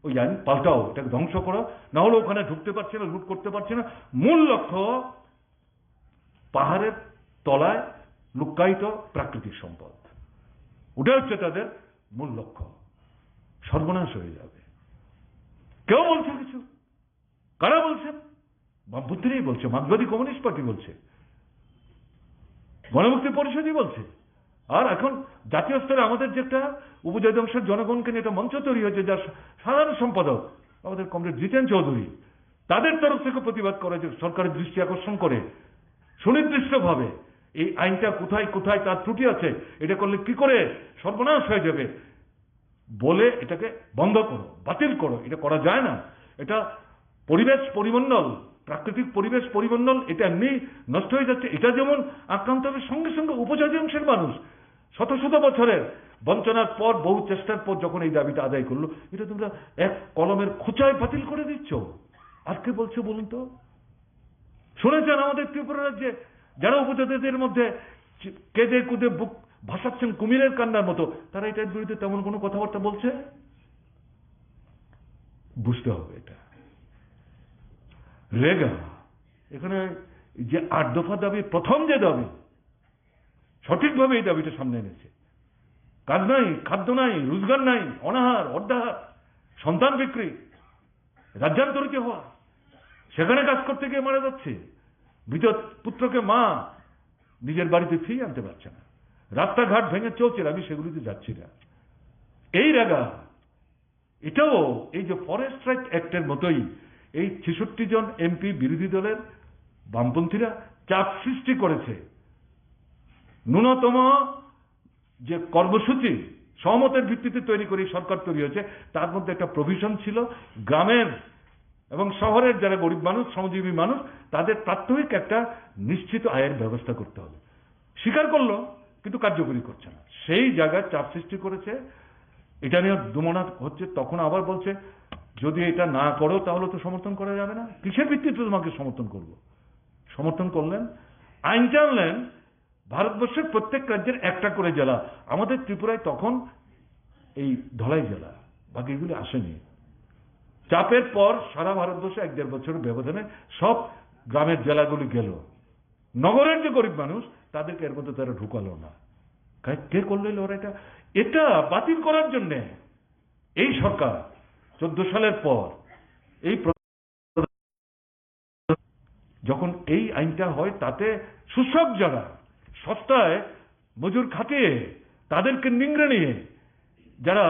ওই আইন পাল্টাও, এটাকে ধ্বংস করো, না হলে ওখানে ঢুকতে পারছে না, লুট করতে পারছে না। মূল লক্ষ্য পাহাড়ের তলায় লুক্কায়িত প্রাকৃতিক সম্পদ, ওটা হচ্ছে তাদের মূল লক্ষ্য। সর্বনাশ হয়ে যাবে। কেউ বলছে কিছু? কারা বলছেন? বামপন্থীরাই বলছে, মার্ক্সবাদী কমিউনিস্ট পার্টি বলছে, গণমুক্তি পরিষদই বলছে। আর এখন জাতীয় স্তরে আমাদের যে একটা উপজাতি অংশের জনগণকে নিয়ে একটা মঞ্চ তৈরি হয়েছে, যার সাধারণ সম্পাদক আমাদের কমরেড জিতেন চৌধুরী, তাদের তরফ থেকে প্রতিবাদ করে, যে সরকারের দৃষ্টি আকর্ষণ করে সুনির্দিষ্টভাবে এই আইনটা কোথায় কোথায় তার ত্রুটি আছে, এটা করলে কি করে সর্বনাশ হয়ে যাবে, বলে এটাকে বন্ধ করো, বাতিল করো। এটা করা যায় না। এটা পরিবেশ পরিমণ্ডল, প্রাকৃতিক পরিবেশ পরিমণ্ডল, এটা এমনি নষ্ট হয়ে যাচ্ছে। এটা যেমন আক্রান্ত হবে, সঙ্গে সঙ্গে উপজাতি অংশের মানুষ শত শত বছরের বঞ্চনার পর, বহু চেষ্টার পর যখন এই দাবিটা আদায় করলো, এটা তোমরা এক কলমের খোঁচায় বাতিল করে দিচ্ছ। আর কে বলছে বলুন তো? শুনেছেন আমাদের ত্রিপুরা রাজ্যে যারা উপজাতিদের মধ্যে কেঁদে কুদে বুক ভাসাচ্ছেন কুমিরের কান্নার মতো, তারা এটার বিরুদ্ধে তেমন কোনো কথাবার্তা বলছে? বুঝতে হবে এটা রেগা। এখানে যে 8 দফা দাবি, প্রথম যে দাবি, সঠিকভাবে এই দাবিটা সামনে এনেছে। কাজ নাই, খাদ্য নাই, রোজগার নাই, অনাহার, অর্ধাহার, সন্তান বিক্রি, রাজ্যান্তরিত হওয়া, সেখানে কাজ করতে গিয়ে মারা যাচ্ছে। মৃত পুত্রকে মা নিজের বাড়িতে ফিরিয়ে আনতে পারছে না, রাস্তাঘাট ভেঙে চলছে। আমি সেগুলিতে যাচ্ছি না। এই রাগা, এটাও এই যে ফরেস্ট রাইট অ্যাক্টের মতোই এই 66 জন এমপি বিরোধী দলের বামপন্থীরা চাপ সৃষ্টি করেছে। ন্যূনতম যে কর্মসূচি সহমতের ভিত্তিতে তৈরি করে সরকার তৈরি হয়েছে, তার মধ্যে একটা প্রভিশন ছিল গ্রামের এবং শহরের যারা গরিব মানুষ, শ্রমজীবী মানুষ, তাদের প্রাত্যহিক একটা নিশ্চিত আয়ের ব্যবস্থা করতে হবে। স্বীকার করলো, কিন্তু কার্যকরী করছে না। সেই জায়গায় চাপ সৃষ্টি করেছে। এটা নিয়ে দুমনা হচ্ছে। তখন আবার বলছে যদি এটা না করো তাহলে তো সমর্থন করা যাবে না। কিসের ভিত্তিতে তোমাকে সমর্থন করব? সমর্থন করলেন, আইনটা আনলেন, ভারতবর্ষের প্রত্যেক রাজ্যের একটা করে জেলা। আমাদের ত্রিপুরায় তখন এই ধলাই জেলা, বাকিগুলি আসেনি। চাপের পর সারা ভারতবর্ষে 1-1.5 বছরের ব্যবধানে সব গ্রামের জেলাগুলি গেল। নগরের যে গরিব মানুষ তাদেরকে এর মধ্যে তারা ঢুকালো না। কে করলো এই লড়াইটা? এটা বাতিল করার জন্য এই সরকার 14 সালের পর এই যখন এই আইনটা হয়, তাতে সুসব যারা সস্তায় মজুর খাটিয়ে তাদেরকে নিংড়ে নিয়ে যারা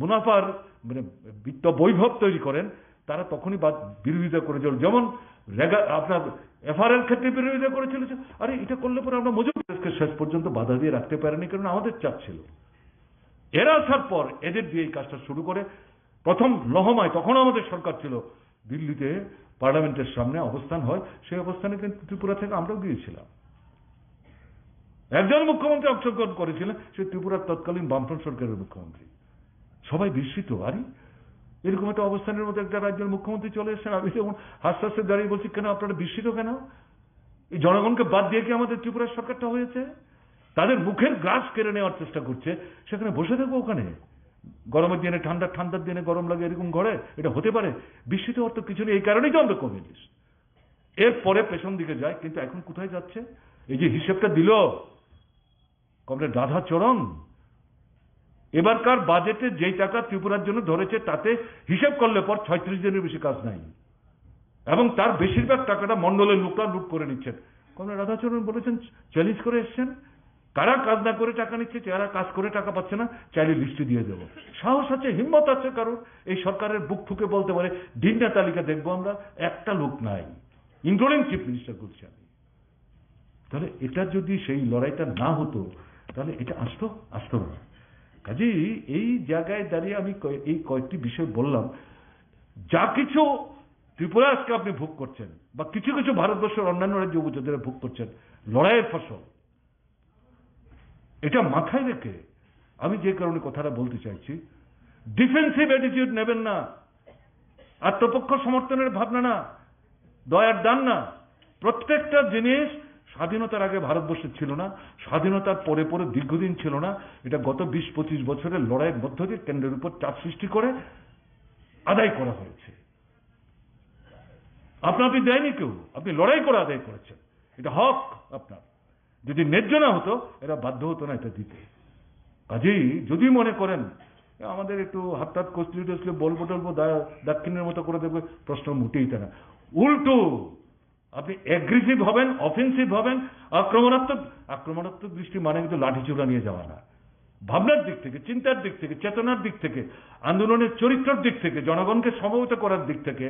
মুনাফার মানে বিত্ত বৈভব তৈরি করেন, তারা তখনই বিরোধিতা করেছিল। যেমন আপনার এফআরএর ক্ষেত্রে বিরোধিতা করেছিল, আরে এটা করলে পরে আমরা মজুরকে শেষ পর্যন্ত বাধা দিয়ে রাখতে পারিনি, কারণ আমাদের চাপ ছিল। এরা আসার পর এদের দিয়ে এই কাজটা শুরু করে। প্রথম লহমায় তখন আমাদের সরকার ছিল, দিল্লিতে পার্লামেন্টের সামনে অবস্থান হয়, সেই অবস্থানে কিন্তু ত্রিপুরা থেকে আমরাও গিয়েছিলাম। একজন মুখ্যমন্ত্রী অংশগ্রহণ করেছিলেন, সে ত্রিপুরার তৎকালীন বামফ্রন্ট সরকারের মুখ্যমন্ত্রী। সবাই বিস্মিত, আরে এরকম একটা অবস্থানের মধ্যে একটা রাজ্যের মুখ্যমন্ত্রী চলে এসেছেন। আমি যেমন হাসতে হাসতে দাঁড়িয়ে বলছি, কেন আপনারা বিস্মিত কেন? এই জনগণকে বাদ দিয়ে কি আমাদের ত্রিপুরার সরকারটা হয়েছে? তাদের মুখের গ্রাস কেড়ে নেওয়ার চেষ্টা করছে, সেখানে বসে থাকবো ওখানে? গরমের দিনে ঠান্ডার দিনে গরম লাগে এরকম ঘরে? এটা হতে পারে? বিস্মিত হওয়ার তো কিছু নেই। এই কারণেই তো আমরা কমিউনিস্ট। এরপরে পেছন দিকে যায়, কিন্তু এখন কোথায় যাচ্ছে? এই যে হিসেবটা দিল কমরেড রাধাচরণ, এবারকার বাজেটে যেই টাকা ত্রিপুরার জন্য ধরেছে তাতে হিসেব করলে পর 36 দিনের বেশি কাজ নাই, এবং তার বেশিরভাগ টাকাটা মন্ডলের লোকরা লুট করে নিচ্ছেন। কমরেড রাধাচরণ বলেছেন, চ্যালেঞ্জ করে এসছেন, কারা কাজ না করে টাকা নিচ্ছে, যারা কাজ করে টাকা পাচ্ছে না, চাইলে লিস্টে দিয়ে দেবো। সাহস আছে, হিম্মত আছে কারণ এই সরকারের বুক ফুকে বলতে পারে, দিনটা তালিকা দেখবো আমরা, একটা লোক নাই, ইনক্লুডিং চিফ মিনিস্টার বলছি আমি। তাহলে এটা যদি সেই লড়াইটা না হতো, তাহলে এটা আসতো না। কাজেই এই জায়গায় দাঁড়িয়ে আমি এই কয়েকটি বিষয় বললাম। যা কিছু ত্রিপুরা আজকে আপনি ভোগ করছেন, বা কিছু কিছু ভারতবর্ষের অন্যান্য রাজ্য উপজাতিরা ভোগ করছেন, লড়াইয়ের ফসল। এটা মাথায় রেখে আমি যে কারণে কথাটা বলতে চাইছি, ডিফেন্সিভ অ্যাটিটিউড নেবেন না, আত্মপক্ষ সমর্থনের ভাবনা না, দয়ার দান না। প্রত্যেকটা জিনিস স্বাধীনতার আগে ভারতবর্ষে ছিল না, স্বাধীনতার পরে পরে দীর্ঘদিন ছিল না। এটা গত 20-25 বছরের লড়াইয়ের মধ্য দিয়ে কেন্দ্রের উপর চাপ সৃষ্টি করে আদায় করা হয়েছে। আপনি দেয়নি কেউ, আপনি লড়াই করে আদায় করেছেন। এটা হক আপনার। যদি ন্যায্য না হতো, এরা বাধ্য হতো না এটা দিতে। কাজেই যদি মনে করেন আমাদের একটু হাত কষলে টসলে বলবো দাক্ষিণের মতো করে দেখবে, প্রশ্ন মোটেই তা না। উল্টো আপনি অ্যাগ্রেসিভ হবেন, অফেন্সিভ হবেন, আক্রমণাত্মক দৃষ্টি মানে কিন্তু লাঠিচোড়া নিয়ে যাওয়া না। ভাবনার দিক থেকে, চিন্তার দিক থেকে, চেতনার দিক থেকে, আন্দোলনের চরিত্রের দিক থেকে, জনগণকে সমবেত করার দিক থেকে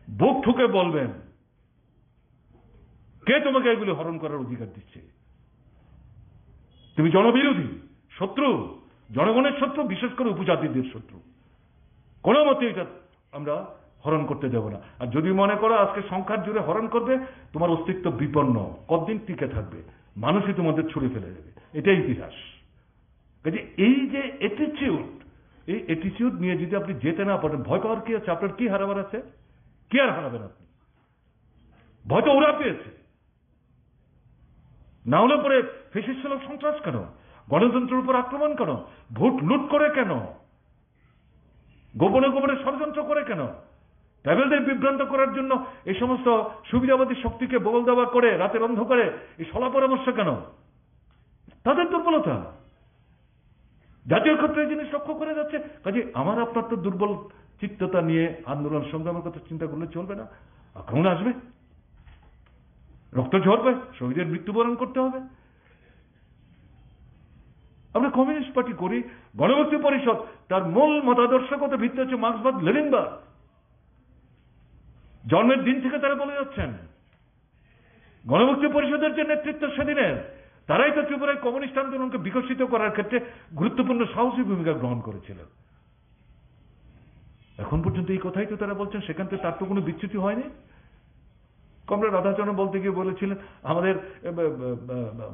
বুক ঠুকে বলবেন, কে তোমাকে এগুলি হরণ করার অধিকার দিচ্ছে? তুমি জনবিরোধী, শত্রু, জনগণের শত্রু, বিশেষ করে উপজাতিদের শত্রু। কোনো মতে এটা আমরা হরণ করতে দেব না। আর যদি মনে করো আজকে সংখ্যার জোরে হরণ করবে, তোমার অস্তিত্ব বিপন্ন, কতদিন টিকে থাকবে? মানুষই তোমাদের ছুড়ে ফেলে দেবে। এটাই ইতিহাস। কাজে এই যে অ্যাটিটিউড, এই অ্যাটিটিউড নিয়ে যদি আপনি যেতে না পারেন, ভয় পাওয়ার কি আছে? আপনার কি হারাবার আছে? কি আর হারাবেন আপনি? ভয় তো ওরা পেয়েছে। না হলে পরে ফেসিস্ট সন্ত্রাস কেন? গণতন্ত্রের উপর আক্রমণ কেন? ভোট লুট করে কেন? গোপনে গোপনে ষড়যন্ত্র করে কেন? ট্রাইবেলদের বিভ্রান্ত করার জন্য এই সমস্ত সুবিধাবাদী শক্তিকে বল দেওয়া করে রাতের অন্ধকারে এই সলা পরামর্শ কেন? তাদের দুর্বলতা। জাতীয় ক্ষেত্রে জিনিস লক্ষ্য করে যাচ্ছে। কাজে আমার আপনার তো দুর্বল চিত্ততা নিয়ে আন্দোলন সংগ্রামের কথা চিন্তা করলে চলবে না। আক্রমণ আসবে, রক্ত ঝরবে, শহীদের মৃত্যুবরণ করতে হবে। আমরা কমিউনিস্ট পার্টি করি, গণমুক্তি পরিষদ তার মূল মতাদর্শগত ভিত্তি হচ্ছে মার্ক্সবাদ, লেনিনবাদ। জন্মের দিন থেকে তারা বলে যাচ্ছেন। গণমুক্তি পরিষদের যে নেতৃত্ব সেদিনের, তারাই তো ত্রিপুরায় কমিউনিস্ট আন্দোলনকে বিকশিত করার ক্ষেত্রে গুরুত্বপূর্ণ সাহসী ভূমিকা গ্রহণ করেছিলেন। এখন পর্যন্ত এই কথাই তো তারা বলছেন, সেখান থেকে তার তো কোনো বিচ্যুতি হয়নি। কমরেড রাধাচরণ বলতে গিয়ে বলেছিলেন আমাদের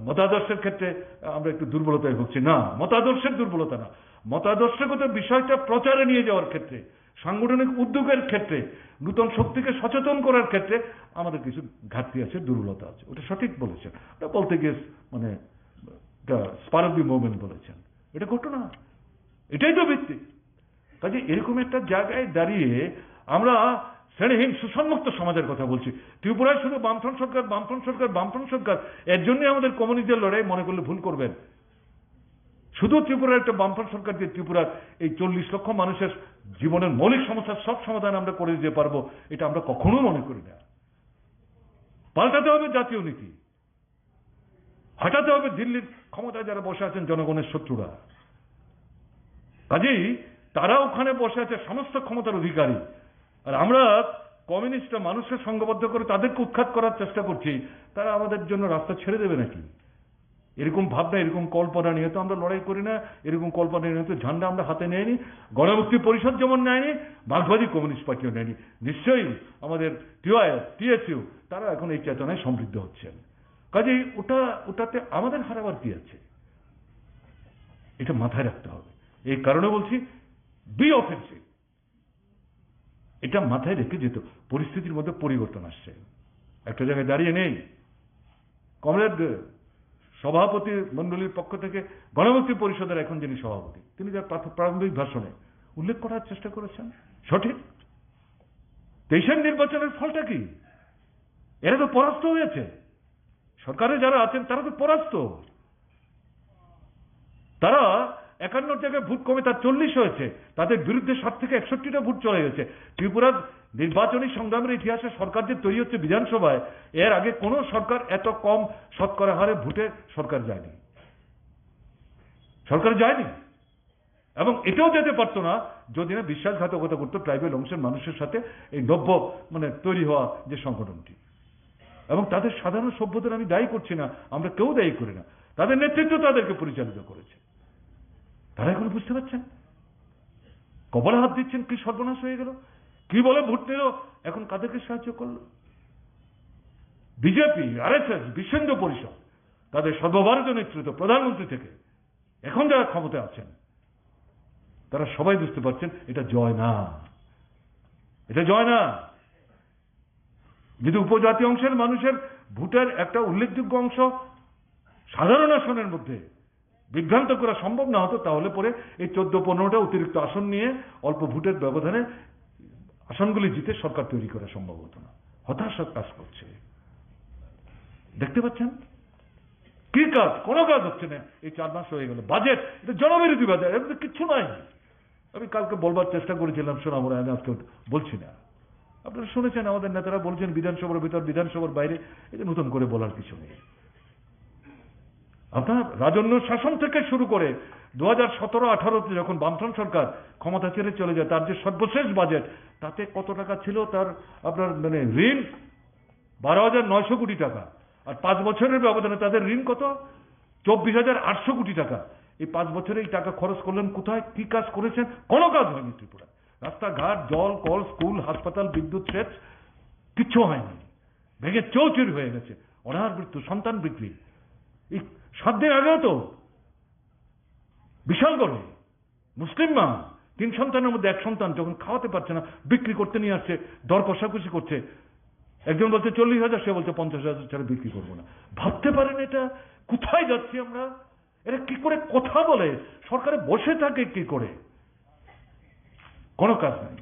মতাদর্শের ক্ষেত্রে আমরা একটু দুর্বলতায় ভুগছি। না, মতাদর্শের দুর্বলতা না, মতাদর্শগত বিষয়টা প্রচারে নিয়ে যাওয়ার ক্ষেত্রে, সাংগঠনিক উদ্যোগের ক্ষেত্রে, নূতন শক্তিকে সচেতন করার ক্ষেত্রে আমাদের কিছু ঘাটতি আছে, দুর্বলতা আছে। ওটা সঠিক বলেছেন। ওটা বলতে গিয়ে মানে স্পার অফ দি মুভমেন্ট বলেছেন। এটা ঘটনা, এটাই তো ভিত্তি। কাজে এরকম একটা জায়গায় দাঁড়িয়ে আমরা শ্রেণীহীন শোষণমুক্ত সমাজের কথা বলছি। ত্রিপুরায় শুধু বামফ্রন্ট সরকার, বামফ্রন্ট সরকার, বামফ্রন্ট সরকার, এর জন্যই আমাদের কমিউনিটির লড়াই মনে করলে ভুল করবেন। শুধু ত্রিপুরার একটা বামফ্রন্ট সরকার দিয়ে ত্রিপুরার এই 40 লক্ষ মানুষের জীবনের মৌলিক সমস্যার সব সমাধান আমরা করে দিতে পারবো, এটা আমরা কখনো মনে করি না। পাল্টাতে হবে জাতীয় নীতি, হটাতে হবে দিল্লির ক্ষমতায় যারা বসে আছেন জনগণের শত্রুরা। কাজেই তারা ওখানে বসে আছে সমস্ত ক্ষমতার অধিকারী, আর আমরা কমিউনিস্টরা মানুষকে সংঘবদ্ধ করে তাদেরকে উৎখাত করার চেষ্টা করছি। তারা আমাদের জন্য রাস্তা ছেড়ে দেবে নাকি? এরকম ভাবনা, এরকম কল্পনা নিয়ে তো আমরা লড়াই করি না। এরকম কল্পনা নিয়ে তো ঝান্ডা আমরা হাতে নেয়নি। গণমুক্তি পরিষদ যেমন নেয়নি, মার্ক্সবাদী কমিউনিস্ট পার্টিও নেয়নি। নিশ্চয়ই আমাদের টিওআইএফ, টিএসইউ তারা এখন এই চেতনায় সমৃদ্ধ হচ্ছেন। কাজেই ওটাতে আমাদের হারাবার কি আছে, এটা মাথায় রাখতে হবে। এই কারণে বলছি বি অফেন্সিভ, এটা মাথায় রেখে যেত। পরিস্থিতির মধ্যে পরিবর্তন আসছে, একটা জায়গায় দাঁড়িয়ে নেই। কমরেড সভাপতি মন্ডলীর পক্ষ থেকে গণমুক্তি পরিষদের এখন যিনি সভাপতি, তিনি যার প্রারম্ভিক ভাষণে উল্লেখ করার চেষ্টা করেছেন, সঠিক। 23-এর নির্বাচনের ফলটা কি? এরা তো পরাস্ত হয়েছে। সরকারে যারা আছেন তারা তো পরাস্ত। তারা 51 জায়গায় ভোট কমে তার 40 হয়েছে। তাদের বিরুদ্ধে 60 থেকে 61টা ভোট চলে গেছে। ত্রিপুরার নির্বাচনী সংগ্রামের ইতিহাসে সরকার যে তৈরি হচ্ছে বিধানসভায়, এর আগে কোন সরকার এত কম শতকরা হারে ভোটে সরকার যায়নি, সরকার যায়নি। এবং এটাও যেতে পারতো না যদি না বিশ্বাসঘাতকতা করতো ট্রাইবেল অংশের মানুষের সাথে এই নব্য তৈরি হওয়া যে সংগঠনটি। এবং তাদের সাধারণ সভ্যদের আমি দায়ী করছি না, আমরা কেউ দায়ী করি না। তাদের নেতৃত্ব তাদেরকে পরিচালিত করেছে। তারা এখন বুঝতে পারছেন, কপালে হাত দিচ্ছেন, কি সর্বনাশ হয়ে গেল। কি বলে ভোট নিল, এখন কাদেরকে সাহায্য করলো? বিজেপি, আরএসএস, বিশ্ব হিন্দু পরিষদ, তাদের সর্বভারতীয় নেতৃত্ব প্রধানমন্ত্রী থেকে এখন যারা ক্ষমতায় আছেন, তারা সবাই বুঝতে পারছেন এটা জয় না, এটা জয় না। যদি উপজাতি অংশের মানুষের ভোটের একটা উল্লেখযোগ্য অংশ সাধারণ আসনের মধ্যে বিভ্রান্ত করা সম্ভব না হতো, তাহলে পরে এই 14-15টা অতিরিক্ত আসন নিয়ে অল্প ভোটের ব্যবধানে আসনগুলি জিতে সরকার তৈরি করা সম্ভব হতো না। হতাশা কাজ করছে, দেখতে পাচ্ছেন কি কাজ? কোনো কাজ হচ্ছে না। এই 4 মাস হয়ে গেল। বাজেট, এটা জনবিরোধী বাজেট, এর মধ্যে কিচ্ছু নাই। আমি কালকে বলবার চেষ্টা করেছিলাম, শোনাবো না, আমি আজকে বলছি না। আপনারা শুনেছেন আমাদের নেতারা বলছেন বিধানসভার ভিতর, বিধানসভার বাইরে, এটা নতুন করে বলার কিছু নেই। আপনার রাজন্য শাসন থেকে শুরু করে 2017-18-তে যখন বামফ্রন্ট সরকার ক্ষমতা ছেড়ে চলে যায়, তার যে সর্বশেষ বাজেট, তাতে কত টাকা ছিল তার আপনার ঋণ 12,900 কোটি টাকা। আর 5 বছরের ব্যবধানে তাদের ঋণ কত? 24,800 কোটি টাকা। এই 5 বছরে এই টাকা খরচ করলেন কোথায়? কি কাজ করেছেন? কোনো কাজ হয়নি ত্রিপুরা। রাস্তাঘাট, জল, কল, স্কুল, হাসপাতাল, বিদ্যুৎ, সেচ কিচ্ছু হয়নি। ভেঙে চৌচির হয়ে গেছে। অনাহার মৃত্যু, সন্তান বিক্রি। এই 7 দিন আগেও তো বিশালগড়ে মুসলিম মা 3 সন্তানের মধ্যে 1 সন্তান যখন খাওয়াতে পারছে না, বিক্রি করতে নিয়ে আসছে, দর কষাকষি করছে। একজন বলছে 40,000, সে বলছে 50,000 ছাড়া বিক্রি করবো না। ভাবতে পারেন এটা কোথায় যাচ্ছি আমরা? এরা কি করে কথা বলে, সরকারে বসে থাকে কি করে? কোনো কাজ নাই,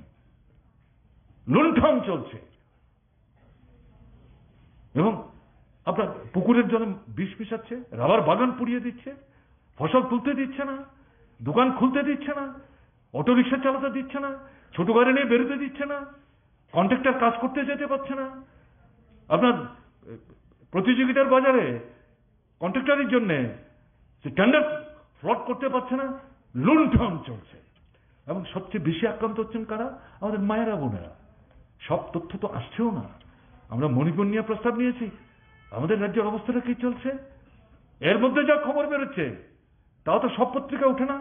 লুণ্ঠন চলছে। এবং আপনার পুকুরের জলে বিষ মিশাচ্ছে, রাবার বাগান পুড়িয়ে দিচ্ছে, ফসল তুলতে দিচ্ছে না, দোকান খুলতে দিচ্ছে না, অটো রিক্সা চালাতে দিচ্ছে না, ছোট গাড়ি নিয়ে বেরোতে দিচ্ছে না, কন্ট্রাক্টর কাজ করতে যেতে পারছে না। আপনার প্রতিযোগিতার বাজারে কন্ট্রাক্টরের জন্য সে টেন্ডার ফ্লট করতে পারছে না, লুণ্ঠন চলছে। এবং সবচেয়ে বেশি আক্রান্ত হচ্ছেন কারা? আমাদের মায়েরা, বোনেরা। সব তথ্য তো আসছেও না। আমরা মণিপুর নিয়ে প্রস্তাব নিয়েছি, আমাদের রাজ্যের অবস্থাটা কি চলছে এর মধ্যে যা খবর বেরোচ্ছে, তাও তো সব পত্রিকা উঠে না।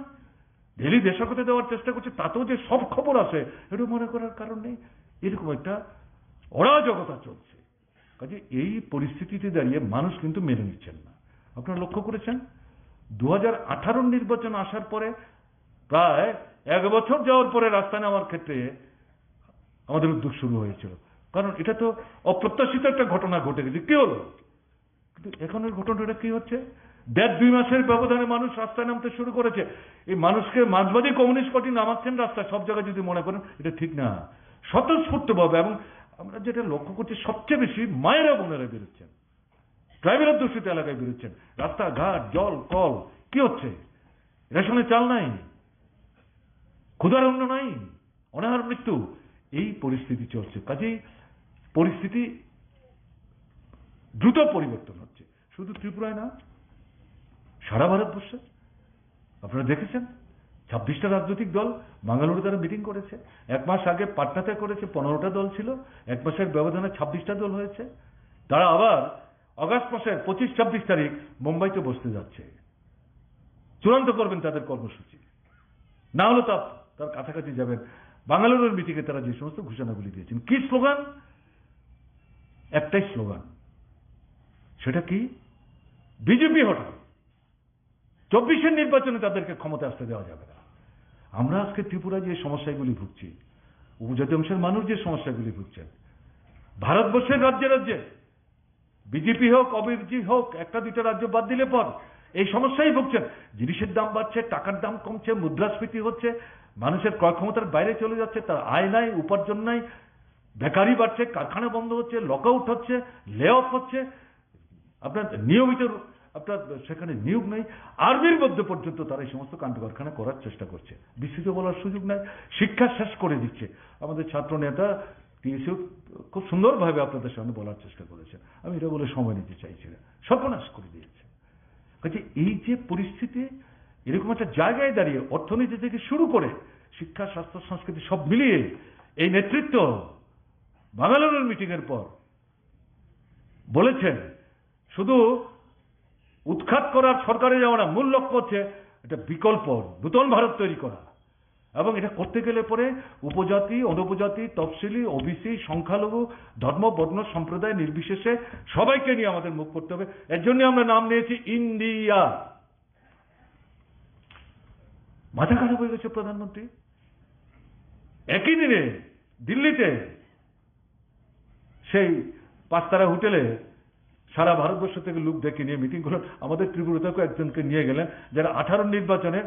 ডেলি দেশাগত দেওয়ার চেষ্টা করছে, তাতেও যে সব খবর আছে এটা মনে করার কারণ নেই। এরকম একটা অরাজকতা চলছে। কাজে এই পরিস্থিতিতে দাঁড়িয়ে মানুষ কিন্তু মেনে নিচ্ছেন না। আপনারা লক্ষ্য করেছেন 2018 নির্বাচন আসার পরে প্রায় 1 বছর যাওয়ার পরে রাস্তা নেওয়ার ক্ষেত্রে আমাদের উদ্যোগ শুরু হয়েছিল, কারণ এটা তো অপ্রত্যাশিত একটা ঘটনা ঘটে গেছে। কি হলো? কিন্তু এখনের ঘটনাটা কি হচ্ছে? 1.5-2 মাসের ব্যবধানে মানুষ রাস্তায় নামতে শুরু করেছে। এই মানুষকে মাঝবাদী কমিউনিস্ট পার্টি নামাচ্ছেন রাস্তায় সব জায়গায়, যদি মনে করেন এটা ঠিক না। স্বতঃস্ফূর্তভাবে, এবং আমরা যেটা লক্ষ্য করছি সবচেয়ে বেশি মায়েরা বোনেরা বেরোচ্ছেন, ট্রাইবেল অধ্যুষিত এলাকায় বেরোচ্ছেন। রাস্তাঘাট, জল, কল, কি হচ্ছে? রেশনে চাল নাই, ক্ষুধার অন্ন নাই, অনাহার মৃত্যু, এই পরিস্থিতি চলছে। কাজেই পরিস্থিতি দ্রুত পরিবর্তন হচ্ছে, শুধু ত্রিপুরায় না, সারা ভারতবর্ষে। আপনারা দেখেছেন 26টা রাজনৈতিক দল বাঙ্গালুরু তারা মিটিং করেছে। 1 মাস আগে পাটনাতে করেছে, 15টা দল ছিল। 1 মাসের ব্যবধানে 26টা দল হয়েছে। তারা আবার আগস্ট মাসের 25-26 তারিখ মুম্বাইতে বসতে যাচ্ছে, চূড়ান্ত করবেন তাদের কর্মসূচি। না হলে তার কাছাকাছি যাবেন। বাঙ্গালুরুর মিটিংয়ে তারা যে সমস্ত ঘোষণাগুলি দিয়েছেন, কি স্লোগান? একটাই স্লোগান, সেটা কি? বিজেপি হটাও, 24-এর নির্বাচনে তাদেরকে ক্ষমতা আসতে দেওয়া যাবে না। আমরা আজকে ত্রিপুরায় যে সমস্যাগুলি ভুগছি, উপজাতি অংশের মানুষ যে সমস্যাগুলি ভুগছেন, ভারতবর্ষের রাজ্যে রাজ্যে বিজেপি হোক অবিজি হোক, 1-2টা রাজ্য বাদ দিলে পর এই সমস্যাই ভুগছেন। জিনিসের দাম বাড়ছে, টাকার দাম কমছে, মুদ্রাস্ফীতি হচ্ছে, মানুষের ক্রয় ক্ষমতার বাইরে চলে যাচ্ছে, তার আয় নাই, উপার্জন নাই, বেকারি বাড়ছে, কারখানা বন্ধ হচ্ছে, লকআউট হচ্ছে, লে অফ হচ্ছে, আপনার নিয়মিত আপনার সেখানে নিয়োগ নেই। আর্মির মধ্যে পর্যন্ত তারা এই সমস্ত কাণ্ড কারখানা করার চেষ্টা করছে। বিস্তৃত বলার সুযোগ নাই, শিক্ষা শেষ করে দিচ্ছে। আমাদের ছাত্র নেতা টিএসইউ খুব সুন্দরভাবে আপনাদের সামনে বলার চেষ্টা করেছেন, আমি এটা বলে সময় নিতে চাইছি না, সর্বনাশ করে দিয়েছে। কাজে এই যে পরিস্থিতি, এরকম একটা জায়গায় দাঁড়িয়ে অর্থনীতি থেকে শুরু করে শিক্ষা, স্বাস্থ্য, সংস্কৃতি সব মিলিয়ে এই নেতৃত্ব বাঙ্গালুরুর মিটিংয়ের পর বলেছেন শুধু উৎখাত করার সরকারে যাওয়া না, মূল লক্ষ্য হচ্ছে এটা বিকল্প নূতন ভারত তৈরি করা। এবং এটা করতে গেলে পরে উপজাতি, অনুপজাতি, তফসিলি, ওবিসি, সংখ্যালঘু, ধর্ম, বর্ণ, সম্প্রদায় নির্বিশেষে সবাইকে নিয়ে আমাদের মুখ করতে হবে। এর জন্য আমরা নাম নিয়েছি ইন্ডিয়া। মাথা খারাপ হয়ে গেছে প্রধানমন্ত্রী। একই দিনে দিল্লিতে সেই 5 তারা হোটেলে সারা ভারতবর্ষ থেকে লোক ডেকে নিয়ে মিটিং করলেন। আমাদের ত্রিপুরাতেও একজনকে নিয়ে গেলেন, যারা 18 নির্বাচনে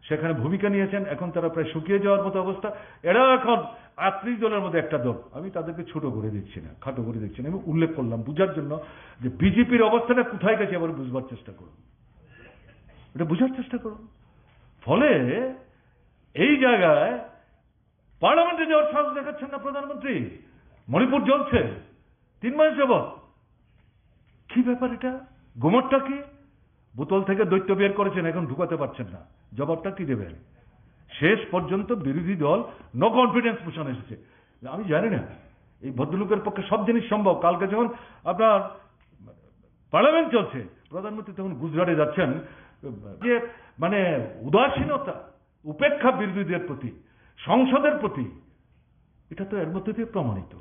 সেখানে ভূমিকা নিয়েছেন। এখন তারা প্রায় শুকিয়ে যাওয়ার মতো অবস্থা। এরা এখন 38 দলের মধ্যে একটা দল। আমি তাদেরকে ছোট করে দিচ্ছি না, খাটো করে দিচ্ছি না, আমি উল্লেখ করলাম বুঝার জন্য যে বিজেপির অবস্থাটা কোথায় গেছে আবার বুঝবার চেষ্টা করুন, এটা বুঝার চেষ্টা করুন। ফলে এই জায়গায় পার্লামেন্টে যাওয়ার সাহস দেখাচ্ছেন না প্রধানমন্ত্রী। মণিপুর জ্বলছে 3 মাস যাবৎ। কি ব্যাপার এটা? গোমরটা কি? বোতল থেকে দৈত্য বের করেছেন, এখন ঢুকাতে পারছেন না, জবাবটা কি দেবেন? শেষ পর্যন্ত বিরোধী দল নো কনফিডেন্স মোশন এসেছে। আমি জানি না এই ভদ্রলোকের পক্ষে সব জিনিস সম্ভব। কালকে যখন আপনার পার্লামেন্ট চলছে, প্রধানমন্ত্রী তখন গুজরাটে যাচ্ছেন, যে মানে উদাসীনতা, উপেক্ষা বিরোধীদের প্রতি, সংসদের প্রতি, এটা তো এর মধ্যে দিয়ে প্রমাণিত।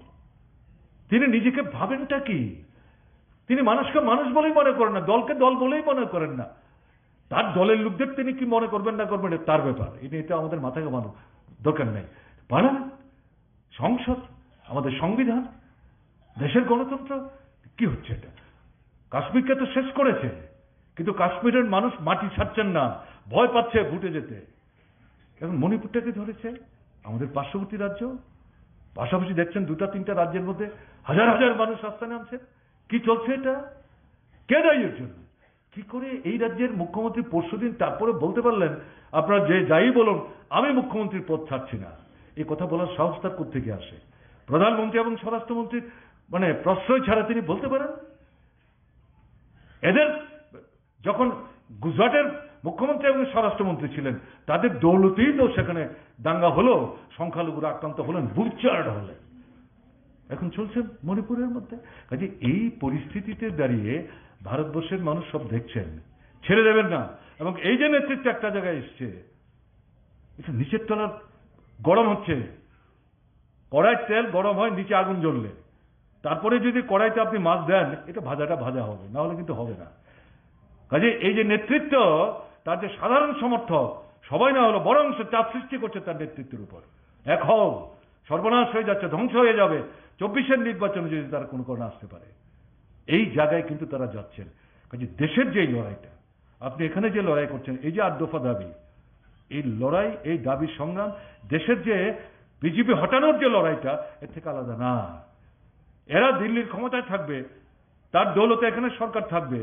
তিনি নিজেকে ভাবেনটা কি? তিনি মানুষকে মানুষ বলেই মনে করেন না, দলকে দল বলেই মনে করেন না। তার দলের লোকদের তিনি কি মনে করবেন না করবেন তার ব্যাপার, এটা আমাদের মাথায় ঘামানো দরকার নেই। পার্লামেন্ট, সংসদ, আমাদের সংবিধান, দেশের গণতন্ত্র, কি হচ্ছে এটা? কাশ্মীরকে তো শেষ করেছে, কিন্তু কাশ্মীরের মানুষ মাটি ছাড়ছেন না, ভয় পাচ্ছে ভুটে যেতে। এখন মণিপুরটাকে ধরেছে, আমাদের পার্শ্ববর্তী রাজ্য। পাশাপাশি দেখছেন 2-3টা রাজ্যের মধ্যে হাজার হাজার মানুষ রাস্তায় নামছেন। কি চলছে এটা? কে দায়ী এর জন্য? কি করে এই রাজ্যের মুখ্যমন্ত্রী পরশুদিন তারপরে বলতে পারলেন আপনারা যে যাই বলুন আমি মুখ্যমন্ত্রীর পদ ছাড়ছি না? এই কথা বলার সাহস তার কোত্থেকে আসে? প্রধানমন্ত্রী এবং স্বরাষ্ট্রমন্ত্রীর মানে প্রশ্রয় ছাড়া তিনি বলতে পারেন? এদের যখন গুজরাটের মুখ্যমন্ত্রী এবং স্বরাষ্ট্রমন্ত্রী ছিলেন, তাদের দৌলতেই তো সেখানে দাঙ্গা হলো, সংখ্যালঘুরা আক্রান্ত হলেন, বুকচার্ড হলেন। এখন চলছে মণিপুরের মধ্যে। কাজে এই পরিস্থিতিতে দাঁড়িয়ে ভারতবর্ষের মানুষ সব দেখছেন, ছেড়ে দেবেন না। এবং এই যে নেতৃত্ব একটা জায়গায় এসছে, এটা নিচের তলার গরম হচ্ছে। কড়াইয়ের তেল গরম হয় নিচে আগুন জ্বললে, তারপরে যদি কড়াইতে আপনি মাছ দেন, এটা ভাজাটা ভাজা হবে, না হলে কিন্তু হবে না। কাজে এই যে নেতৃত্ব, তার যে সাধারণ সমর্থক, সবাই না হলো বরং সে চাপ সৃষ্টি করছে তার নেতৃত্বের উপর। এক হও, সর্বনাশ হয়ে যাচ্ছে, ধ্বংস হয়ে যাবে 24-এর নির্বাচনে যদি তারা কোনো কারণে আসতে পারে। এই জায়গায় কিন্তু তারা যাচ্ছেন। কাজে দেশের যে লড়াইটা, আপনি এখানে যে লড়াই করছেন, এই যে 8 দফা দাবি, এই লড়াই, এই দাবির সংগ্রাম, দেশের যে বিজেপি হটানোর যে লড়াইটা, এর থেকে আলাদা না। এরা দিল্লির ক্ষমতায় থাকবে, তার দৌলতে এখানে সরকার থাকবে,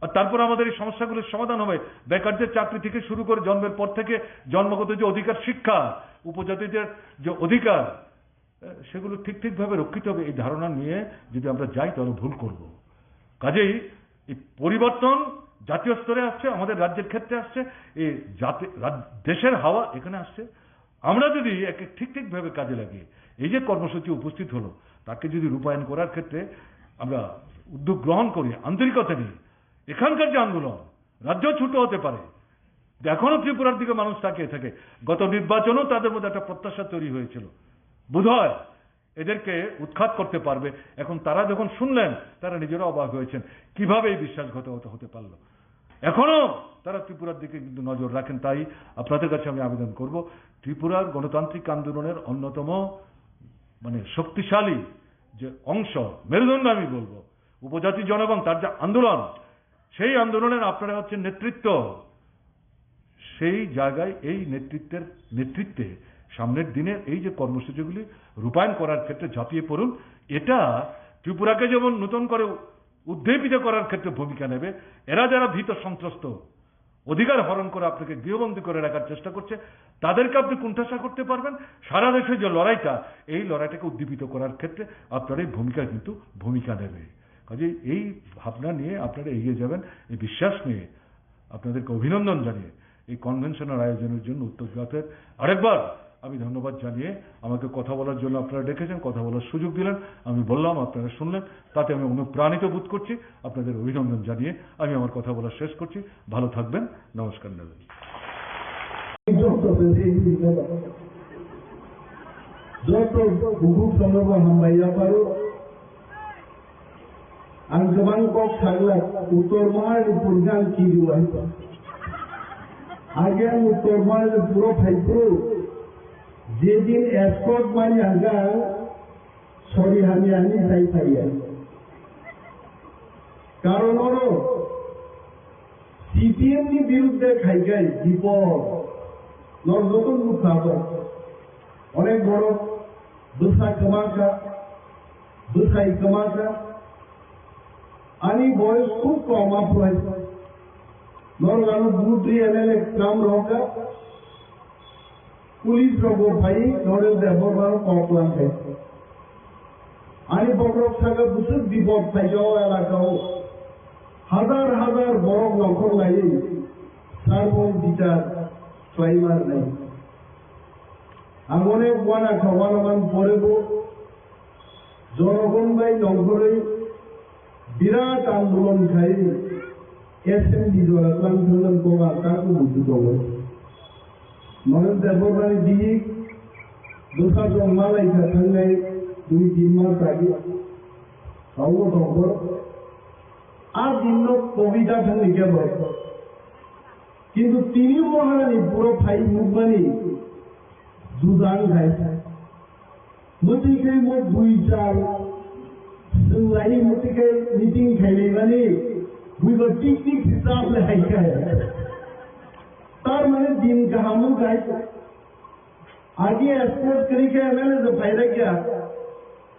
আর তারপর আমাদের এই সমস্যাগুলোর সমাধান হবে। বেকারদের চাকরি থেকে শুরু করে জন্মের পর থেকে জন্মগত যে অধিকার, শিক্ষা, উপজাতিদের যে অধিকার, সেগুলো ঠিকভাবে রক্ষিত হবে। এই ধারণা নিয়ে যদি আমরা যাই তাহলে ভুল করব। কাজেই এই পরিবর্তন জাতীয় স্তরে আসছে, আমাদের রাজ্যের ক্ষেত্রে আসছে, এই দেশের হাওয়া এখানে আসছে। আমরা যদি একে ঠিকভাবে কাজে লাগিয়ে এই যে কর্মসূচি উপস্থিত হলো, তাকে যদি রূপায়ণ করার ক্ষেত্রে আমরা উদ্যোগ গ্রহণ করি, আন্তরিকতা নিয়ে, এখানকার যে আন্দোলন রাজ্য ছোট হতে পারে, এখনো ত্রিপুরার দিকে মানুষ তাকিয়ে থাকে। গত নির্বাচনেও তাদের মধ্যে একটা প্রত্যাশা তৈরি হয়েছিল, বোধহয় এদেরকে উৎখাত করতে পারবে। এখন তারা যখন শুনলেন, তারা নিজেরা অবাক হয়েছেন কিভাবে এই বিশ্বাসঘাতকতা হতে পারলো। এখনো তারা ত্রিপুরার দিকে কিন্তু নজর রাখেন। তাই আপনাদের কাছে আমি আবেদন করব, ত্রিপুরার গণতান্ত্রিক আন্দোলনের অন্যতম শক্তিশালী যে অংশ, মেরুদণ্ড আমি বলবো, উপজাতি জনগণ, তার যে আন্দোলন, সেই আন্দোলনের আপনারা হচ্ছেন নেতৃত্ব। সেই জায়গায় এই নেতৃত্বে সামনের দিনের এই যে কর্মসূচিগুলি রূপায়ণ করার ক্ষেত্রে ঝাঁপিয়ে পড়ুন। এটা ত্রিপুরাকে যেমন নতুন করে উদ্দীপিত করার ক্ষেত্রে ভূমিকা নেবে। এরা যারা ভীত সন্ত্রস্ত, অধিকার হরণ করে আপনাকে গৃহবন্দী করে রাখার চেষ্টা করছে, তাদেরকে আপনি কুণ্ঠাসা করতে পারবেন। সারা দেশে যে লড়াইটা, এই লড়াইটাকে উদ্দীপিত করার ক্ষেত্রে আপনার এই ভূমিকা নেবে। কাজে এই ভাবনা নিয়ে আপনারা এগিয়ে যাবেন, এই বিশ্বাস নিয়ে আপনাদেরকে অভিনন্দন জানিয়ে এই কনভেনশনের আয়োজনের জন্য উত্তর জাতের আরেকবার আমি ধন্যবাদ জানিয়ে, আমাকে কথা বলার জন্য আপনারা ডেকেছেন, কথা বলার সুযোগ দিলেন, আমি বললাম, আপনারা শুনলেন, তাতে আমি অনুপ্রাণিত বোধ করছি। আপনাদের অভিনন্দন জানিয়ে আমি আমার কথা বলা শেষ করছি। ভালো থাকবেন, নমস্কার নেবেন। ang gaman ko saglat uttor mahal purgan kiruan আগে উত্তর mahal পুরো ফাইতো যেদিন এসকর্ট মানে আগা সরি আমি তাই পাইয়া কারণ হলো সিপিএম নি বিরুদ্ধে খাইগাই বিপদ নতুন মুখ অনেক বড় দুসা কমাকা आणि বয়স খুব কম আপনার নরগানো দুটি এমএলএ কাম রোকা পুলিশ রোগ ভাই নরেল দেবর কমপ্লান है आणि বড় সাগর দুসুর বিপদ পাইও এলাকাও হাজার হাজার বড় নকল লাগে সার্বন বিচার ট্রাইমার নাই আমনে ওয়ানা খবরমান পড়ব জনগণ ভাই নগরে বিরাট আন্দোলন খাই এসএমডি দ্বারা আন্দোলন করা তাকে বুঝতে হবে নরেন দেবরানি দিই দুসা জমালাই থাকাই 2-3 মাস আগে তাও খবর আর দিন কবিতা থাকি গেল কিন্তু তিনি মহারানী পুরো ফাই মুখবানি দুদান খাই মতিকে মোট 2-4 लाइन मोती के मीटिंग खेली बनी वो टिक हिसाब में है क्या तार मैंने दिन का हम गाय आगे एक्सपोर्ट करी के मैंने जो फायदा किया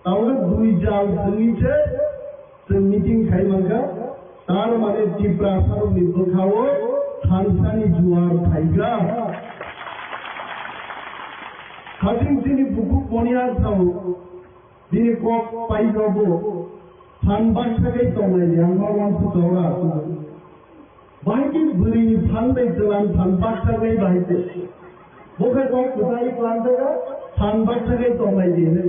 ताऊ 2-4 नीचे तो मीटिंग खाई मंगा तार मैंने टिपरा सर नितो खाओ खानसानी जुआर खाईगा खासिंग सिनी बुकु पोनियार थाओ दिने को पाई जाबो फानबाग थाके तोंगाय यांगमा वानसु दौरा बाइकि बुरी फानबाय जलान फानबाग थाके बाइते बोखे को कुताई प्लान देगा फानबाग थाके तोंगाय दिने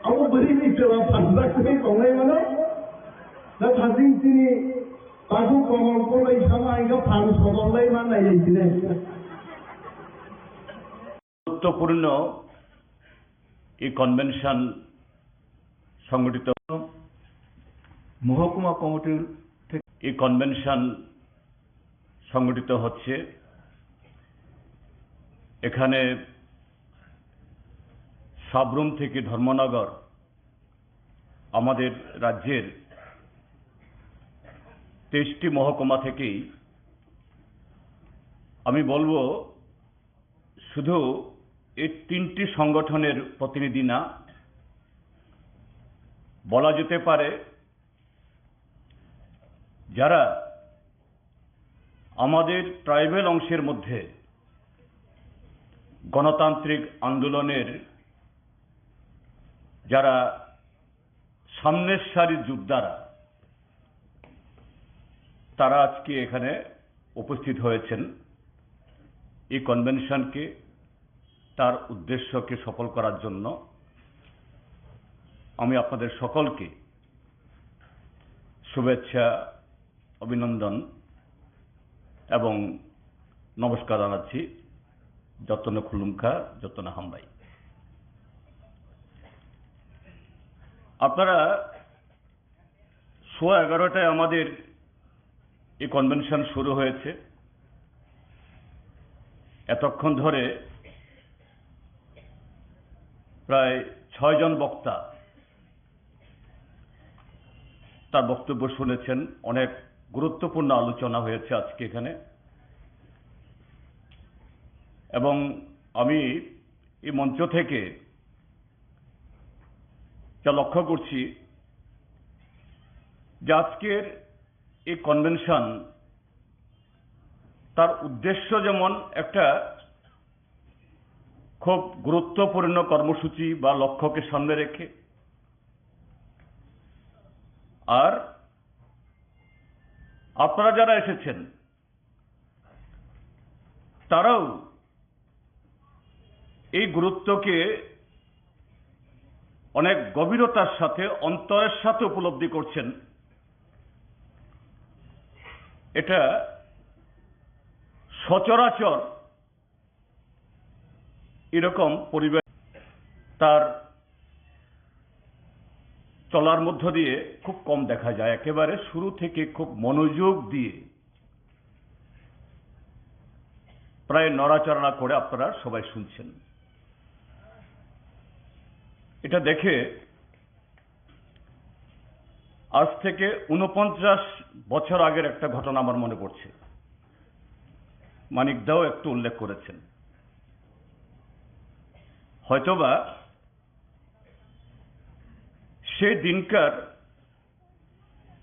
अब बुरी नि चला फानबाग थाके तोंगाय माने ना थासिं तिनि ताकु कमल को लै समायगा फान सदलाई मानाय दिने গুরুত্বপূর্ণ এই কনভেনশন সংগঠিত মহকুমা কমিটির এই কনভেনশন সংগঠিত হচ্ছে। এখানে সাবরুম থেকে ধর্মনগর আমাদের রাজ্যের 23টি মহকুমা থেকেই আমি বলবো শুধু এই 3টি সংগঠনের প্রতিনিধি না, বলা যেতে পারে যারা আমাদের ট্রাইবেল অংশের মধ্যে গণতান্ত্রিক আন্দোলনের যারা সামনের সারির যোদ্ধারা, তারা আজকে এখানে উপস্থিত হয়েছেন এই কনভেনশনকে, তার উদ্দেশ্যকে সফল করার জন্য। আমি আপনাদের সকলকে শুভেচ্ছা, অভিনন্দন এবং নমস্কার জানাচ্ছি। যতন খুলুমখা, যতন হামবাই। আপনারা 11:15 আমাদের এই কনভেনশন শুরু হয়েছে। এতক্ষণ ধরে প্রায় 6 জন বক্তা তার বক্তব্য শুনেছেন। অনেক গুরুত্বপূর্ণ আলোচনা হয়েছে আজকে এখানে, এবং আমি এই মঞ্চ থেকে যা লক্ষ্য করছি যে আজকের এই কনভেনশন তার উদ্দেশ্য যেমন একটা খুব গুরুত্বপূর্ণ কর্মসূচি বা লক্ষ্যকে সামনে রেখে, আর আপনারা যারা এসেছেন তারাও এই গুরুত্বকে অনেক গভীরতার সাথে, অন্তরের সাথে উপলব্ধি করছেন। এটা সচরাচর এরকম পরিবেশ তার চলার মধ্য দিয়ে খুব কম দেখা যায়। একেবারে শুরু থেকে খুব মনোযোগ দিয়ে প্রায় নড়াচড়া করে আপনারা সবাই শুনছেন। এটা দেখে আজ থেকে 49 বছর আগের একটা ঘটনা আমার মনে পড়ছে। মানিকদাও একটু উল্লেখ করেছেন। হয়তোবা সেই দিনকার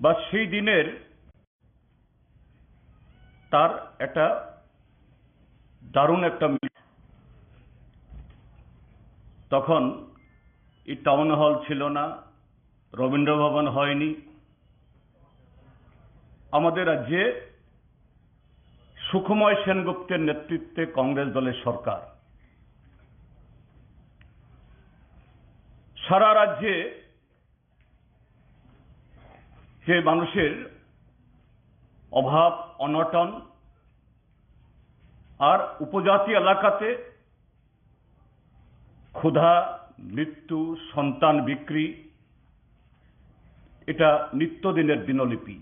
বা সেই দিনের তার একটা দারুণ একটা তখন এই টাউন হল ছিল না, রবীন্দ্র ভবন হয়নি। আমাদের রাজ্যে সুখময় সেনগুপ্তের নেতৃত্বে কংগ্রেস দলের সরকার সারা রাজ্যে যে মানুষের অভাব অনটন আর উপজাতি এলাকাতে ক্ষুধা, মৃত্যু, সন্তান বিক্রি, এটা নিত্যদিনের দিনলিপি।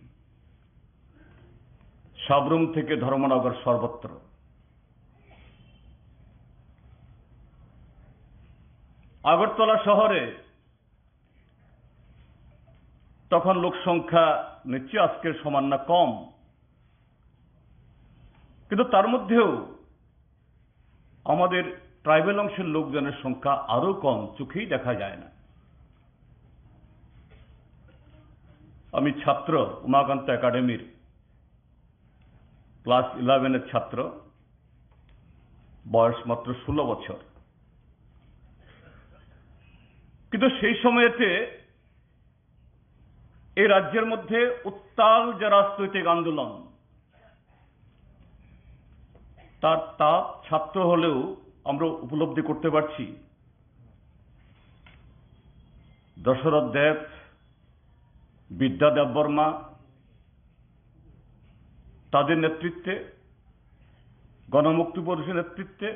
সাবরুম থেকে ধর্মনগর সর্বত্র। আগরতলা শহরে তখন লোক সংখ্যা নিশ্চয়ই আজকের সমান না, কম, কিন্তু তার মধ্যেও আমাদের ট্রাইবেল অংশের লোকজনের সংখ্যা আরো কম, চোখেই দেখা যায় না। আমি ছাত্র, উমাকান্ত একাডেমির ক্লাস 11-এর ছাত্র, বয়স মাত্র 16 বছর। কিন্তু সেই সময়েতে এই রাজ্যের মধ্যে উত্তাল যে রাজনৈতিক আন্দোলন, তার তাপ ছাত্র হলেও আমরা উপলব্ধি করতে পারছি। দশরথ দেব, বিদ্যা দেববর্মা, তাদের নেতৃত্বে, গণমুক্তি পরিষদের নেতৃত্বে,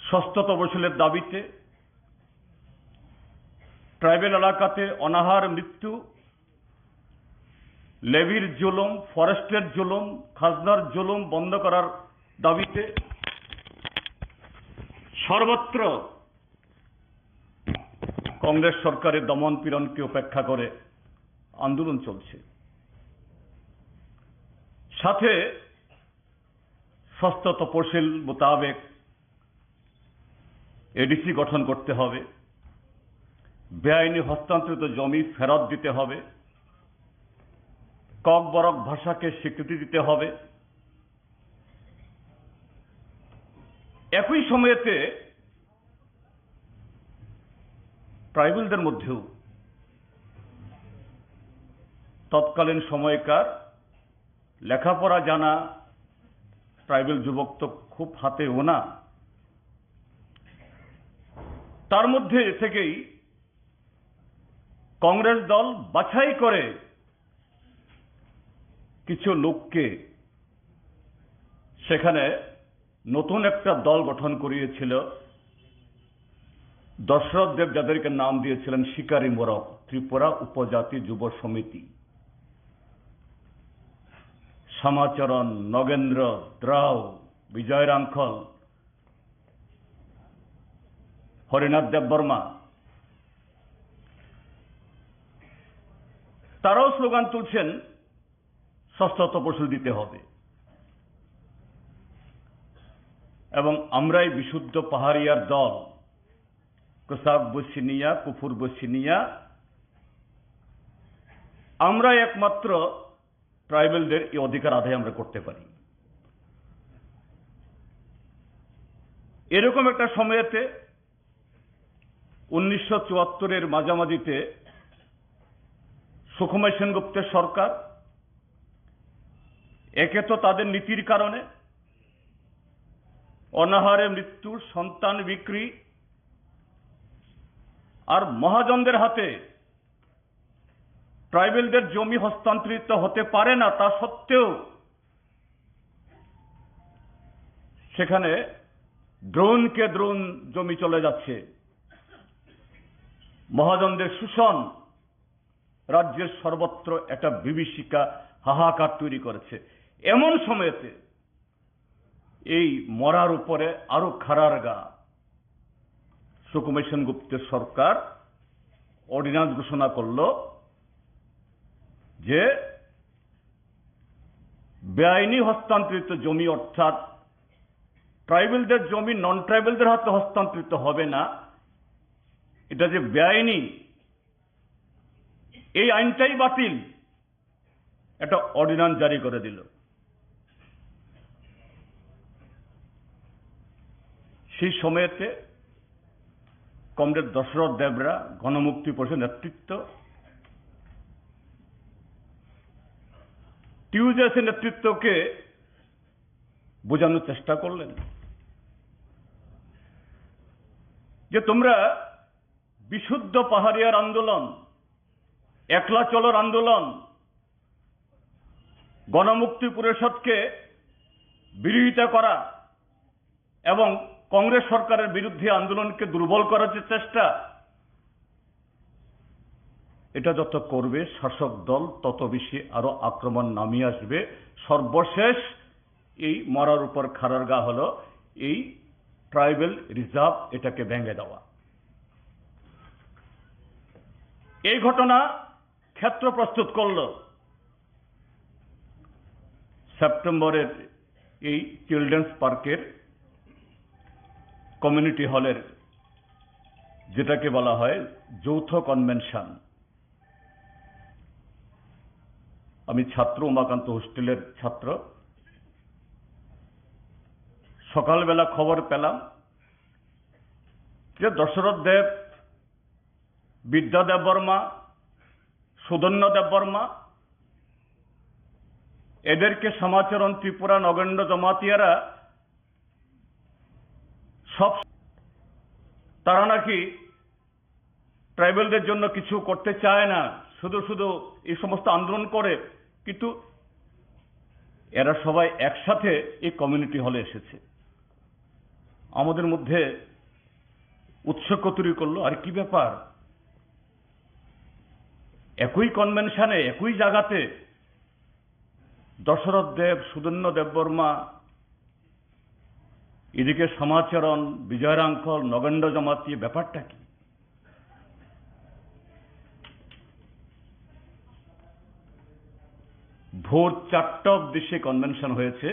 ষষ্ঠ তফসিলের দাবিতে ট্রাইবেল এলাকাতে অনাহার, মৃত্যু, লেভির জুলুম, ফরেস্টের জুলুম, খাজনার জুলুম বন্ধ করার দাবিতে সর্বত্র কংগ্রেস সরকারের দমন পীড়নকে উপেক্ষা করে আন্দোলন চলছে। সাথে ষষ্ঠ তফসিল মোতাবেক এডিসি গঠন করতে হবে, বেআইনি হস্তান্তরিত জমি ফেরত দিতে হবে, ককবরক ভাষাকে স্বীকৃতি দিতে হবে। একই সময়েতে ট্রাইবেলদের মধ্যেও তৎকালীন সময়কার লেখাপড়া জানা ট্রাইবেল যুবক তো খুব হাতেও না, তার মধ্যে থেকেই কংগ্রেস দল বাছাই করে কিছু লোককে সেখানে নতুন একটা দল গঠন করিয়েছিল দশরথ দেব, যাদেরকে নাম দিয়েছিলেন শিকারী মোরক, ত্রিপুরা উপজাতি যুব সমিতি। শ্যামাচরণ, নগেন্দ্র, দ্রাও, বিজয় রাঙ্খল, হরিনাথ দেববর্মা, তারাও স্লোগান তুলছেন ষষ্ঠ তফসিল দিতে হবে এবং আমরাই বিশুদ্ধ পাহাড়িয়ার দল, কোসাব বসিনিয়া, কুফুর বসিনিয়া, আমরাই একমাত্র ট্রাইবেলদের এই অধিকার আদায় আমরা করতে পারি। এরকম একটা সময়েতে 1974-এর মাঝামাঝিতে সুখময় সেনগুপ্তের সরকার একে তো তাদের নীতির কারণে অনাহারে মৃত্যু, সন্তান বিক্রি আর মহাজনদের হাতে ট্রাইবেলদের জমি হস্তান্তরিত হতে পারে না, তা সত্ত্বেও সেখানে দ্রোণকে দ্রোণ জমি চলে যাচ্ছে। মহাজনদের শোষণ রাজ্যের সর্বত্র একটা বিভীষিকা, হাহাকার তৈরি করেছে। এমন সময়েতে এই মরার উপরে আরো খাড়ার গা সুখময় সেনগুপ্তের সরকার অর্ডিন্যান্স ঘোষণা করল যে বেআইনি হস্তান্তরিত জমি, অর্থাৎ ট্রাইবেলদের জমি নন ট্রাইবেলদের হাতে হস্তান্তরিত হবে না, এটা যে বেআইনি, এই আইনটাই বাতিল, একটা অর্ডিন্যান্স জারি করে দিল। সেই সময়েতে কমরেড দশরথ দেবরা, গণমুক্তি পরিষদের নেতৃত্ব, টিউজেসের নেতৃত্বকে বোঝানোর চেষ্টা করলেন যে তোমরা বিশুদ্ধ পাহাড়িয়ার আন্দোলন, একলা চলোর আন্দোলন, গণমুক্তি পরিষদকে বিরোধিতা করা এবং কংগ্রেস সরকারের বিরুদ্ধে আন্দোলনকে দুর্বল করার যে চেষ্টা, এটা যত করবে শাসক দল তত বেশি আরো আক্রমণ নামিয়ে আসবে। সর্বশেষ এই মরার উপর খাড়ার গা হলো এই ট্রাইবেল রিজার্ভ, এটাকে ভেঙে দেওয়া। এই ঘটনা ক্ষেত্র প্রস্তুত করল সেপ্টেম্বরের এই চিলড্রেন্স পার্কের কমিউনিটি হলের, যেটাকে বলা হয় যৌথ কনভেনশন। আমি ছাত্র, উমাকান্ত হোস্টেলের ছাত্র। সকালবেলা খবর পেলাম যে দশরথ দেব, বিদ্যা দেববর্মা, সুধন্য দেববর্মা, এদেরকে শ্যামাচরণ, ত্রিপুরা, নগেন্দ্র জমাতিয়ারা সব, তারা নাকি ট্রাইবেলদের জন্য কিছু করতে চায় না, শুধু শুধু এই সমস্ত আন্দোলন করে। কিন্তু এরা সবাই একসাথে এই কমিউনিটি হলে এসেছে, আমাদের মধ্যে উৎসুক তৈরি করলো। আর কি ব্যাপার, একই কনভেনশনে, একই জায়গাতে দশরথ দেব, সুদন্য দেববর্মা, এদিকে সমাচরণ, বিজয় রাঙ্কল, নগেন্দ্র জমাতি, ব্যাপারটা কি? ভোর 4টা অব্দি সে কনভেনশন হয়েছে।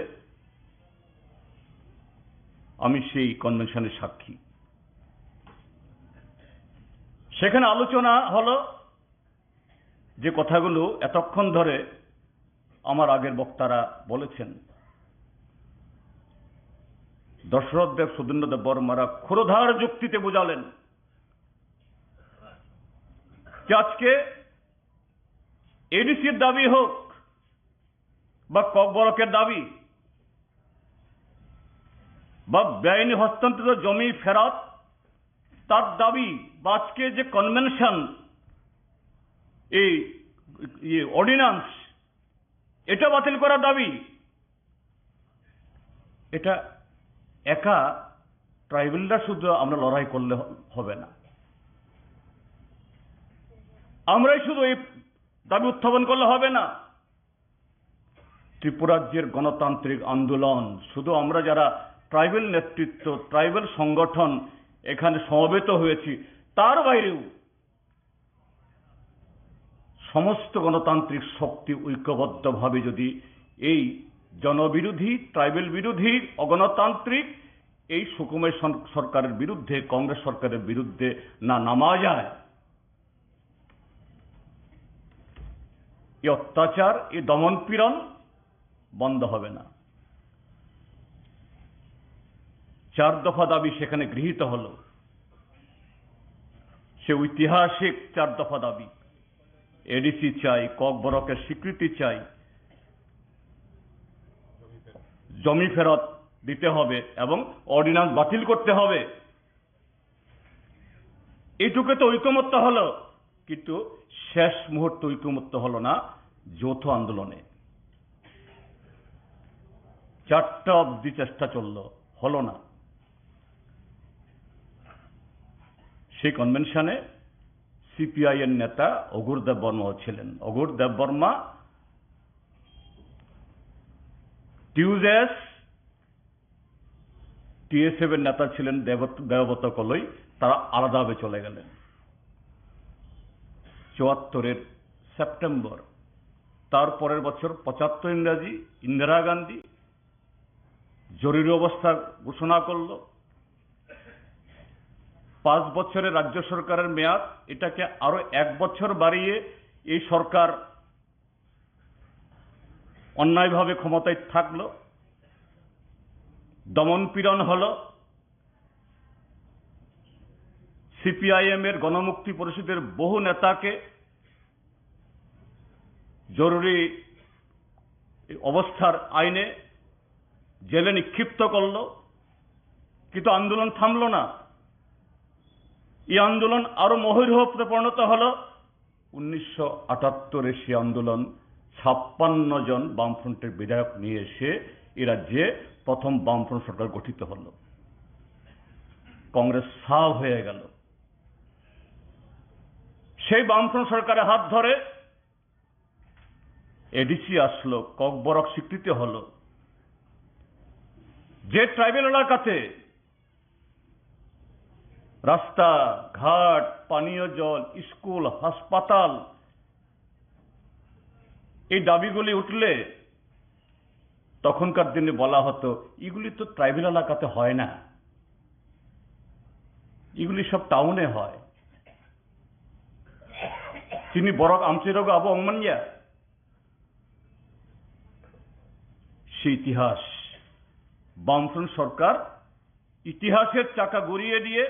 আমি সেই কনভেনশনের সাক্ষী। সেখানে আলোচনা হলো যে কথাগুলো এতক্ষণ ধরে আমার আগের বক্তারা বলেছেন। দশরথ দেব, সুদীন্দ্র দেব বর্মারা ক্ষুরধার যুক্তিতে বোঝালেন যে আজকে এডিসির দাবি হোক বা ককবরকের দাবি বা বেআইনি হস্তান্তরিত জমি ফেরত তার দাবি, বা আজকে যে কনভেনশন, এই অর্ডিন্যান্স, এটা বাতিল করার দাবি, এটা একা ট্রাইবেলরা শুধু আমরা লড়াই করলে হবে না, আমরাই শুধু এই দাবি উত্থাপন করলে হবে না। ত্রিপুরাজ্যের গণতান্ত্রিক আন্দোলন, শুধু আমরা যারা ট্রাইবেল নেতৃত্ব, ট্রাইবেল সংগঠন এখানে সমবেত হয়েছি, তার বাইরেও সমস্ত গণতান্ত্রিক শক্তি ঐক্যবদ্ধভাবে যদি এই জনবিরোধী, ট্রাইবেল বিরোধী, অগণতান্ত্রিক এই সুকুমার সরকারের বিরুদ্ধে, কংগ্রেস সরকারের বিরুদ্ধে না নামা যায়, এই অত্যাচার, এই দমন পীড়ন বন্ধ হবে না। 4 দফা দাবি সেখানে গৃহীত হল। সে ঐতিহাসিক 4 দফা দাবি। এডিসি চাই, ককবরকের স্বীকৃতি চাই, জমি ফেরত দিতে হবে এবং অর্ডিন্যান্স বাতিল করতে হবে। এইটুকু তো ঐকমত্য হলো, কিন্তু শেষ মুহূর্তে ঐকমত্য হলো না যৌথ আন্দোলনে। 4টা অবধি চেষ্টা চলল, হলো না। সেই কনভেনশনে সিপিআই এর নেতা অঘোর দেববর্মা ছিলেন। অঘোর দেববর্মা, টিউজেস, টিএসএফ এর নেতা ছিলেন দেবব্রত কলই, তারা আলাদাভাবে চলে গেলেন। 74-এর সেপ্টেম্বর, তার পরের বছর 75 ইংরাজি, ইন্দিরা গান্ধী জরুরি অবস্থা ঘোষণা করল। 5 বছরের রাজ্য সরকারের মেয়াদ, এটাকে আরো 1 বছর বাড়িয়ে এই সরকার অন্যায়ভাবে ক্ষমতায় থাকলো, দমন পীড়ন হলো। সিপিআইএম এর গণমুক্তি পরিষদের বহু নেতাকে জরুরি অবস্থার আইনে জেলে নিক্ষিপ্ত করল, কিন্তু আন্দোলন থামল না। এই আন্দোলন আরো মহীরূহে পরিণত হল। 1978-এ সে আন্দোলন 56 জন বামফ্রন্টের বিধায়ক নিয়ে এসে এ রাজ্যে প্রথম বামফ্রন্ট সরকার গঠিত হল। কংগ্রেস সাফ হয়ে গেল। সেই বামফ্রন্ট সরকারের হাত ধরে এডিসি আসলো, ককবরক স্বীকৃতি হলো। যে ট্রাইবেল এলাকাতে রাস্তা ঘাট, পানীয় জল, স্কুল, হাসপাতাল, এই দাবিগুলি উঠলে তখনকার দিনে বলা হতো এগুলি তো ট্রাইবেল এলাকাতে হয় না, এগুলি সব টাউনে হয়। তিনি বরক আমচিরগ আবু অংমানিয়া, সেই ইতিহাস বামফ্রন্ট সরকার ইতিহাসের চাকা ঘুরিয়ে দিয়ে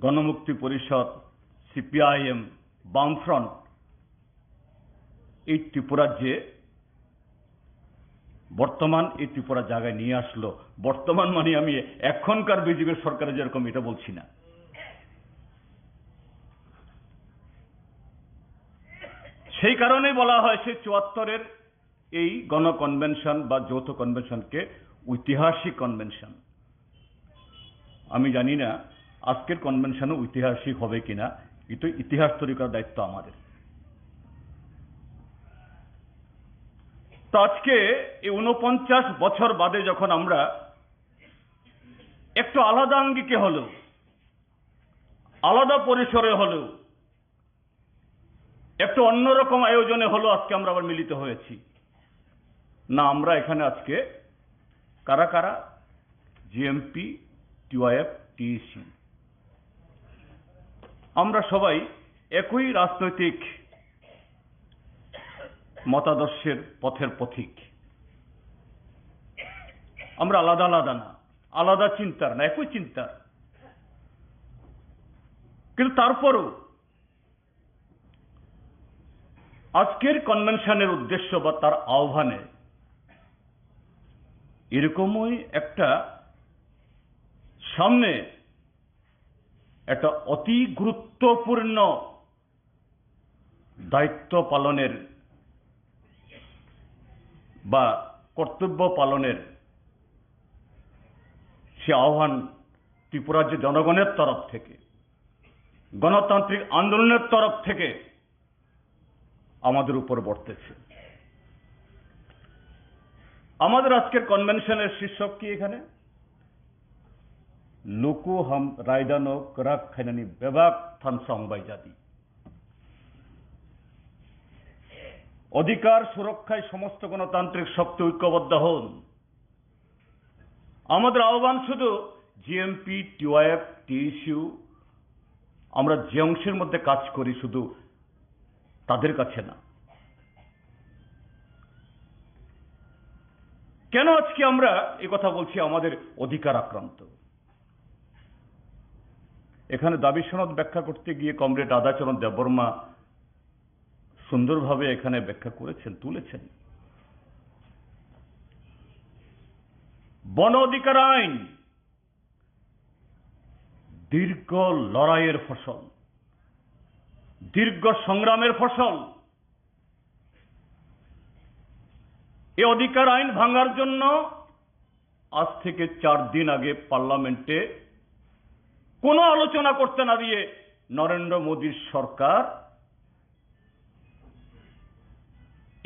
গণমুক্তি পরিষদ, সিপিআইএম, বামফ্রন্ট এই ত্রিপুরাজ্যে বর্তমান এই ত্রিপুরা জায়গায় নিয়ে আসলো। বর্তমান মানে আমি এখনকার বিজেপির সরকারের যেরকম এটা বলছি না। সেই কারণেই বলা হয় সেই 74-এর এই গণ কনভেনশন বা যৌথ কনভেনশনকে ঐতিহাসিক কনভেনশন। আমি জানি না আজকের কনভেনশনও ঐতিহাসিক হবে কিনা, কিন্তু ইতিহাস তৈরি করার দায়িত্ব আমাদের। তো আজকে এই ৪৯ বছর বাদে যখন আমরা একটু আলাদা আঙ্গিকে হলেও, আলাদা পরিসরে হলেও, একটু অন্যরকম আয়োজনে হলেও আজকে আমরা আবার মিলিত হয়েছি। না, আমরা এখানে আজকে কারা কারা, জিএমপি, টিওআইএফ, টিইসি, আমরা সবাই একই রাজনৈতিক মতাদর্শের পথের পথিক। আমরা আলাদা আলাদা না, আলাদা চিন্তার না, একই চিন্তার। কিন্তু তারপরও আজকের কনভেনশনের উদ্দেশ্য বা তার আহ্বানে এরকমই একটা সামনে একটা অতি গুরুত্বপূর্ণ দায়িত্ব পালনের বা কর্তব্য পালনের সে আহ্বান ত্রিপুরার যে জনগণের তরফ থেকে, গণতান্ত্রিক আন্দোলনের তরফ থেকে আমাদের উপর বর্তেছে। আমাদের আজকের কনভেনশনের শীর্ষক কি এখানে? লুকু হাম রায়দানো করাক খাইনানি বেবাক থান সংবাইজাদি। অধিকার সুরক্ষায় সমস্ত গণতান্ত্রিক শক্তি ঐক্যবদ্ধ হন। আমাদের আহ্বান শুধু জিএমপি, টিওআইএফ, টিইসিউ, আমরা যে অংশের মধ্যে কাজ করি শুধু তাদের কাছে না। কেন আজকে আমরা এই কথা বলছি? আমাদের অধিকার আক্রান্ত। এখানে দাবি সনদ ব্যাখ্যা করতে গিয়ে কমরেড রাধাচরণ দেববর্মা সুন্দরভাবে এখানে ব্যাখ্যা করেছেন, তুলেছেন। বন অধিকার আইন দীর্ঘ লড়াইয়ের ফসল, দীর্ঘ সংগ্রামের ফসল। এই অধিকার আইন ভাঙার জন্য আজ থেকে 4 দিন আগে পার্লামেন্টে কোনো আলোচনা করতে না দিয়ে নরেন্দ্র মোদীর সরকার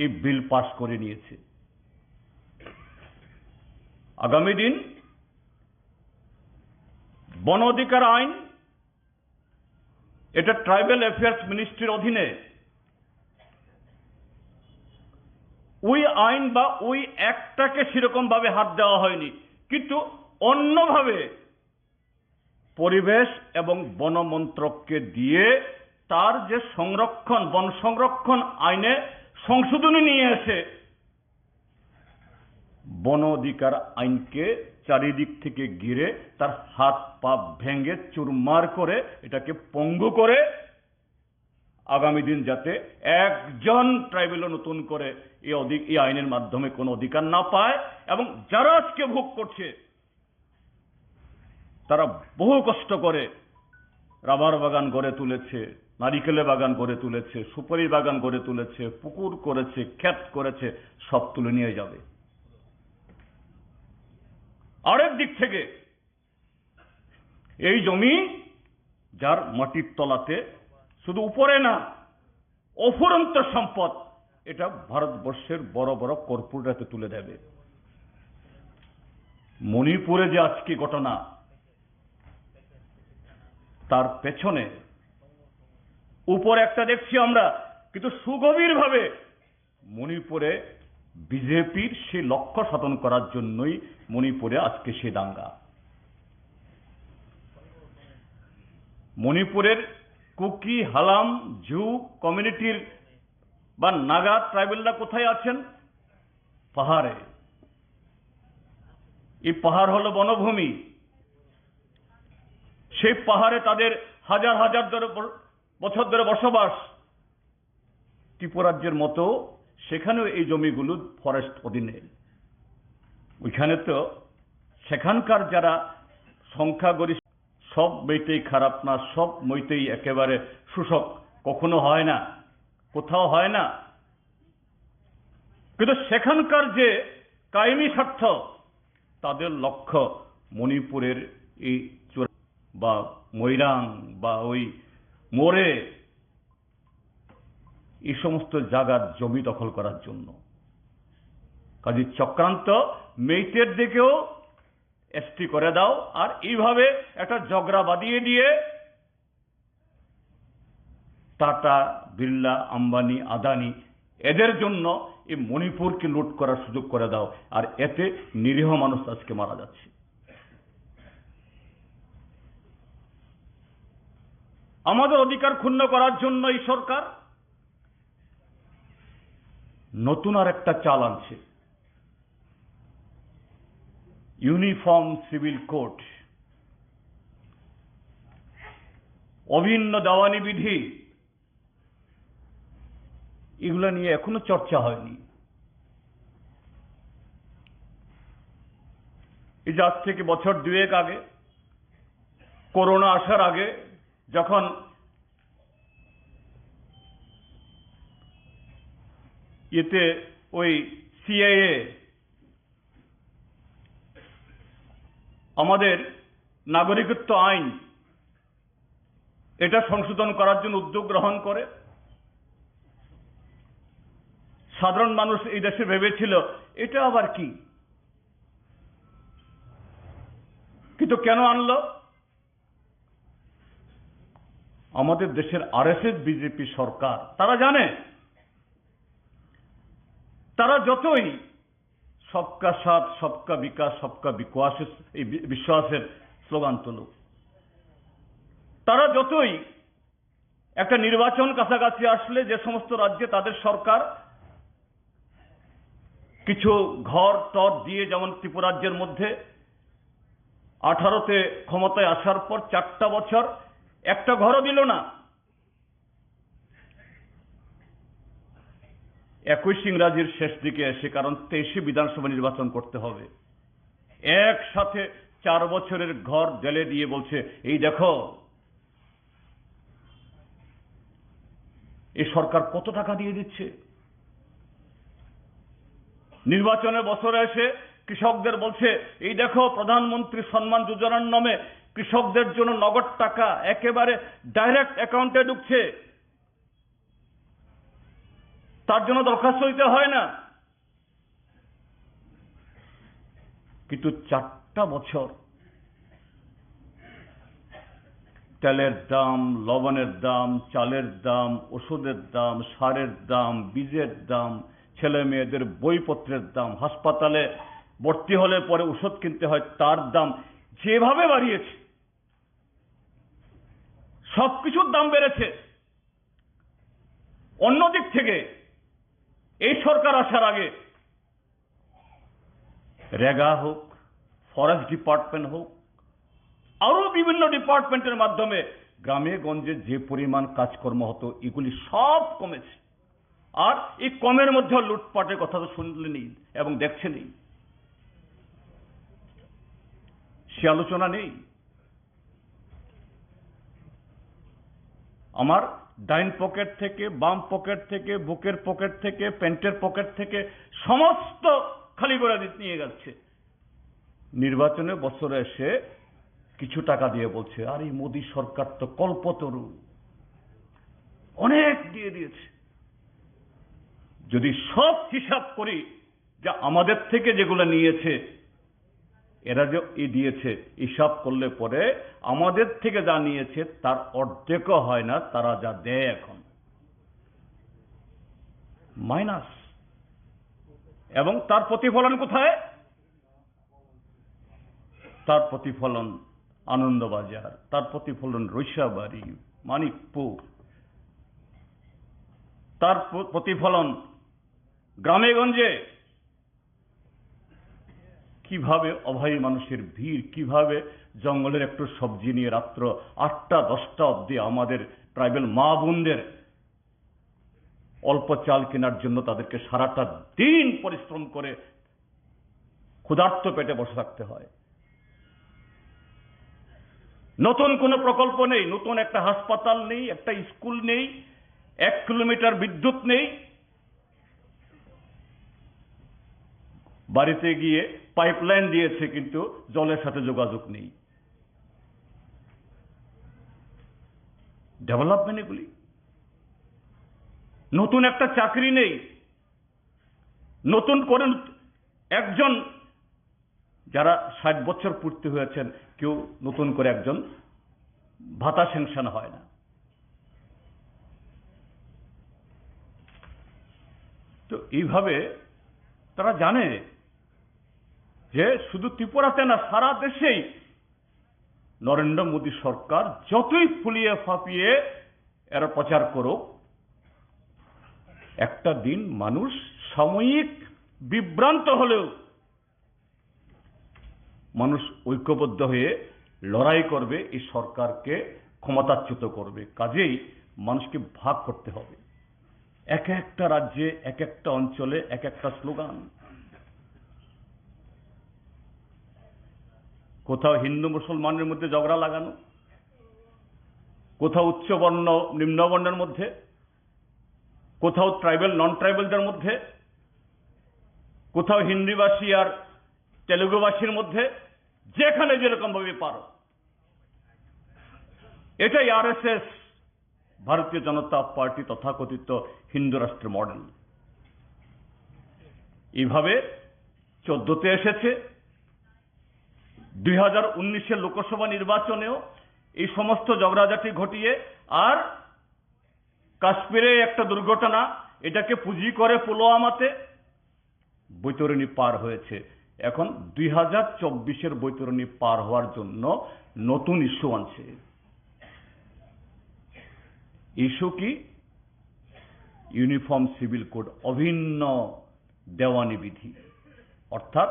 এই বিল পাস করে নিয়েছে। আগামী দিন বন অধিকার আইন, এটা ট্রাইবাল অ্যাফেয়ার্স মিনিস্ট্রির অধীনে। ওই আইন বা ওই অ্যাক্টটাকে সেরকম ভাবে হাত দেওয়া হয়নি, কিন্তু অন্যভাবে পরিবেশ এবং বন মন্ত্রককে দিয়ে তার যে সংরক্ষণ, বন সংরক্ষণ আইনে সংশোধনী নিয়ে এসে বন অধিকার আইনকে চারিদিক থেকে ঘিরে তার হাত পা ভেঙে চুরমার করে এটাকে পঙ্গু করে আগামী দিন যাতে একজন ট্রাইবেলও নতুন করে এই আইনের মাধ্যমে কোনো অধিকার না পায়। এবং যারা আজকে ভোগ করছে তারা বহু কষ্ট করে রাবার বাগান গড়ে তুলেছে, নারিকেলের বাগান গড়ে তুলেছে, সুপারি বাগান গড়ে তুলেছে, পুকুর করেছে, ক্ষেত করেছে, সব তুলে নিয়ে যাবে। আরেক দিক থেকে এই জমি যার মাটির তলাতে শুধু উপরে না, অফুরন্ত সম্পদ, এটা ভারতবর্ষের বড় বড় কর্পোরেটে তুলে দেবে। মণিপুরে যে আজকে ঘটনা, তার পেছনে উপরে একটা দেখছি আমরা, কিন্তু সুগভীর ভাবে মণিপুরে বিজেপির সেই লক্ষ্য সাধন করার জন্যই মণিপুরে আজকে সে দাঙ্গা। মণিপুরের কুকি, হালাম, ঝু কমিউনিটির বা নাগা ট্রাইবেলরা কোথায় আছেন? পাহাড়ে। এই পাহাড় হলো বনভূমি। সেই পাহাড়ে তাদের হাজার হাজার বছর ধরে বসবাস। ত্রিপুরাজ্যের মতো সেখানেও এই জমিগুলো ফরেস্ট অধীনে। ওইখানে তো সেখানকার যারা সংখ্যাগরিষ্ঠ, সব মইতেই খারাপ না, সব মইতেই একেবারে শোষক কখনো হয় না, কোথাও হয় না। কিন্তু সেখানকার যে কায়েমি স্বার্থ, তাদের লক্ষ্য মণিপুরের এই বা মৈরাং বা ওই মোরে এই সমস্ত জায়গার জমি দখল করার জন্য। কাজে চক্রান্ত মেইটের দিকেও এসটি করে দাও, আর এইভাবে একটা ঝগড়া বাঁধিয়ে দিয়ে টাটা, বিড়লা, আম্বানি, আদানি এদের জন্য এই মণিপুরকে লুট করার সুযোগ করে দাও, আর এতে নিরীহ মানুষ আজকে মারা যাচ্ছে। আমাদের অধিকার ক্ষুণ্ণ করার জন্য এই সরকার নতুন আর একটা চাল আনছে, ইউনিফর্ম সিভিল কোড, অভিন্ন দেওয়ানি বিধি, এগুলো নিয়ে এখনো চর্চা হয়নি। এই যে আজ থেকে বছর দুয়েক আগে, করোনা আসার আগে, যখন এতে ওই সিএএ আমাদের নাগরিকত্ব আইন এটা সংশোধন করার জন্য উদ্যোগ গ্রহণ করে, সাধারণ মানুষ এই দেশে ভেবেছিল এটা আবার কি, কিন্তু কেন আনলো? আমাদের দেশের আরএসএস বিজেপি সরকার তারা জানে, তারা যতই সবকা সাথ, সবকা বিকাশ, সবকা বিকাশের এই বিশ্বাসের স্লোগান তুলুক, তারা যতই একটা নির্বাচন কাছাকাছি আসলে যে সমস্ত রাজ্যে তাদের সরকার কিছু ঘর টর দিয়ে, যেমন ত্রিপুরা রাজ্যের মধ্যে 18তে ক্ষমতায় আসার পর 4টা বছর একটা ঘরও দিল না, 21 ইংরাজির শেষ দিকে এসে, কারণ 23 বিধানসভা নির্বাচন করতে হবে, একসাথে 4 বছরের ঘর জেলে দিয়ে বলছে এই দেখো এই সরকার কত টাকা দিয়ে দিচ্ছে। নির্বাচনের বছরে এসে কৃষকদের বলছে এই দেখো প্রধানমন্ত্রী সম্মান যোজনার নামে কৃষকদের জন্য নগদ টাকা একেবারে ডাইরেক্ট অ্যাকাউন্টে ঢুকছে, তার জন্য দরখাস্ত দিতে হয় না। কিন্তু 4টা বছর তেলের দাম, লবণের দাম, চালের দাম, ওষুধের দাম, সারের দাম, বীজের দাম, ছেলে মেয়েদের বইপত্রের দাম, হাসপাতালে ভর্তি হলে পরে ওষুধ কিনতে হয় তার দাম যেভাবে বাড়িয়েছে, সবকিছুর দাম বেড়েছে। অন্যদিক থেকে এই সরকার আসার আগে রেগা হোক, ফরেস্ট ডিপার্টমেন্ট হোক, আরো বিভিন্ন ডিপার্টমেন্টের মাধ্যমে গ্রামে গঞ্জে যে পরিমাণ কাজকর্ম হতো এগুলি সব কমেছে। আর এই কমের মধ্যে লুটপাটের কথা তো শুনলেনি এবং দেখছেনই, সে আলোচনা নেই। আমার ডাইন পকেট থেকে, বাম পকেট থেকে, বুকের পকেট থেকে, প্যান্টের পকেট থেকে সমস্ত খালি করে নিয়ে যাচ্ছে। নির্বাচনের বছরে এসে কিছু টাকা দিয়ে বলছে আর এই মোদী সরকার তো কল্পতরু, অনেক দিয়ে দিয়েছে। যদি সব হিসাব করি যে আমাদের থেকে যেগুলো নিয়েছে এরা যে দিয়েছে, হিসাব করলে পরে আমাদের থেকে যা নিয়েছে তার অর্ধেকও হয় না তারা যা দেয় এখন, মাইনাস। এবং তার প্রতিফলন কোথায়? তার প্রতিফলন আনন্দবাজার, তার প্রতিফলন রৈশাবাড়ি, মানিকপুর, তার প্রতিফলন গ্রামে গঞ্জে। কিভাবে অভাবী মানুষের ভিড়, কিভাবে জঙ্গলের একটু সবজি নিয়ে রাত্র 8টা 10টা অবধি আমাদের ট্রাইবেল মা বোনদের অল্প চাল কেনার জন্য তাদেরকে সারাটা দিন পরিশ্রম করে ক্ষুধার্ত পেটে বসে থাকতে হয়। নতুন কোনো প্রকল্প নেই, নতুন একটা হাসপাতাল নেই, একটা স্কুল নেই, 1 কিলোমিটার বিদ্যুৎ নেই, বাড়িতে গিয়ে পাইপলাইন দিয়েছে কিন্তু জলের সাথে যোগাযোগ নেই। ডেভেলপমেন্ট এগুলি। নতুন একটা চাকরি নেই, নতুন করে একজন যারা 60 বছর পূর্তি হয়েছেন কেউ নতুন করে একজন ভাতা স্যাংশন হয় না। তো এইভাবে তারা জানে যে শুধু ত্রিপুরাতে না, সারা দেশেই নরেন্দ্র মোদী সরকার যতই ফুলিয়ে ফাঁপিয়ে এরা প্রচার করুক, একটা দিন মানুষ সাময়িক বিভ্রান্ত হলেও মানুষ ঐক্যবদ্ধ হয়ে লড়াই করবে, এই সরকারকে ক্ষমতাচ্যুত করবে। কাজেই মানুষকে ভাগ করতে হবে, এক একটা রাজ্যে, এক একটা অঞ্চলে এক একটা স্লোগান। কোথাও হিন্দু মুসলমানের মধ্যে ঝগড়া লাগানো, কোথাও উচ্চবর্ণ নিম্নবর্ণের মধ্যে, কোথাও ট্রাইবেল নন ট্রাইবেলদের মধ্যে, কোথাও হিন্দিভাষী আর তেলুগুভাষীর মধ্যে, যেখানে যেরকম ভাবে পারো। এটাই আরএসএস, ভারতীয় জনতা পার্টি তথাকথিত হিন্দু রাষ্ট্রের মডেল। এইভাবে 14তে এসেছে, 2019-এর লোকসভা নির্বাচনেও এই সমস্ত ঝগড়াঝাটি ঘটিয়ে, আর কাশ্মীরে একটা দুর্ঘটনা, এটাকে পুঁজি করে পুলওয়ামাতে বৈতরণী পার হয়েছে। এখন 2024-এর বৈতরণী পার হওয়ার জন্য নতুন ইস্যু আনছে। ইস্যু কি? ইউনিফর্ম সিভিল কোড, অভিন্ন দেওয়ানি বিধি। অর্থাৎ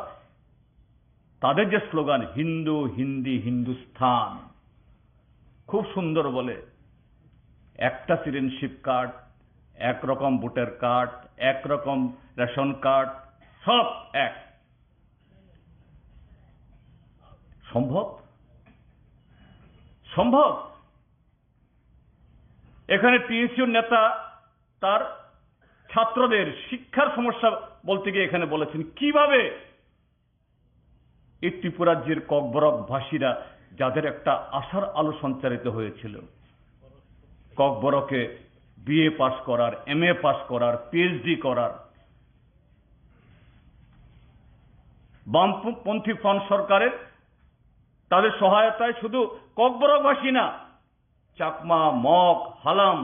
তাদের যে স্লোগান হিন্দু হিন্দি হিন্দুস্থান, খুব সুন্দর বলে, একটা সিটিজেনশিপ কার্ড, একরকম ভোটার কার্ড, একরকম রেশন কার্ড, সব এক। সম্ভব? সম্ভব? এখানে টিএসইউর নেতা তার ছাত্রদের শিক্ষার সমস্যা বলতে গিয়ে এখানে বলেছেন কিভাবে এই ত্রিপুরাজ্যের ককবরক ভাষীরা, যাদের একটা আশার আলো সঞ্চারিত হয়েছিল, ককবরকে বিএ পাস করার, এমএ পাস করার, পিএইচডি করার, বামপন্থী ফ্রন্ট সরকারের তাদের সহায়তায় শুধু ককবরকবাসী না, চাকমা, মগ, হালাম,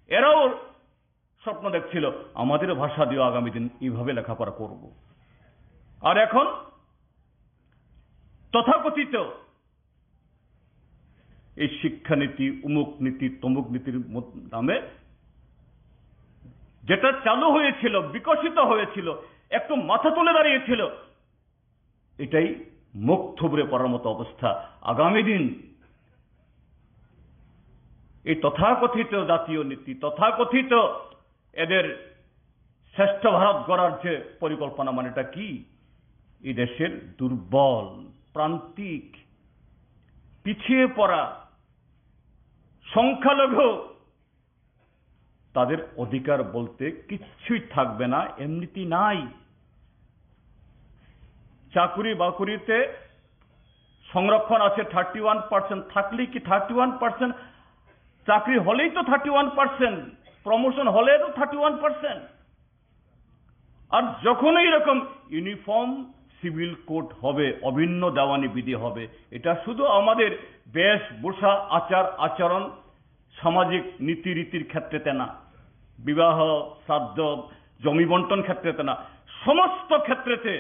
এরাও স্বপ্ন দেখছিল আমাদের ভাষা দিয়ে আগামী দিন এইভাবে লেখাপড়া করব। আর এখন তথাকথিত এই শিক্ষানীতি, উমুক নীতি, তমুক নীতির নামে যেটা চালু হয়েছিল, বিকশিত হয়েছিল, একটু মাথা তুলে দাঁড়িয়েছিল, এটাই মুখ থুবড়ে পড়ার মতো অবস্থা। আগামী দিন এই তথাকথিত জাতীয় নীতি, তথাকথিত এদের শ্রেষ্ঠ ভারত গড়ার যে পরিকল্পনা, মানে এটা কি? এই দেশের দুর্বল, প্রান্তিক, পিছিয়ে পড়া, সংখ্যালঘু, তাদের অধিকার বলতে কিচ্ছুই থাকবে না, এমনিতে নাই। চাকুরি বাকুরিতে সংরক্ষণ আছে 31%, থাকলেই কি 31%? চাকরি হলেই তো 31%, প্রমোশন হলে তো 31%। আর যখনই এরকম ইউনিফর্ম সিভিল কোড হবে, অভিন্ন দেওয়ানি বিধি হবে, এটা শুধু আমাদের বেশভূষা, আচার আচরণ, সামাজিক নীতিরীতির ক্ষেত্রেতে না, বিবাহ, শ্রাদ্ধ, জমি বন্টন ক্ষেত্রেতে না, সমস্ত ক্ষেত্রেতে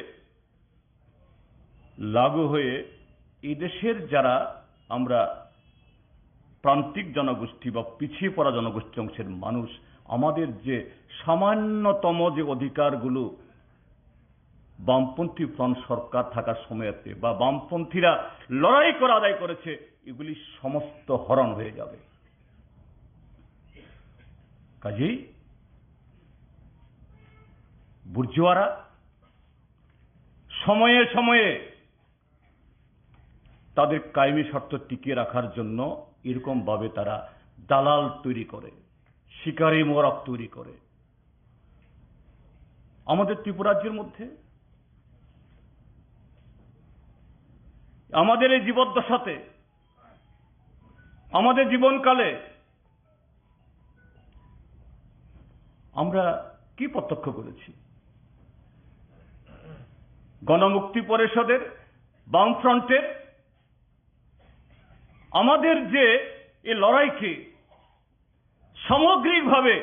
লাগু হয়ে এই দেশের যারা আমরা প্রান্তিক জনগোষ্ঠী বা পিছিয়ে পড়া জনগোষ্ঠী অংশের মানুষ, আমাদের যে সামান্যতম যে অধিকারগুলো বামপন্থী ফ্রন্ট সরকার থাকার সময়তে বা বামপন্থীরা লড়াই করে আদায় করেছে, এগুলি সমস্ত হরণ হয়ে যাবে। কাজেই বুর্জোয়ারা সময়ে সময়ে তাদের কায়েমি স্বার্থ টিকিয়ে রাখার জন্য এরকম ভাবে তারা দালাল তৈরি করে, শিকারী মোড়ক তৈরি করে। আমাদের ত্রিপুরাজ্যের মধ্যে, আমাদের এই জীবদ্দশাতে, আমাদের জীবনকালে আমরা কি প্রত্যক্ষ করেছি? গণমুক্তি পরিষদের, বামফ্রন্টের আমাদের যে এই লড়াইকে সামগ্রিকভাবে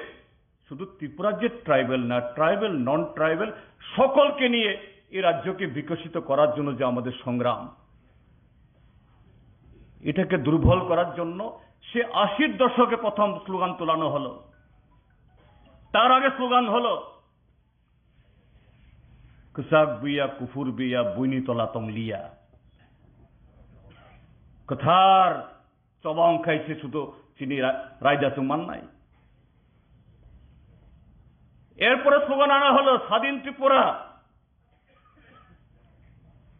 শুধু ত্রিপুরার যে ট্রাইবেল না, ট্রাইবেল নন ট্রাইবেল সকলকে নিয়ে এই রাজ্যকে বিকশিত করার জন্য যে আমাদের সংগ্রাম, এটাকে দুর্বল করার জন্য সে 80-র দশকে প্রথম স্লোগান তোলানো হলো। তার আগে স্লোগান হলো কুসাক বুইয়া কুফুর বিয়া বুইনি তলা তমলিয়া। কথার চবাং খাইছে শুধু চিনি রায়দা তুমান নাই। এরপরে স্লোগান আনা হলো স্বাধীন ত্রিপুরা,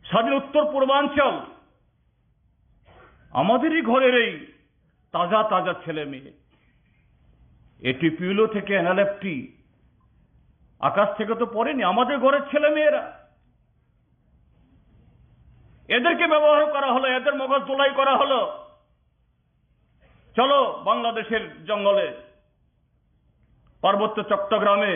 স্বাধীন উত্তর পূর্বাঞ্চল, আমাদেরই ঘরের এই তাজা তাজা ছেলে মেয়ে, এটিপিউলো থেকে এনএলএফটি আকাশ থেকে তো পড়েনি, আমাদের ঘরের ছেলে মেয়েরা, এদেরকে ব্যবহার করা হলো, এদের মগজ ধোলাই করা হলো। চলো বাংলাদেশের জঙ্গলে, পার্বত্য চট্টগ্রামে,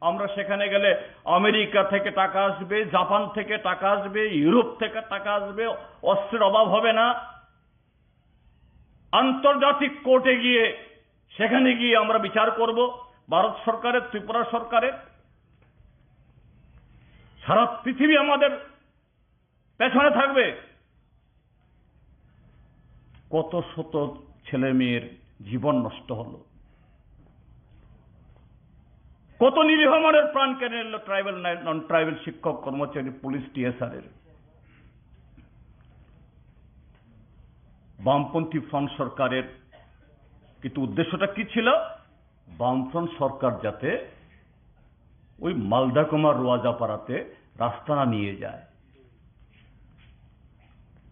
আমরা সেখানে গেলে আমেরিকা থেকে টাকা আসবে, জাপান থেকে টাকা আসবে, ইউরোপ থেকে টাকা আসবে, অস্ত্রের অভাব হবে না। আন্তর্জাতিক কোর্টে গিয়ে সেখানে গিয়ে আমরা বিচার করব, ভারত সরকারের, ত্রিপুরা সরকারের। সারা পৃথিবী আমাদের পেছনে থাকবে। কত শত ছেলে মেয়ের জীবন নষ্ট হলো, কত নিরীহ মানের প্রাণ কেড়ে নিল ট্রাইবেল নন ট্রাইবেল শিক্ষক, কর্মচারী, পুলিশ, টিএসআর-এর। বামপন্থী ফ্রন্ট সরকারের কিন্তু উদ্দেশ্যটা কি ছিল? বামফ্রন্ট সরকার যাতে ওই মালদা কুমার রোয়াজাপাড়াতে রাস্তা না নিয়ে যায়।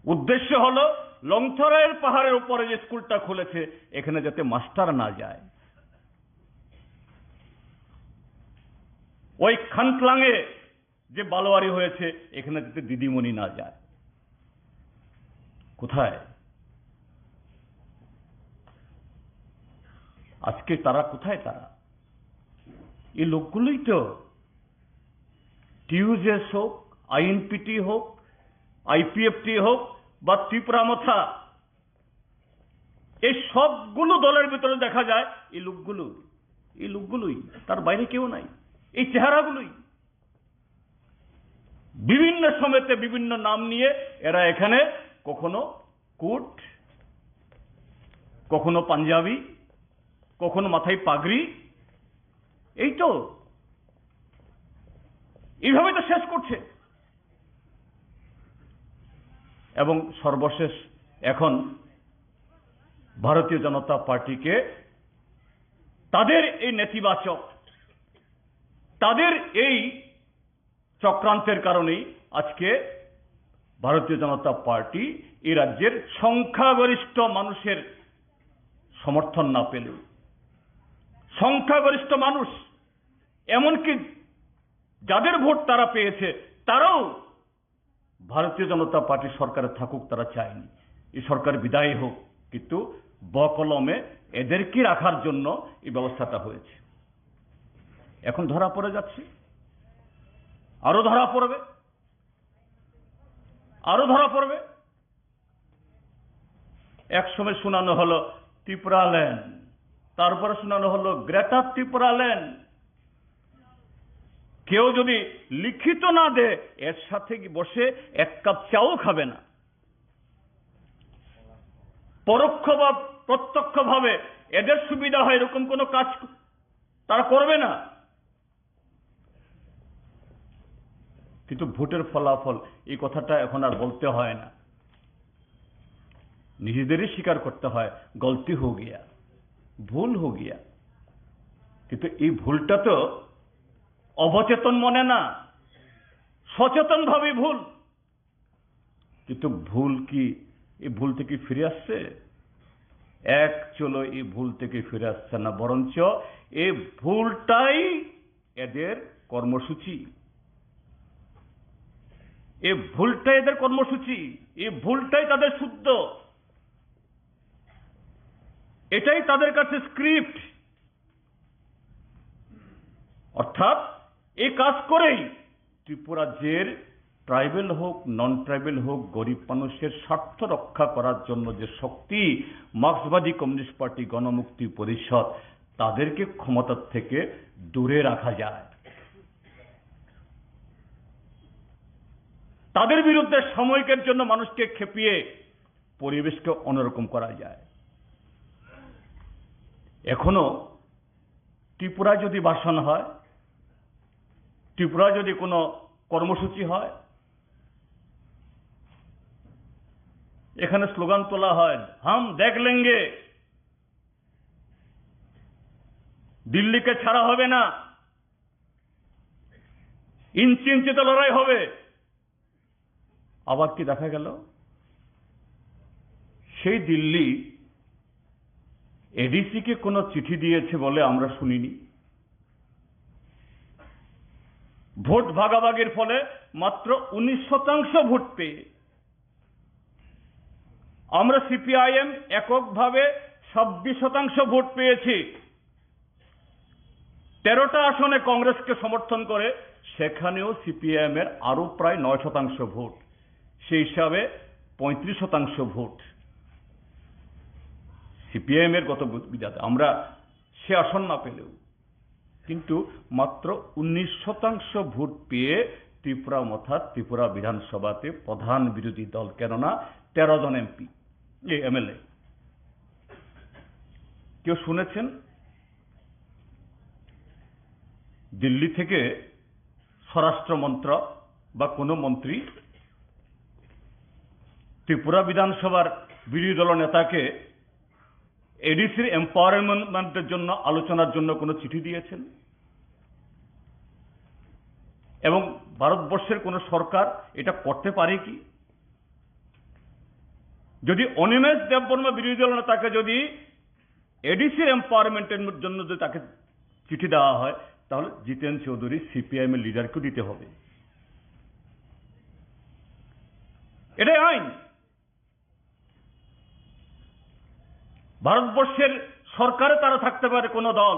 উদ্দেশ্য হলো লংথরাইয়ের পাহাড়ের উপরে যে স্কুলটা খুলেছে এখানে যাতে মাস্টার না যায়, ওই খানটলাঙে যে বালোয়ারি হয়েছে এখানে যাতে দিদিমণি না যায়। কোথায় আজকে তারা, কোথায় তারা? এই লোকগুলোই তো টিউজেস হোক, আইএনপিটি হোক, আইপিএফটি হোক বা ত্রিপুরা মথা, এই সবগুলো দলের ভিতরে দেখা যায় এই লোকগুলোই, তার বাইরে কেউ নাই। এই চেহারাগুলোই বিভিন্ন সময়তে বিভিন্ন নাম নিয়ে এরা এখানে কখনো কোট, কখনো পাঞ্জাবি, কখনো মাথায় পাগড়ি, এই তো এইভাবে তো শেষ করছে। এবং সর্বশেষ এখন ভারতীয় জনতা পার্টিকে তাদের এই নেতিবাচক, তাদের এই চক্রান্তের কারণেই আজকে ভারতীয় জনতা পার্টি এই রাজ্যের সংখ্যাগরিষ্ঠ মানুষের সমর্থন না পেলেও, সংখ্যাগরিষ্ঠ মানুষ এমনকি যাদের ভোট তারা পেয়েছে তারাও ভারতীয় জনতা পার্টি সরকারে থাকুক তারা চায়নি, এই সরকার বিদায় হোক। কিন্তু বকলমে এদেরকে রাখার জন্য এই ব্যবস্থাটা হয়েছে। এখন ধরা পড়ে যাচ্ছে, আরো ধরা পড়বে, আরো ধরা পড়বে। একসময় শোনানো হলো ত্রিপুরাল্যান্ড, তারপরে শোনানো হলো গ্রেটার ত্রিপুরাল্যান্ড। কেউ যদি লিখিত না দেয় এর সাথে বসে এক কাপ চাও খাবে না। পরোক্ষ বা প্রত্যক্ষ ভাবে এদের সুবিধা হয় এরকম কোনো কাজ তারা করবে না। কিন্তু ভোটের ফলাফল এই কথাটা এখন আর বলতে হয় না, নিজেদেরই স্বীকার করতে হয় গলতি হো গিয়া, ভুল হো গিয়া। কিন্তু এই ভুলটা তো অবচেতন মনে না, সচেতন ভাবে ভুল। কিন্তু ভুল কি, এই ভুল থেকে ফিরে আসছে? চলো এই ভুল থেকে ফিরে আসছে না, বরঞ্চ এই ভুলটাই এদের কর্মসূচি, এই ভুলটাই এদের কর্মসূচি, এই ভুলটাই তাদের শুদ্ধ, এটাই তাদের কাছে স্ক্রিপ্ট। অর্থাৎ এই কাজ করেই ত্রিপুরা রাজ্যের ট্রাইবেল হোক নন ট্রাইবেল হোক গরিব মানুষের স্বার্থ রক্ষা করার জন্য যে শক্তি মার্ক্সবাদী কমিউনিস্ট পার্টি গণমুক্তি পরিষদ, তাদেরকে ক্ষমতার থেকে দূরে রাখা যায়, তাদের বিরুদ্ধে সাময়িকের জন্য মানুষকে খেপিয়ে পরিবেশকে অন্যরকম করা যায়। এখনো ত্রিপুরায় যদি ভাষণ হয়, ত্রিপুরায় যদি কোনো কর্মসূচি হয়, এখানে স্লোগান তোলা হয়, হাম দেখ লেঙ্গে, দিল্লিকে ছাড়া হবে না, ইঞ্চি ইঞ্চিতে লড়াই হবে। আবার কি দেখা গেল, সেই দিল্লি এডিসিকে কোনো চিঠি দিয়েছে বলে আমরা শুনিনি। ভোট ভাগাভাগির ফলে মাত্র 19% ভোট পেয়ে আমরা সিপিআইএম এককভাবে 26% ভোট পেয়েছি। 13টা আসনে কংগ্রেসকে সমর্থন করে, সেখানেও সিপিআইএম এর আরো প্রায় 9% ভোট, সেই হিসাবে 35% ভোট সিপিআইএম এর গত বিধাতে আমরা সে আসন না পেলেও, কিন্তু মাত্র 19% ভোট পেয়ে ত্রিপুরা অর্থাৎ ত্রিপুরা বিধানসভাতে প্রধান বিরোধী দল, কেননা 13 জন এমপি এমএলএ। কেউ শুনেছেন দিল্লি থেকে স্বরাষ্ট্র মন্ত্রক বা কোনো মন্ত্রী ত্রিপুরা বিধানসভার বিরোধী দল নেতাকে এডিসির এম্পাওয়ারমেন্টের জন্য আলোচনার জন্য কোনো চিঠি দিয়েছেন? এবং ভারতবর্ষের কোন সরকার এটা করতে পারে কি? যদি অনিমেষ দেববর্মা বিরোধী দল নেতাকে যদি এডিসির এম্পাওয়ারমেন্টের জন্য যদি তাকে চিঠি দেওয়া হয়, তাহলে জিতেন চৌধুরী সিপিআইএম এর লিডারকে দিতে হবে। এটাই আইন। ভারতবর্ষের সরকারে তারা থাকতে পারে কোন দল,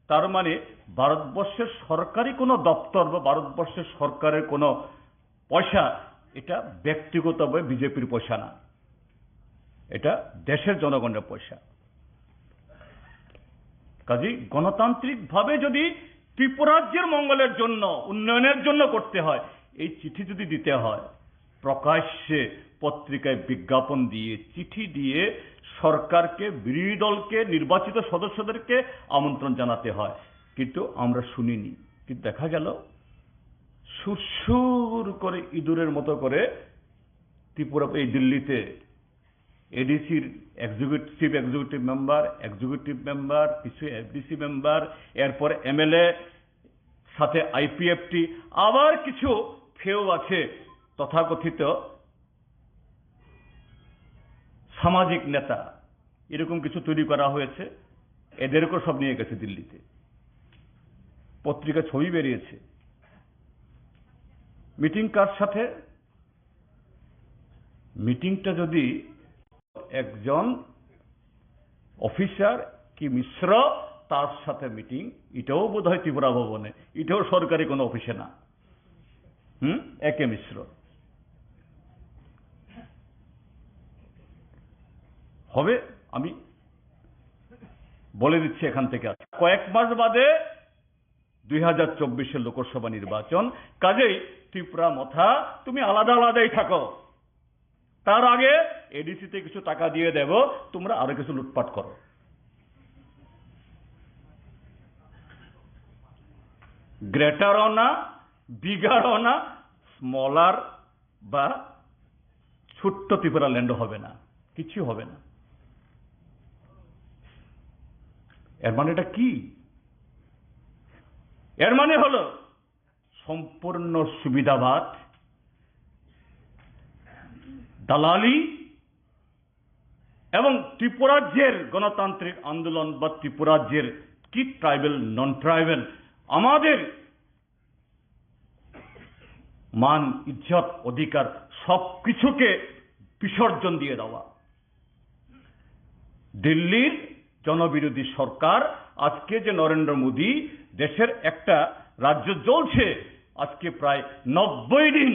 তার মানে ভারতবর্ষের সরকারি কোনো দপ্তর বা ভারতবর্ষের সরকারের কোনো পয়সা এটা ব্যক্তিগতভাবে বিজেপির পয়সা না, এটা দেশের জনগণের পয়সা। কাজেই গণতান্ত্রিকভাবে যদি ত্রিপুরাজ্যের মঙ্গলের জন্য, উন্নয়নের জন্য করতে হয়, এই চিঠি যদি দিতে হয়, প্রকাশ্যে পত্রিকায় বিজ্ঞাপন দিয়ে, চিঠি দিয়ে সরকারকে, বিরোধী দলকে, নির্বাচিত সদস্যদেরকে আমন্ত্রণ জানাতে হয়। কিন্তু আমরা শুনিনি। কিন্তু দেখা গেল সুরসুর করে ইঁদুরের মতো করে ত্রিপুরা, এই দিল্লিতে এডিসির চিফ এক্সিকিউটিভ মেম্বার, কিছু এফডিসি মেম্বার, এরপর এমএলএ, সাথে আইপিএফটি, আবার কিছু ফেও আছে তথাকথিত সামাজিক নেতা, এরকম কিছু তৈরি করা হয়েছে। এদেরকেও সব নিয়ে গেছে দিল্লিতে, পত্রিকা ছবি বেরিয়েছে। মিটিং কার সাথে? মিটিংটা যদি একজন অফিসার কি মিশ্র, তার সাথে মিটিং, এটাও বোধ হয় ত্রিপুরা ভবনে, এটাও সরকারি কোনো অফিসে না। একে মিশ্র হবে। আমি বলে দিচ্ছি এখান থেকে, কয়েক মাস বাদে 2024 লোকসভা নির্বাচন। কাজেই ত্রিপুরা মথা তুমি আলাদা আলাদাই থাকো, তার আগে এডিসিতে কিছু টাকা দিয়ে দেব, তোমরা আরো কিছু লুটপাট করো। গ্রেটারও না, বিগারও না, স্মলার বা ছোট্ট ত্রিপুরা ল্যান্ডও হবে না, কিছু হবে না। এর মানে এটা কি? এর মানে হলো সম্পূর্ণ সুবিধাবাদ, দালালি এবং ত্রিপুরাজ্যের গণতান্ত্রিক আন্দোলন বা ত্রিপুরাজ্যের কি ট্রাইবেল নন ট্রাইবেল, আমাদের মান, ইজ্জত, অধিকার সবকিছুকে বিসর্জন দিয়ে দেওয়া। দিল্লির জনবিরোধী সরকার, আজকে যে নরেন্দ্র মোদী দেশের একটা রাজ্য জ্বলছে, আজকে প্রায় 90 দিন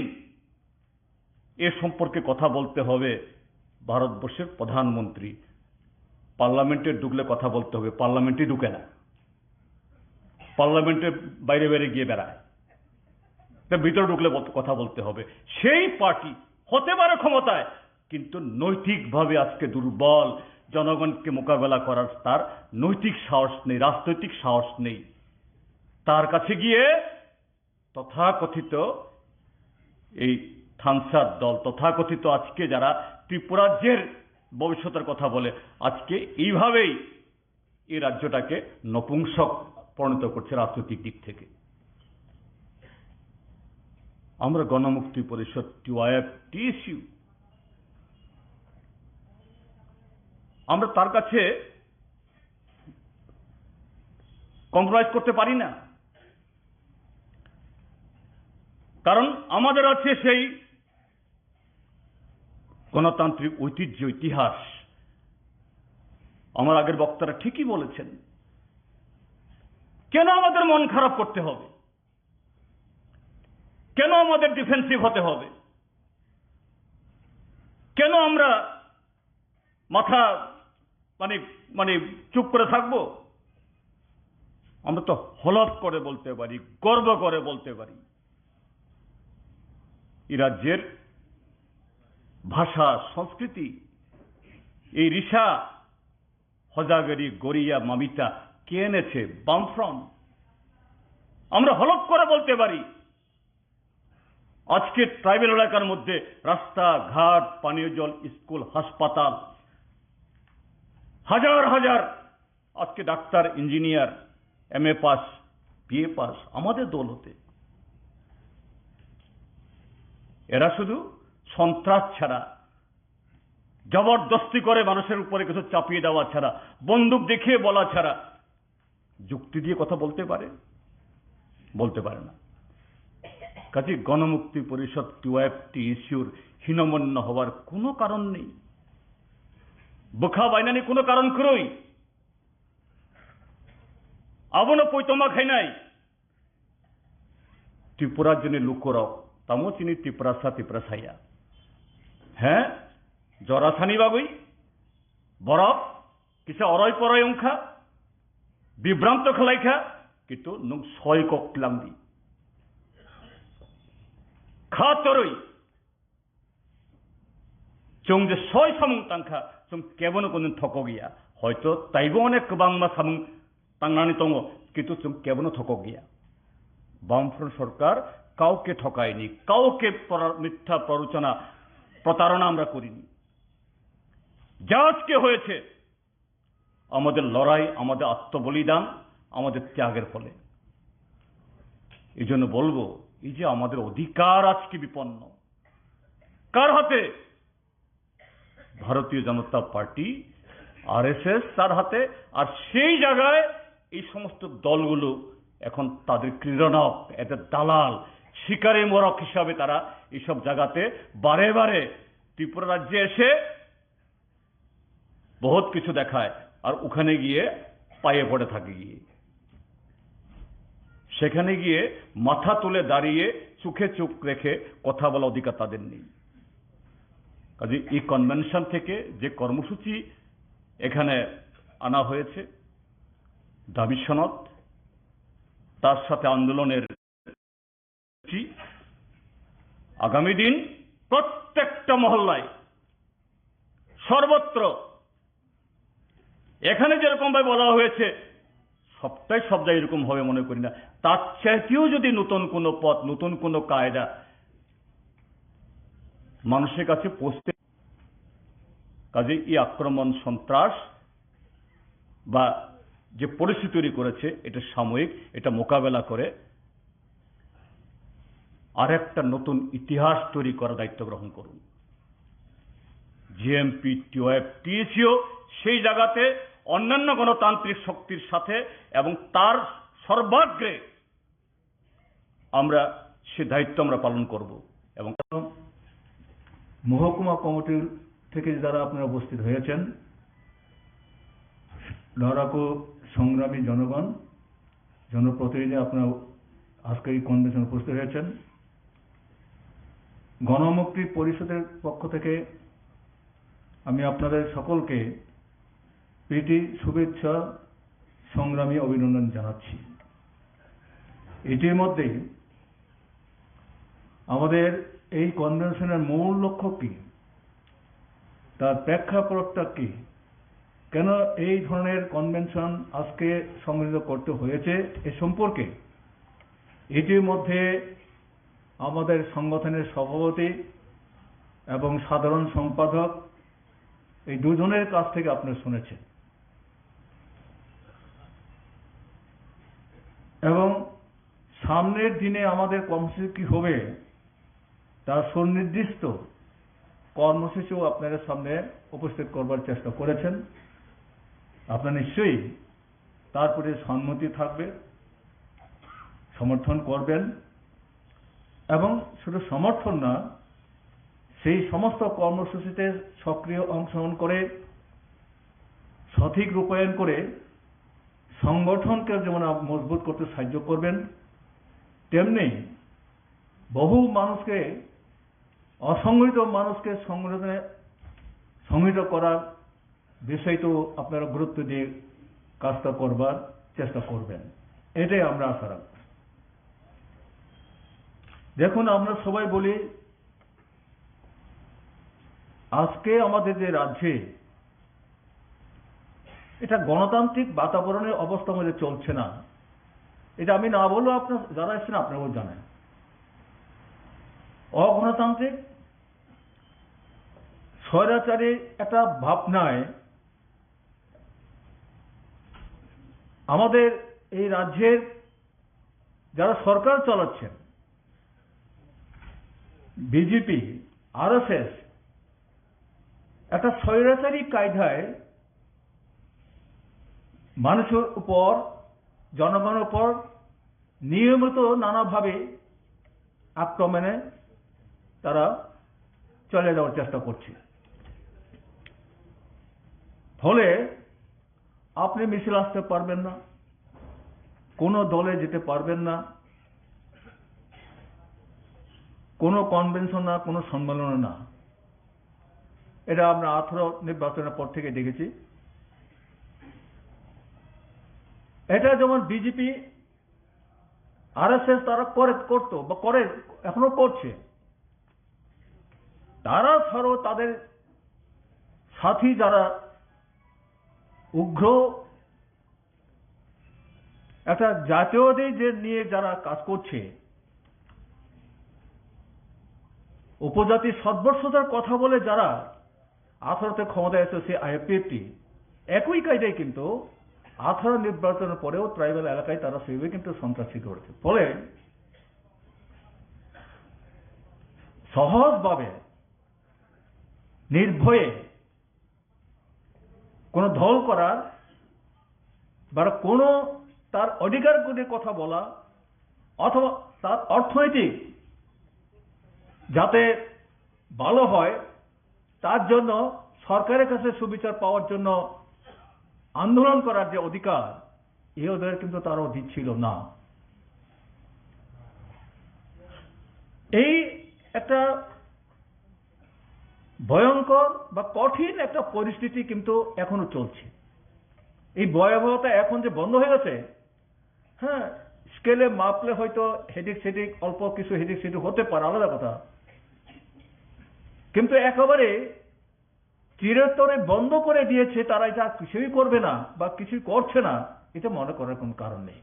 এ সম্পর্কে কথা বলতে হবে ভারতবর্ষের প্রধানমন্ত্রী। পার্লামেন্টে ঢুকলে কথা বলতে হবে, পার্লামেন্টে ঢুকে না, পার্লামেন্টের বাইরে বাইরে গিয়ে বেড়ায়, তার ভিতরে ঢুকলে কথা বলতে হবে। সেই পার্টি হতে পারে ক্ষমতায়, কিন্তু নৈতিকভাবে আজকে দুর্বল, জনগণকে মোকাবেলা করার তার নৈতিক সাহস নেই, রাজনৈতিক সাহস নেই। তার কাছে গিয়ে তথাকথিত এই থানসার দল, তথাকথিত আজকে যারা ত্রিপুরাজ্যের ভবিষ্যতের কথা বলে, আজকে এইভাবেই এই রাজ্যটাকে নপুংসক পরিণত করছে রাজনৈতিক দিক থেকে। আমরা গণমুক্তি পরিষদ, টিওয়াইএফ, টিএসইউ, আমরা তার কাছে কম্প্রোমাইজ করতে পারি না, কারণ আমাদের আছে সেই গণতান্ত্রিক ঐতিহ্য, ইতিহাস। আমার আগের বক্তারা ঠিকই বলেছেন, কেন আমাদের মন খারাপ করতে হবে, কেন আমাদের ডিফেন্সিভ হতে হবে, কেন আমরা মাথা মানে চুপ করে থাকবো? আমরা তো হলফ করে বলতে পারি, গর্ব করে বলতে পারি, এই রাজ্যের ভাষা, সংস্কৃতি, এই রিসা, হজাগরি, গড়িয়া, মামিতা কে এনেছে? বামফ্রন্ট। আমরা হলফ করে বলতে পারি, আজকে ট্রাইবেল এলাকার মধ্যে রাস্তা ঘাট, পানীয় জল, স্কুল, হাসপাতাল, হাজার হাজার আজকে doctor, engineer, MA pass, BA pass আমাদের দৌলতে। এরা শুধু সন্ত্রাস ছাড়া, জবরদস্তি করে মানুষের উপরে কিছু চাপিয়ে দেওয়া ছাড়া, বন্দুক দেখিয়ে বলা ছাড়া যুক্তি দিয়ে কথা বলতে পারে? বলতে পারে না। কাজে গণমুক্তি পরিষদ, টিওয়াইএফ, টিএসইউর হীনমন্য হওয়ার কোনো কারণ নেই, বোখা বাইনানি কোনো কারণ করই। আবনো পৈতমা খাই নাই ত্রিপুরার জন্য লুকোরাও তামো চিনি ত্রিপুরাসা ত্রিপুরাসাইয়া। হ্যাঁ, জরাসানি বাগুই বরফ কিছু অরয় পরয় অংখা বিভ্রান্ত খেলাইখা, কিন্তু নং ছয় ককলাম দি খা তরই চং যে ছয় সামুং তাংখা চং কেবন কোন থক গিয়া, হয়তো তাইবো অনেক বাংমা সামুং তাংনানি দङ, কিন্তু চং কেবন থক গিয়া। বামফ্রন্ট সরকার কাউকে ঠকায়নি, কাউকে মিথ্যা প্ররোচনা, প্রতারণা আমরা করিনি। যা আজকে হয়েছে আমাদের লড়াই, আমাদের আত্মবলিদান, আমাদের ত্যাগের ফলে। এই জন্য বলবো, এই যে আমাদের অধিকার আজকে বিপন্ন, কার হাতে? ভারতীয় জনতা পার্টি, RSS তার হাতে। আর সেই জায়গায় এই সমস্ত দলগুলো এখন তাদের ক্রীড়নক, এদের দালাল, শিকারে মোরক হিসাবে তারা এইসব জায়গাতে বারে বারে ত্রিপুরা রাজ্যে এসে বহুত কিছু দেখায়, আর ওখানে গিয়ে পায়ে পড়ে থাকে, গিয়ে সেখানে গিয়ে মাথা তুলে দাঁড়িয়ে চোখে চোখ রেখে কথা বলা অধিকার তাদের নেই। কাজে এই কনভেনশন থেকে যে কর্মসূচি এখানে আনা হয়েছে, দাবি সনদ, তার সাথে আন্দোলনের আগামী দিন প্রত্যেকটা মহল্লায়, সর্বত্র, এখানে যেরকম ভাবে বলা হয়েছে সবটাই সব জায়গায় এরকম হবে মনে করি না। তার চাইতেও যদি নতুন কোনো পথ, নতুন কোনো কায়দা মানুষের কাছে পৌঁছতে, কাজে এই আক্রমণ, সন্ত্রাস বা যে পরিস্থিতি তৈরি করেছে, এটা সাময়িক, এটা মোকাবেলা করে আরেকটা নতুন ইতিহাস তৈরি করার দায়িত্ব গ্রহণ করুন। জিএমপি, টিওএফ, টিএসইউ সেই জায়গাতে অন্যান্য গণতান্ত্রিক শক্তির সাথে এবং তার সর্বাগ্রে আমরা সে দায়িত্ব আমরা পালন করব। এবং মহকুমা কমিটির থেকে যারা আপনারা উপস্থিত হয়েছেন, লড়াকু সংগ্রামী জনগণ, জনপ্রতিনিধি, আপনারা আজকে এই কনভেনশনে উপস্থিত হয়েছেন। গণমুক্তি পরিষদের পক্ষ থেকে আমি আপনাদের সকলকে প্রীতি, শুভেচ্ছা, সংগ্রামী অভিনন্দন জানাচ্ছি। ইতিমধ্যে আমাদের এই কনভেনশনের মূল লক্ষ্য কি, তার প্রেক্ষাপটটা কি, কেন এই ধরনের কনভেনশন আজকে সংগঠিত করতে হয়েছে এ সম্পর্কে ইতিমধ্যে আমাদের সংগঠনের সভাপতি এবং সাধারণ সম্পাদক এই দুজনের কাছ থেকে আপনারা শুনেছেন এবং সামনের দিনে আমাদের কর্মসূচি কি হবে তার সুনির্দিষ্ট কর্মসূচিও আপনাদের সামনে উপস্থিত করবার চেষ্টা করেছেন। আপনারা নিশ্চয়ই তার প্রতি সম্মতি থাকবে, সমর্থন করবেন এবং শুধু সমর্থন না, সেই সমস্ত কর্মসূচিতে সক্রিয় অংশগ্রহণ করে সঠিক রূপায়ণ করে সংগঠনকে যেমন মজবুত করতে সাহায্য করবেন, তেমনি বহু মানুষকে, অসংগঠিত মানুষকে সংগঠিত করার বিষয়টাও আপনারা গুরুত্ব দিয়ে কাজটা করবার চেষ্টা করবেন, এটাই আমরা আশা রাখব। দেখুন, আমরা সবাই বলি আজকে আমাদের যে রাজ্যে এটা গণতান্ত্রিক বাতাবরণের অবস্থা মধ্যে চলছে না, এটা আমি না বললেও আপনার যারা এসেছেন আপনারাও জানেন। অগণতান্ত্রিক স্বৈরাচারী একটা ভাবনায় আমাদের এই রাজ্যের যারা সরকার চালাচ্ছেন, বিজেপি, আরএসএস, একটা স্বৈরাচারী কায়দায় মানুষের উপর, জনগণের উপর নিয়মিত নানাভাবে আক্রমণে তারা চলে যাওয়ার চেষ্টা করছে। ফলে আপনি মিছিল আসতে পারবেন না, কোনো দলে যেতে পারবেন না, কোনো কনভেনশন না, কোনো সম্মেলন না। এটা আমরা 18 নির্বাচনের পর থেকে দেখেছি। এটা যেমন বিজেপি, আরএসএস তারা করতো বা করে, এখনো করছে। তারা ছাড়াও তাদের সাথী যারা উগ্র একটা জাতীয়তাবাদী নিয়ে যারা কাজ করছে, উপজাতি সদ্বর্ষতার কথা বলে যারা 18তে ক্ষমতায় এসেছে আইপিএফটি, একই কায়দায় কিন্তু 18 নির্বাচনের পরেও ট্রাইবাল এলাকায় তারা সেইভাবে কিন্তু সন্ত্রাসী করেছে। ফলে সহজভাবে নির্ভয়ে কোন দল করার বা কোন তার অধিকারগুলির কথা বলা অথবা তার অর্থনৈতিক যাতে ভালো হয় তার জন্য সরকারের কাছে সুবিচার পাওয়ার জন্য আন্দোলন করার যে অধিকার, এই অধিকার কিন্তু তারাও দিচ্ছিল না। এই একটা ভয়ঙ্কর বা কঠিন একটা পরিস্থিতি কিন্তু এখনো চলছে। এই ভয়াবহতা এখন যে বন্ধ হয়ে গেছে, হ্যাঁ, স্কেলে মাপলে হয়তো হেডিক সেডিক, অল্প কিছু হেডিক সেডিক হতে পারে, আলাদা কথা, কিন্তু একেবারে চিরতরে বন্ধ করে দিয়েছে তারা, এটা কিছুই করবে না বা কিছুই করছে না, এটা মনে করার কোন কারণ নেই।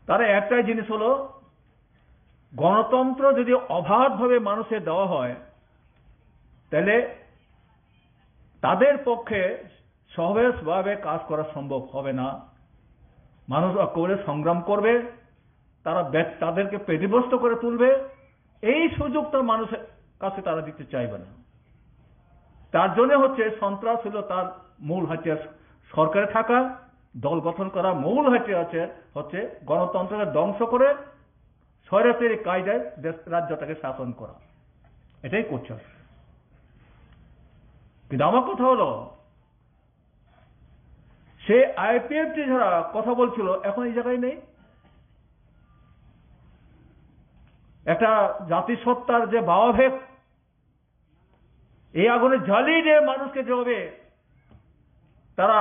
তারা একটাই জিনিস হলো, গণতন্ত্র যদি অবাধভাবে মানুষের দেওয়া হয় তাহলে তাদের পক্ষে সহজভাবে কাজ করা সম্ভব হবে না। মানুষ করে সংগ্রাম করবে, তারা তাদেরকে পেটিবস্ত করে তুলবে, এই সুযোগটা মানুষের কাছে তারা দিতে চাইবে না। তার জন্য হচ্ছে সন্ত্রাস হলো তার মূল হাতিয়ার। সরকারে থাকা, দল গঠন করা মূল হাতিয়ার হচ্ছে গণতন্ত্রকে ধ্বংস করে স্বৈরাচারী কায়দায় রাজ্যটাকে শাসন করা, এটাই করছে। কিন্তু আমার কথা হলো, সে আইপিএফটি যারা কথা বলছিল এখন এই জায়গায় নেই, একটা জাতিসত্তার যে ভাবাবেগ, এই আগুনে জ্বালিয়ে যে মানুষকে যেভাবে তারা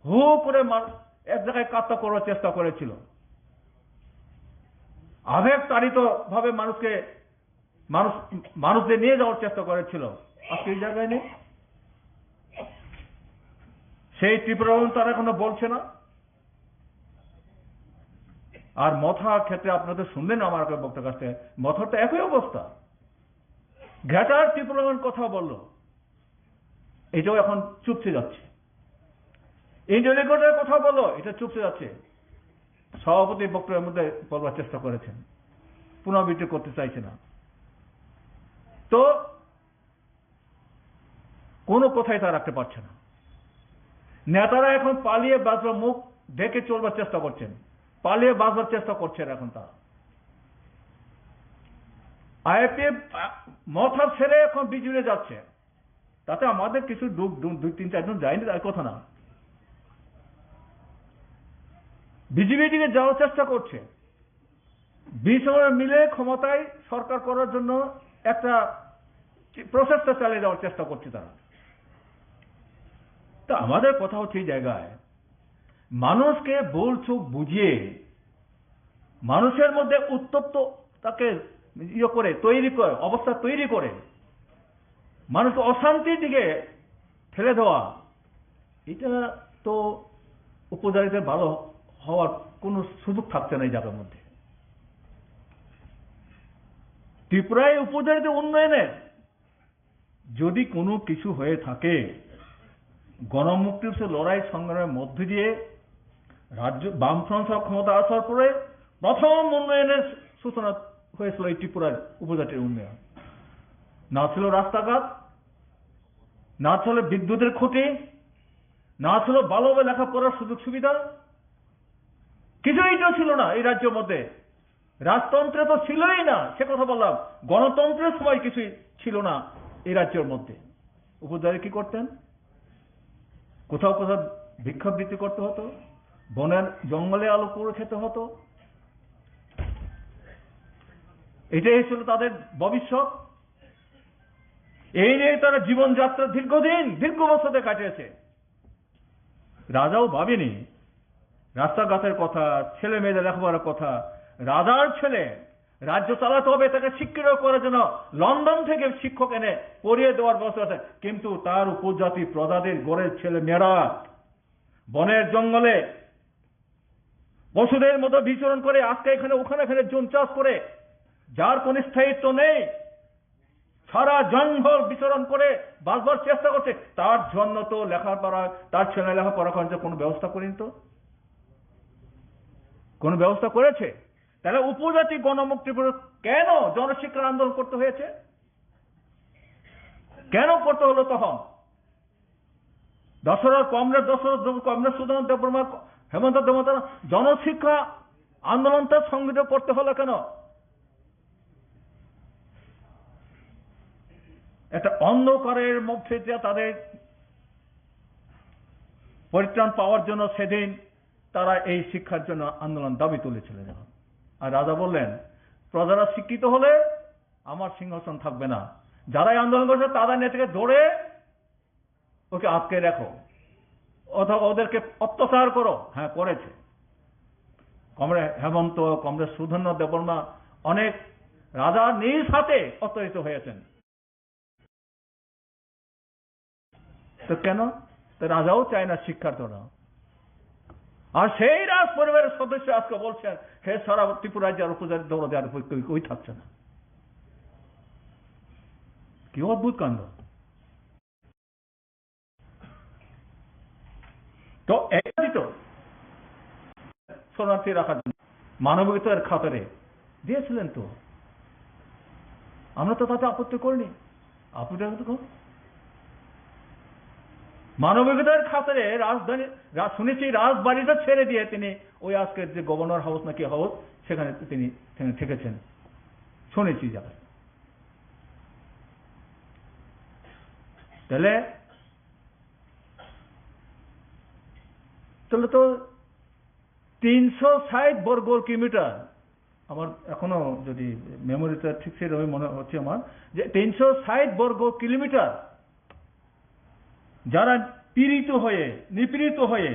হু করে এক জায়গায় কাত্তা করার চেষ্টা করেছিল, আবেগ তাড়িত ভাবে মানুষদের নিয়ে যাওয়ার চেষ্টা করেছিল, আজকে এই জায়গায় নেই। সেই ত্রিপুরা তারা এখনো বলছে না। আর মথার ক্ষেত্রে আপনাদের শুনলেন আমার বক্তার কাছ থেকে, মথার তো একই অবস্থা। ঘাটার ত্রিপুরাগণ কথা বললো, এটাও এখন চুপসে যাচ্ছে। ইন্টারনেটের কথা বললো, এটা চুপসে যাচ্ছে। সভাপতি বক্তব্যের মধ্যে বলবার চেষ্টা করেছেন, পুনরাবৃত্তি করতে চাইছে না। তো কোনো কথাই তা রাখতে পারছে না। নেতারা এখন পালিয়ে বাঁচবার, মুখ ঢেকে চলবার চেষ্টা করছেন, পালিয়ে বাঁচবার চেষ্টা করছেন এখন তারা। আইপিএফ মথা ছেড়ে এখন বিজেপি যাচ্ছে, তাতে আমাদের কিছু 2-3-4 জন যায়নি তার কথা না। বিজেপি দিকে যাওয়ার চেষ্টা করছে, বিএসএফ মিলে ক্ষমতায় সরকার করার জন্য একটা প্রচেষ্টা চালিয়ে যাওয়ার চেষ্টা করছে তারা। তা আমাদের কথা হচ্ছে এই জায়গায় মানুষকে ভুল চোখ বুঝিয়ে মানুষের মধ্যে উত্তপ্ত তাকে তৈরি করে, অবস্থা তৈরি করে মানুষকে অশান্তির দিকে ঠেলে দেওয়া, এটা তো উপজাতিদের ভালো হওয়ার কোনো সুযোগ থাকছে না এই জায়গার মধ্যে। ত্রিপুরায় উপজাতিদের উন্নয়নে যদি কোনো কিছু হয়ে থাকে, গণমুক্তির লড়াই সংগ্রামের মধ্য দিয়ে রাজ্য বামফ্রন্ট ক্ষমতা আসার পরে প্রথম উন্নয়নের সূচনা হয়েছিল এই ত্রিপুরার উপজাতির উন্নয়ন। না ছিল রাস্তাঘাট, না ছিল বিদ্যুতের খুঁটি, না ছিল ভালোভাবে লেখাপড়ার সুযোগ সুবিধা, কিছুই তো ছিল না এই রাজ্যের মধ্যে। রাজতন্ত্রে তো ছিলই না, সে কথা বললাম। গণতন্ত্রের সময় কিছুই ছিল না এই রাজ্যের মধ্যে। উপজাতি কি করতেন? কোথাও কোথাও ভিক্ষাবৃত্তি করতে হতো, বনের জঙ্গলে আলো করে খেতে হতো। এটাই ছিল তাদের ভবিষ্যৎ। এই নিয়ে তারা জীবনযাত্রা দীর্ঘ বছরে কাটিয়েছে। রাজাও ভাবেনি রাস্তাঘাটের কথা, ছেলে মেয়েদের লেখাপড়ার কথা। রাজার ছেলে রাজ্য চালাতে হবে, তাকে শিক্ষিত করার জন্য লন্ডন থেকে শিক্ষক এনে পড়িয়ে দেওয়ার ব্যবস্থা আছে। কিন্তু তার উপজাতি প্রজাদের গড়ের ছেলে মেয়েরা বনের জঙ্গলে পশুদের মতো বিচরণ করে, আজকে এখানে ওখানে জুম চাষ করে, যার কোন স্থায়িত্ব নেই, সারা জঙ্গল বিচরণ করে বাঁচবার চেষ্টা করছে। তার জন্য তো লেখাপড়া, তার ছেলে লেখাপড়া করার কোনো ব্যবস্থা করেনি, তো কোন ব্যবস্থা করেছে? তাহলে উপজাতি গণমুক্তি কেন জনশিক্ষার আন্দোলন করতে হয়েছে? কেন করতে হলো তখন? কংগ্রেস সুধান দেববর্মা, হেমন্ত দেববর্মা জনশিক্ষা আন্দোলনটা সংগঠিত করতে হলো কেন? একটা অন্ধকারের মধ্যে তাদের পরিত্রাণ পাওয়ার জন্য সেদিন তারা এই শিক্ষার জন্য আন্দোলন দাবি তুলেছিলেন। আর রাজা বললেন, প্রজারা শিক্ষিত হলে আমার সিংহাসন থাকবে না। যারাই আন্দোলন করছে তাদের নেতাকে ধরে ওকে আটকে রাখো, অথবা ওদেরকে অত্যাচার করো। হ্যাঁ, করেছে। কমরেড হেমন্ত, কমরেড সুধন্য দেববর্মা, অনেক রাজা নিজ হাতে অত্যাচারিত হয়েছেন। তো কেন? তো রাজাও চায় না শিক্ষার জন্য। আর সেই রাজ পরিবারের সদস্য আজকে বলছেন, হে সারা ত্রিপুরা রাজ্যের উপজাতি দৌড় দেওয়ার কই থাকছে না। কি অদ্ভুত কাণ্ড! তো এই তো শরণার্থী রাখার জন্য মানবিকতার খাতারে দিয়েছিলেন, তো আমরা তো তাতে আপত্তি করিনি। আপত্তি মানবিকতার খাতারে রাজধানী শুনেছি রাজবাড়িটা ছেড়ে দিয়ে তিনি ওই আজকের যে গভর্নর হাউস নাকি হাউস, সেখানে তিনি থেকেছেন শুনেছি জায়গায়। তাহলে তো 360 বর্গ কিলোমিটার আমার এখনো যদি মেমোরিতে ঠিক সেভাবে মনে হচ্ছে আমার, যে 360 বর্গ কিলোমিটার যারা নিপীড়িত হয়ে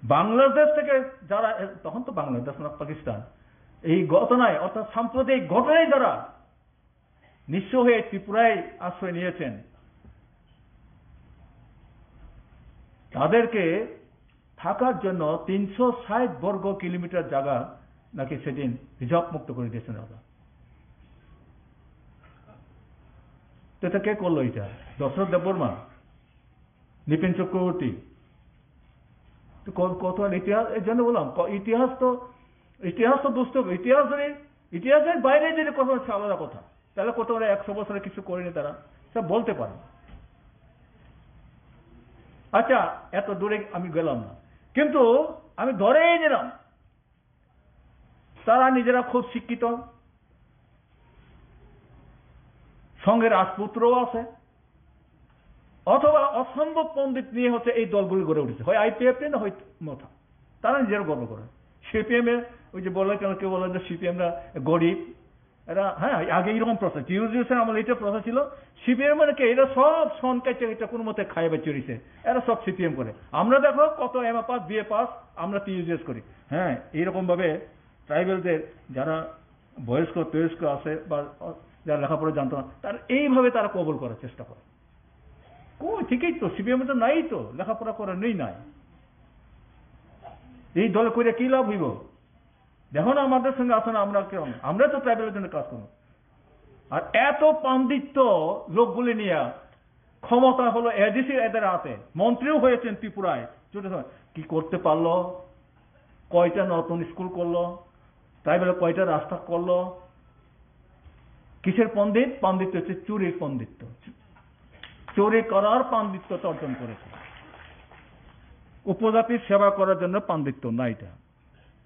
বাংলাদেশ থেকে যারা, তখন তো বাংলাদেশ না পাকিস্তান, এই ঘটনায় অর্থাৎ সাম্প্রদায়িক ঘটনায় যারা নিঃস্ব হয়ে ত্রিপুরায় আশ্রয় নিয়েছেন, তাদেরকে থাকার জন্য 360 বর্গ কিলোমিটার জায়গা নাকি সেদিন রিজার্ভ মুক্ত করে দিয়েছেন ওরা। তো এটা কে করলো? এটা দশরথ দেববর্মা, নৃপেন চক্রবর্তী। তো কত ইতিহাস, এর জন্য বললাম ইতিহাস তো বুঝতে হবে। ইতিহাসের বাইরে যদি কথা হচ্ছে আলাদা কথা, তাহলে কত 100 বছরে কিছু করেনি তারা, সব বলতে পারে। আচ্ছা, এত দূরে আমি গেলাম না, কিন্তু আমি ধরেই নিলাম তারা নিজেরা খুব শিক্ষিত, সঙ্গে রাজপুত্রও আছে, অথবা অসম্ভব পণ্ডিত নিয়ে হচ্ছে এই দলগুলি গড়ে উঠেছে, হয় IPF না হয় মোথা। তারা নিজেরা গর্ব করে। সিপিএম এর ওই যে বলে, কেউ বলে যে সিপিএমরা গরিব, এরা, হ্যাঁ আগে এইরকম প্রশ্ন টিউজিউসের আমার এটা প্রশ্ন ছিল, সিপিএম মানে কে, এরা সব সন কাইতে এটা কোনো মতে খাইবে চড়িছে, এরা সব সিপিএম করে। আমরা দেখো কত MA পাস BA পাস, আমরা টিউজিএস করি। হ্যাঁ, এইরকম ভাবে ট্রাইবেলদের যারা বয়স্ক আছে বা যারা লেখাপড়া জানতো না, তার এইভাবে তারা কবল করার চেষ্টা করে। ঠিকই তো, সিপিএম তো নাই, তো লেখাপড়া করার নাই। এই দলে করে কি লাভ হইব? দেখো না আমাদের সঙ্গে আসো না, আমরা তো ট্রাইবেলের জন্য কাজ করবো। আর এত পাণ্ডিত্য লোকগুলি নিয়ে ক্ষমতা হলো এডিসি এদের হাতে, মন্ত্রীও হয়েছেন ত্রিপুরায়, কি করতে পারলো? কয়টা নতুন স্কুল করলো, ট্রাইবেলে কয়টা রাস্তা করলো? কিসের পাণ্ডিত্য হচ্ছে চুরির পাণ্ডিত্য, চুরি করার পাণ্ডিত্য অর্জন করেছে। উপজাতির সেবা করার জন্য পাণ্ডিত্য না, এটা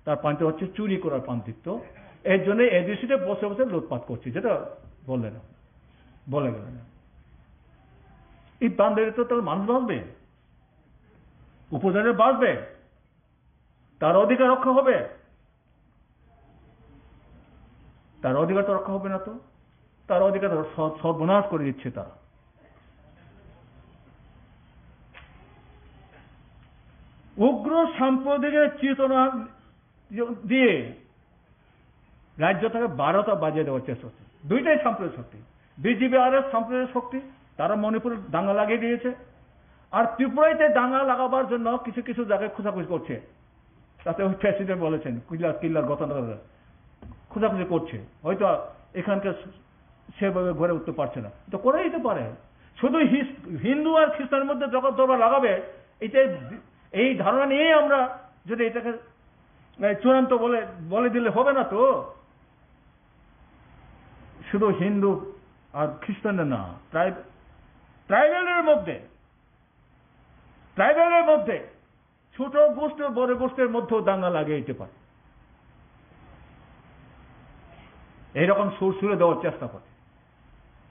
তার পাণ্ডিত্য হচ্ছে চুরি করার পাণ্ডিত্য। এর জন্য এডিসিতে বসে বসে লুটপাট করছে, যেটা বলে গেল না। এই পাণ্ডিত্য তার মানুষ বাঁচবে, উপজাতি বাঁচবে, তার অধিকার রক্ষা হবে? তার অধিকার তো রক্ষা হবে না, তো তার অধিকার সর্বনাশ করে দিচ্ছে তারা। উগ্র সাম্প্রদায়িক চেতনা দিয়ে রাজ্য থেকে 12টা বাজিয়ে দেওয়ার চেষ্টা হচ্ছে। দুইটাই সাম্প্রদায়িক শক্তি, বিজেপি আর সাম্প্রদায়িক শক্তি, তারা মণিপুরে দাঙ্গা লাগিয়ে দিয়েছে, আর ত্রিপুরাইতে দাঙ্গা লাগাবার জন্য কিছু কিছু জায়গায় খোঁজাখুঁজি করছে। তাতে ওই প্রেসিডেন্ট বলেছেন কিল্লার ঘটনা খোঁজাখুঁজি করছে, হয়তো এখানকার সেভাবে ঘরে উঠতে পারছে না, তো করে দিতে পারে। শুধু হিন্দু আর খ্রিস্টানের মধ্যে জগৎ দরবার লাগাবে, এই ধারণা নিয়েই আমরা যদি এটাকে চূড়ান্ত বলে দিলে হবে না। তো শুধু হিন্দু আর খ্রিস্টানের না, ট্রাইবেলের মধ্যে ছোট গোষ্ঠী বড় গোষ্ঠীর মধ্যেও দাঙ্গা লাগিয়ে দিতে পারে, এইরকম সুর সুরে দেওয়ার চেষ্টা করে।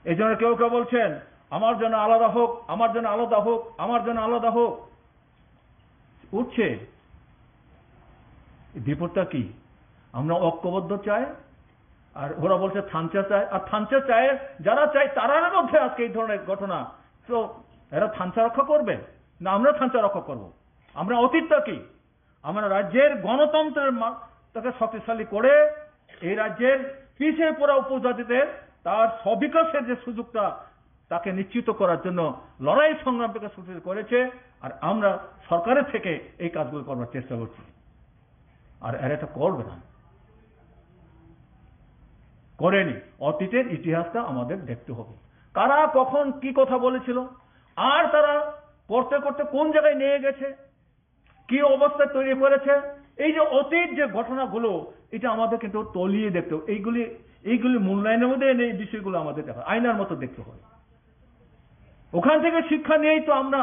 এই জন্য কেউ কেউ বলছেন আমার জন্য আলাদা হোক, আমার জন্য আলাদা হোক, আমার জন্য আলাদা হোক, উঠছে। বিপদটা কি? আমরা ঐক্যবদ্ধ চাই, আর ওরা বলছে থানচা চায়, আর থানচা চায় যারা চায় তারার মধ্যে আজকে এই ধরনের ঘটনা। তো এরা থানচা রক্ষা করবে না আমরা থানচা রক্ষা করব? আমরা অতীতটা কি? আমরা রাজ্যের গণতন্ত্রের তাকে শক্তিশালী করে এই রাজ্যের পিছিয়ে পড়া উপজাতিদের তার সবিকাশের যে সুযোগটা তাকে নিশ্চিত করার জন্য লড়াই সংগ্রাম থেকে শুরু করেছে, আর আমরা সরকারের থেকে এই কাজগুলো করবার চেষ্টা করছি। আর এরা এটা করবে না, করেনি। অতীতের ইতিহাসটা আমাদের দেখতে হবে, কারা কখন কি কথা বলেছিল, আর তারা করতে করতে কোন জায়গায় নিয়ে গেছে, কি অবস্থা তৈরি করেছে। এই যে অতীত যে ঘটনাগুলো, এটা আমাদের কিন্তু তলিয়ে দেখতে হবে। এইগুলি মূল্যায়নের মধ্যে এই বিষয়গুলো আমাদের দেখা আয়নার মতো দেখতে হবে। ওখান থেকে শিক্ষা নিয়েই তো আমরা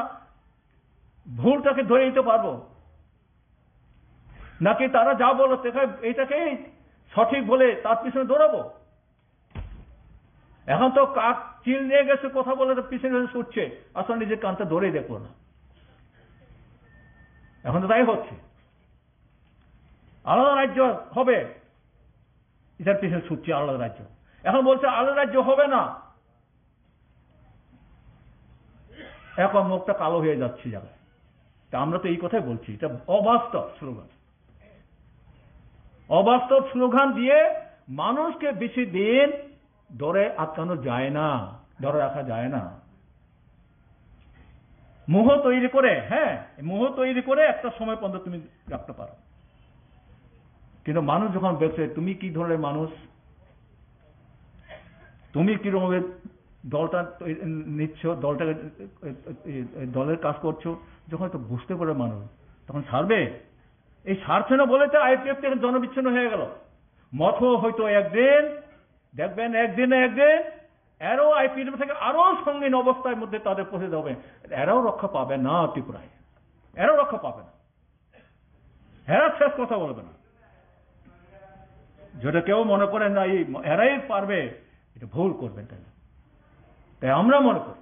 ভুলটাকে ধরে নিতে পারবো, নাকি তারা যা বলো এইটাকে সঠিক বলে তার পিছনে দৌড়াবো? এখন তো কাক চিল নিয়ে গেছে কথা বলে পিছনে ছুটছে, আসলে নিজের কানটা ধরেই দেখলো না। এখন তো তাই হচ্ছে। আলাদা রাজ্য হবে, এটার পিছনে ছুটছে আলাদা রাজ্য। এখন বলছে আলাদা রাজ্য হবে না, এখন মুখটা কালো হয়ে যাচ্ছে জায়গায়। তা আমরা তো এই কথাই বলছি, এটা অবাস্তব স্লোগান। অবাস্তব স্লোগান দিয়ে মানুষকে বেশি দিন ধরে আটকানো যায় না, ধরে রাখা যায় না। মোহ তৈরি করে, হ্যাঁ মোহ তৈরি করে একটা সময় পর্যন্ত তুমি রাখতে পারো, কিন্তু মানুষ যখন দেখছে তুমি কি ধরনের মানুষ, তুমি কি রকমের দলটা নিচ্ছ, দলটাকে দলের কাজ করছো, যখন তো বুঝতে পারে মানুষ তখন ছাড়বে। এই ছাড়ছে না বলে তো আইপিএফ থেকে জনবিচ্ছিন্ন হয়ে গেল। মত হয়তো একদিন দেখবেন, একদিন এরাও আইপিএফ থেকে আরো সঙ্গীন অবস্থার মধ্যে তাদের পৌঁছে যাবে, এরাও রক্ষা পাবে না ত্রিপুরায়, এরাও রক্ষা পাবে না, এরা শেষ কথা বলবে না। যেটা কেউ মনে করেন না এই এরাই পারবে, এটা ভুল করবেন। তাই আমরা মনে করি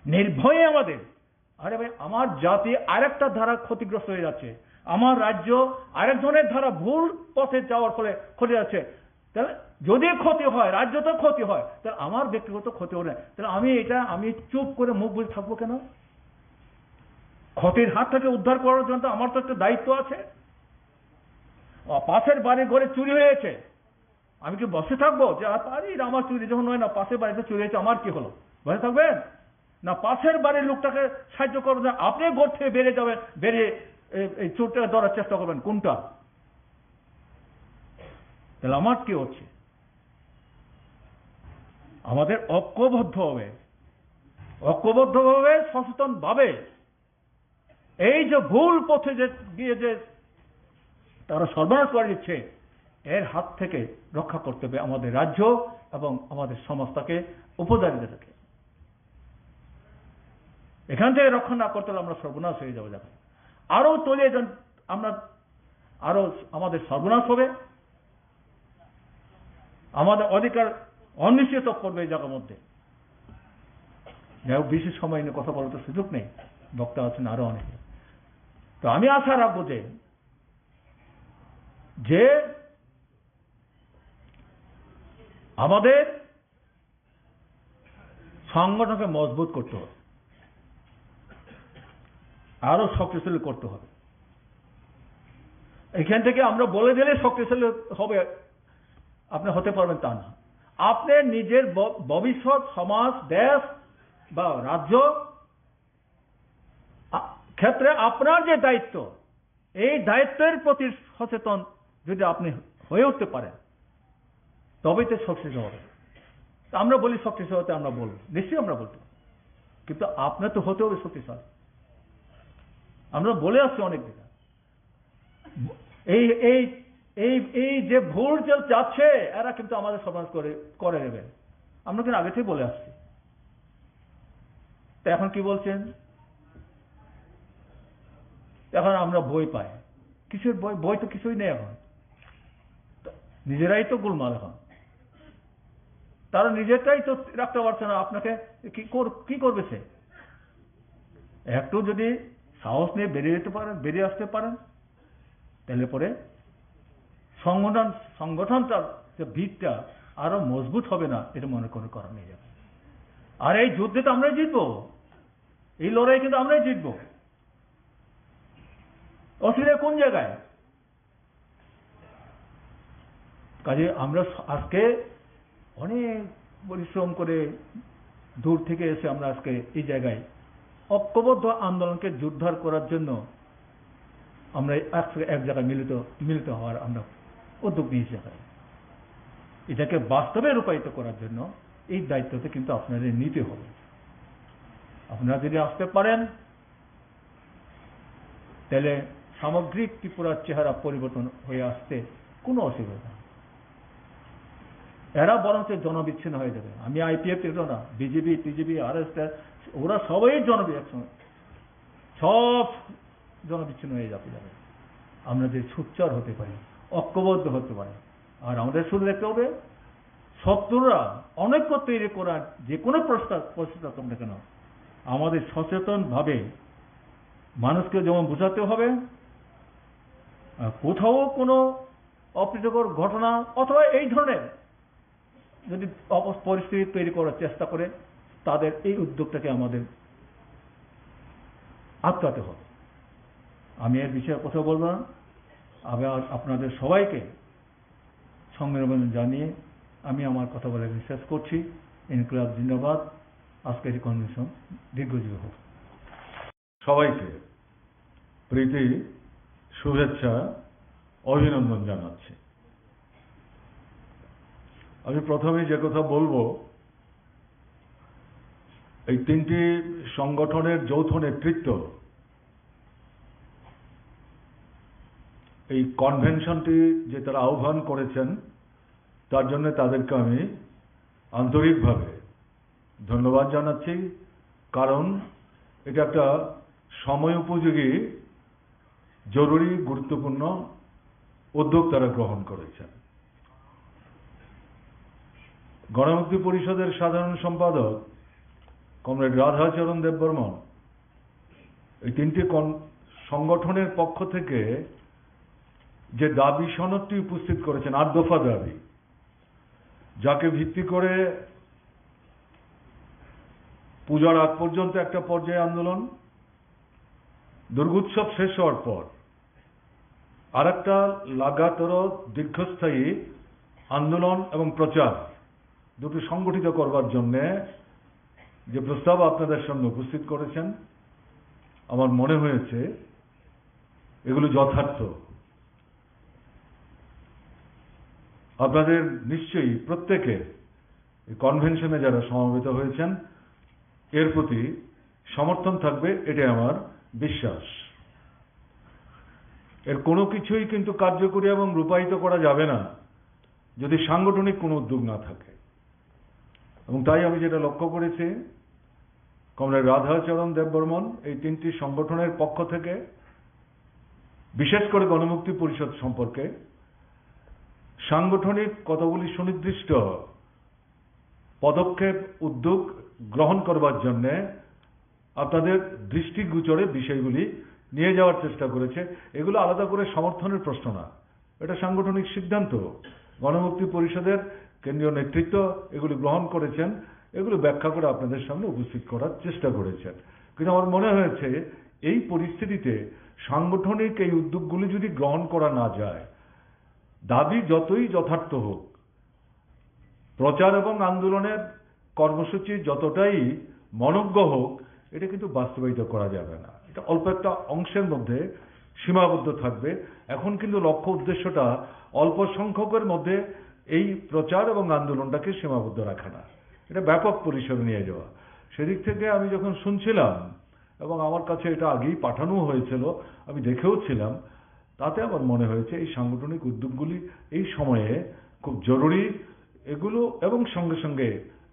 নির্ভয়ে আমাদের, আরে ভাই আমার জাতি আরেকটা ধারা ক্ষতিগ্রস্ত হয়ে যাচ্ছে, আমার রাজ্য আরেকজনের ধারা ভুল পথে যাওয়ার ফলে ক্ষতি যাচ্ছে। তাহলে যদি ক্ষতি হয়, রাজ্য তো ক্ষতি হয়, তাহলে আমার ব্যক্তিগত ক্ষতি হলে তাহলে আমি চুপ করে মুখ বুঝে থাকবো কেন? ক্ষতির হাত থেকে উদ্ধার করার জন্য আমার তো একটা দায়িত্ব আছে। পাশের বাড়ি ঘরে চুরি হয়েছে, আমি কি বসে থাকবো যে আমার চুরি যখন হয় না, পাশের বাড়িতে চুরি হয়েছে আমার কি হলো, বসে থাকবেন না? পাশের বাড়ির লোকটাকে সাহায্য করবেন, আপনি ঘর থেকে বেরিয়ে যাবেন, বেরিয়ে এই চোরটাকে ধরার চেষ্টা করবেন, কোনটা? তাহলে আমার কি হচ্ছে? আমাদের ঐক্যবদ্ধভাবে সচেতন ভাবে এই যে ভুল পথে গিয়ে যে তারা সর্বনাশ করে দিচ্ছে, এর হাত থেকে রক্ষা করতে হবে আমাদের রাজ্য এবং আমাদের সমাজটাকে, উপজাতিদেরকে। এখান থেকে রক্ষা না করতে হলে আমরা সর্বনাশ হয়ে যাবো। দেখেন আরো তলে আমরা আরো আমাদের সর্বনাশ হবে, আমাদের অধিকার অনিশ্চিত করবে এই জায়গার মধ্যে। যাই হোক, বেশি সময় নিয়ে কথা বলার তো সুযোগ নেই, বক্তা আছেন আরো অনেকে। তো আমি আশা রাখবো যে আমাদের সংগঠনকে মজবুত করতে হবে, আরো শক্তিশালী করতে হবে। এখান থেকে আমরা বলে দিলে শক্তিশালী হবে আপনি হতে পারবেন তা না। আপনি নিজের ভবিষ্যৎ, সমাজ, দেশ বা রাজ্য ক্ষেত্রে আপনার যে দায়িত্ব, এই দায়িত্বের প্রতি সচেতন যদি আপনি হয়ে উঠতে পারেন, তবেই তো শক্তিশালী হবে। আমরা বলি শক্তিশালী হতে, আমরা বলবো নিশ্চয়ই আমরা বলতে, কিন্তু আপনার তো হতে হবে শক্তিশালী। আমরা বলে আসছি অনেক দিন, এই যে ভুল যাচ্ছে এরা কিন্তু আমাদের সমাজ করে নেবে, আমরা কিন্তু আগে থেকে বলে আসছি। তো এখন কি বলছেন? এখন আমরা বই পাই, কিসের বই? বই তো কিছুই নেই এখন, নিজেরাই তো গোলমাল। এখন তারা নিজেরটাই তো রাখতে পারছে না, আপনাকে কি করবে সে? একটু যদি সাহস নিয়ে বেরিয়ে আসতে পারেন, তাহলে পরে সংগঠনটার যে ভিতটা আরো মজবুত হবে না, এটা মনে করা নিয়ে যাবে। আর এই যুদ্ধে তো আমরাই জিতবো, এই লড়াই কিন্তু আমরাই জিতবো। অসুবিধা কোন জায়গায়? কাজে আমরা আজকে অনেক পরিশ্রম করে দূর থেকে এসে আমরা আজকে এই জায়গায় ঐক্যবদ্ধ আন্দোলনকে জোরদার করার জন্য আমরা এক জায়গায় মিলিত হওয়ার আমরা উদ্যোগ নিয়েছি। এটাকে বাস্তবে রূপায়িত করার জন্য এই দায়িত্বটা কিন্তু আপনাদের নিতে হবে। আপনারা যদি আসতে পারেন, তাহলে সামগ্রিক ত্রিপুরার চেহারা পরিবর্তন হয়ে আসতে কোনো অসুবিধা নেই। এরা বরঞ্চ জনবিচ্ছিন্ন হয়ে যাবে। আমি আইপিএফ এগুলো না, বিজেপি, টিজেপি, আরএসএস, ওরা সবাই সব জনবিচ্ছিন্ন হয়ে যাবে। আমরা যে সুচ্চার হতে পারি, ঐক্যবদ্ধ হতে পারি। আর আমাদের শুধু দেখতে হবে শত্রুরা অনৈক্য তৈরি করার যে কোনো প্রস্তাব তোমরা কেন, আমাদের সচেতন ভাবে মানুষকে যেমন বোঝাতে হবে, কোথাও কোনো অপ্রীতিকর ঘটনা অথবা এই ধরনের যদি পরিস্থিতি তৈরি করার চেষ্টা করে, তাদের এই উদ্যোগটাকে আমাদের আটকাতে হবে। আমি এর বিষয়ে কথা বলবো না। আবার আপনাদের সবাইকে সংগ্রাম জানিয়ে আমি আমার কথা বলে শেষ করছি। ইনকিলাব জিন্দাবাদ। আজকের এই কনভেনশন দীর্ঘজীবী হোক। সবাইকে প্রীতি, শুভেচ্ছা, অভিনন্দন জানাচ্ছি। আমি প্রথমেই যে কথা বলবো, এই তিনটি সংগঠনের যৌথ নেতৃত্ব এই কনভেনশনটি যে তারা আহ্বান করেছেন, তার জন্য তাদেরকে আমি আন্তরিকভাবে ধন্যবাদ জানাচ্ছি। কারণ এটা একটা সময় উপযোগী, জরুরি, গুরুত্বপূর্ণ উদ্যোগ তারা গ্রহণ করেছেন। গণমুক্তি পরিষদের সাধারণ সম্পাদক কমরেড রাধাচরণ দেববর্মন এই তিনটি সংগঠনের পক্ষ থেকে যে দাবি সনদটি উপস্থিত করেছেন, 8 দফা দাবি, যাকে ভিত্তি করে পূজার আগ পর্যন্ত একটা পর্যায়ে আন্দোলন, দুর্গোৎসব শেষ হওয়ার পর আর একটা লাগাতার দীর্ঘস্থায়ী আন্দোলন এবং প্রচার দুটো সংগঠিত করবার জন্যে যে প্রস্তাব আপনাদের সামনে উপস্থিত করেছেন, আমার মনে হয়েছে এগুলো যথার্থ। আপনাদের নিশ্চয়ই প্রত্যেকে কনভেনশনে যারা সমবেত হয়েছেন এর প্রতি সমর্থন থাকবে, এটাই আমার বিশ্বাস। এর কোনো কিছুই কিন্তু কার্যকরী এবং রূপায়িত করা যাবে না যদি সাংগঠনিক কোনো উদ্যোগ না থাকে। এবং তাই আমি যেটা লক্ষ্য করেছি, কমরেড রাধাচরণ দেববর্মন এই তিনটি সংগঠনের পক্ষ থেকে, বিশেষ করে গণমুক্তি পরিষদ সম্পর্কে সাংগঠনিক কতগুলি সুনির্দিষ্ট পদক্ষেপ, উদ্যোগ গ্রহণ করবার জন্যে আপনাদের দৃষ্টিগোচরে বিষয়গুলি নিয়ে যাওয়ার চেষ্টা করেছে। এগুলো আলাদা করে সমর্থনের প্রশ্ন না, এটা সাংগঠনিক সিদ্ধান্ত। গণমুক্তি পরিষদের কেন্দ্রীয় নেতৃত্ব এগুলি গ্রহণ করেছেন, এগুলো ব্যাখ্যা করে আপনাদের সামনে উপস্থিত করার চেষ্টা করেছেন। কিন্তু আমার মনে হয়েছে এই পরিস্থিতিতে সাংগঠনিক এই উদ্যোগগুলি যদি গ্রহণ করা না যায়, দাবি যতই যথার্থ হোক, প্রচার এবং আন্দোলনের কর্মসূচি যতটাই মনোজ্ঞ হোক, এটা কিন্তু বাস্তবায়িত করা যাবে না। এটা অল্প একটা অংশের মধ্যে সীমাবদ্ধ থাকবে। এখন কিন্তু লক্ষ্য উদ্দেশ্যটা অল্প সংখ্যকের মধ্যে এই প্রচার এবং আন্দোলনটাকে সীমাবদ্ধ রাখা না, এটা ব্যাপক পরিসরে নিয়ে যাওয়া। সেদিক থেকে আমি যখন শুনছিলাম, এবং আমার কাছে এটা আগেই পাঠানো হয়েছিল, আমি দেখেও ছিলাম, তাতে আমার মনে হয়েছে এই সাংগঠনিক উদ্যোগগুলি এই সময়ে খুব জরুরি। এগুলো এবং সঙ্গে সঙ্গে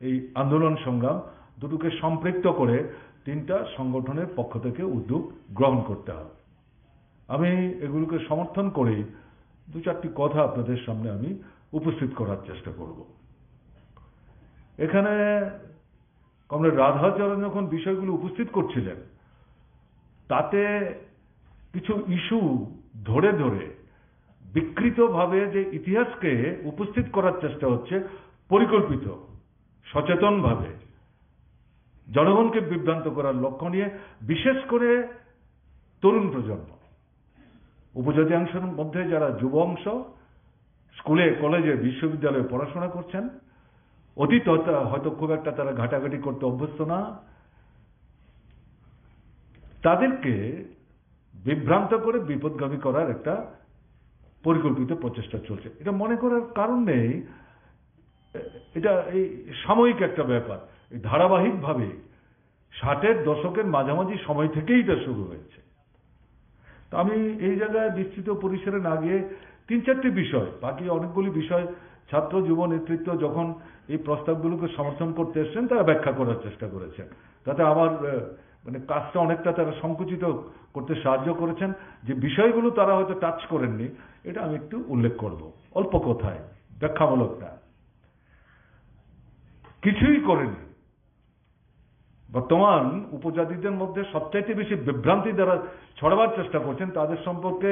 এই আন্দোলন সংগ্রাম দুটোকে সম্পৃক্ত করে তিনটা সংগঠনের পক্ষ থেকে উদ্যোগ গ্রহণ করতে হবে। আমি এগুলোকে সমর্থন করেই 2-4টি কথা আপনাদের সামনে আমি উপস্থিত করার চেষ্টা করব। এখানে কমরেড রাধাচরণ যখন বিষয়গুলো উপস্থিত করছিলেন, তাতে কিছু ইস্যু ধরে ধরে বিকৃতভাবে যে ইতিহাসকে উপস্থিত করার চেষ্টা হচ্ছে, পরিকল্পিত, সচেতনভাবে জনগণকে বিভ্রান্ত করার লক্ষ্য নিয়ে, বিশেষ করে তরুণ প্রজন্ম, উপজাতীয়াংশের মধ্যে যারা যুব অংশ, স্কুলে, কলেজে, বিশ্ববিদ্যালয়ে পড়াশোনা করছেন, অতীত হয়তো খুব একটা তারা ঘাটাঘাটি করতে অভ্যস্ত না, তাদেরকে বিভ্রান্ত করে বিপদগামী করার একটা পরিকল্পিত প্রচেষ্টা চলছে। এটা মনে করার কারণ নেই, এটা এই সাময়িক একটা ব্যাপার। এই ধারাবাহিকভাবে 60-এর দশকের মাঝামাঝি সময় থেকেই এটা শুরু হয়েছে। তো আমি এই জায়গায় বিস্তৃত পরিসরে না গিয়ে 3-4টি বিষয়, বাকি অনেকগুলি বিষয় ছাত্র যুব নেতৃত্ব যখন এই প্রস্তাবগুলোকে সমর্থন করতে এসছেন তারা ব্যাখ্যা করার চেষ্টা করেছেন। তাতে আমার কাজটা অনেকটা তারা সংকুচিত করতে সাহায্য করেছেন। যে বিষয়গুলো তারা হয়তো টাচ করেননি, এটা আমি একটু উল্লেখ করব অল্প কথায়, ব্যাখ্যামূলক না। কিছুই করেনি। বর্তমান উপজাতিদের মধ্যে সবচাইতে বেশি বিভ্রান্তি যারা ছড়াবার চেষ্টা করছেন, তাদের সম্পর্কে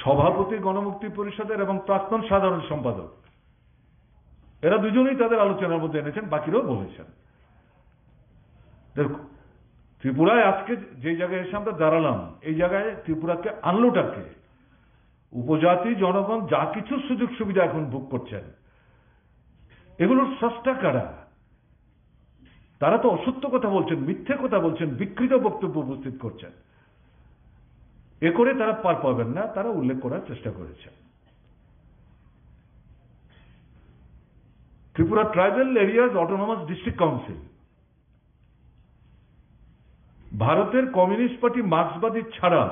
সভাপতি গণমুক্তি পরিষদের এবং প্রাক্তন সাধারণ সম্পাদক, এরা দুজনেই তাদের আলোচনার মধ্যে এনেছেন, বাকিরাও বলেছেন। দেখুন, ত্রিপুরায় আজকে যে জায়গায় এসে আমরা দাঁড়ালাম, এই জায়গায় ত্রিপুরাকে আনলোটাকে উপজাতি জনগণ যা কিছু সুযোগ সুবিধা এখন ভোগ করছেন, এগুলোর স্রষ্টা কারা? তারা তো অসত্য কথা বলছেন, মিথ্যে কথা বলছেন, বিকৃত বক্তব্য উপস্থিত করছেন। এ করে তারা পার পাবেন না, তারা উল্লেখ করার চেষ্টা করেছেন। Tripura tribal areas autonomous district council ভারতের কমিউনিস্ট পার্টি মার্ক্সবাদী ছাড়া,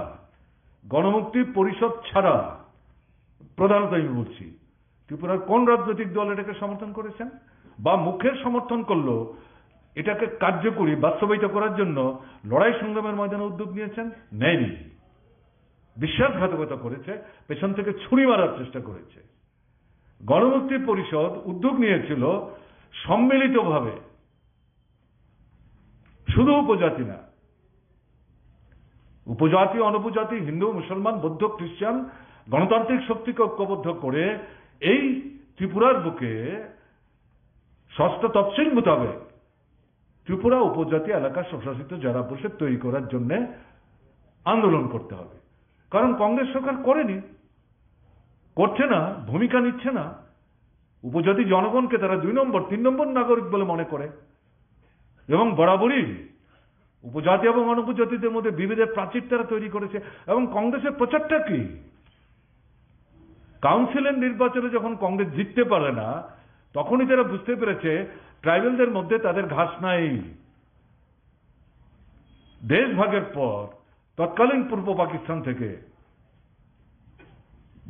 গণমুক্তি পরিষদ ছাড়া, প্রধানত আমি বলছি, ত্রিপুরার কোন রাজনৈতিক দল এটাকে সমর্থন করেছেন বা মুখের সমর্থন করলো এটাকে কার্যকরী বাস্তবায়িত করার জন্য লড়াই সংগ্রামের ময়দানে উদ্যোগ নিয়েছেন? নেয়নি। বিশ্বাসঘাতকতা করেছে, পেছন থেকে ছুরি মারার চেষ্টা করেছে। গণমুক্তি পরিষদ উদ্যোগ নিয়েছিল সম্মিলিতভাবে, শুধু উপজাতি না, উপজাতি, অনুপজাতি, হিন্দু, মুসলমান, বৌদ্ধ, খ্রিস্টান, গণতান্ত্রিক শক্তিকে ঐক্যবদ্ধ করে এই ত্রিপুরার বুকে ষষ্ঠ তফসিল মোতাবেক ত্রিপুরা উপজাতি এলাকা স্বশাসিত জেলা পরিষদ তৈরি করার জন্য আন্দোলন করতে হবে। কারণ কংগ্রেস সরকার করেনি, করছে না, ভূমিকা নিচ্ছে না। উপজাতি জনগণকে তারা 2 নম্বর 3 নম্বর নাগরিক বলে মনে করে এবং বরাবরই উপজাতি এবং অনুপজাতিদের মধ্যে বিভেদের প্রাচীর তারা তৈরি করেছে। এবং কংগ্রেসের প্রচারটা কি? কাউন্সিলের নির্বাচনে যখন কংগ্রেস জিততে পারে না, তখনই তারা বুঝতে পেরেছে ট্রাইবেলদের মধ্যে তাদের ঘাস নাই। দেশ ভাগের পর তৎকালীন পূর্ব পাকিস্তান থেকে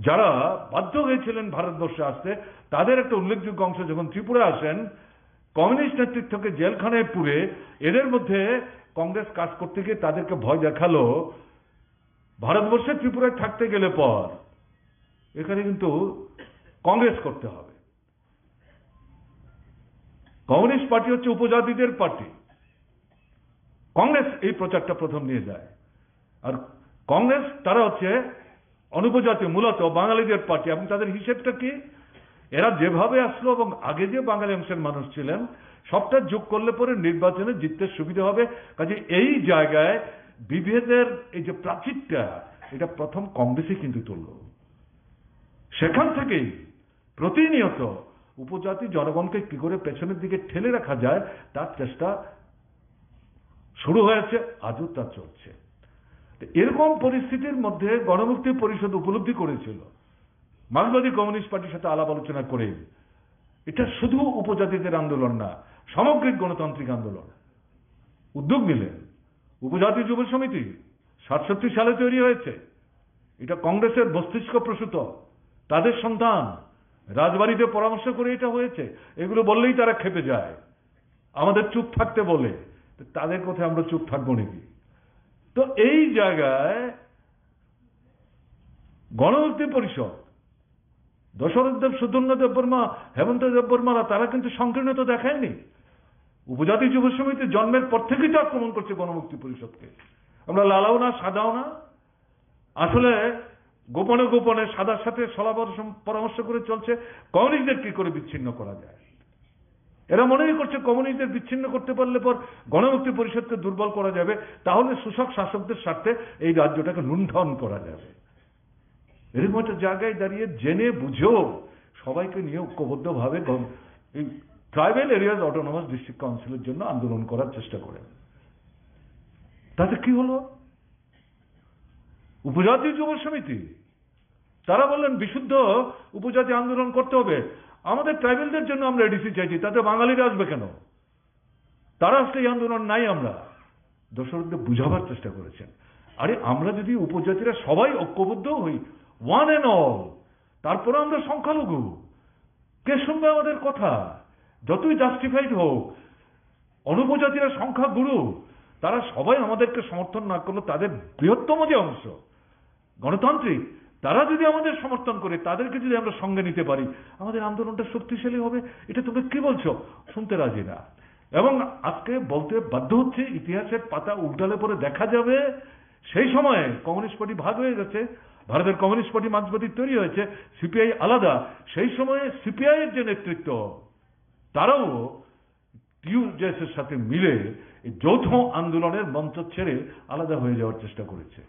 যারা বাধ্য হয়েছিলেন ভারতবর্ষে আসতে, তাদের একটা উল্লেখযোগ্য অংশ যখন ত্রিপুরা আসেন, কমিউনিস্ট নেতৃত্বকে জেলখানায় পুরে এদের মধ্যে কংগ্রেস কাজ করতে গিয়ে তাদেরকে ভয় দেখালো, ভারতবর্ষে ত্রিপুরায় থাকতে গেলে পর এখানে কিন্তু কংগ্রেস করতে হবে। কমিউনিস্ট পার্টি হচ্ছে উপজাতিদের পার্টি। কংগ্রেস এই প্রচারটা প্রথম নিয়ে যায়। আর কংগ্রেস তারা হচ্ছে অনুপজাতি, মূলত বাঙালিদের পার্টি। এবং তাদের হিসেবটা কি? এরা যেভাবে আসলো এবং আগে যে বাঙালি অংশের মানুষ ছিলেন, সবটা যোগ করলে পরে নির্বাচনে জিততে সুবিধা হবে। কাজে এই জায়গায় বিভেদের এই যে প্রাচীরটা, এটা প্রথম কংগ্রেসই কিন্তু তুলল। সেখান থেকেই প্রতিনিয়ত উপজাতি জনগণকে কি করে পেছনের দিকে ঠেলে রাখা যায় তার চেষ্টা শুরু হয়েছে, আজও তা চলছে। এরকম পরিস্থিতির মধ্যে গণমুক্তি পরিষদ উপলব্ধি করেছিল, মার্ক্সবাদী কমিউনিস্ট পার্টির সাথে আলাপ আলোচনা করে, এটা শুধু উপজাতিদের আন্দোলন না, সামগ্রিক গণতান্ত্রিক আন্দোলন। উদ্যোগ নিলেন উপজাতি যুব সমিতি, 67 সালে তৈরি হয়েছে। এটা কংগ্রেসের মস্তিষ্ক প্রসূত, তাদের সন্তান, রাজবাড়িতে পরামর্শ করে এটা হয়েছে। এগুলো বললেই তারা খেপে যায়, আমাদের চুপ থাকতে বলে। তাদের কথায় আমরা চুপ থাকবো নাকি? তো এই জায়গায় গণমুক্তি পরিষদ, দশরথ দেব, সুধন্য দেববর্মা, হেমন্ত দেববর্মারা তারা কিন্তু সংকীর্ণতা দেখায়নি। উপজাতি যুব সমিতি জন্মের পর থেকেই তো আক্রমণ করছে গণমুক্তি পরিষদকে। আমরা লালাও না, সাদাও না। আসলে গোপনে গোপনে সাদার সাথে সলা পরামর্শ করে চলছে কমিউনিস্টদের কি করে বিচ্ছিন্ন করা যায়। এরা মনেই করছে কমিউনিস্টদের বিচ্ছিন্ন করতে পারলে পর গণমুক্তি পরিষদকে দুর্বল করা যাবে, তাহলে শোষক শাসকদের স্বার্থে এই রাজ্যটাকে লুণ্ঠন করা যাবে। এরকম একটা জায়গায় দাঁড়িয়ে জেনে বুঝেও সবাইকে নিয়ে ঐক্যবদ্ধভাবে এই ট্রাইবাল এরিয়াজ অটোনমাস ডিস্ট্রিক্ট কাউন্সিলের জন্য আন্দোলন করার চেষ্টা করেন। তাতে কি হলো? উপজাতি যুব সমিতি তারা বললেন বিশুদ্ধ উপজাতি আন্দোলন করতে হবে, আমাদের ট্রাইবেলদের জন্য আমরা এডিসি চাইছি, তাতে বাঙালিরা আসবে কেন? তারা আসলে এই আন্দোলন নাই। আমরা দশরথদের বুঝাবার চেষ্টা করেছেন, আরে আমরা যদি উপজাতিরা সবাই ঐক্যবদ্ধ হই, ওয়ান অ্যান্ড অল, তারপরে আমরা সংখ্যালঘু, কে শুনবে আমাদের কথা? যতই জাস্টিফাইড হোক, অনুপজাতিরা সংখ্যাগুরু, তারা সবাই আমাদেরকে সমর্থন না করলে তাদের বৃহত্তম যে অংশ গণতান্ত্রিক, তারা যদি আমাদের সমর্থন করে, তাদেরকে যদি আমরা সঙ্গে নিতে পারি, আমাদের আন্দোলনটা শক্তিশালী হবে। এটা তুমি কি বলছো? শুনতে রাজি না। এবং আজকে বলতে বাধ্য হচ্ছে, ইতিহাসের পাতা উল্টালে পরে দেখা যাবে সেই সময়ে কমিউনিস্ট পার্টি ভাগ হয়ে গেছে ভারতের কমিউনিস্ট পার্টি মার্ক্সবাদী তৈরি হয়েছে, সিপিআই আলাদা। সেই সময়ে সিপিআই এর যে নেতৃত্ব তারাও টিউজেস এর সাথে মিলে এই যৌথ আন্দোলনের মঞ্চ ছেড়ে আলাদা হয়ে যাওয়ার চেষ্টা করেছে।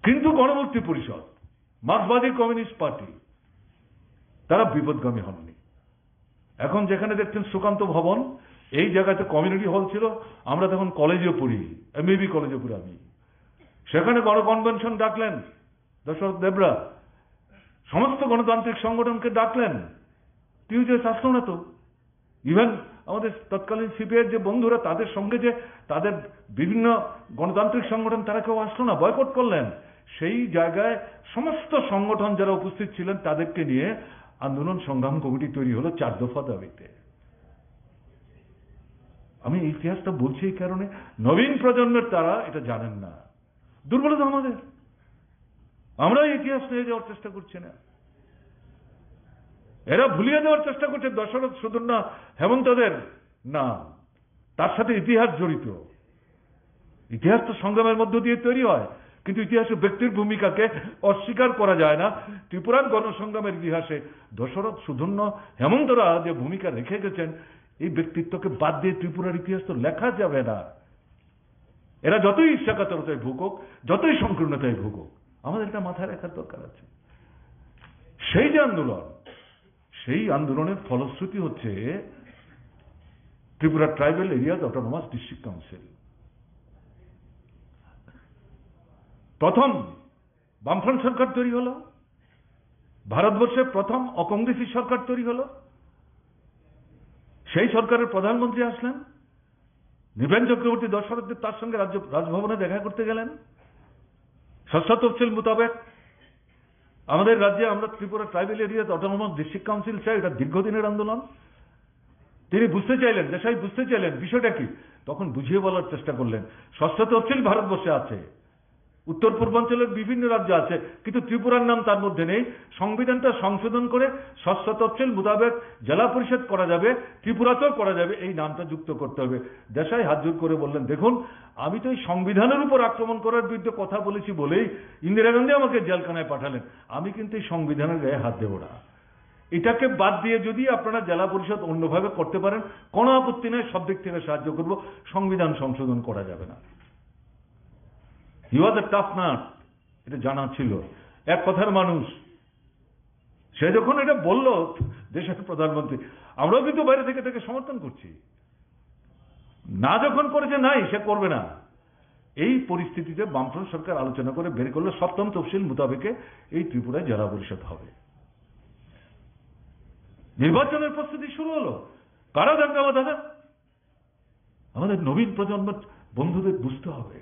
কিন্তু গণমুক্তি পরিষদ, মার্ক্সবাদী কমিউনিস্ট পার্টি, তারা বিপদগামী হননি। এখন যেখানে দেখছেন সুকান্ত ভবন, এই জায়গাতে কমিউনিটি হল ছিল, আমরা তখন কলেজে পড়ি, এমবিবি কলেজে পড়ি আমি। সেখানে গণকনভেনশন ডাকলেন দশরথ দেবরা, সমস্ত গণতান্ত্রিক সংগঠনকে ডাকলেন, টিউজেস আসলো না তো। ইভেন আমাদের তৎকালীন সিপিআইয়ের যে বন্ধুরা, তাদের সঙ্গে যে তাদের বিভিন্ন গণতান্ত্রিক সংগঠন, তারা কেউ আসলো না, বয়কট করলেন। সেই জায়গায় সমস্ত সংগঠন যারা উপস্থিত ছিলেন তাদেরকে নিয়ে আন্দোলন সংগ্রাম কমিটি তৈরি হলো 4 দফা দাবিতে। আমি ইতিহাসটা বলছি এই কারণে, নবীন প্রজন্মের তারা এটা জানেন না, দুর্বলতা আমাদের, আমরা ইতিহাস নিয়ে যাওয়ার চেষ্টা করছি না। এরা ভুলিয়ে দেওয়ার চেষ্টা করছে দশরথ শুধু না হেমন্তদের নাম, তার সাথে ইতিহাস জড়িত। ইতিহাস তো সংগ্রামের মধ্য দিয়ে তৈরি হয়, কিন্তু ইতিহাসে ব্যক্তির ভূমিকাকে অস্বীকার করা যায় না। ত্রিপুরার গণসংগ্রামের ইতিহাসে দশরথ সুধন্য হেমন্তরা যে ভূমিকা রেখে গেছেন, এই ব্যক্তিত্বকে বাদ দিয়ে ত্রিপুরার ইতিহাস তো লেখা যাবে না। এরা যতই ঈর্ষাকাতরতায় ভুগুক, যতই সংকীর্ণতায় ভুগুক, আমাদের এটা মাথায় রাখার দরকার আছে। সেই যে আন্দোলন, সেই আন্দোলনের ফলশ্রুতি হচ্ছে Tripura tribal areas autonomous district council. প্রথম বামফ্রন্ট সরকার তৈরি হলো, ভারতবর্ষে প্রথম অকংগ্রেসী সরকার তৈরি হলো। সেই সরকারের প্রধানমন্ত্রী আসলেন, নৃপেন চক্রবর্তী দশরথদেব তার সঙ্গে রাজভবনে দেখা করতে গেলেন। ষষ্ঠ তফসিল মোতাবেক আমাদের রাজ্যে আমরা Tripura tribal areas autonomous district council চাই, এটা দীর্ঘদিনের আন্দোলন। তিনি বুঝতে চাইলেন, দেশাই বুঝতে চাইলেন বিষয়টা কি, তখন বুঝিয়ে বলার চেষ্টা করলেন। ষষ্ঠ তফসিল ভারতবর্ষে আছে, উত্তর পূর্বাঞ্চলের বিভিন্ন রাজ্য আছে, কিন্তু ত্রিপুরার নাম তার মধ্যে নেই। সংবিধানটা সংশোধন করে ষষ্ঠ তফসিল মোতাবেক জেলা পরিষদ করা যাবে, ত্রিপুরাতেও করা যাবে, এই নামটা যুক্ত করতে হবে। দেশাই হাত জোর করে বললেন, দেখুন আমি তো এই সংবিধানের উপর আক্রমণ করার বিরুদ্ধে কথা বলেছি বলেই ইন্দিরা গান্ধী আমাকে জেলখানায় পাঠালেন, আমি কিন্তু এই সংবিধানের গায়ে হাত দেব না। এটাকে বাদ দিয়ে যদি আপনারা জেলা পরিষদ অন্যভাবে করতে পারেন, কোনো আপত্তি নেই, সব দিক থেকে সাহায্য করব, সংবিধান সংশোধন করা যাবে না। হি ওয়াজ এ টাফ নাট, এটা জানা ছিল, এক কথার মানুষ। সে যখন এটা বলল দেশের প্রধানমন্ত্রী, আমরাও কিন্তু বাইরে থেকে তাকে সমর্থন করছি। না যখন করেছে নাই, সে করবে না। এই পরিস্থিতিতে বামফ্রন্ট সরকার আলোচনা করে বের করলো সপ্তম তফসিল মোতাবেকে এই ত্রিপুরায় জেলা পরিষদ হবে। নির্বাচনের প্রস্তুতি শুরু হলো, কারা দাঙ্গা বাঁধাবে? আমাদের নবীন প্রজন্মের বন্ধুদের বুঝতে হবে।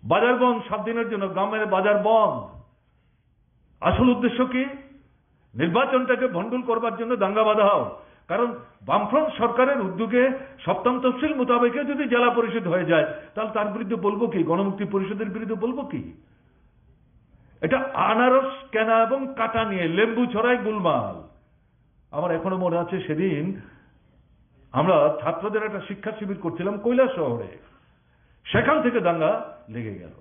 বাজার বন্ধ 7 দিনের জন্য, গ্রামের বাজার বন্ধ। আসল উদ্দেশ্য কি? নির্বাচনটাকে ভণ্ডুল করবার জন্য দাঙ্গা বাঁধাও। কারণ বামফ্রন্ট সরকারের উদ্যোগে সপ্তম তফসিল মোতাবেকে যদি জেলা পরিষদ হয়ে যায়, তাহলে তার বিরুদ্ধে বলবো কি? গণমুক্তি পরিষদের বিরুদ্ধে বলবো কি? এটা আনারস কেনা এবং কাটা নিয়ে লেম্বু ছড়াই গুলমাল। আমার এখনো মনে আছে, সেদিন আমরা ছাত্রদের একটা শিক্ষা শিবির করছিলাম কৈলাস শহরে, সেখান থেকে দাঙ্গা লেগে গেল।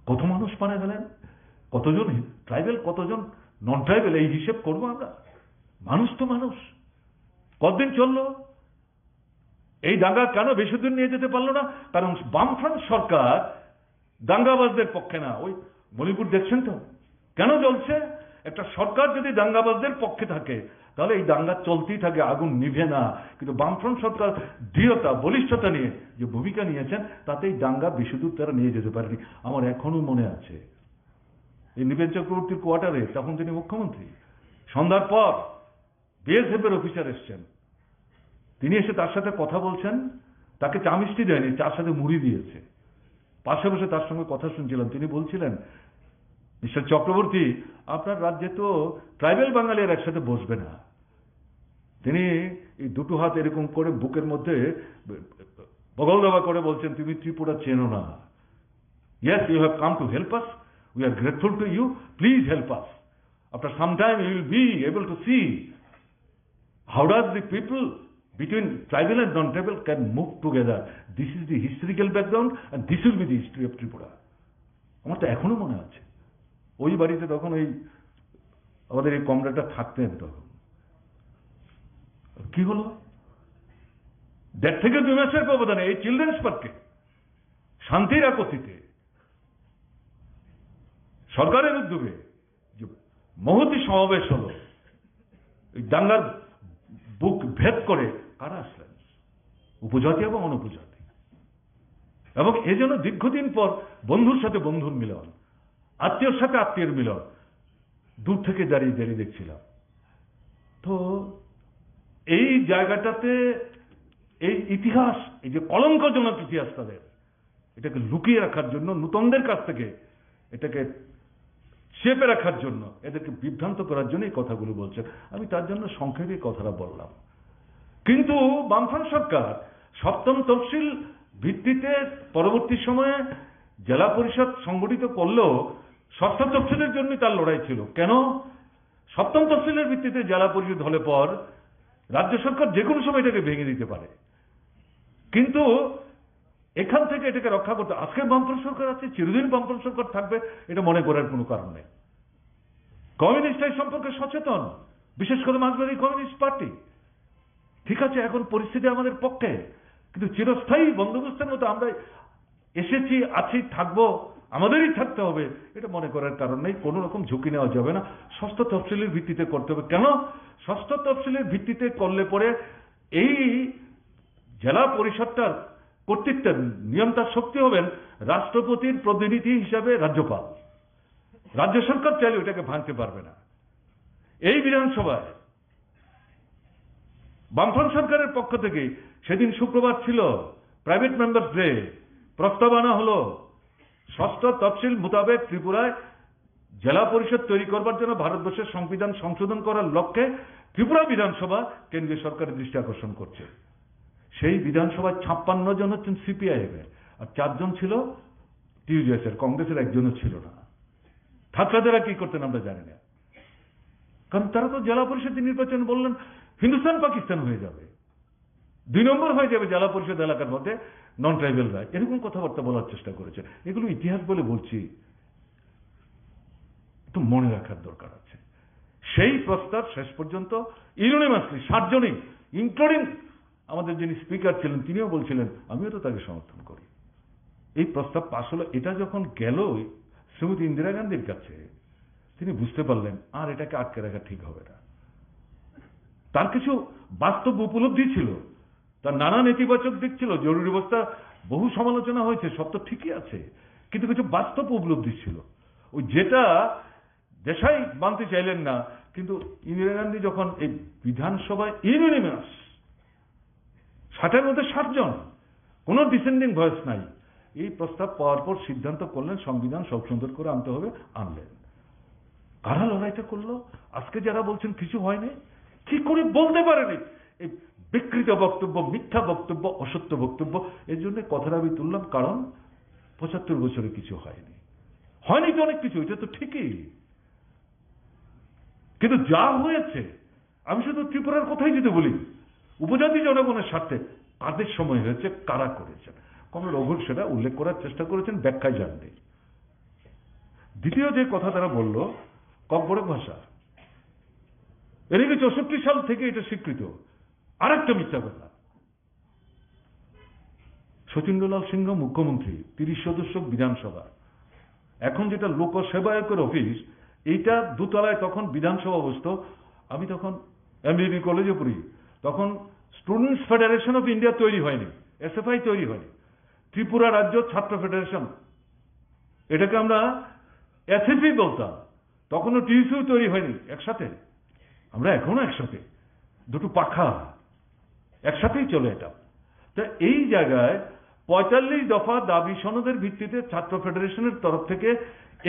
কত মানুষ মারা গেলেন, কতজন ট্রাইবেল, কতজন নন ট্রাইবেল, এই হিসেব করবো আমরা? মানুষ তো মানুষ। কতদিন চললো এই দাঙ্গা? কেন বেশি দিন নিয়ে যেতে পারলো না? কারণ বামফ্রন্ট সরকার দাঙ্গাবাজদের পক্ষে না। ওই মণিপুর দেখছেন তো কেন জ্বলছে? একটা সরকার যদি দাঙ্গাবাজদের পক্ষে থাকে তাহলে এই দাঙ্গা চলতেই থাকে, আগুন নিভে না। কিন্তু বামফ্রন্ট সরকার দৃঢ়তা, বলিষ্ঠতা নিয়ে যে ভূমিকা নিয়েছেন, তাতে এই দাঙ্গা বেশি দূর তারা নিয়ে যেতে পারেনি। আমার এখনো মনে আছে, এই নৃপেন চক্রবর্তীর কোয়ার্টারে, তখন তিনি মুখ্যমন্ত্রী, সন্ধ্যার পর বিএসএফ এর অফিসার এসছেন। তিনি এসে তার সাথে কথা বলছেন, তাকে চা মিষ্টি দেয়নি, চার সাথে মুড়ি দিয়েছে। পাশে বসে তার সঙ্গে কথা শুনছিলাম। তিনি বলছিলেন, মিস্টার চক্রবর্তী, আপনার রাজ্যে তো ট্রাইবেল বাঙালির একসাথে বসবে না। তিনি এই দুটো হাত এরকম করে বুকের মধ্যে বগল দাবা করে বলছেন, তুমি ত্রিপুরা চেনো না। Yes, you have come to help us. We are grateful to you. Please help us. After some time, you will be able to see how does the people between tribal and non-tribal can move together. This is the historical background and this will be the history of Tripura. আমার তো এখনো মনে আছে ওই বাড়িতে তখন ওই আমাদের এই কমরেডটা থাকতেন তখন কি হলো 1.5 থেকে 2 মাসের ব্যবধানে এই চিলড্রেন্স পার্কে শান্তির একত্রিতে সরকারের উদ্যোগে যে মহতী সমাবেশ হলো এই দাঙ্গার বুক ভেদ করে কারা আসলেন উপজাতি এবং অনুপজাতি এবং এজন্য দীর্ঘদিন পর বন্ধুর সাথে বন্ধুর মিলন আত্মীয়র সাথে আত্মীয়ের মিলন দূর থেকে দাঁড়িয়ে দাঁড়িয়ে দেখছিলাম তো এই জায়গাটাতে এই ইতিহাস এই যে কলঙ্কজনক ইতিহাস তাদের এটাকে লুকিয়ে রাখার জন্য নূতনদের কাছ থেকে এটাকে চেপে রাখার জন্য এদেরকে বিভ্রান্ত করার জন্য এই কথাগুলো বলছেন আমি তার জন্য সংক্ষেপে কথাটা বললাম কিন্তু বামফ্রন্ট সরকার সপ্তম তফসিল ভিত্তিতে পরবর্তী সময়ে জেলা পরিষদ সংগঠিত করলেও ষষ্ঠ তফসিলের জন্য তার লড়াই ছিল কেন সপ্তম তফসিলের ভিত্তিতে জেলা পরিষদ হলে পর রাজ্য সরকার যে কোনো সময় এটাকে ভেঙে দিতে পারে কিন্তু এখান থেকে এটাকে রক্ষা করতে আজকের বামফ্রন্ট সরকার আছে চিরদিন বামফ্রন্ট সরকার থাকবে এটা মনে করার কোনো কারণ নেই কমিউনিস্ট এই সম্পর্কে সচেতন বিশেষ করে মার্ক্সবাদী কমিউনিস্ট পার্টি ঠিক আছে এখন পরিস্থিতি আমাদের পক্ষে কিন্তু চিরস্থায়ী বন্দোবস্তের মতো আমরা এসেছি আছি থাকবো আমাদেরই থাকতে হবে এটা মনে করার কারণ নেই কোনো রকম ঝুঁকি নেওয়া যাবে না ষষ্ঠ তফসিলের ভিত্তিতে করতে হবে কেন ষষ্ঠ তফসিলের ভিত্তিতে করলে পরে এই জেলা পরিষদটার কর্তৃত্বের নিয়ন্ত্রণ শক্তি হবেন রাষ্ট্রপতির প্রতিনিধি হিসাবে রাজ্যপাল রাজ্য সরকার চাইলে ওটাকে ভাঙতে পারবে না এই বিধানসভায় বামফ্রন্ট সরকারের পক্ষ থেকে সেদিন শুক্রবার ছিল প্রাইভেট মেম্বার্স ডে প্রস্তাব আনা হলো ষষ্ঠ তফসিল মোতাবেক ত্রিপুরায় জেলা পরিষদ তৈরি করবার জন্য ভারতবর্ষের সংবিধান সংশোধন করার লক্ষ্যে ত্রিপুরা বিধানসভা কেন্দ্রীয় সরকারের দৃষ্টি আকর্ষণ করছে সেই বিধানসভায় 56 জন হচ্ছেন সিপিআইএম এর আর 4 জন ছিল টিউডিএস এর কংগ্রেসের একজনও ছিল না থাকলে যারা কি করতেন আমরা জানি না কারণ তারা তো জেলা পরিষদ নির্বাচন বললেন হিন্দুস্তান পাকিস্তান হয়ে যাবে 2 নম্বর হয়ে যাবে জেলা পরিষদ এলাকার মধ্যে নন ট্রাইবেলরা এরকম কথাবার্তা বলার চেষ্টা করেছে এগুলো ইতিহাস বলে বলছি একটু মনে রাখার দরকার আছে সেই প্রস্তাব শেষ পর্যন্ত ইউনিমাসলি 7 জনই ইনক্লুডিং আমাদের যিনি স্পিকার ছিলেন তিনিও বলছিলেন আমিও তো তাকে সমর্থন করি এই প্রস্তাব পাশ হলো এটা যখন গেল শ্রীমতী ইন্দিরা গান্ধীর কাছে তিনি বুঝতে পারলেন আর এটাকে আটকে রাখা ঠিক হবে না তার কিছু বাস্তব উপলব্ধি ছিল তার নানা নেতিবাচক দিক ছিল জরুরি অবস্থা বহু সমালোচনা হয়েছে সব তো ঠিকই আছে কিন্তু কিছু বাস্তব উপলব্ধি ছিল ওই যেটা দেশাই মানতে চাইলেন না কিন্তু ইন্দিরা গান্ধী যখন এই বিধানসভায় ইউনিমাস 60-এর মধ্যে 7 জন কোনো ডিসেন্ডিং ভয়েস নাই এই প্রস্তাব পাওয়ার পর সিদ্ধান্ত করলেন সংবিধান সংশোধন করে আনতে হবে আনলেন কারা লড়াইটা করলো আজকে যারা বলছেন কিছু হয়নি কি করে বলতে পারেনি এই বিকৃত বক্তব্য মিথ্যা বক্তব্য অসত্য বক্তব্য এর জন্য কথাটা আমি তুললাম কারণ 75 বছরে কিছু হয়নি হয়নি তো অনেক কিছু এটা তো ঠিকই কিন্তু যা হয়েছে আমি শুধু ত্রিপুরার কথাই যদি বলি উপজাতি জনগণের স্বার্থে কাদের সময় হয়েছে কারা করেছেন কমরেড রঘুর সেটা উল্লেখ করার চেষ্টা করেছেন ব্যাখ্যায় জানতে দ্বিতীয় যে কথা তারা বলল ককবরক ভাষা এদিকে 64 সাল থেকে এটা স্বীকৃত আরেকটা মিথ্যা কথা সচিন্দ্রলাল সিংহ মুখ্যমন্ত্রী 30 সদস্য বিধানসভা এখন যেটা লোক সেবায়কের অফিস এইটা দোতলায় তখন বিধানসভা বসত আমি তখন এমবিবি কলেজে পড়ি তখন স্টুডেন্টস ফেডারেশন অফ ইন্ডিয়া তৈরি হয়নি এসএফআই তৈরি হয়নি ত্রিপুরা রাজ্য ছাত্র ফেডারেশন এটাকে আমরা এসএফি বলতাম তখনও টিইসিও তৈরি হয়নি একসাথে আমরা এখনো একসাথে দুটো পাখা একসাথেই চলে এটা তো এই জায়গায় 45 দফা দাবি সনদের ভিত্তিতে ছাত্র ফেডারেশনের তরফ থেকে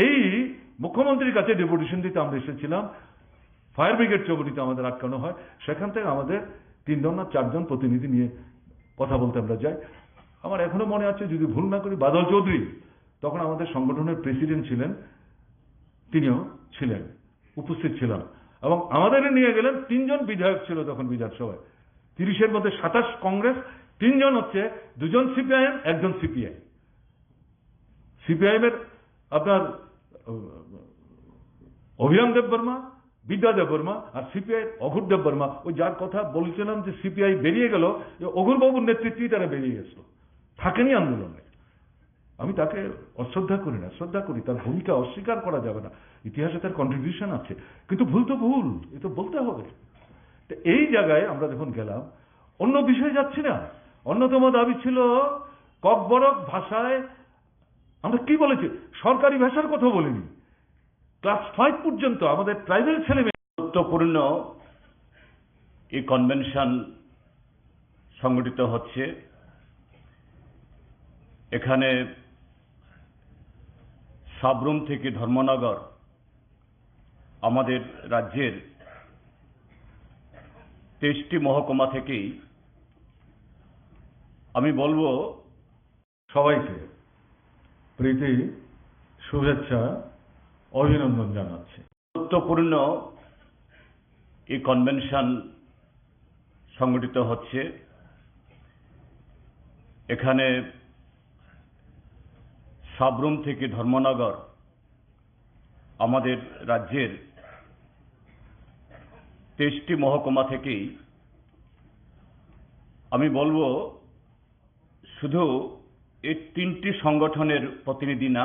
এই মুখ্যমন্ত্রীর কাছে ডেপুটেশন দিতে আমরা এসেছিলাম ফায়ার ব্রিগেড চৌমুহনীতে আমাদের আটকানো হয় সেখান থেকে আমাদের 3 জন না 4 জন প্রতিনিধি নিয়ে কথা বলতে আমরা যাই আমার এখনো মনে আছে যদি ভুল না করি বাদল চৌধুরী তখন আমাদের সংগঠনের প্রেসিডেন্ট ছিলেন তিনিও ছিলেন উপস্থিত ছিলাম এবং আমাদের নিয়ে গেলেন 3 জন বিধায়ক ছিল তখন বিধানসভায় 30-এর মধ্যে 27 কংগ্রেস, 3 জন হচ্ছে 2 জন সিপিআইএম, 1 জন সিপিআই। সিপিআইএম এর আপনার অভিরাম দেববর্মা, বিদ্যা দেববর্মা, আর সিপিআই অঘুর দেববর্মা। ওই যার কথা বলছিলাম যে সিপিআই বেরিয়ে গেল, অঘুরবাবুর নেতৃত্বেই তারা বেরিয়ে গেছিল, থাকেনি আন্দোলনে। আমি তাকে অশ্রদ্ধা করি না, শ্রদ্ধা করি, তার ভূমিকা অস্বীকার করা যাবে না, ইতিহাসে তার কন্ট্রিবিউশন আছে, কিন্তু ভুল তো ভুল, এ তো বলতে হবে। তো এই জায়গায় আমরা যখন গেলাম, অন্য বিষয়ে যাচ্ছি না। অন্যতম দাবি ছিল ককবরক ভাষায়, আমরা কি বলেছি, সরকারি ভাষার কথা বলিনি, ক্লাস 5 পর্যন্ত আমাদের ট্রাইবাল ছেলে মেয়ে। গুরুত্বপূর্ণ এই কনভেনশন সংগঠিত হচ্ছে। এখানে সাবরুম থেকে ধর্মনগর, আমাদের রাজ্যের 23টি মহকুমা থেকেই আমি বলবো সবাইকে প্রীতি, শুভেচ্ছা, অভিনন্দন জানাচ্ছি। গুরুত্বপূর্ণ এই কনভেনশন সংগঠিত হচ্ছে। এখানে সাবরুম থেকে ধর্মনগর, আমাদের রাজ্যের 23টি মহকুমা থেকেই আমি বলবো শুধু এই 3টি সংগঠনের প্রতিনিধি না,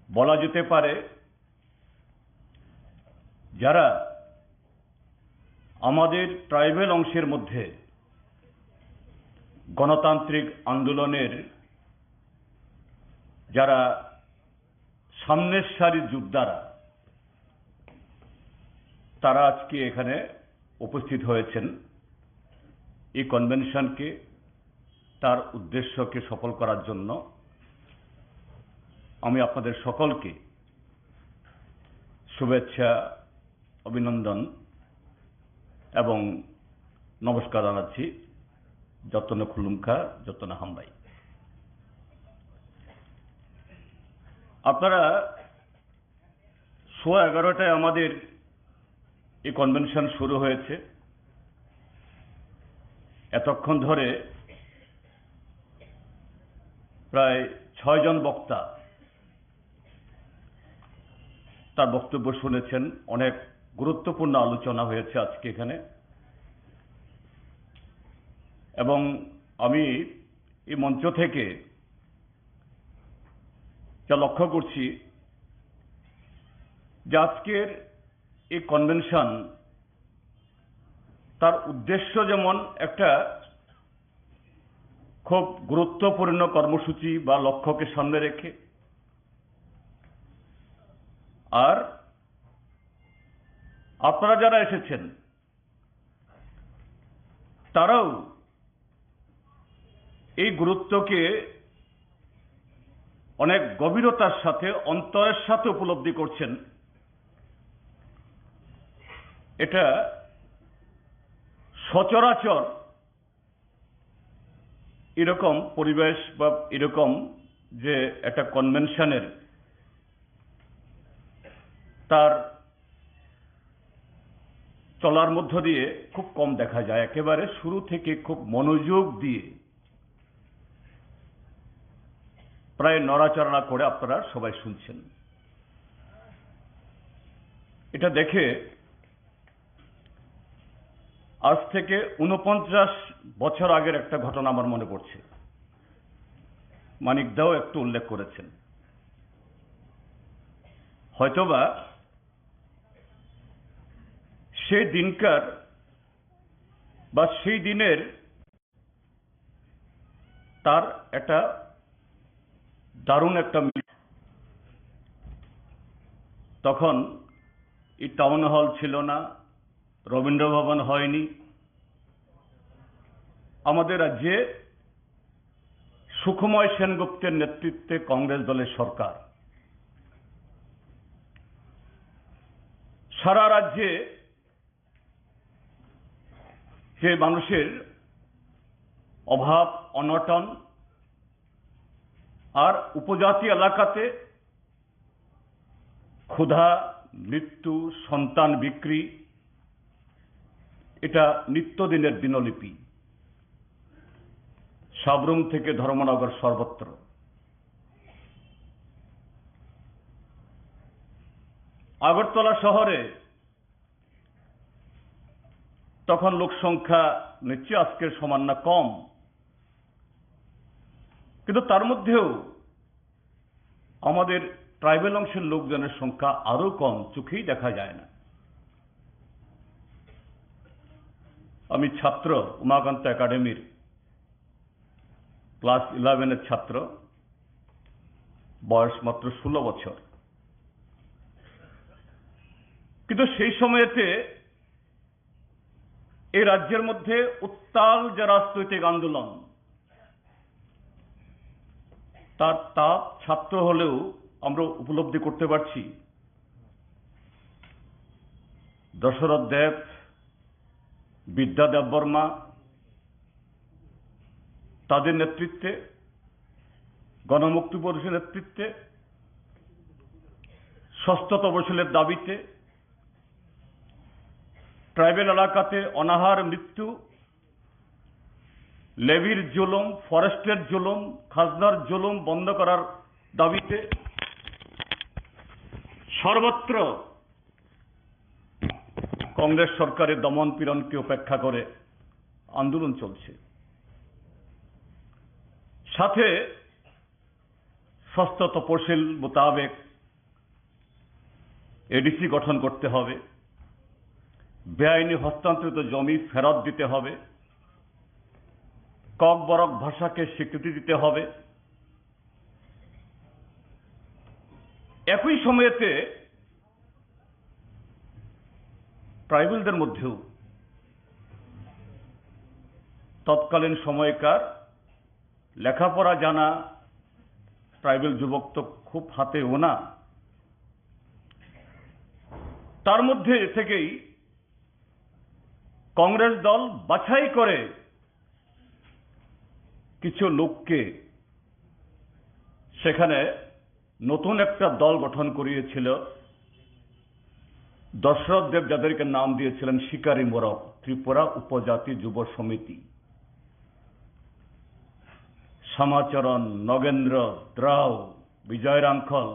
বলা যেতে পারে যারা আমাদের ট্রাইবাল অংশের মধ্যে গণতান্ত্রিক আন্দোলনের যারা সামনের সারির যোদ্ধারা, তারা আজকে এখানে উপস্থিত হয়েছেন এই কনভেনশনকে, তার উদ্দেশ্যকে সফল করার জন্য। আমি আপনাদের সকলকে শুভেচ্ছা, অভিনন্দন এবং নমস্কার জানাচ্ছি। যতন খুলুমখা, যতন হামবাই। আপনারা 11:15 আমাদের এই কনভেনশন শুরু হয়েছে। এতক্ষণ ধরে প্রায় 6 জন বক্তা তার বক্তব্য শুনেছেন। অনেক গুরুত্বপূর্ণ আলোচনা হয়েছে আজকে এখানে, এবং আমি এই মঞ্চ থেকে যা লক্ষ্য করছি যে আজকের এই কনভেনশন, তার উদ্দেশ্য যেমন একটা খুব গুরুত্বপূর্ণ কর্মসূচি বা লক্ষ্যকে সামনে রেখে, আর আপনারা যারা এসেছেন তারাও এই গুরুত্বকে অনেক গভীরতার সাথে, অন্তরের সাথে উপলব্ধি করছেন। এটা সচরাচর এরকম পরিবেশ বা এরকম যে একটা কনভেনশনের তার চলার মধ্য দিয়ে খুব কম দেখা যায়। একেবারে শুরু থেকে খুব মনোযোগ দিয়ে প্রায় নড়াচড়া করে আপনারা সবাই শুনছেন। এটা দেখে আজ থেকে 49 বছর আগের একটা ঘটনা আমার মনে পড়ছে। মানিকদাও একটু উল্লেখ করেছেন। হয়তোবা সেই দিনকার বা সেই দিনের তার একটা দারুণ একটা তখন এই টাউন হল ছিল না, রবীন্দ্র ভবন হয়নি। আমাদের রাজ্যে সুখময় সেনগুপ্তের নেতৃত্বে কংগ্রেস দলের সরকার সারা রাজ্যে যে মানুষের অভাব অনটন আর উপজাতি এলাকাতে ক্ষুধা, মৃত্যু, সন্তান বিক্রি, এটা নিত্যদিনের দিনলিপি, সাবরুম থেকে ধর্মনগর সর্বত্র। আগরতলা শহরে তখন লোক সংখ্যা নিশ্চয়ই আজকের সমান না, কম, কিন্তু তার মধ্যেও আমাদের ট্রাইবেল অংশের লোকজনের সংখ্যা আরো কম, চোখেই দেখা যায় না। আমি ছাত্র, উমাকান্ত একাডেমির ক্লাস 11-এর ছাত্র, বয়স মাত্র 16 বছর। কিন্তু সেই সময়েতে এই রাজ্যের মধ্যে উত্তাল যে রাজনৈতিক আন্দোলন, তার তাপ ছাত্র হলেও আমরা উপলব্ধি করতে পারছি। দশরথ দেব, বিদ্যা দেববর্মা, তাদের নেতৃত্বে, গণমুক্তি পরিষদের নেতৃত্বে, ষষ্ঠ তফসিলের দাবিতে ট্রাইবেল এলাকাতে অনাহার মৃত্যু, লেভির জুলুম, ফরেস্টের জুলুম, খাজনার জুলুম বন্ধ করার দাবিতে সর্বত্র কংগ্রেস সরকারের দমন পীড়নকে উপেক্ষা করে আন্দোলন চলছে। সাথে ষষ্ঠ তফসিল মোতাবেক এডিসি গঠন করতে হবে, বেআইনি হস্তান্তরিত জমি ফেরত দিতে হবে, ককবরক ভাষাকে স্বীকৃতি দিতে হবে। একই সময়েতে ট্রাইবেলদের মধ্যেও তৎকালীন সময়কার লেখাপড়া জানা ট্রাইবেল যুবক তো খুব হাতেও না, তার মধ্যে থেকেই কংগ্রেস দল বাছাই করে কিছু লোককে সেখানে নতুন একটা দল গঠন করিয়েছিল। দশরথ দেব যাদেরকে নাম দিয়েছিলেন শিকারী মোরক, ত্রিপুরা উপজাতি যুব সমিতি। শ্যামাচরণ, নগেন্দ্র, দ্রাও, বিজয় রাঙ্খল,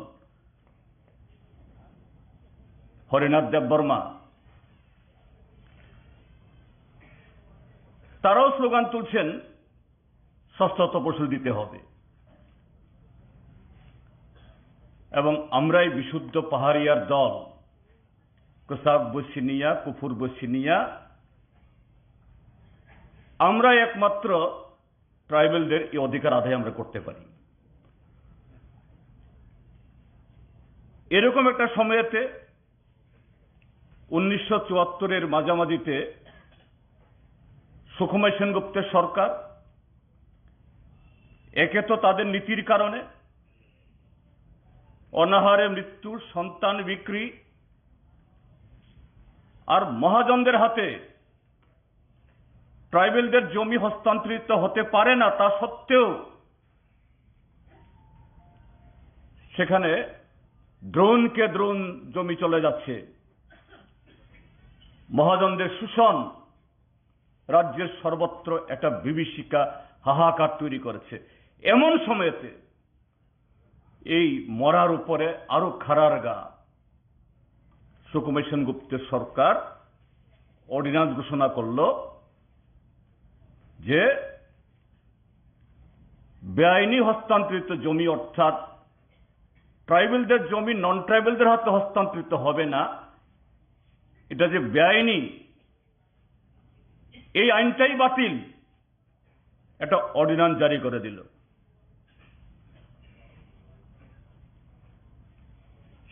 হরিনাথ দেববর্মা, তারাও স্লোগান তুলছেন ষষ্ঠ তফসিল দিতে হবে এবং আমরাই বিশুদ্ধ পাহাড়িয়ার দল, কোসাব বসিনিয়া, কুফুর বসিনিয়া, আমরাই একমাত্র ট্রাইবেলদের এই অধিকার আদায় আমরা করতে পারি। এরকম একটা সময়েতে 1974-এর মাঝামাঝিতে সুকুমার সেনগুপ্তের সরকার একে তো তাদের নীতির কারণে অনাহারে মৃত্যু, সন্তান বিক্রি, আর মহাজনদের হাতে ট্রাইবেলদের জমি হস্তান্তরিত হতে পারে না, তা সত্ত্বেও সেখানে দ্রোণকে দ্রোণ জমি চলে যাচ্ছে। মহাজনদের শোষণ রাজ্যের সর্বত্র একটা বিভীষিকা, হাহাকার তৈরি করেছে। এমন সময়েতে এই মরার উপরে আরো খাড়ার গা, সুকুমার সেনগুপ্তের সরকার অর্ডিন্যান্স ঘোষণা করল যে বেআইনি হস্তান্তরিত জমি, অর্থাৎ ট্রাইবেলদের জমি নন ট্রাইবেলদের হাতে হস্তান্তরিত হবে না, এটা যে বেআইনি, এই আইনটাই বাতিল, একটা অর্ডিন্যান্স জারি করে দিল।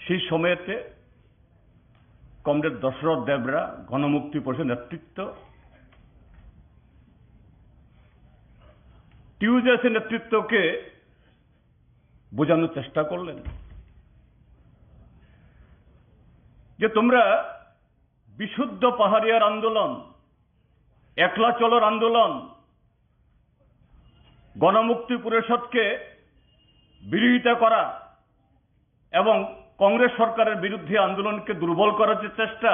সেই সময়েতে কমরেড দশরথ দেবরা, গণমুক্তি পরিষদের নেতৃত্ব, টিউজেসের নেতৃত্বকে বোঝানোর চেষ্টা করলেন যে তোমরা বিশুদ্ধ পাহাড়িয়ার আন্দোলন, একলা চলোর আন্দোলন, গণমুক্তি পরিষদকে বিরোধিতা করা এবং কংগ্রেস সরকারের বিরুদ্ধে আন্দোলনকে দুর্বল করার যে চেষ্টা,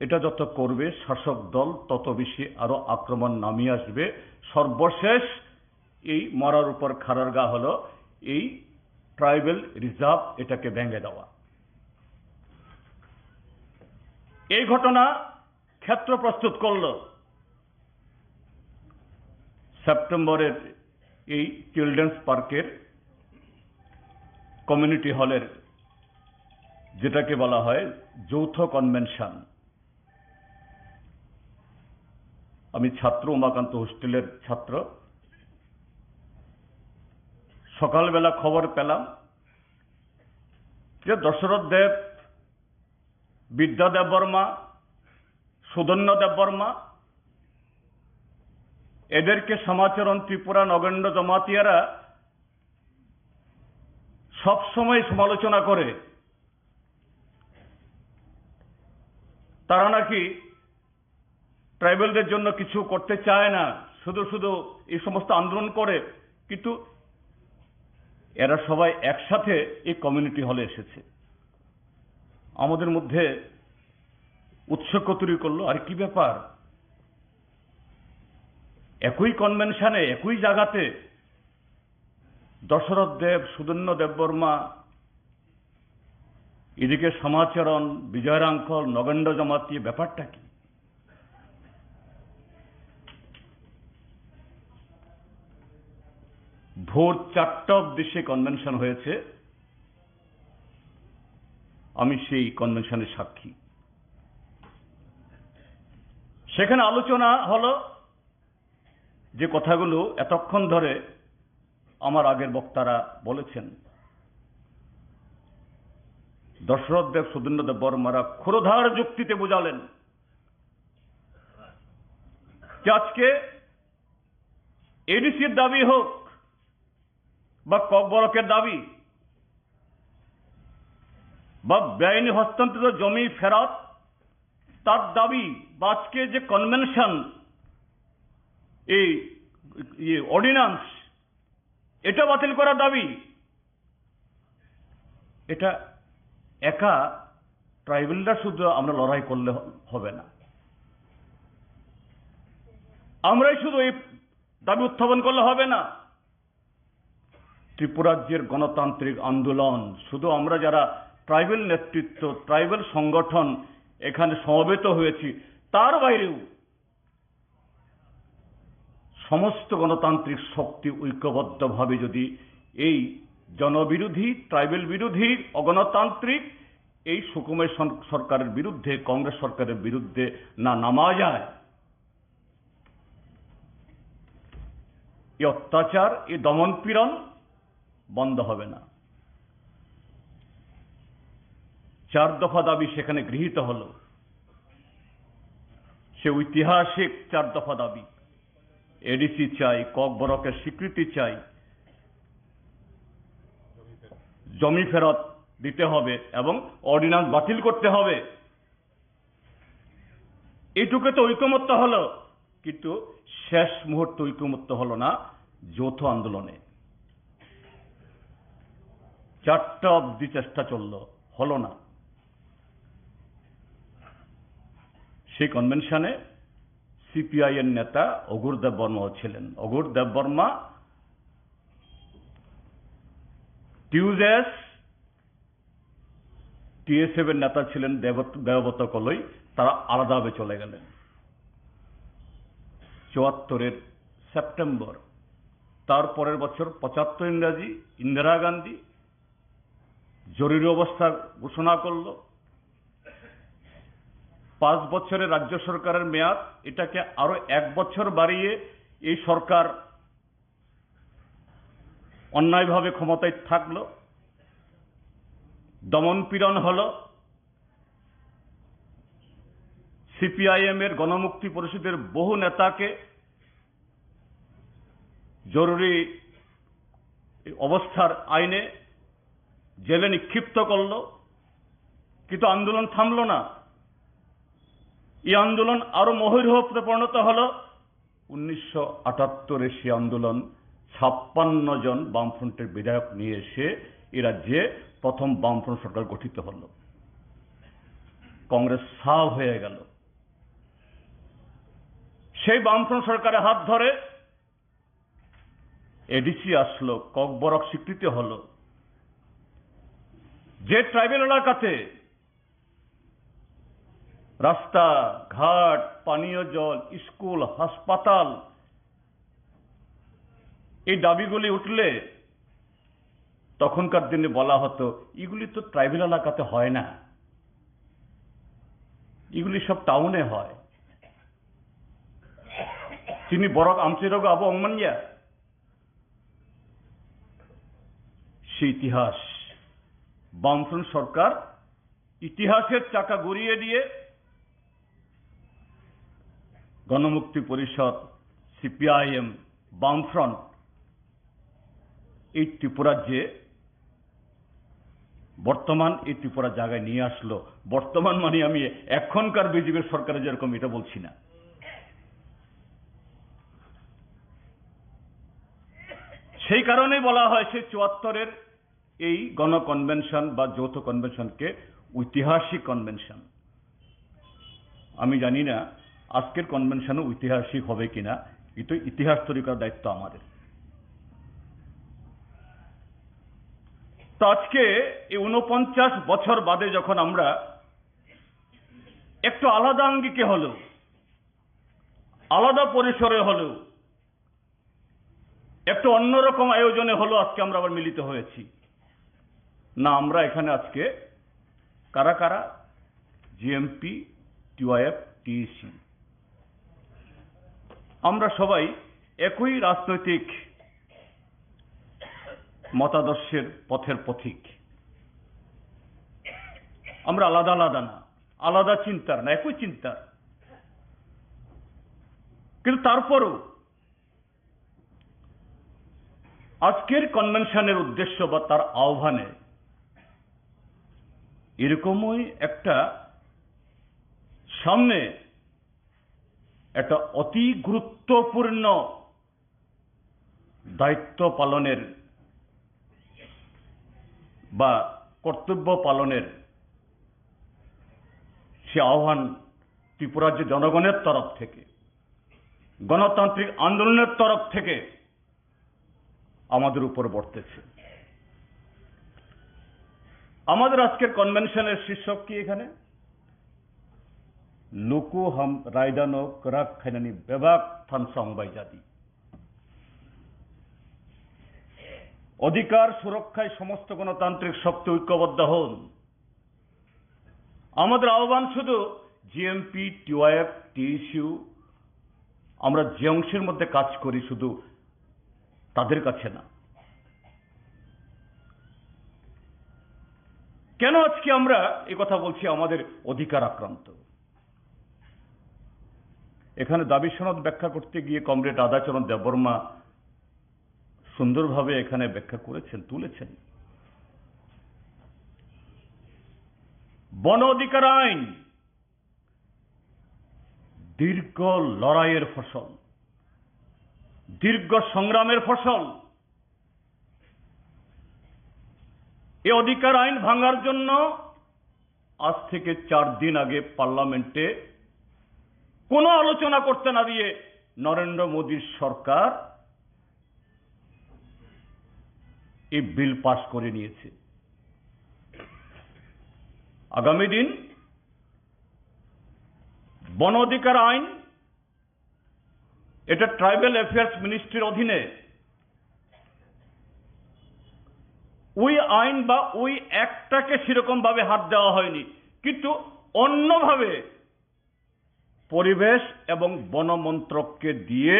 এটা যত করবে শাসক দল তত বেশি আরো আক্রমণ নামিয়ে আসবে। সর্বশেষ এই মরার উপর খাড়ার গা হলো এই ট্রাইবাল রিজার্ভ, এটাকে ভেঙে দেওয়া। এই ঘটনা ক্ষেত্র প্রস্তুত করল সেপ্টেম্বরের এই চিলড্রেন্স পার্কের কমিউনিটি হলের, যেটাকে বলা হয় যৌথ কনভেনশন। আমি ছাত্র, উমাকান্ত হোস্টেলের ছাত্র। সকালবেলা খবর পেলাম যে দশরথ দেব, বিদ্যা দেববর্মা, সুধন্য দেববর্মা এদেরকে সমাচরণ ত্রিপুরা নগেন্দ্র জমাতিয়ারা সবসময় সমালোচনা করে। তারা নাকি ট্রাইবেলদের জন্য কিছু করতে চায় না, শুধু শুধু এই সমস্ত আন্দোলন করে। কিন্তু এরা সবাই একসাথে এই কমিউনিটি হলে এসেছে, আমাদের মধ্যে উৎসুক তৈরি করলো। আর কি ব্যাপার, একই কনভেনশনে একই জায়গাতে দশরথ দেব, সুধন্য দেববর্মা, এদিকে সমাচরণ, বিজয়রাঙ্কল, নগেন্দ্র জমাতি, ব্যাপারটা কি? ভোর 4টা অবধি সে কনভেনশন হয়েছে। আমি সেই কনভেনশনের সাক্ষী। সেখানে আলোচনা হলো যে কথাগুলো এতক্ষণ ধরে আমার আগের বক্তারা বলেছেন। দশরথ দেব, সুধন্য দেববর্মারা ক্ষুরধার যুক্তিতে বোঝালেন যে আজকে এডিসির দাবি হোক বা ককবরকের দাবি বা বেআইনি হস্তান্তরিত জমি ফেরত তার দাবি, বা আজকে যে কনভেনশন, এই অর্ডিন্যান্স, এটা বাতিল করার দাবি, এটা একা ট্রাইবেলরা শুধু আমরা লড়াই করলে হবে না, আমরাই শুধু এই দাবি উত্থাপন করলে হবে না। ত্রিপুরাজ্যের গণতান্ত্রিক আন্দোলন, শুধু আমরা যারা ট্রাইবেল নেতৃত্ব, ট্রাইবেল সংগঠন এখানে সমবেত হয়েছি, তার বাইরেও সমস্ত গণতান্ত্রিক শক্তি ঐক্যবদ্ধভাবে যদি এই জনবিরোধী, ট্রাইবেল বিরোধী, অগণতান্ত্রিক এই সুকুমার সরকারের বিরুদ্ধে, কংগ্রেস সরকারের বিরুদ্ধে না নামা যায়, এই অত্যাচার, এই দমন পীড়ন বন্ধ হবে না। 4 দফা দাবি সেখানে গৃহীত হলো। সে ঐতিহাসিক 4 দফা দাবি। এডিসি চাই, ককবরকের স্বীকৃতি চাই, জমি ফেরত দিতে হবে এবং অর্ডিন্যান্স বাতিল করতে হবে। এইটুকু তো ঐকমত্য হলো, কিন্তু শেষ মুহূর্তে ঐকমত্য হলো না যৌথ আন্দোলনে। 4টা অবধি চেষ্টা চলল, হলো না। সেই কনভেনশনে সিপিআই এর নেতা অঘোর দেববর্মাও ছিলেন। অঘোর দেববর্মা, টিউজেস, টিএসএফ এর নেতা ছিলেন দেবব্রত কলই, তারা আলাদাভাবে চলে গেলেন। 74-এর সেপ্টেম্বর, তার পরের বছর 75 ইংরাজি, ইন্দিরা গান্ধী জরুরি অবস্থা ঘোষণা করল। 5 বছরের রাজ্য সরকারের মেয়াদ, এটাকে আরো 1 বছর বাড়িয়ে এই সরকার অন্যায়ভাবে ক্ষমতায় থাকলো। দমন পীড়ন হলো। সিপিআইএম এর গণমুক্তি পরিষদের বহু নেতাকে জরুরি অবস্থার আইনে জেলে নিক্ষিপ্ত করল, কিন্তু আন্দোলন থামল না। এই আন্দোলন আরো মহীরূহে পরিণত হলো। 1978-এ সেই আন্দোলন 56 জন বামফ্রন্টের বিধায়ক নিয়ে এসে এই রাজ্যে প্রথম বামফ্রন্ট সরকার গঠিত হলো। কংগ্রেস সাফ হয়ে গেল। সেই বামফ্রন্ট সরকারের হাত ধরে এডিসি আসলো, ককবরক স্বীকৃতি হলো। যে ট্রাইবেল এলাকাতে রাস্তা ঘাট, পানীয় জল, স্কুল, হাসপাতাল এই দাবিগুলি উঠলে তখনকার দিনে বলা হতো এগুলি তো ট্রাইবেল এলাকাতে হয় না, এগুলি সব টাউনে হয়। তিনি বরক আমচিরগ আবু অংমানিয়া সে ইতিহাস বামফ্রন্ট সরকার ইতিহাসের চাকা ঘুরিয়ে দিয়ে গণমুক্তি পরিষদ, সিপিআইএম, বামফ্রন্ট এই ত্রিপুরার যে বর্তমান এই ত্রিপুরা জায়গায় নিয়ে আসলো। বর্তমান মানে আমি এখনকার বিজেপির সরকারের যেরকম এটা বলছি না। সেই কারণেই বলা হয় সেই ৭৪-এর এই গণ কনভেনশন বা যৌথ কনভেনশনকে ঐতিহাসিক কনভেনশন। আমি জানি না আজকের কনভেনশনও ঐতিহাসিক হবে কিনা, কিন্তু ইতিহাস তৈরি করার দায়িত্ব আমাদের। তো আজকে এই ৪৯ বছর বাদে যখন আমরা একটু আলাদা আঙ্গিকে হলেও, আলাদা পরিসরে হলেও, একটু অন্যরকম আয়োজনে হলো আজকে আমরা আবার মিলিত হয়েছি। না, আমরা এখানে আজকে কারা কারা জিএমপি, টিওআইএফ, টিইসি আমরা সবাই একই রাজনৈতিক মতাদর্শের পথের পথিক। আমরা আলাদা আলাদা না, আলাদা চিন্তার না, একই চিন্তার। কিন্তু তারপরও আজকের কনভেনশনের উদ্দেশ্য বা তার আহ্বানে এরকমই একটা সামনে একটা অতি গুরুত্বপূর্ণ দায়িত্ব পালনের বা কর্তব্য পালনের সে আহ্বান ত্রিপুরার যে জনগণের তরফ থেকে, গণতান্ত্রিক আন্দোলনের তরফ থেকে আমাদের উপর বর্তেছে। আমাদের আজকের কনভেনশনের শীর্ষক কি এখানে? লুকু হাম রায়দানো করাক খাইনানি বেবাক থান সংবাইজাদি। অধিকার সুরক্ষায় সমস্ত গণতান্ত্রিক শক্তি ঐক্যবদ্ধ হন। আমাদের আহ্বান শুধু জিএমপি, টিওআইএফ, টিইসিউ আমরা যে অংশের মধ্যে কাজ করি শুধু তাদের কাছে না। কেন আজকে আমরা এই কথা বলছি? আমাদের অধিকার আক্রান্ত। এখানে দাবি সনদ ব্যাখ্যা করতে গিয়ে কমরেড আদাচরণ দেববর্মা সুন্দরভাবে এখানে ব্যাখ্যা করেছেন, তুলেছেন। বন অধিকার আইন দীর্ঘ লড়াইয়ের ফসল, দীর্ঘ সংগ্রামের ফসল। এই অধিকার আইন ভাঙার জন্য আজ থেকে ৪ দিন আগে পার্লামেন্টে কোনো আলোচনা করতে না দিয়ে নরেন্দ্র মোদীর সরকার এই বিল পাশ করে নিয়েছে। আগামী দিন বন অধিকার আইন এটা ট্রাইবাল অ্যাফেয়ার্স মিনিস্ট্রির অধীনে। ওই আইন বা ওই অ্যাক্টটাকে সেরকম ভাবে হাত দেওয়া হয়নি, কিন্তু অন্যভাবে পরিবেশ এবং বন মন্ত্রককে দিয়ে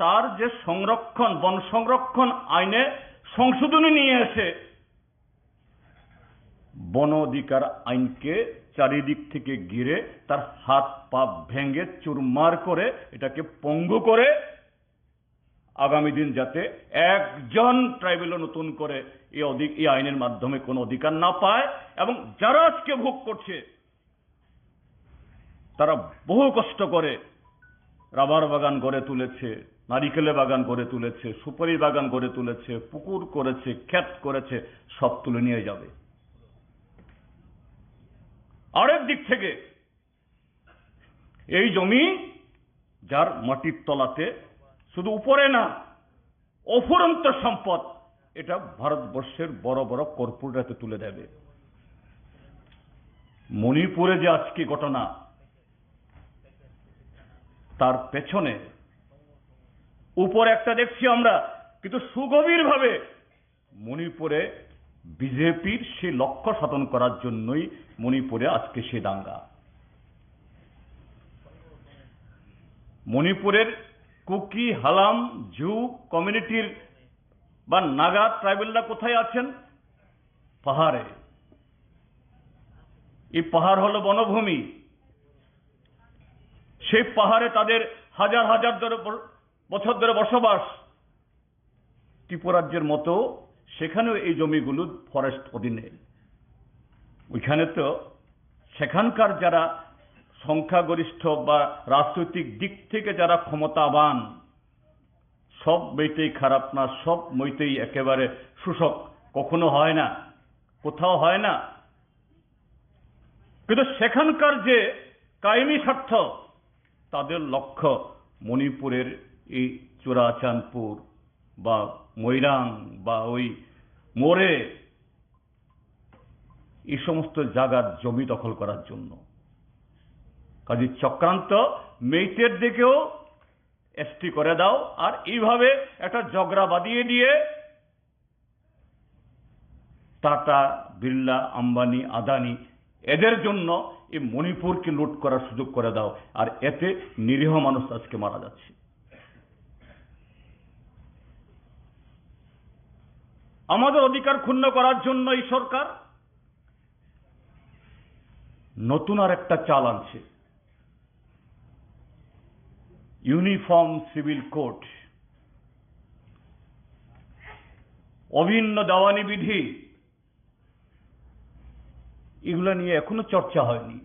তার যে সংরক্ষণ, বন সংরক্ষণ আইনে সংশোধনী নিয়ে এসে বন অধিকার আইনকে চারিদিক থেকে ঘিরে তার হাত পা ভেঙে চুরমার করে এটাকে পঙ্গু করে আগামী দিন যাতে একজন ট্রাইবেলও নতুন করে এই আইনের মাধ্যমে কোনো অধিকার না পায়। এবং যারা আজকে ভোগ করছে তারা বহু কষ্ট করে রাবার বাগান গড়ে তুলেছে, নারিকেলের বাগান গড়ে তুলেছে, সুপারি বাগান গড়ে তুলেছে, পুকুর করেছে, ক্ষেত করেছে, সব তুলে নিয়ে যাবে। আরেক দিক থেকে এই জমি যার মাটির তলাতে শুধু উপরে না, অফুরন্ত সম্পদ, এটা ভারতবর্ষের বড় বড় কর্পোরেটে তুলে দেবে। মণিপুরে যে আজকে ঘটনা, তার পেছনে উপরে একটা দেখছি আমরা, কিন্তু সুগভীরভাবে মণিপুরে বিজেপির সে লক্ষ্য সাধন করার জন্যই মণিপুরে আজকে সে দাঙ্গা। মণিপুরের কুকি, হালাম, জু কমিউনিটির বা নাগা ট্রাইবেলরা কোথায় আছেন? পাহাড়ে। এই পাহাড় হলো বনভূমি। সেই পাহাড়ে তাদের হাজার হাজার বছর ধরে বসবাস। ত্রিপুরাজ্যের মতো সেখানেও এই জমিগুলো ফরেস্ট অধীনে। ওইখানে তো সেখানকার যারা সংখ্যাগরিষ্ঠ বা রাজনৈতিক দিক থেকে যারা ক্ষমতাবান, সব মেয়েতেই খারাপ না, সব মেয়েতেই একেবারে শোষক কখনো হয় না, কোথাও হয় না। কিন্তু সেখানকার যে কায়েমি স্বার্থ, তাদের লক্ষ্য মণিপুরের এই চুরাচাঁদপুর বা মৈরাং বা ওই মোরে, এই সমস্ত জায়গার জমি দখল করার জন্য। কাজে চক্রান্ত, মেইতের দিকেও এসটি করে দাও, আর এইভাবে একটা ঝগড়া বাঁধিয়ে দিয়ে টাটা, বিড়লা, আম্বানি, আদানি এদের জন্য এই মণিপুরকে লুট করার সুযোগ করে দাও, আর এতে নিরীহ মানুষ আজকে মারা যাচ্ছে। আমাদের অধিকার ক্ষুণ্ণ করার জন্য এই সরকার নতুন আর একটা চাল আনছে, ইউনিফর্ম সিভিল কোড, অভিন্ন দেওয়ানি বিধি। এগুলো নিয়ে এখনো চর্চা হয়নি।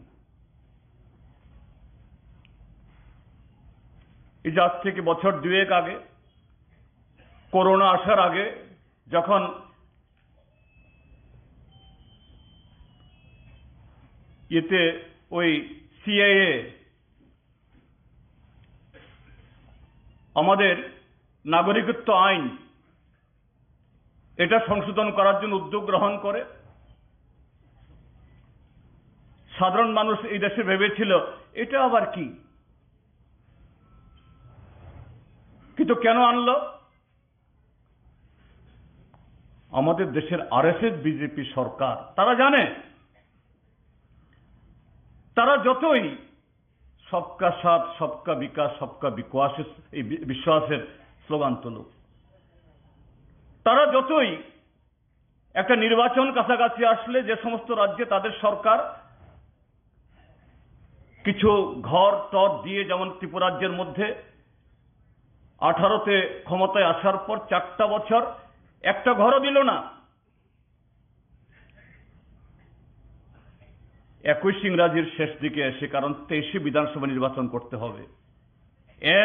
এই যে আজ থেকে বছর দুয়েক আগে, করোনা আসার আগে, যখন এতে ওই সিএএ আমাদের নাগরিকত্ব আইন এটা সংশোধন করার জন্য উদ্যোগ গ্রহণ করে, সাধারণ মানুষ এই দেশে ভেবেছিল এটা আবার কি, কিন্তু কেন আনলো? আমাদের দেশের আরএসএস বিজেপি সরকার, তারা জানে, তারা যতই সবকা সাথ, সবকা বিকাশ, সবকা বিকাশের এই বিশ্বাসের স্লোগান তুলুক, তারা যতই একটা নির্বাচন কাছাকাছি আসলে যে সমস্ত রাজ্যে তাদের সরকার কিছু ঘর টর দিয়ে, যেমন ত্রিপুরাজ্যের মধ্যে 18তে ক্ষমতায় আসার পর 4টা বছর একটা ঘরও দিল না। 21 ইংরাজির শেষ দিকে এসে, কারণ 23 বিধানসভা নির্বাচন করতে হবে,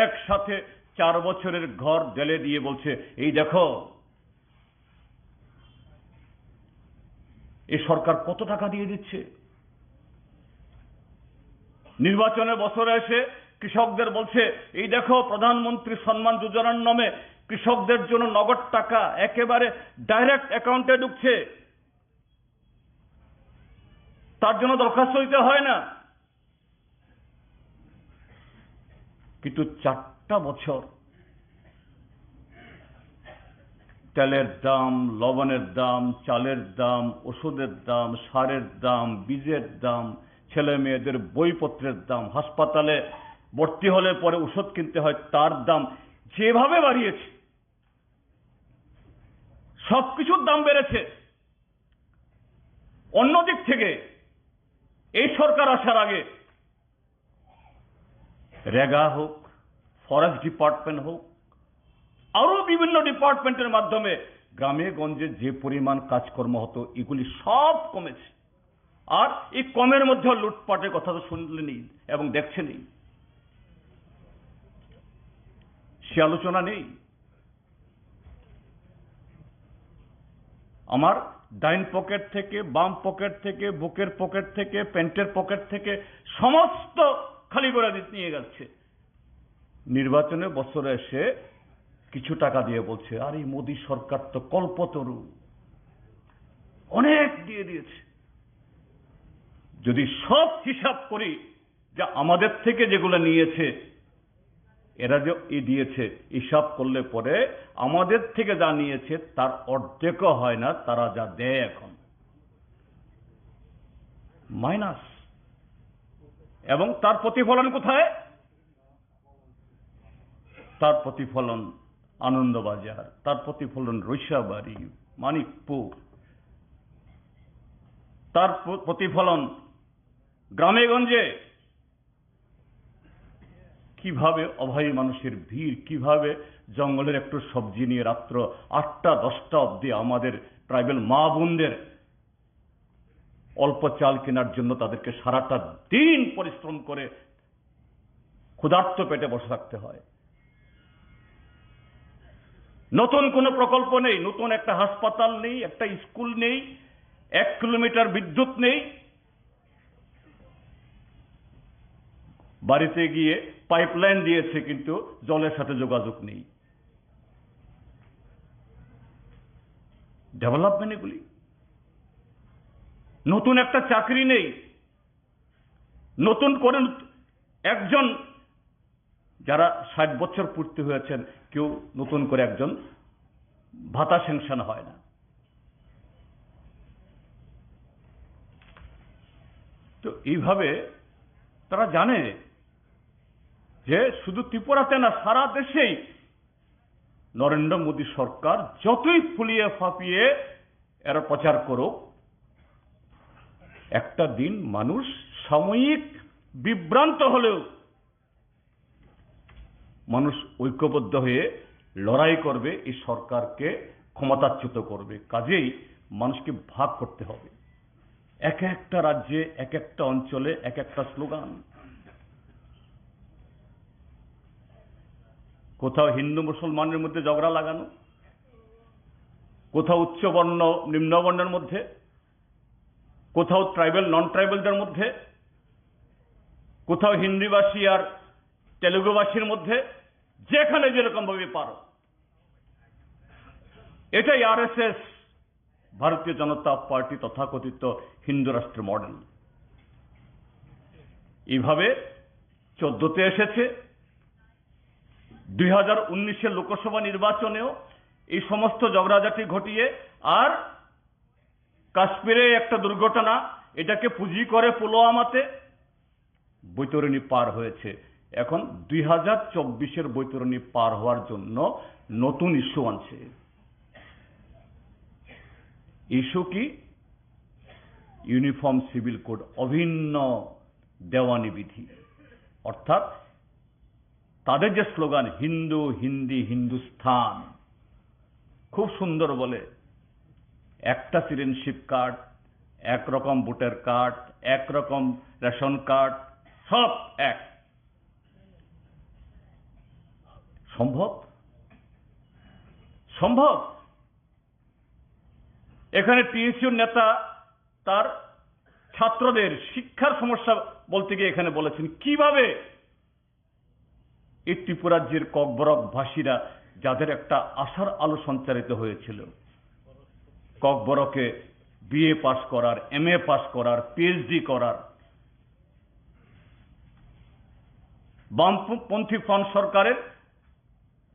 একসাথে 4 বছরের ঘর ঢেলে দিয়ে বলছে এই দেখো এই সরকার কত টাকা দিয়ে দিচ্ছে। নির্বাচনের বছরে এসে কৃষকদের বলছে এই দেখো প্রধানমন্ত্রী সম্মান যোজনার নামে কৃষকদের জন্য নগদ টাকা একেবারে ডাইরেক্ট অ্যাকাউন্টে ঢুকছে, তার জন্য দরখাস্ত দিতে হয় না। কিন্তু 4টা বছর তেলের দাম, লবণের দাম, চালের দাম, ওষুধের দাম, সারের দাম, বীজের দাম, ছেলে মেয়েদের বইপত্রের দাম, হাসপাতালে ভর্তি হলে পরে ওষুধ কিনতে হয় তার দাম যেভাবে বাড়িয়েছে, সবকিছুর দাম বেড়েছে। অন্যদিক থেকে এই সরকার আসার আগে রেগা হোক, ফরেস্ট ডিপার্টমেন্ট হোক, আরো বিভিন্ন ডিপার্টমেন্টের মাধ্যমে গ্রামে গঞ্জে যে পরিমাণ কাজকর্ম হতো এগুলি সব কমেছে। আর এই কমের মধ্যে লুটপাটের কথা তো শুনলেনি এবং দেখছেনি, সে আলোচনা নেই। আমার ডাইন পকেট থেকে, বাম পকেট থেকে, বুকের পকেট থেকে, প্যান্টের পকেট থেকে সমস্ত খালি করে নিয়ে যাচ্ছে। নির্বাচনের বছরে এসে কিছু টাকা দিয়ে বলছে, আর এই মোদী সরকার তো কল্পতরু, অনেক দিয়ে দিয়েছে। যদি সব হিসাব করি যে আমাদের থেকে যেগুলো নিয়েছে, এরা যে দিয়েছে, হিসাব করলে পরে আমাদের থেকে যা নিয়েছে তার অর্ধেকও হয় না তারা যা দেয় এখন, মাইনাস। এবং তার প্রতিফলন কোথায়? তার প্রতিফলন আনন্দবাজার, তার প্রতিফলন রৈশাবাড়ি, মানিকপুর, তার প্রতিফলন গ্রামেগঞ্জে। কিভাবে অভাবী মানুষের ভিড়, কিভাবে জঙ্গলের একটু সবজি নিয়ে রাত্র 8টা-10টা অবধি আমাদের ট্রাইবেল মা বোনদের অল্প চাল কেনার জন্য তাদেরকে সারাটা দিন পরিশ্রম করে ক্ষুধার্ত পেটে বসে থাকতে হয়। নতুন কোনো প্রকল্প নেই, নতুন একটা হাসপাতাল নেই, একটা স্কুল নেই, 1 কিলোমিটার বিদ্যুৎ নেই। বাড়িতে গিয়ে পাইপলাইন দিয়েছে কিন্তু জলের সাথে যোগাযোগ নেই। ডেভেলপমেন্ট এগুলি। নতুন একটা চাকরি নেই, নতুন করে একজন যারা 60 বছর পূর্তি হয়েছেন কেউ নতুন করে একজন ভাতা স্যাংশন হয় না। তো এইভাবে তারা জানে যে শুধু ত্রিপুরাতে না, সারা দেশেই নরেন্দ্র মোদী সরকার যতই ফুলিয়ে ফাঁপিয়ে এরা প্রচার করুক, একটা দিন মানুষ সাময়িক বিভ্রান্ত হলেও মানুষ ঐক্যবদ্ধ হয়ে লড়াই করবে, এই সরকারকে ক্ষমতাচ্যুত করবে। কাজেই মানুষকে ভাগ করতে হবে। এক একটা রাজ্যে, এক একটা অঞ্চলে এক একটা স্লোগান। কোথাও হিন্দু মুসলমানের মধ্যে ঝগড়া লাগানো, কোথাও উচ্চবর্ণ নিম্নবর্ণের মধ্যে, কোথাও ট্রাইবেল নন ট্রাইবেলদের মধ্যে, কোথাও হিন্দিভাষী আর তেলুগুভাষীর মধ্যে, যেখানে যেরকম ভাবে পারো। এটাই আরএসএস, ভারতীয় জনতা পার্টি তথাকথিত হিন্দু রাষ্ট্র মডেল। এইভাবে 14তে এসেছে, 2019-এর লোকসভা নির্বাচনেও এই সমস্ত ঝগড়াঝাটি ঘটিয়ে, আর কাশ্মীরে একটা দুর্ঘটনা, এটাকে পুঁজি করে পুলওয়ামাতে বৈতরণী পার হয়েছে। এখন 2024-এর বৈতরণী পার হওয়ার জন্য নতুন ইস্যু আনছে। ইস্যু কি? ইউনিফর্ম সিভিল কোড, অভিন্ন দেওয়ানি বিধি। অর্থাৎ তাদের যে স্লোগান হিন্দু হিন্দি হিন্দুস্থান, খুব সুন্দর বলে, একটা সিটিজেনশিপ কার্ড, একরকম ভোটার কার্ড, একরকম রেশন কার্ড, সব এক। সম্ভব? সম্ভব? এখানে টিএসইউর নেতা তার ছাত্রদের শিক্ষার সমস্যা বলতে গিয়ে এখানে বলেছেন কিভাবে এই ত্রিপুরাজ্যের ককবরক ভাষীরা, যাদের একটা আশার আলো সঞ্চারিত হয়েছিল, ককবরকে বিএ পাস করার, এমএ পাস করার, পিএইচডি করার, বামপন্থী ফ্রন্ট সরকারের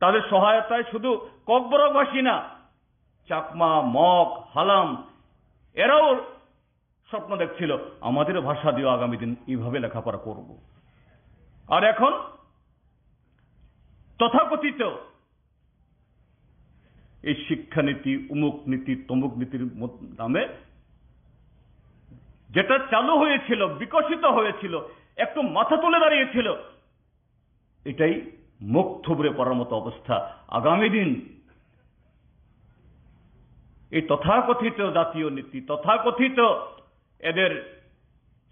তাদের সহায়তায় শুধু ককবরকবাসী না, চাকমা, মগ, হালাম, এরাও স্বপ্ন দেখছিল আমাদের ভাষা দিয়ে আগামী দিন এইভাবে লেখাপড়া করব। আর এখন তথাকথিত এই শিক্ষানীতি, উমুক নীতি, তমুক নীতির নামে যেটা চালু হয়েছিল, বিকশিত হয়েছিল, একটু মাথা তুলে দাঁড়িয়েছিল, এটাই মুখ থুবড়ে পড়ার মতো অবস্থা। আগামী দিন এই তথাকথিত জাতীয় নীতি, তথাকথিত এদের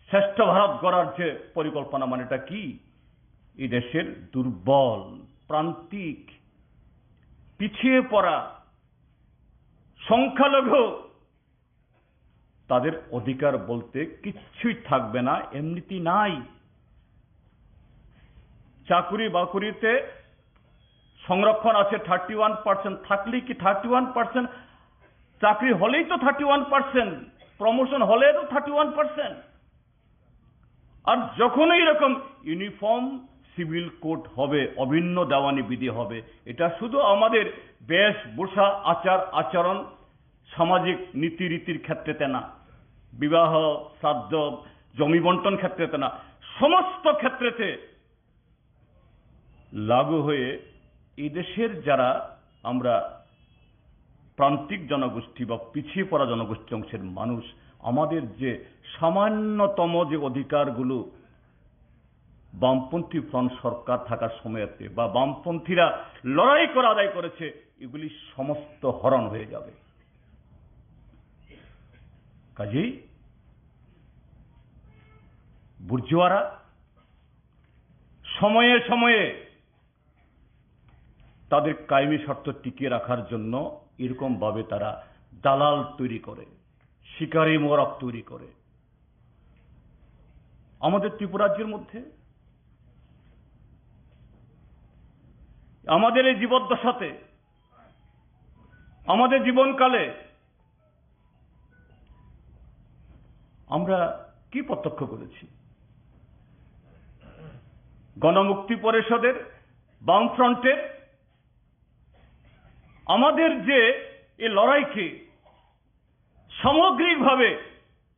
শ্রেষ্ঠ ভারত গড়ার যে পরিকল্পনা, মানে এটা কি? এই দেশের দুর্বল, প্রান্তিক, পিছিয়ে পড়া, সংখ্যালঘু তাদের অধিকার বলতে কিচ্ছুই থাকবে না, এমনিতে নাই। চাকুরি বাকুরিতে সংরক্ষণ আছে 31%, থাকলেই কি 31%? চাকরি হলেই তো 31%, প্রমোশন হলে তো 31%। আর যখনই এরকম ইউনিফর্ম সিভিল কোড হবে, অভিন্ন দেওয়ানি বিধি হবে, এটা শুধু আমাদের বেশভূষা, আচার আচরণ, সামাজিক নীতিরীতির ক্ষেত্রেতে না, বিবাহ, শ্রাদ্ধ, জমি বন্টন ক্ষেত্রেতে না, সমস্ত ক্ষেত্রেতে লাগু হয়ে এই দেশের যারা আমরা প্রান্তিক জনগোষ্ঠী বা পিছিয়ে পড়া জনগোষ্ঠী অংশের মানুষ, আমাদের যে সামান্যতম যে অধিকারগুলো বামপন্থী ফ্রন্ট সরকার থাকার সময়তে বা বামপন্থীরা লড়াই করে আদায় করেছে, এগুলি সমস্ত হরণ হয়ে যাবে। কাজেই বুর্জোয়ারা সময়ে সময়ে তাদের কায়েমি শর্ত টিকিয়ে রাখার জন্য এরকম ভাবে তারা দালাল তৈরি করে, শিকারী মোড়ক তৈরি করে। আমাদের ত্রিপুরাজ্যের মধ্যে আমাদের এই জীবদ্দশাতে, আমাদের জীবনকালে আমরা কি প্রত্যক্ষ করেছি? গণমুক্তি পরিষদের, বামফ্রন্টের আমাদের যে এই লড়াইকে সামগ্রিকভাবে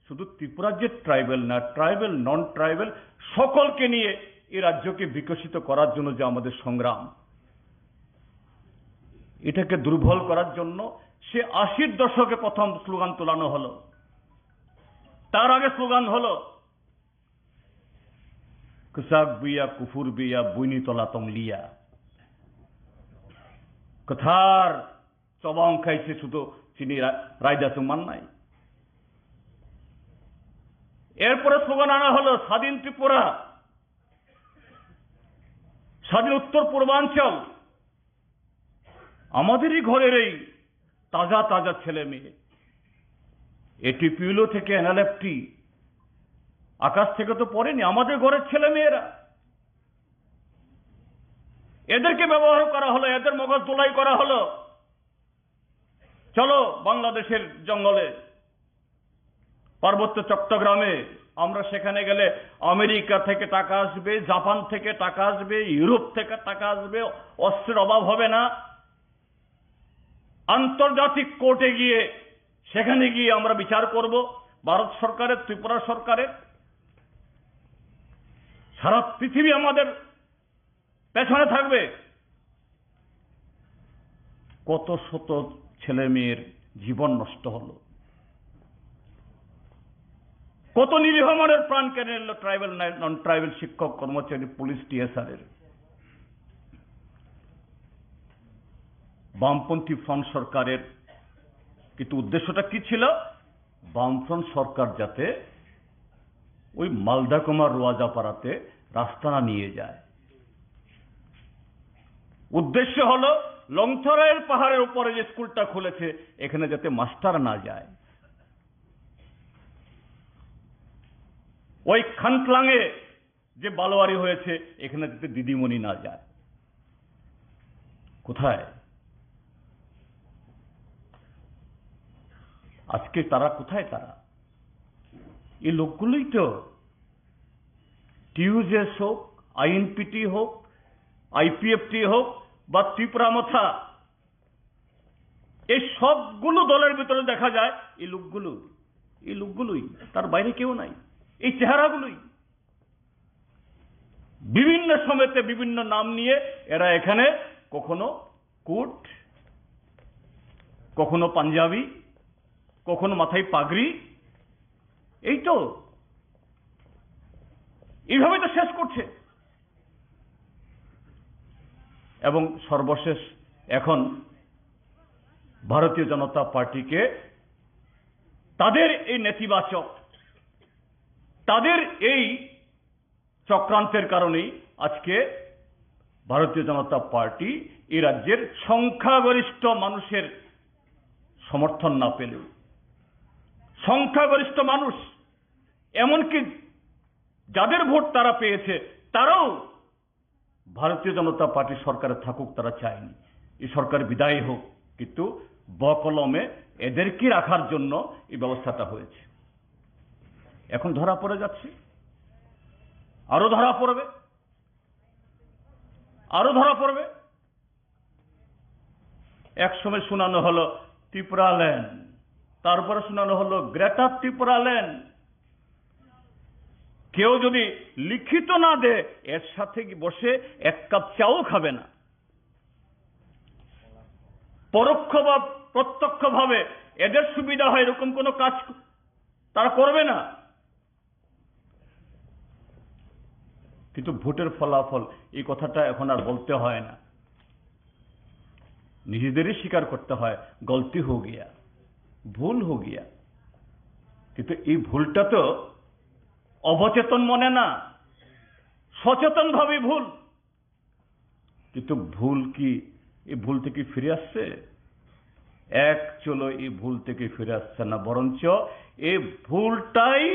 শুধু ত্রিপুরাজ্যের ট্রাইবেল না, ট্রাইবেল, নন ট্রাইবেল সকলকে নিয়ে এই রাজ্যকে বিকশিত করার জন্য যে আমাদের সংগ্রাম, এটাকে দুর্বল করার জন্য সে 80-র দশকে প্রথম স্লোগান তোলানো হলো। তার আগে স্লোগান হলো কুসাক বিয়া কুফুর বিয়া বুইনিতলা তমলিয়া। কথার চবাং খাইছে শুধু চিনি রায়দাসু মান নাই। এরপরে স্লোগান আনা হলো স্বাধীন ত্রিপুরা, স্বাধীন উত্তর পূর্বাঞ্চল। আমাদেরই ঘরের এই তাজা তাজা ছেলে মেয়ে, এটিপিউলো থেকে এনএলএফটি আকাশ থেকে তো পড়েনি, আমাদের ঘরের ছেলে মেয়েরা, এদেরকে ব্যবহার করা হলো, এদের মগজ দোলাই করা হলো। চলো বাংলাদেশের জঙ্গলে, পার্বত্য চট্টগ্রামে, আমরা সেখানে গেলে আমেরিকা থেকে টাকা আসবে, জাপান থেকে টাকা আসবে, ইউরোপ থেকে টাকা আসবে, অস্ত্রের অভাব হবে না। আন্তর্জাতিক কোর্টে গিয়ে সেখানে গিয়ে আমরা বিচার করব, ভারত সরকারের, ত্রিপুরা সরকারের। সারা পৃথিবী আমাদের পেছনে থাকবে। কত শত ছেলে মেয়ের জীবন নষ্ট হলো, কত নিরীহ মানুষের প্রাণ কেড়ে নিল ট্রাইবেল, নন ট্রাইবেল শিক্ষক, কর্মচারী, পুলিশ, টিএসআর-এর। বামপন্থী ফ্রন্ট সরকারের কিন্তু উদ্দেশ্যটা কি ছিল? বামফ্রন্ট সরকার যাতে ওই মালদা কুমার রোয়াজাপাড়াতে রাস্তা না নিয়ে যায়। উদ্দেশ্য হলো লংথরাইয়ের পাহাড়ের উপরে যে স্কুলটা খুলেছে, এখানে যাতে মাস্টার না যায়। ওই খানক্লাঙে যে বালোয়ারি হয়েছে, এখানে যাতে দিদিমণি না যায়। কোথায় আজকে তারা? কোথায় তারা? এই লোকগুলোই তো টিউজেস হোক, আইএনপিটি হোক, আইপিএফটি হোক বা ত্রিপুরা মথা, এই সবগুলো দলের ভিতরে দেখা যায় এই লোকগুলোই, তার বাইরে কেউ নাই। এই চেহারাগুলোই বিভিন্ন সময়তে বিভিন্ন নাম নিয়ে এরা এখানে কখনো কোট, কখনো পাঞ্জাবি, কখনো মাথায় পাগড়ি, এই তো এইভাবে তো শেষ করছে। এবং সর্বশেষ এখন ভারতীয় জনতা পার্টিকে তাদের এই নেতিবাচক, তাদের এই চক্রান্তের কারণেই আজকে ভারতীয় জনতা পার্টি এই রাজ্যের সংখ্যাগরিষ্ঠ মানুষের সমর্থন না পেলেও, সংখ্যাগরিষ্ঠ মানুষ এমনকি যাদের ভোট তারা পেয়েছে, তারাও ভারতীয় জনতা পার্টি সরকারে থাকুক তারা চায়নি, এই সরকার বিদায় হোক, কিন্তু বকলমে এদেরকে রাখার জন্য এই ব্যবস্থাটা হয়েছে। এখন ধরা পড়ে যাচ্ছে, আরো ধরা পড়বে, আরো ধরা পড়বে। একসময় শোনানো হলো ত্রিপুরাল্যান্ড, তারপরে শোনানো হলো গ্রেটার ত্রিপুরাল্যান্ড। কেউ যদি লিখিত না দেয় এর সাথে বসে এক কাপ চাও খাবে না। পরোক্ষ বা প্রত্যক্ষভাবে এদের সুবিধা হয় এরকম কোনো কাজ তারা করবে না। কিন্তু ভোটের ফলাফল এই কথাটা এখন আর বলতে হয় না, নিজেদেরই স্বীকার করতে হয় গলতি হো গিয়া, ভুল হো গিয়া। কিন্তু এই ভুলটা তো অবচেতন মনে না, সচেতন ভাবে ভুল। কিন্তু ভুল কি এই ভুল থেকে ফিরে আসছে? চলো এই ভুল থেকে ফিরে আসছে না, বরঞ্চ এই ভুলটাই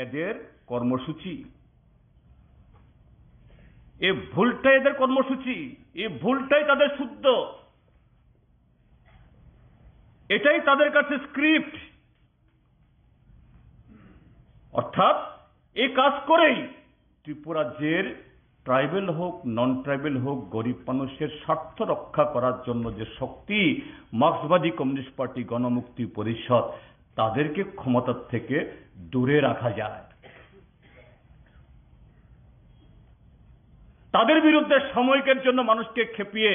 এদের কর্মসূচি, এই ভুলটাই এদের কর্মসূচি, এই ভুলটাই তাদের শুদ্ধ, এটাই তাদের কাছে স্ক্রিপ্ট। অর্থাৎ এই কাজ করেই ত্রিপুরা রাজ্যের ট্রাইবেল হোক নন ট্রাইবেল হোক গরিব মানুষের স্বার্থ রক্ষা করার জন্য যে শক্তি মার্ক্সবাদী কমিউনিস্ট পার্টি গণমুক্তি পরিষদ, তাদেরকে ক্ষমতার থেকে দূরে রাখা যায়, তাদের বিরুদ্ধে সাময়িকের জন্য মানুষকে খেপিয়ে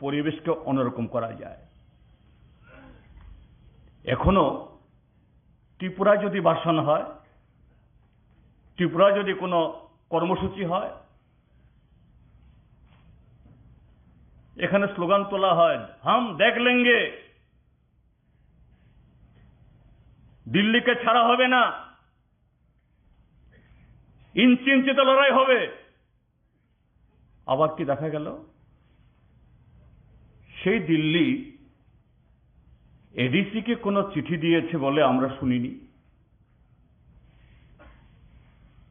পরিবেশকে অন্যরকম করা যায়। এখনো ত্রিপুরায় যদি ভাষণ হয়, ত্রিপুরায় যদি কোনো কর্মসূচি হয়, এখানে স্লোগান তোলা হয় হাম দেখ লেঙ্গে, দিল্লিকে ছাড়া হবে না, ইঞ্চি ইঞ্চিতে লড়াই হবে। আবার কি দেখা গেল, সেই দিল্লি এডিসিকে কোনো চিঠি দিয়েছে বলে আমরা শুনিনি।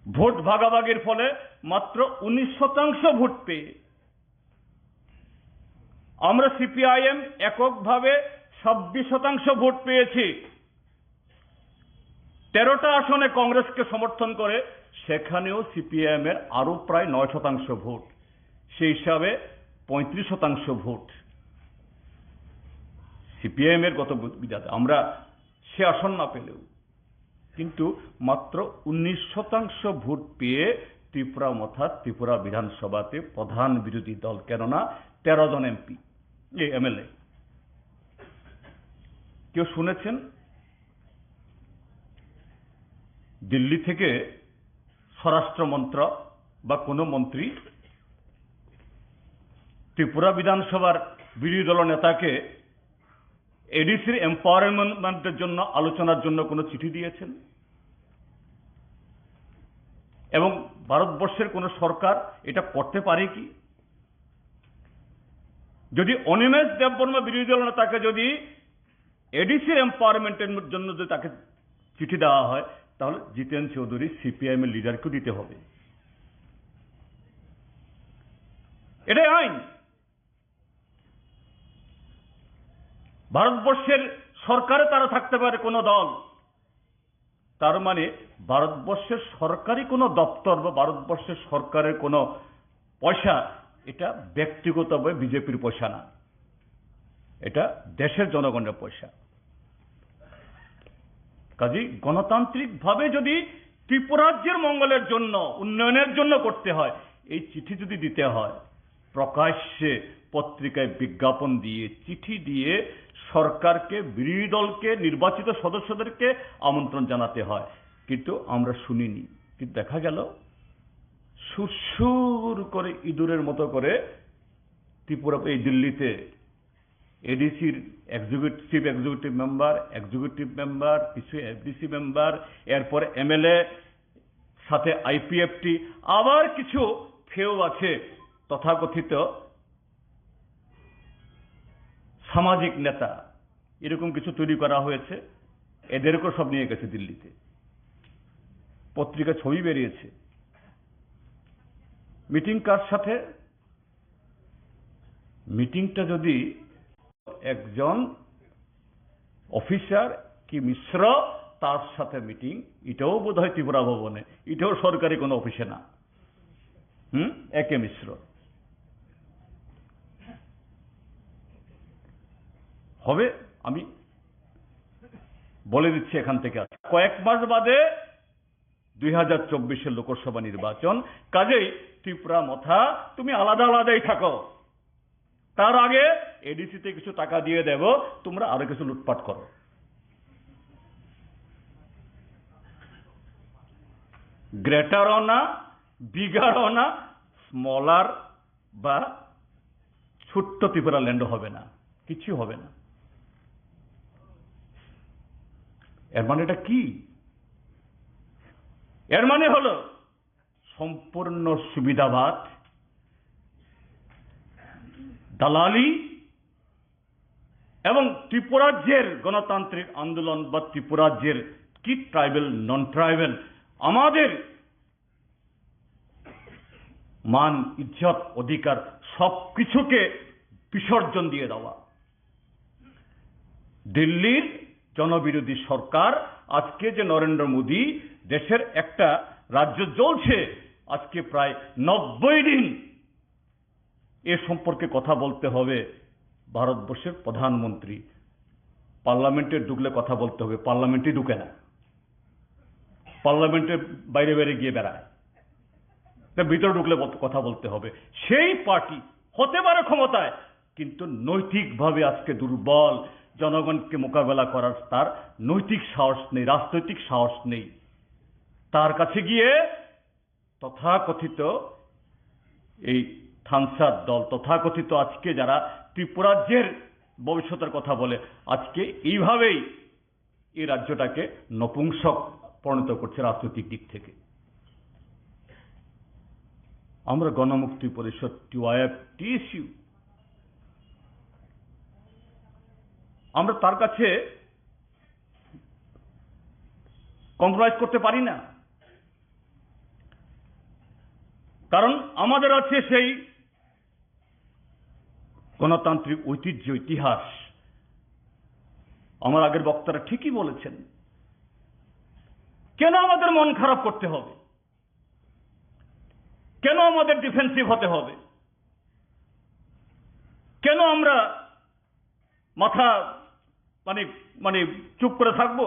ভোট ভাগাভাগির ফলে মাত্র 19% ভোট পেয়ে আমরা সিপিআইএম এককভাবে 26% ভোট পেয়েছি। 13টা আসনে কংগ্রেসকে সমর্থন করে সেখানেও সিপিআইএম এর আরো প্রায় 9% ভোট, সেই হিসাবে 35% ভোট সিপিআইএম এর গত বিধাতে আমরা সে আসন না পেলেও, কিন্তু মাত্র 19% ভোট পেয়ে ত্রিপুরা অর্থাৎ ত্রিপুরা বিধানসভাতে প্রধান বিরোধী দল, কেননা 13 জন এমপি এমএলএ। কেউ শুনেছেন দিল্লি থেকে স্বরাষ্ট্র মন্ত্রক বা কোনো মন্ত্রী ত্রিপুরা বিধানসভার বিরোধী দল নেতাকে এডিসির এম্পাওয়ারমেন্টের জন্য আলোচনার জন্য কোনো চিঠি দিয়েছেন? এবং ভারতবর্ষের কোন সরকার এটা করতে পারে কি? যদি অনিমেষ দেববর্মা বিরোধী দল নেতাকে যদি এডিসির এম্পাওয়ারমেন্টের জন্য যদি তাকে চিঠি দেওয়া হয়, তাহলে জিতেন চৌধুরী সিপিআইএম এর লিডারকে দিতে হবে। এটাই আইন। ভারতবর্ষের সরকারে তারা থাকতে পারে কোন দল, তার মানে ভারতবর্ষের সরকারি কোন দপ্তর বা ভারতবর্ষের সরকারের কোন পয়সা এটা ব্যক্তিগতভাবে বিজেপির পয়সা না, এটা দেশের জনগণের পয়সা। কাজেই গণতান্ত্রিকভাবে যদি ত্রিপুরাজ্যের মঙ্গলের জন্য উন্নয়নের জন্য করতে হয়, এই চিঠি যদি দিতে হয়, প্রকাশ্যে পত্রিকায় বিজ্ঞাপন দিয়ে চিঠি দিয়ে সরকারকে বিরোধী দলকে নির্বাচিত সদস্যদেরকে আমন্ত্রণ জানাতে হয়। কিন্তু আমরা শুনিনি। কিন্তু দেখা গেল সুরসুর করে ইঁদুরের মতো করে ত্রিপুরা এই দিল্লিতে এডিসির চিফ এক্সিকিউটিভ মেম্বার, কিছু এফডিসি মেম্বার, এরপর এমএলএ, সাথে আইপিএফটি, আবার কিছু ফেও আছে তথাকথিত সামাজিক নেতা, এরকম কিছু তৈরি করা হয়েছে। এদেরকেও সব নিয়ে গেছে দিল্লিতে, পত্রিকা ছবি বেরিয়েছে। মিটিং কার সাথে? মিটিংটা যদি একজন অফিসার কি মিশ্র তার সাথে মিটিং, এটাও বোধ হয় ত্রিপুরা ভবনে, এটাও সরকারি কোনো অফিসে না। একে মিশ্র হবে। আমি বলে দিচ্ছি এখান থেকে, কয়েক মাস বাদে 2024 লোকসভা নির্বাচন, কাজেই ত্রিপুরা মথা তুমি আলাদা আলাদাই থাকো। তার আগে এডিসিতে কিছু টাকা দিয়ে দেব, তোমরা আরো কিছু লুটপাট করো। গ্রেটারও না, বিগারও না, স্মলার বা ছোট্ট ত্রিপুরা ল্যান্ডও হবে না, কিছু হবে না। এর মানে এটা কি? এর মানে হলো সম্পূর্ণ সুবিধাবাদ, দালালি এবং ত্রিপুরাজ্যের গণতান্ত্রিক আন্দোলন বা ত্রিপুরাজ্যের কি ট্রাইবেল নন ট্রাইবেল আমাদের মান ইজ্জত অধিকার সবকিছুকে বিসর্জন দিয়ে দেওয়া। দিল্লির জনবিরোধী সরকার আজকে যে নরেন্দ্র মোদী দেশের একটা রাজ্য চলছে আজকে প্রায় 90 দিন, এ সম্পর্কে কথা বলতে হবে ভারতবর্ষের প্রধানমন্ত্রী। পার্লামেন্টে ঢুকলে কথা বলতে হবে, পার্লামেন্টে ঢুকে না, পার্লামেন্টের বাইরে বাইরে গিয়ে বেড়ায়, ভিতরে ঢুকলে কথা বলতে হবে। সেই পার্টি হতে পারে ক্ষমতায়, কিন্তু নৈতিকভাবে আজকে দুর্বল, জনগণকে মোকাবেলা করার তার নৈতিক সাহস নেই, রাজনৈতিক সাহস নেই। তার কাছে গিয়ে তথাকথিত এই থানসার দল, তথাকথিত আজকে যারা ত্রিপুরাজ্যের ভবিষ্যতের কথা বলে, আজকে এইভাবেই এই রাজ্যটাকে নপুংসক পরিণত করছে রাজনৈতিক দিক থেকে। আমরা গণমুক্তি পরিষদ, টিওয়াইএফ, টিএসইউ, আমরা তার কাছে কম্প্রোমাইজ করতে পারি না, কারণ আমাদের আছে সেই গণতান্ত্রিক ঐতিহ্য, ইতিহাস। আমার আগের বক্তারা ঠিকই বলেছেন, কেন আমাদের মন খারাপ করতে হবে? কেন আমাদের ডিফেন্সিভ হতে হবে? কেন আমরা মাথা মানে চুপ করে থাকবো?